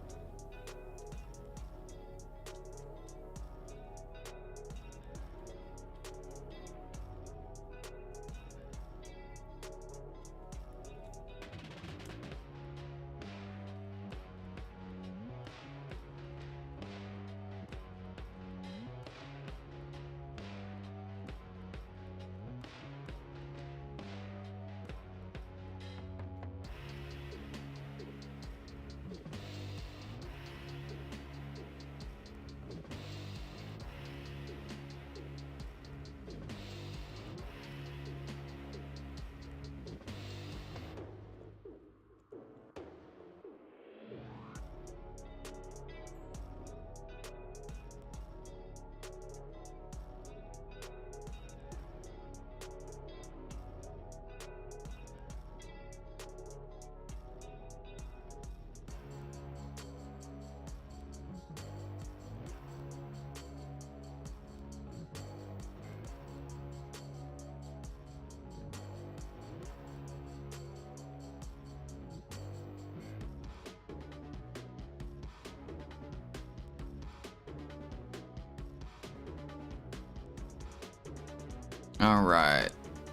All right,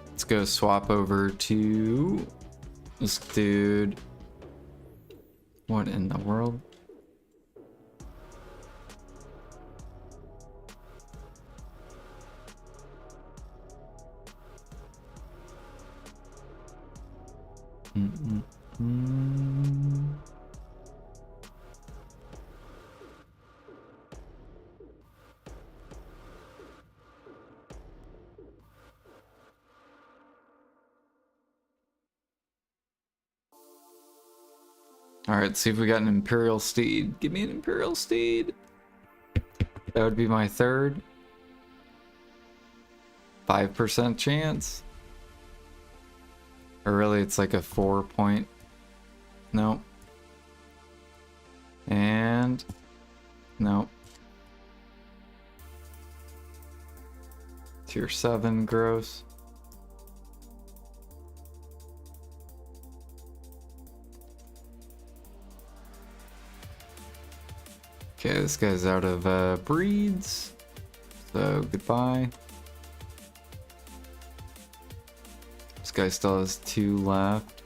let's go swap over to this dude. What in the world? All right, see if we got an Imperial Steed. Give me an Imperial Steed. That would be my third. 5% chance. Or really, it's like a 4 point. Nope. And nope. Tier 7 gross. Okay, this guy's out of breeds. So goodbye. This guy still has 2 left.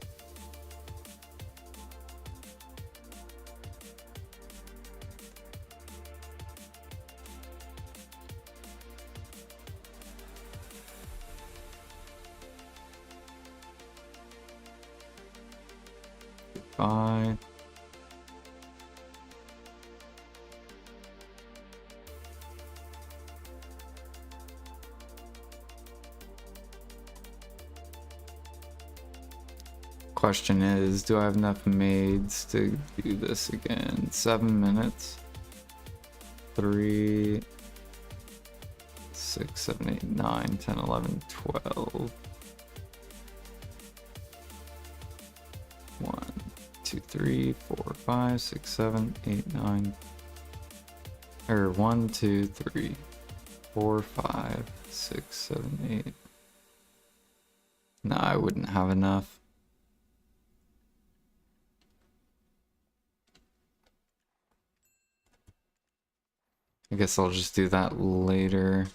Bye. Question is, do I have enough maids to do this again? 7 minutes. 3, 6, 7, 8, 9, 10, 11, 12. 1, 2, 3, 4, 5, 6, 7, 8, 9. Or 1, 2, 3, 4, 5, 6, 7, 8. No, I wouldn't have enough. I guess I'll just do that later.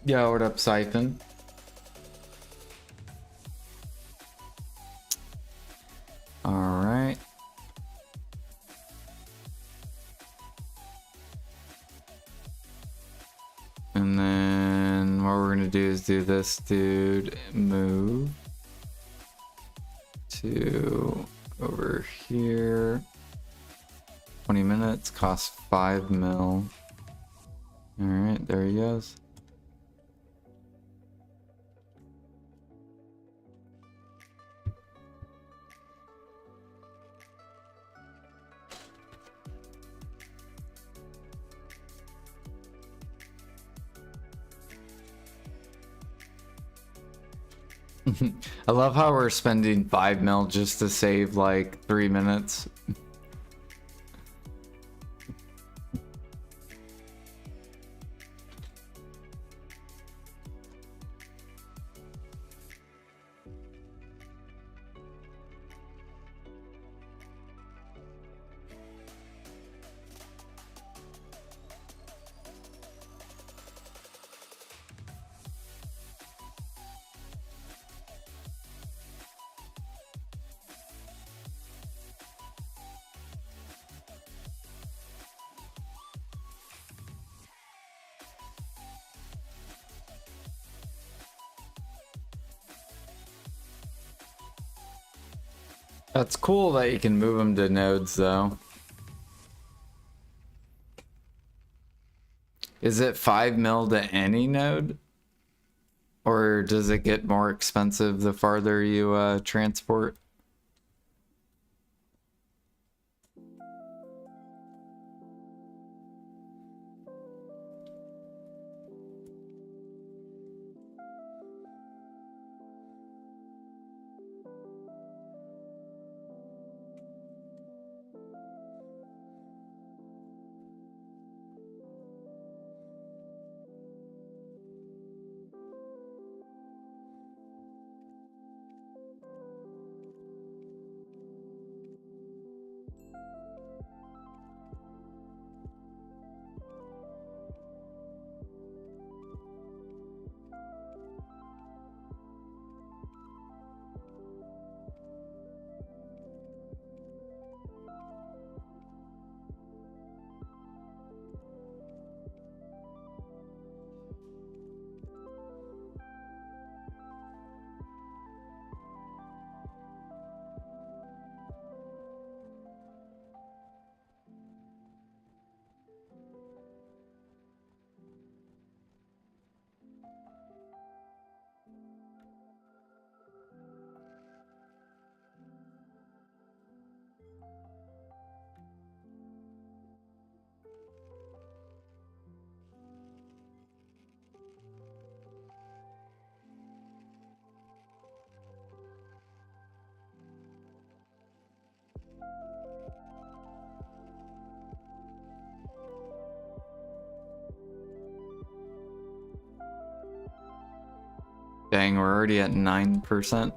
Yeah, what up, Siphon? Alright. And then what we're gonna do is do this dude, move to over here. 20 minutes, costs 5 mil. Alright, there he goes. I love how we're spending 5 mil just to save like 3 minutes. That's cool that you can move them to nodes though. Is it 5 mil to any node? Or does it get more expensive the farther you transport? Dang, we're already at 9%.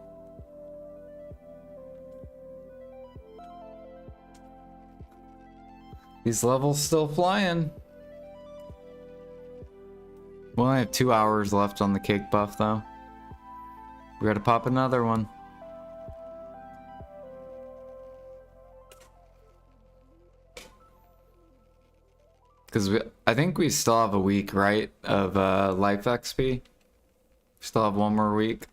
These levels still flying. We only have 2 hours left on the cake buff though. We gotta pop another one. Because I think we still have a week, right, of life XP. Still have one more week.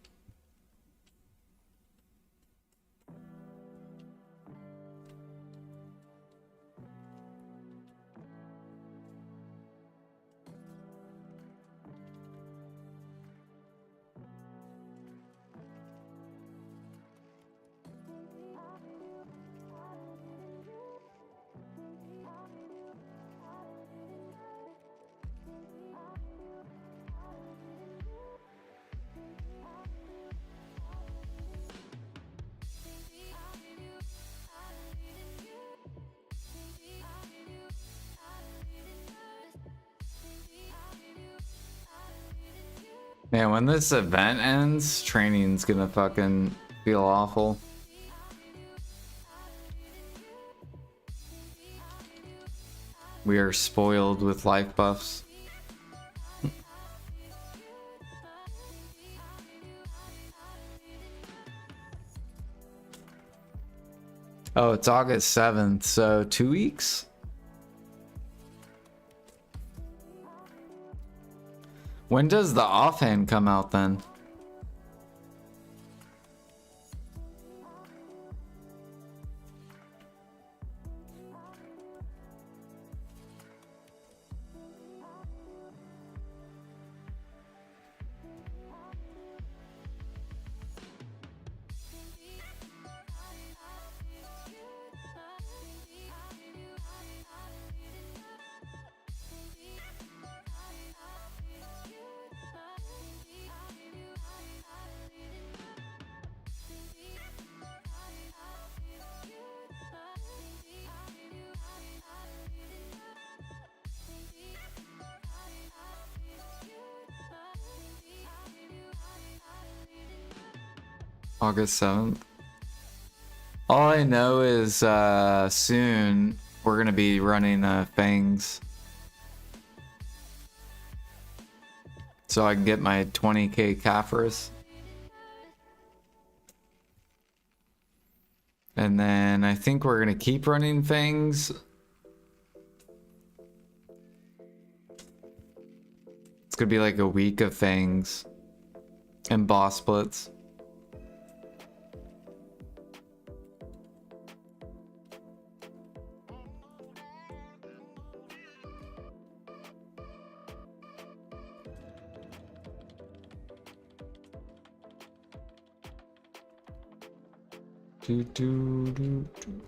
Man, when this event ends, training's gonna fucking feel awful. We are spoiled with life buffs. Oh, it's August 7th, so 2 weeks? When does the offhand come out then? August 7th. All I know is soon we're gonna be running Fangs. So I can get my 20k Caphras. And then I think we're gonna keep running Fangs. It's gonna be like a week of Fangs and boss splits. Do, do, do, do.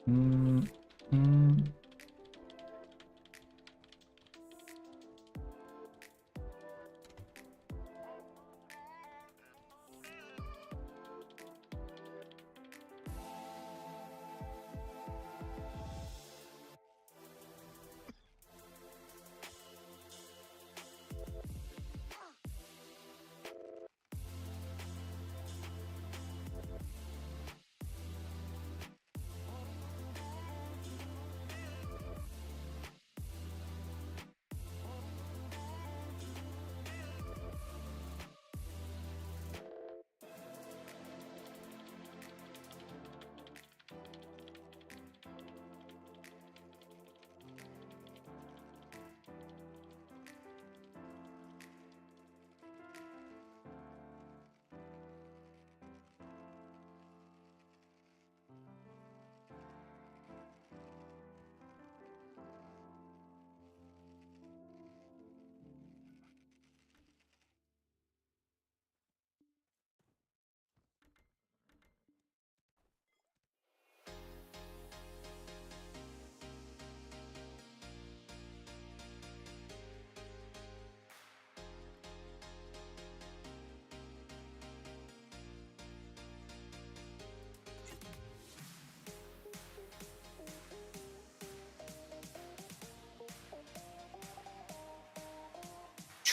Mm, mm.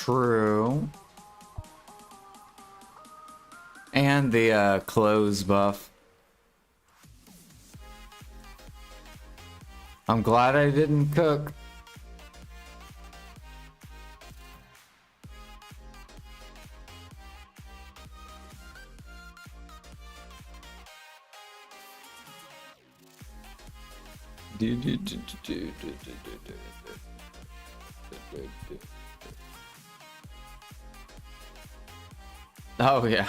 True. And the clothes buff. I'm glad I didn't cook. Oh yeah.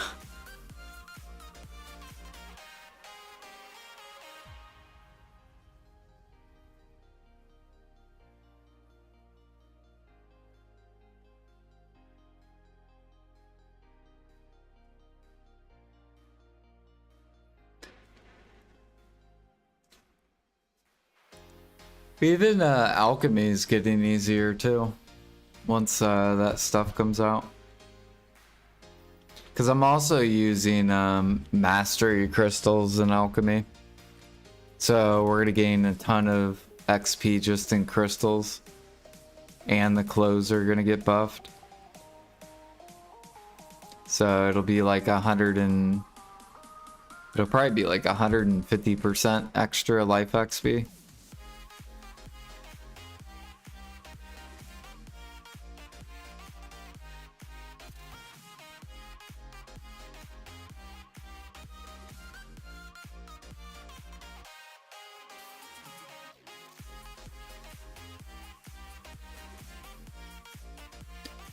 Even alchemy is getting easier too once that stuff comes out. Because I'm also using mastery crystals in alchemy. So we're going to gain a ton of XP just in crystals. And the clothes are going to get buffed. So it'll be like it'll probably be like 150% extra life XP.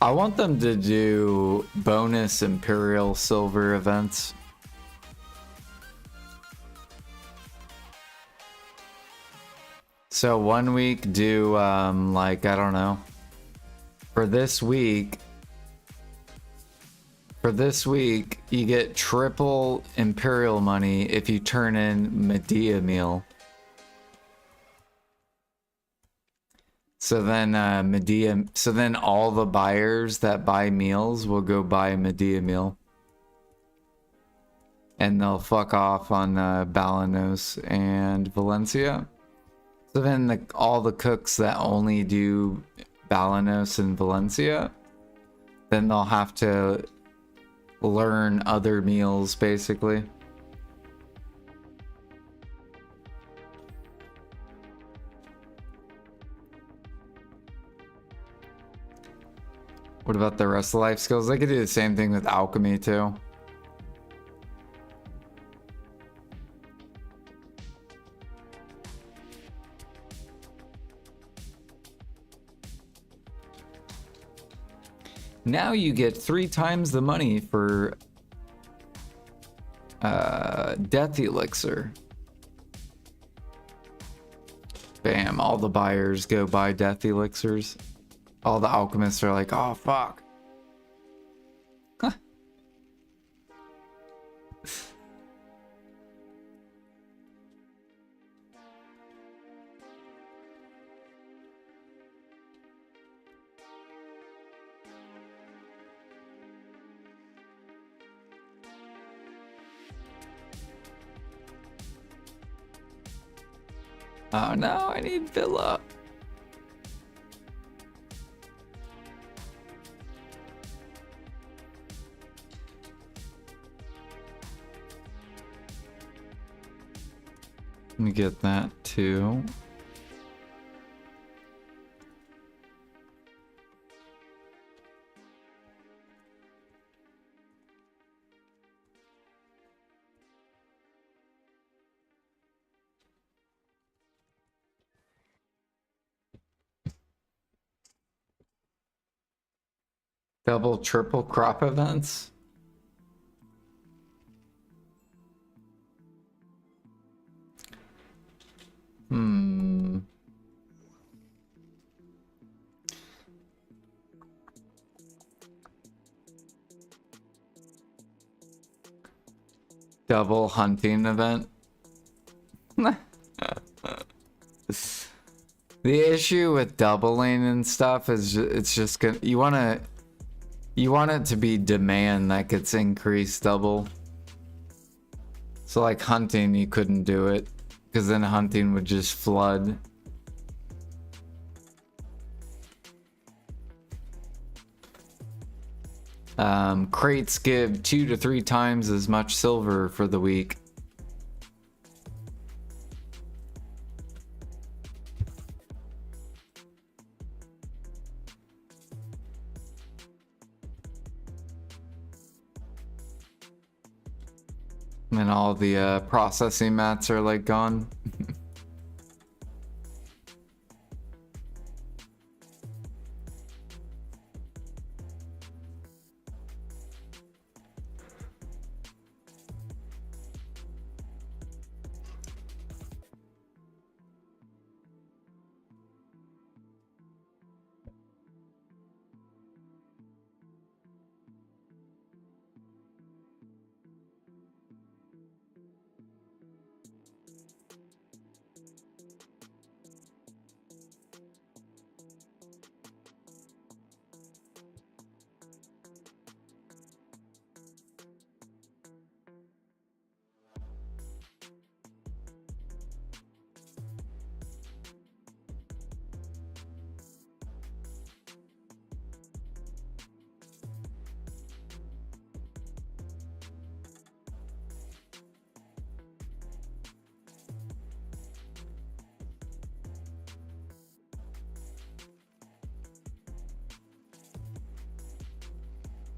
I want them to do bonus Imperial Silver events. So 1 week do like, I don't know. For this week you get triple Imperial money if you turn in Medea meal. So then all the buyers that buy meals will go buy Medea meal. And they'll fuck off on Balanos and Valencia. So then all the cooks that only do Balanos and Valencia, then they'll have to learn other meals basically. What about the rest of the life skills? They could do the same thing with alchemy too. Now you get 3 times the money for death elixir. Bam, all the buyers go buy death elixirs. All the alchemists are like, oh fuck. Huh. Oh no, I need Villa. Let me get that too. Double, triple crop events. Double hunting event. The issue with doubling and stuff is it's just gonna, you want it to be demand that gets increased double. So like hunting, you couldn't do it because then hunting would just flood. Crates give 2 to 3 times as much silver for the week. And all the processing mats are like gone.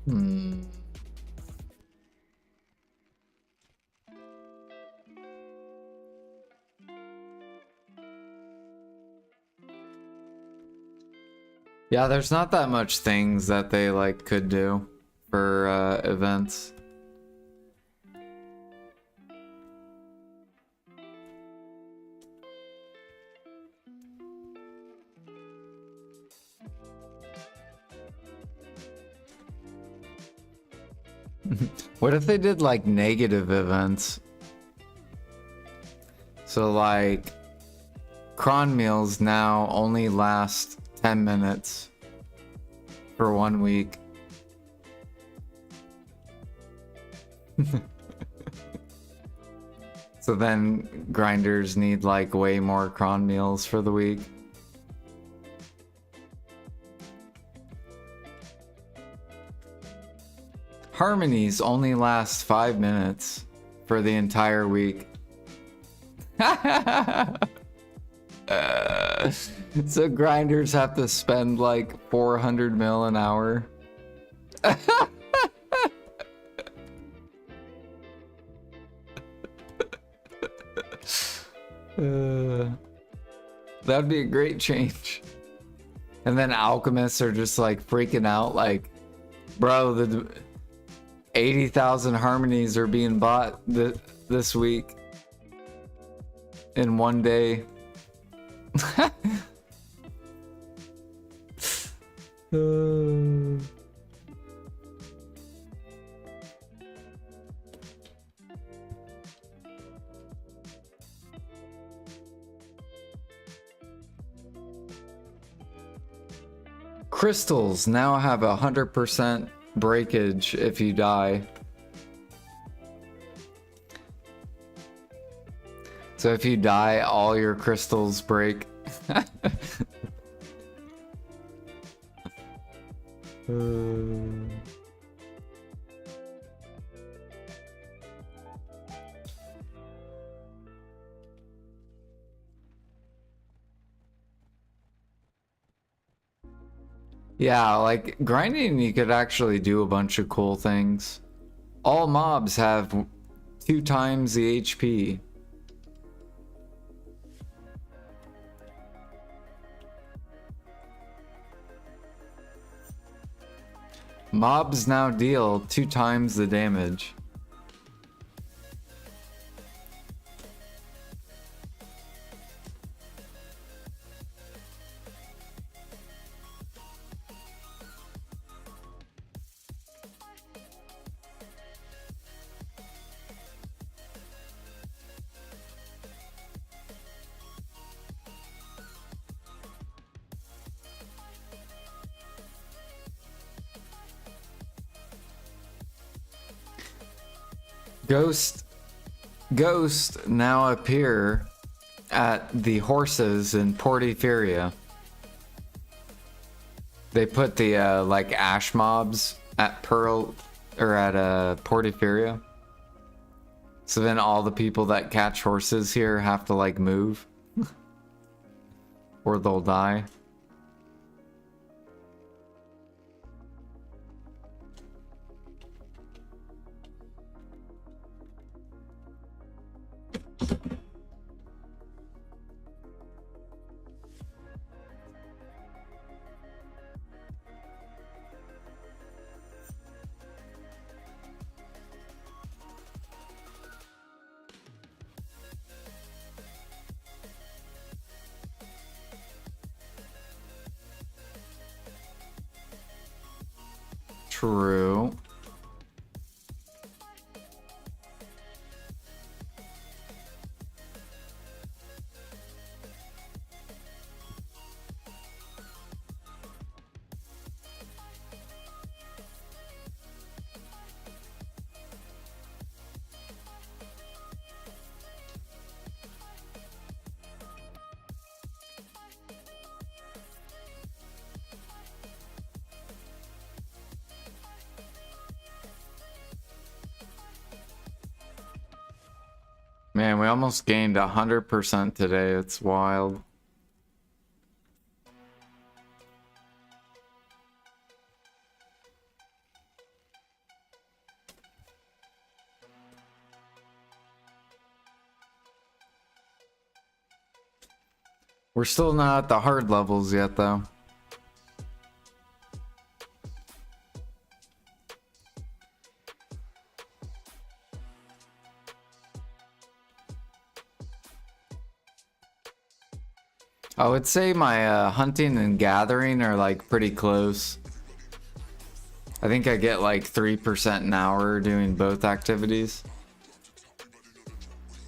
Hmm. Yeah, there's not that much things that they like could do for events. What if they did like negative events? So like cron meals now only last 10 minutes for 1 week. So then grinders need like way more cron meals for the week. Harmonies only last 5 minutes for the entire week. So grinders have to spend like 400 mil an hour. That'd be a great change. And then alchemists are just like freaking out like, bro, the 80,000 harmonies are being bought this week in 1 day. Crystals now have 100% breakage if you die. So if you die, all your crystals break. Yeah, like grinding, you could actually do a bunch of cool things. All mobs have 2 times the HP. Mobs now deal 2 times the damage. Ghost now appear at the horses in Portiferia. They put the like ash mobs at Pearl or at Portaferia. So then all the people that catch horses here have to like move or they'll die. True. Man, we almost gained 100% today. It's wild. We're still not at the hard levels yet, though. I would say my hunting and gathering are like pretty close. I think I get like 3% an hour doing both activities.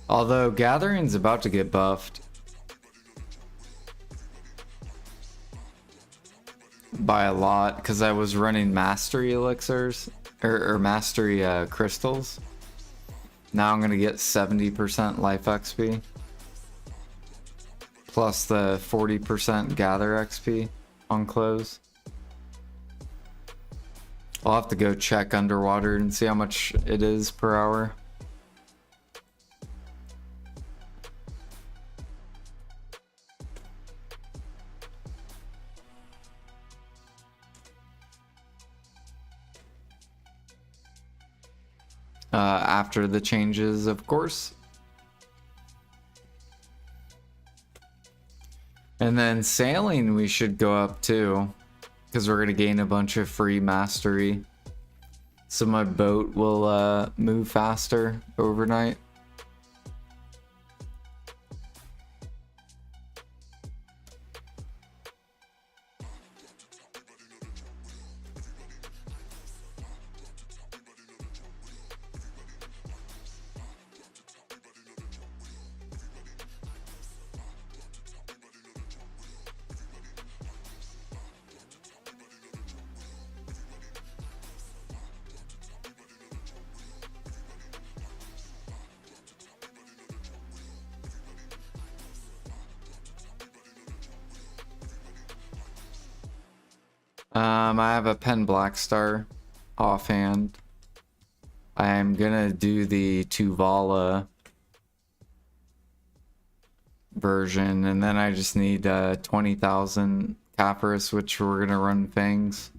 Although gathering's about to get buffed by a lot because I was running mastery elixirs or mastery crystals. Now I'm gonna get 70% life XP. Plus the 40% gather XP on close. I'll have to go check underwater and see how much it is per hour. After the changes, of course. And then sailing we should go up too, because we're gonna gain a bunch of free mastery. So my boat will move faster overnight. I have a pen black star offhand. I'm gonna do the Tuvala version, and then I just need 20,000 Capris, which we're gonna run Fangs.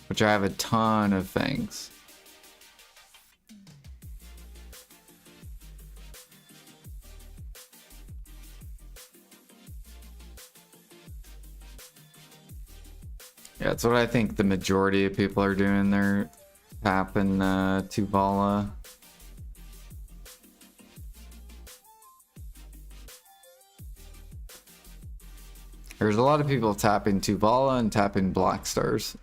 Which I have a ton of things. Yeah, that's what I think the majority of people are doing. They're tapping Tuvala. There's a lot of people tapping Tuvala and tapping Black Stars.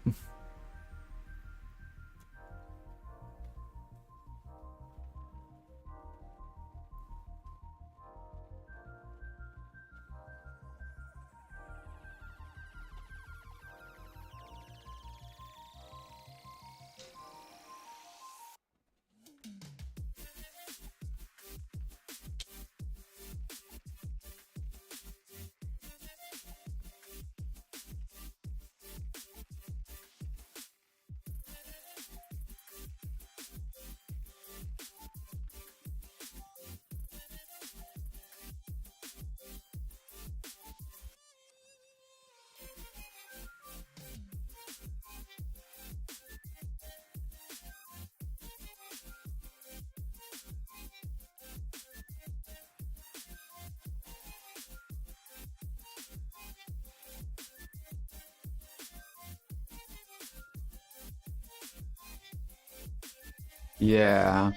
Yeah.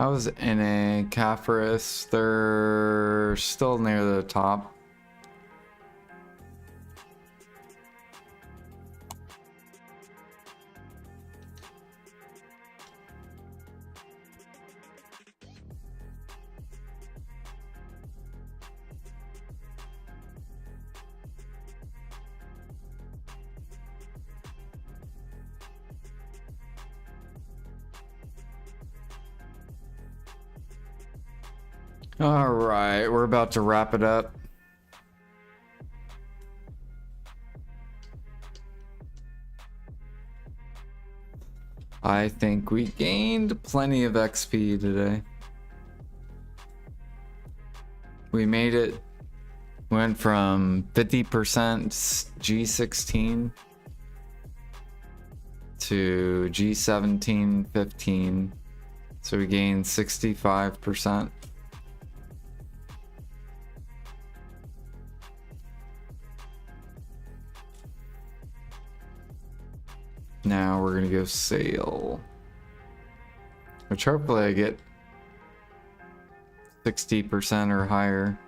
I was in a Caphras. They're still near the top. All right, we're about to wrap it up. I think we gained plenty of XP today. We made it. Went from 50% G16 to G17, 15. So we gained 65%. Now we're gonna go sail. Which hopefully I get 60% or higher.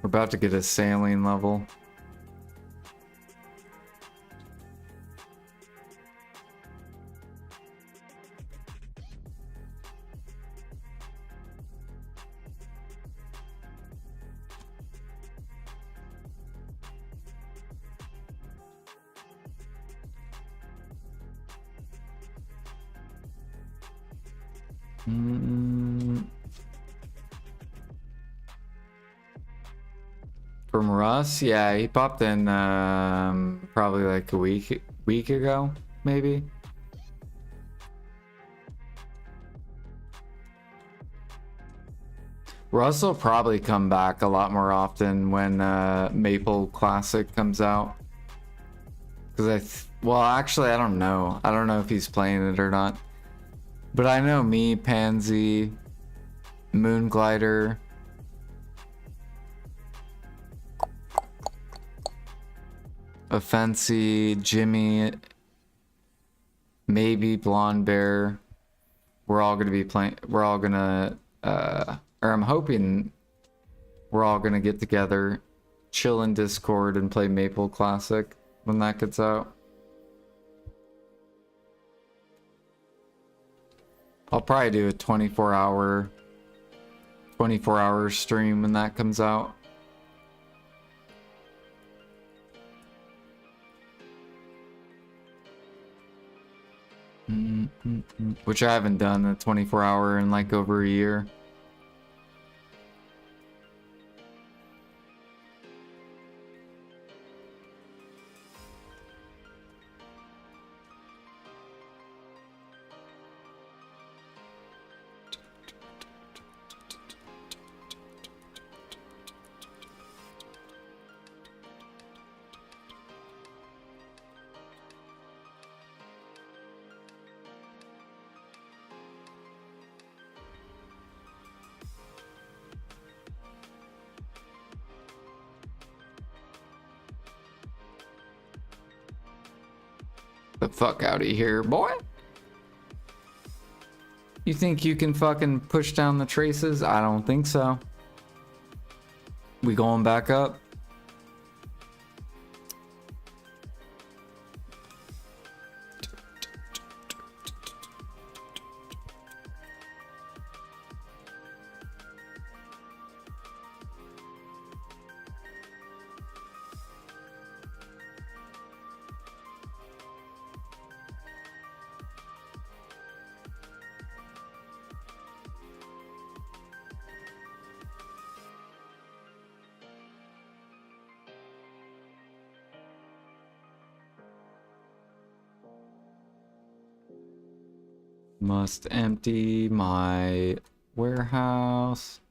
We're about to get a sailing level. From Russ, yeah, he popped in probably like a week ago, maybe. Russ will probably come back a lot more often when Maple Classic comes out. Because well, actually, I don't know. I don't know if he's playing it or not. But I know me, Pansy, Moonglider, Offensi, Jimmy, maybe Blonde Bear. We're all gonna be playing. We're all gonna, or I'm hoping we're all gonna get together, chill in Discord, and play Maple Classic when that gets out. I'll probably do a 24-hour stream when that comes out. Which I haven't done a 24-hour in like over a year. The fuck out of here, boy. You think you can fucking push down the traces? I don't think so. We going back up? Must empty my warehouse.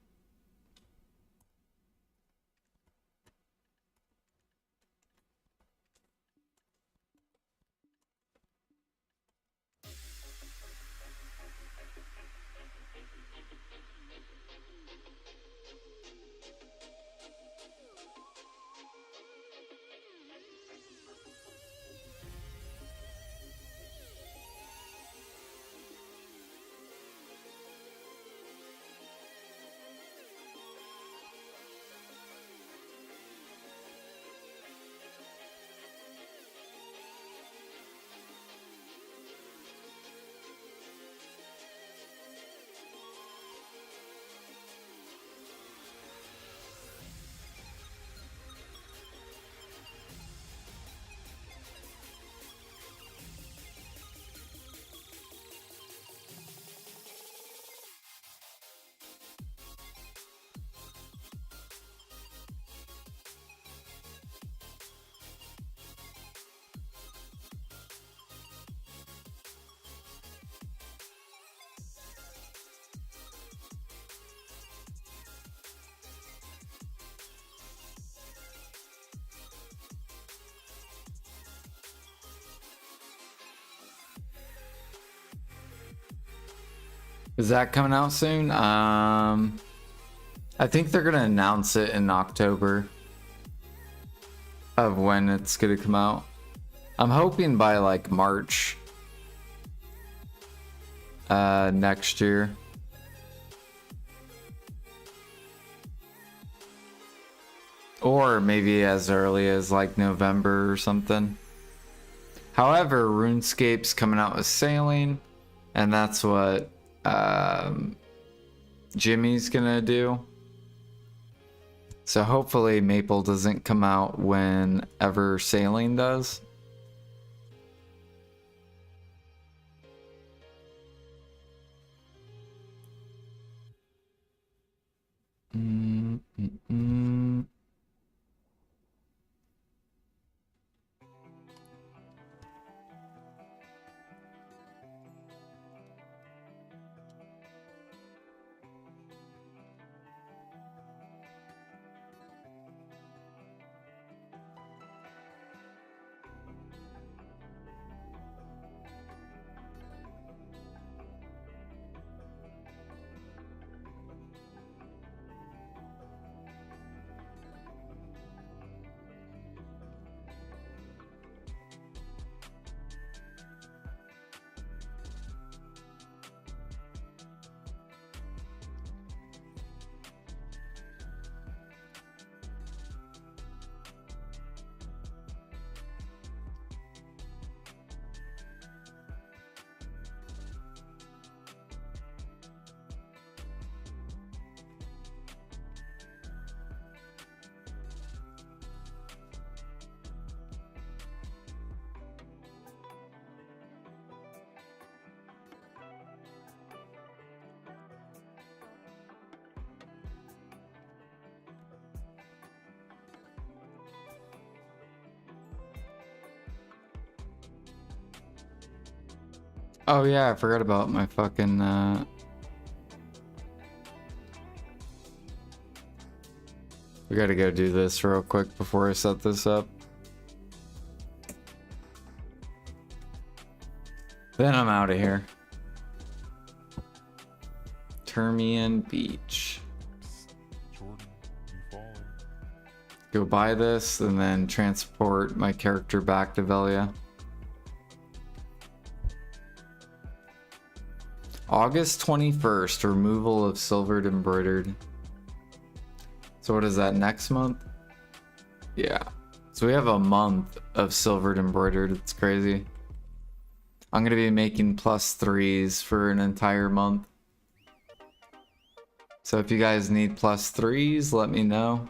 Is that coming out soon? I think they're gonna announce it in October of when it's gonna come out. I'm hoping by like March next year. Or maybe as early as like November or something. However, RuneScape's coming out with sailing, and that's what Jimmy's gonna do. So hopefully Maple doesn't come out whenever sailing does. Oh yeah, I forgot about my fucking we gotta go do this real quick before I set this up. Then I'm out of here. Termian Beach. Jordan, you falling? Go buy this and then transport my character back to Velia. August 21st, removal of silvered embroidered. So what is that, next month? Yeah. So we have a month of silvered embroidered. It's crazy. I'm going to be making +3s for an entire month. So if you guys need +3s, let me know.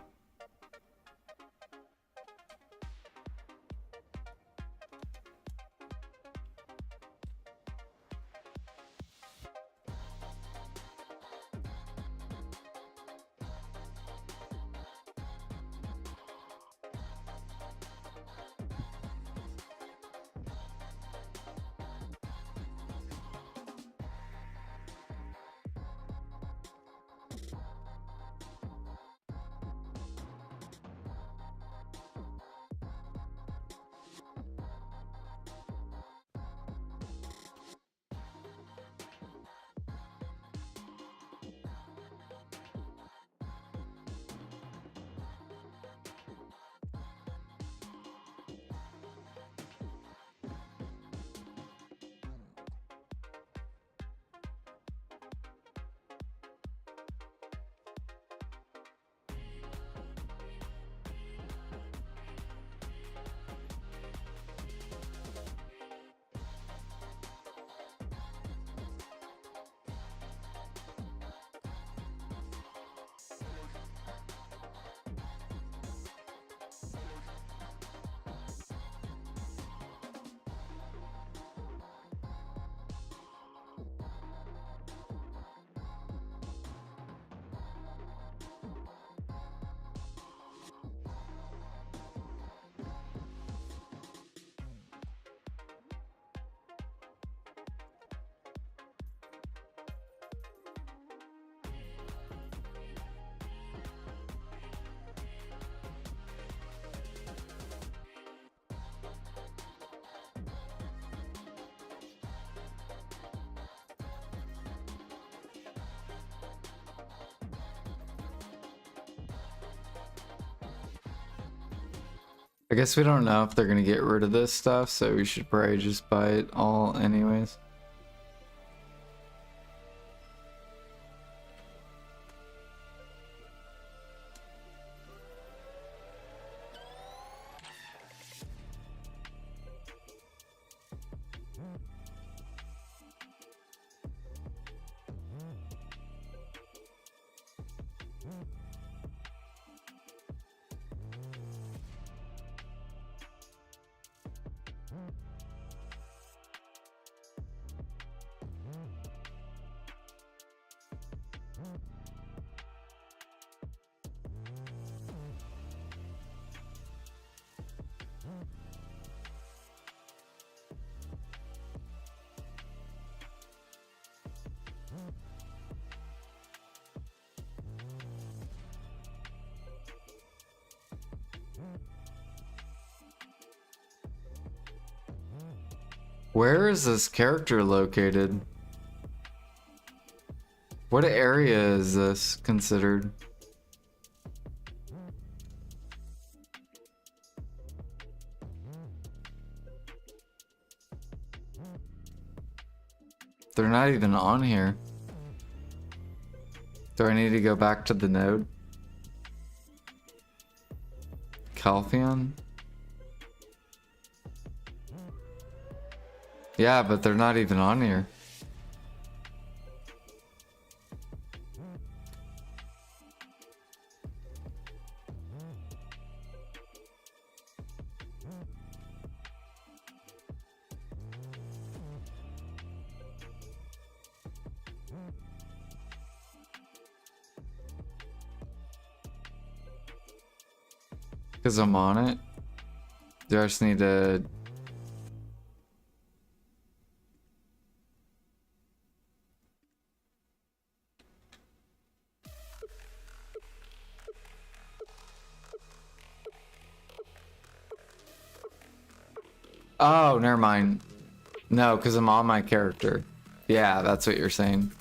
I guess we don't know if they're gonna get rid of this stuff, so we should probably just buy it all anyways. Where is this character located? What area is this considered? They're not even on here. Do I need to go back to the node? Calpheon? Yeah, but they're not even on here. Because I'm on it. Do I just need to... Oh, never mind. No, because I'm on my character. Yeah, that's what you're saying.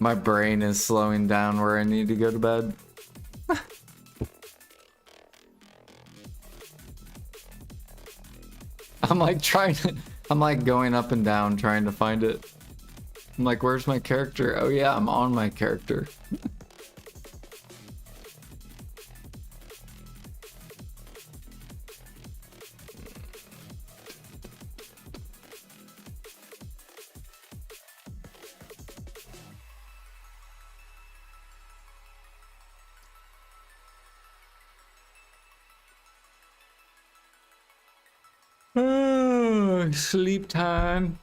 My brain is slowing down where I need to go to bed. I'm like I'm like going up and down trying to find it. I'm like, where's my character? Oh yeah, I'm on my character. Sleep time.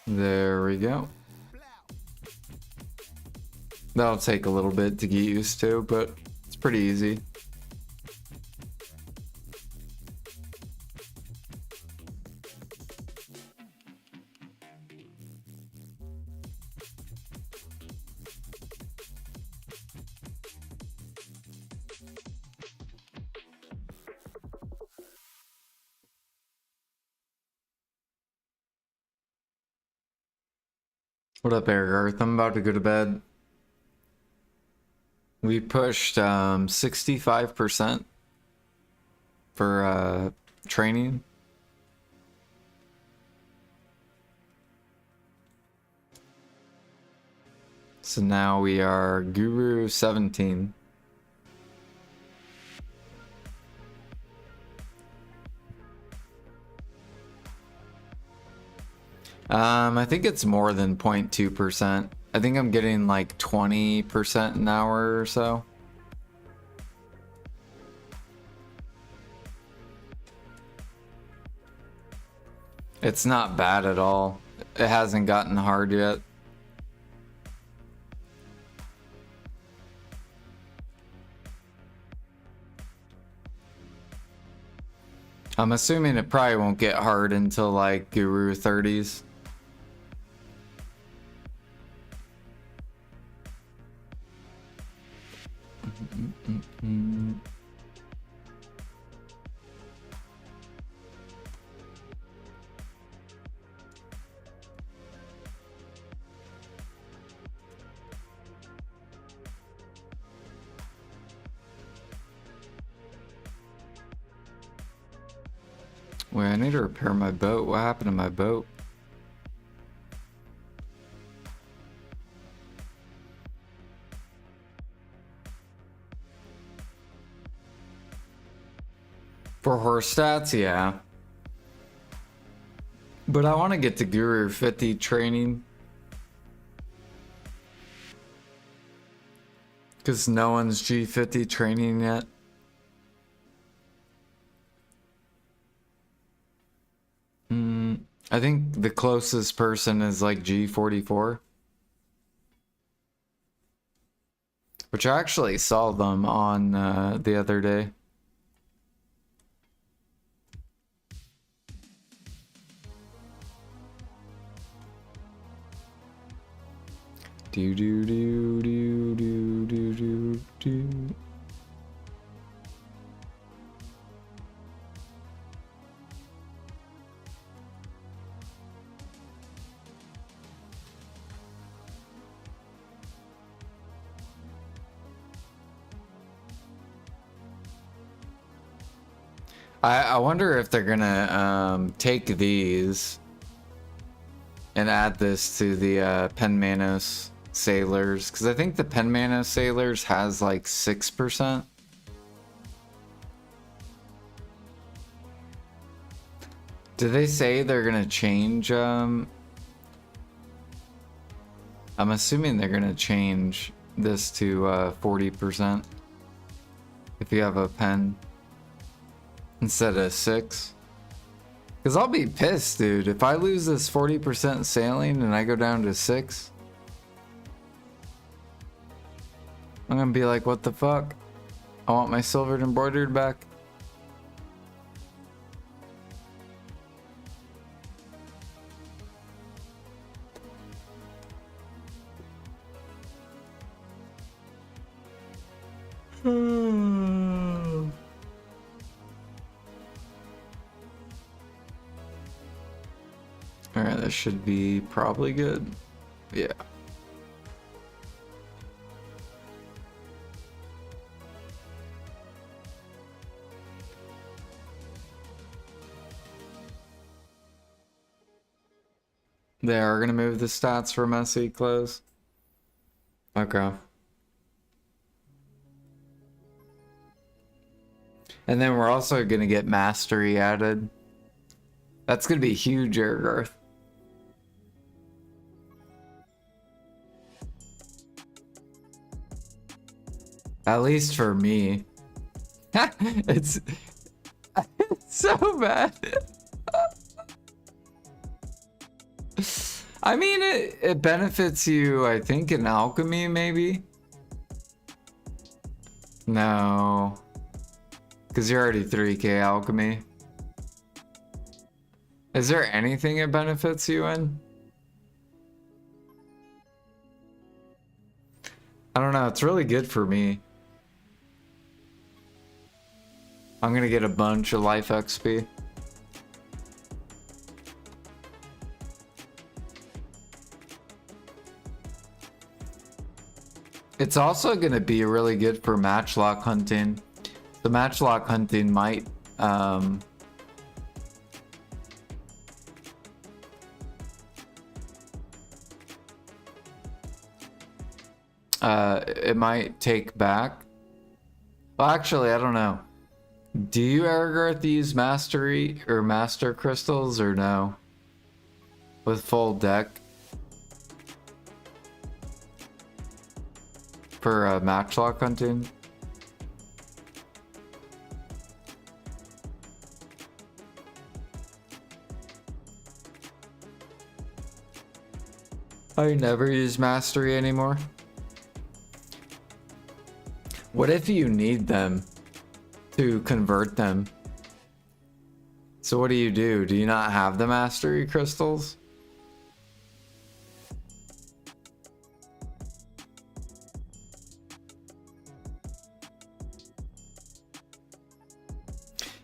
There we go. That'll take a little bit to get used to, but it's pretty easy. What up, Eric Earth? I'm about to go to bed. We pushed 65% for training. So now we are Guru 17. I think it's more than 0.2%. I think I'm getting like 20% an hour or so. It's not bad at all. It hasn't gotten hard yet. I'm assuming it probably won't get hard until like Guru 30s. Wait, I need to repair my boat. What happened to my boat? For horse stats, yeah. But I want to get to Guru 50 training. Because no one's G50 training yet. I think the closest person is like G44. Which I actually saw them on the other day. Do do do do do do do do. I wonder if they're gonna take these and add this to the Penmanos Sailors, because I think the Penmanos Sailors has like 6%. Did they say they're gonna change? I'm assuming they're gonna change this to 40% if you have a pen instead of 6. Because I'll be pissed, dude, if I lose this 40% sailing and I go down to 6. I'm gonna be like, what the fuck? I want my silvered embroidered back. Alright, this should be probably good. Yeah. They are gonna move the stats for messy clothes. Okay. And then we're also gonna get mastery added. That's gonna be huge, Ergarth. At least for me. it's so bad. I mean, it benefits you, I think, in alchemy, maybe? No. Because you're already 3k alchemy. Is there anything it benefits you in? I don't know, it's really good for me. I'm gonna get a bunch of life XP. It's also gonna be really good for matchlock hunting. The matchlock hunting might it might take back. Well, actually, I don't know. Do you, Ergarth, use mastery or master crystals or no? With full deck? For matchlock hunting? I never use mastery anymore. What if you need them to convert them? So what do you do? Do you not have the mastery crystals?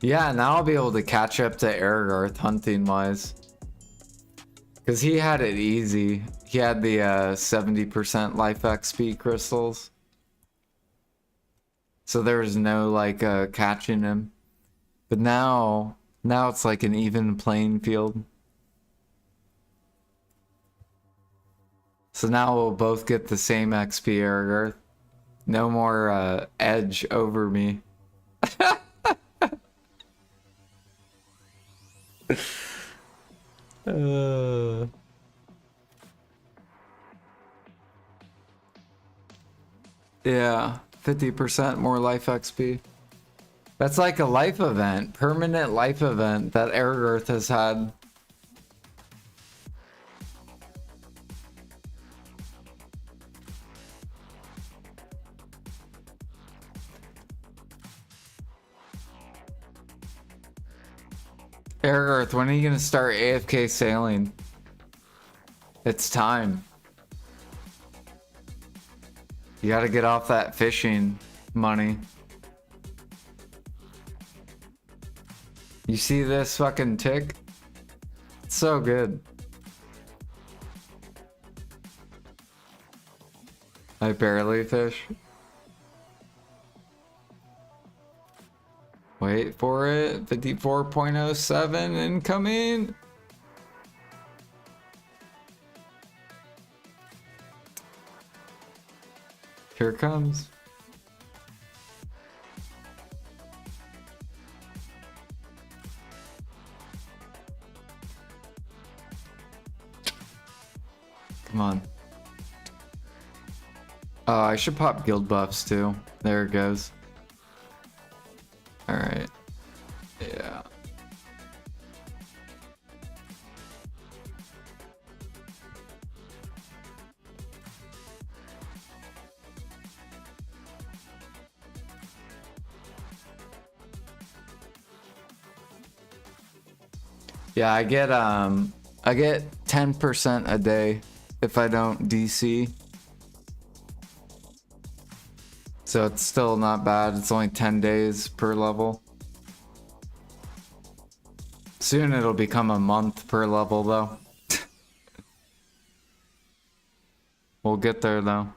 Yeah, now I'll be able to catch up to Aragarth hunting wise. Because he had it easy. He had the 70% life XP crystals. So there was no like catching him. But now it's like an even playing field. So now we'll both get the same XP, Aragarth. No more edge over me. Yeah, 50% more life XP. That's like a life event, permanent life event that Aragarth has had. Aragarth, when are you gonna start AFK sailing? It's time. You gotta get off that fishing money. You see this fucking tick? It's so good. I barely fish. Wait for it. 54.07 incoming. Here it comes. Come on. Oh, I should pop guild buffs too. There it goes. Alright. Yeah. Yeah, I get 10% a day if I don't DC. So it's still not bad. It's only 10 days per level. Soon it'll become a month per level though. We'll get there though.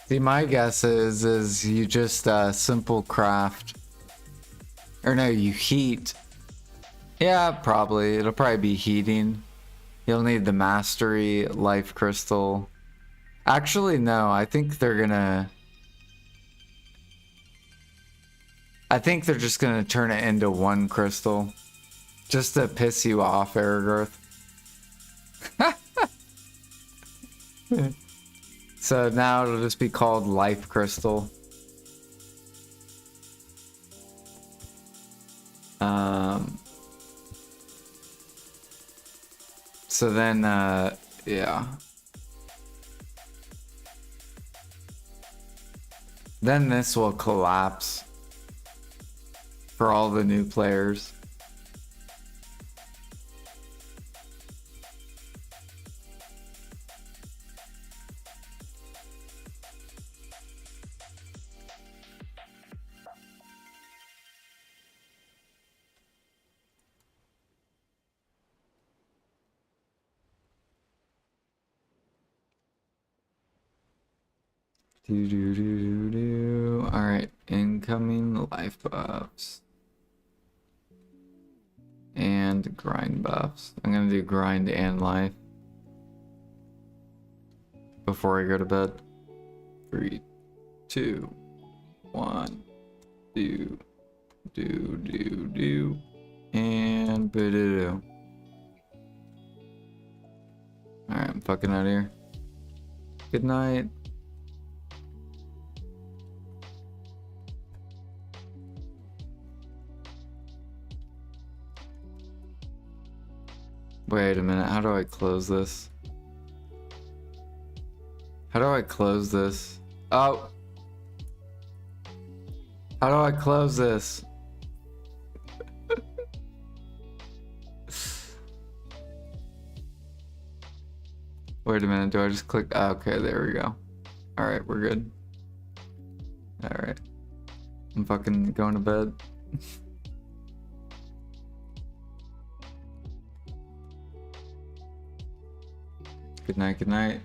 See, my guess is you just simple craft. Or no, you heat. Yeah, probably. It'll probably be heating. You'll need the mastery life crystal. Actually, no, I think they're gonna... I think they're just gonna turn it into one crystal. Just to piss you off, Aragarth. So now it'll just be called Life Crystal. So then, yeah. Then this will collapse for all the new players. Do do do do do. All right, incoming life buffs and grind buffs. I'm gonna do grind and life before I go to bed. 3, 2, 1. Do do do do and do. All right, I'm fucking out of here. Good night. Wait a minute, how do I close this? How do I close this? Oh! How do I close this? Wait a minute, do I just click? Oh, okay, there we go. Alright, we're good. Alright. I'm fucking going to bed. Good night, good night.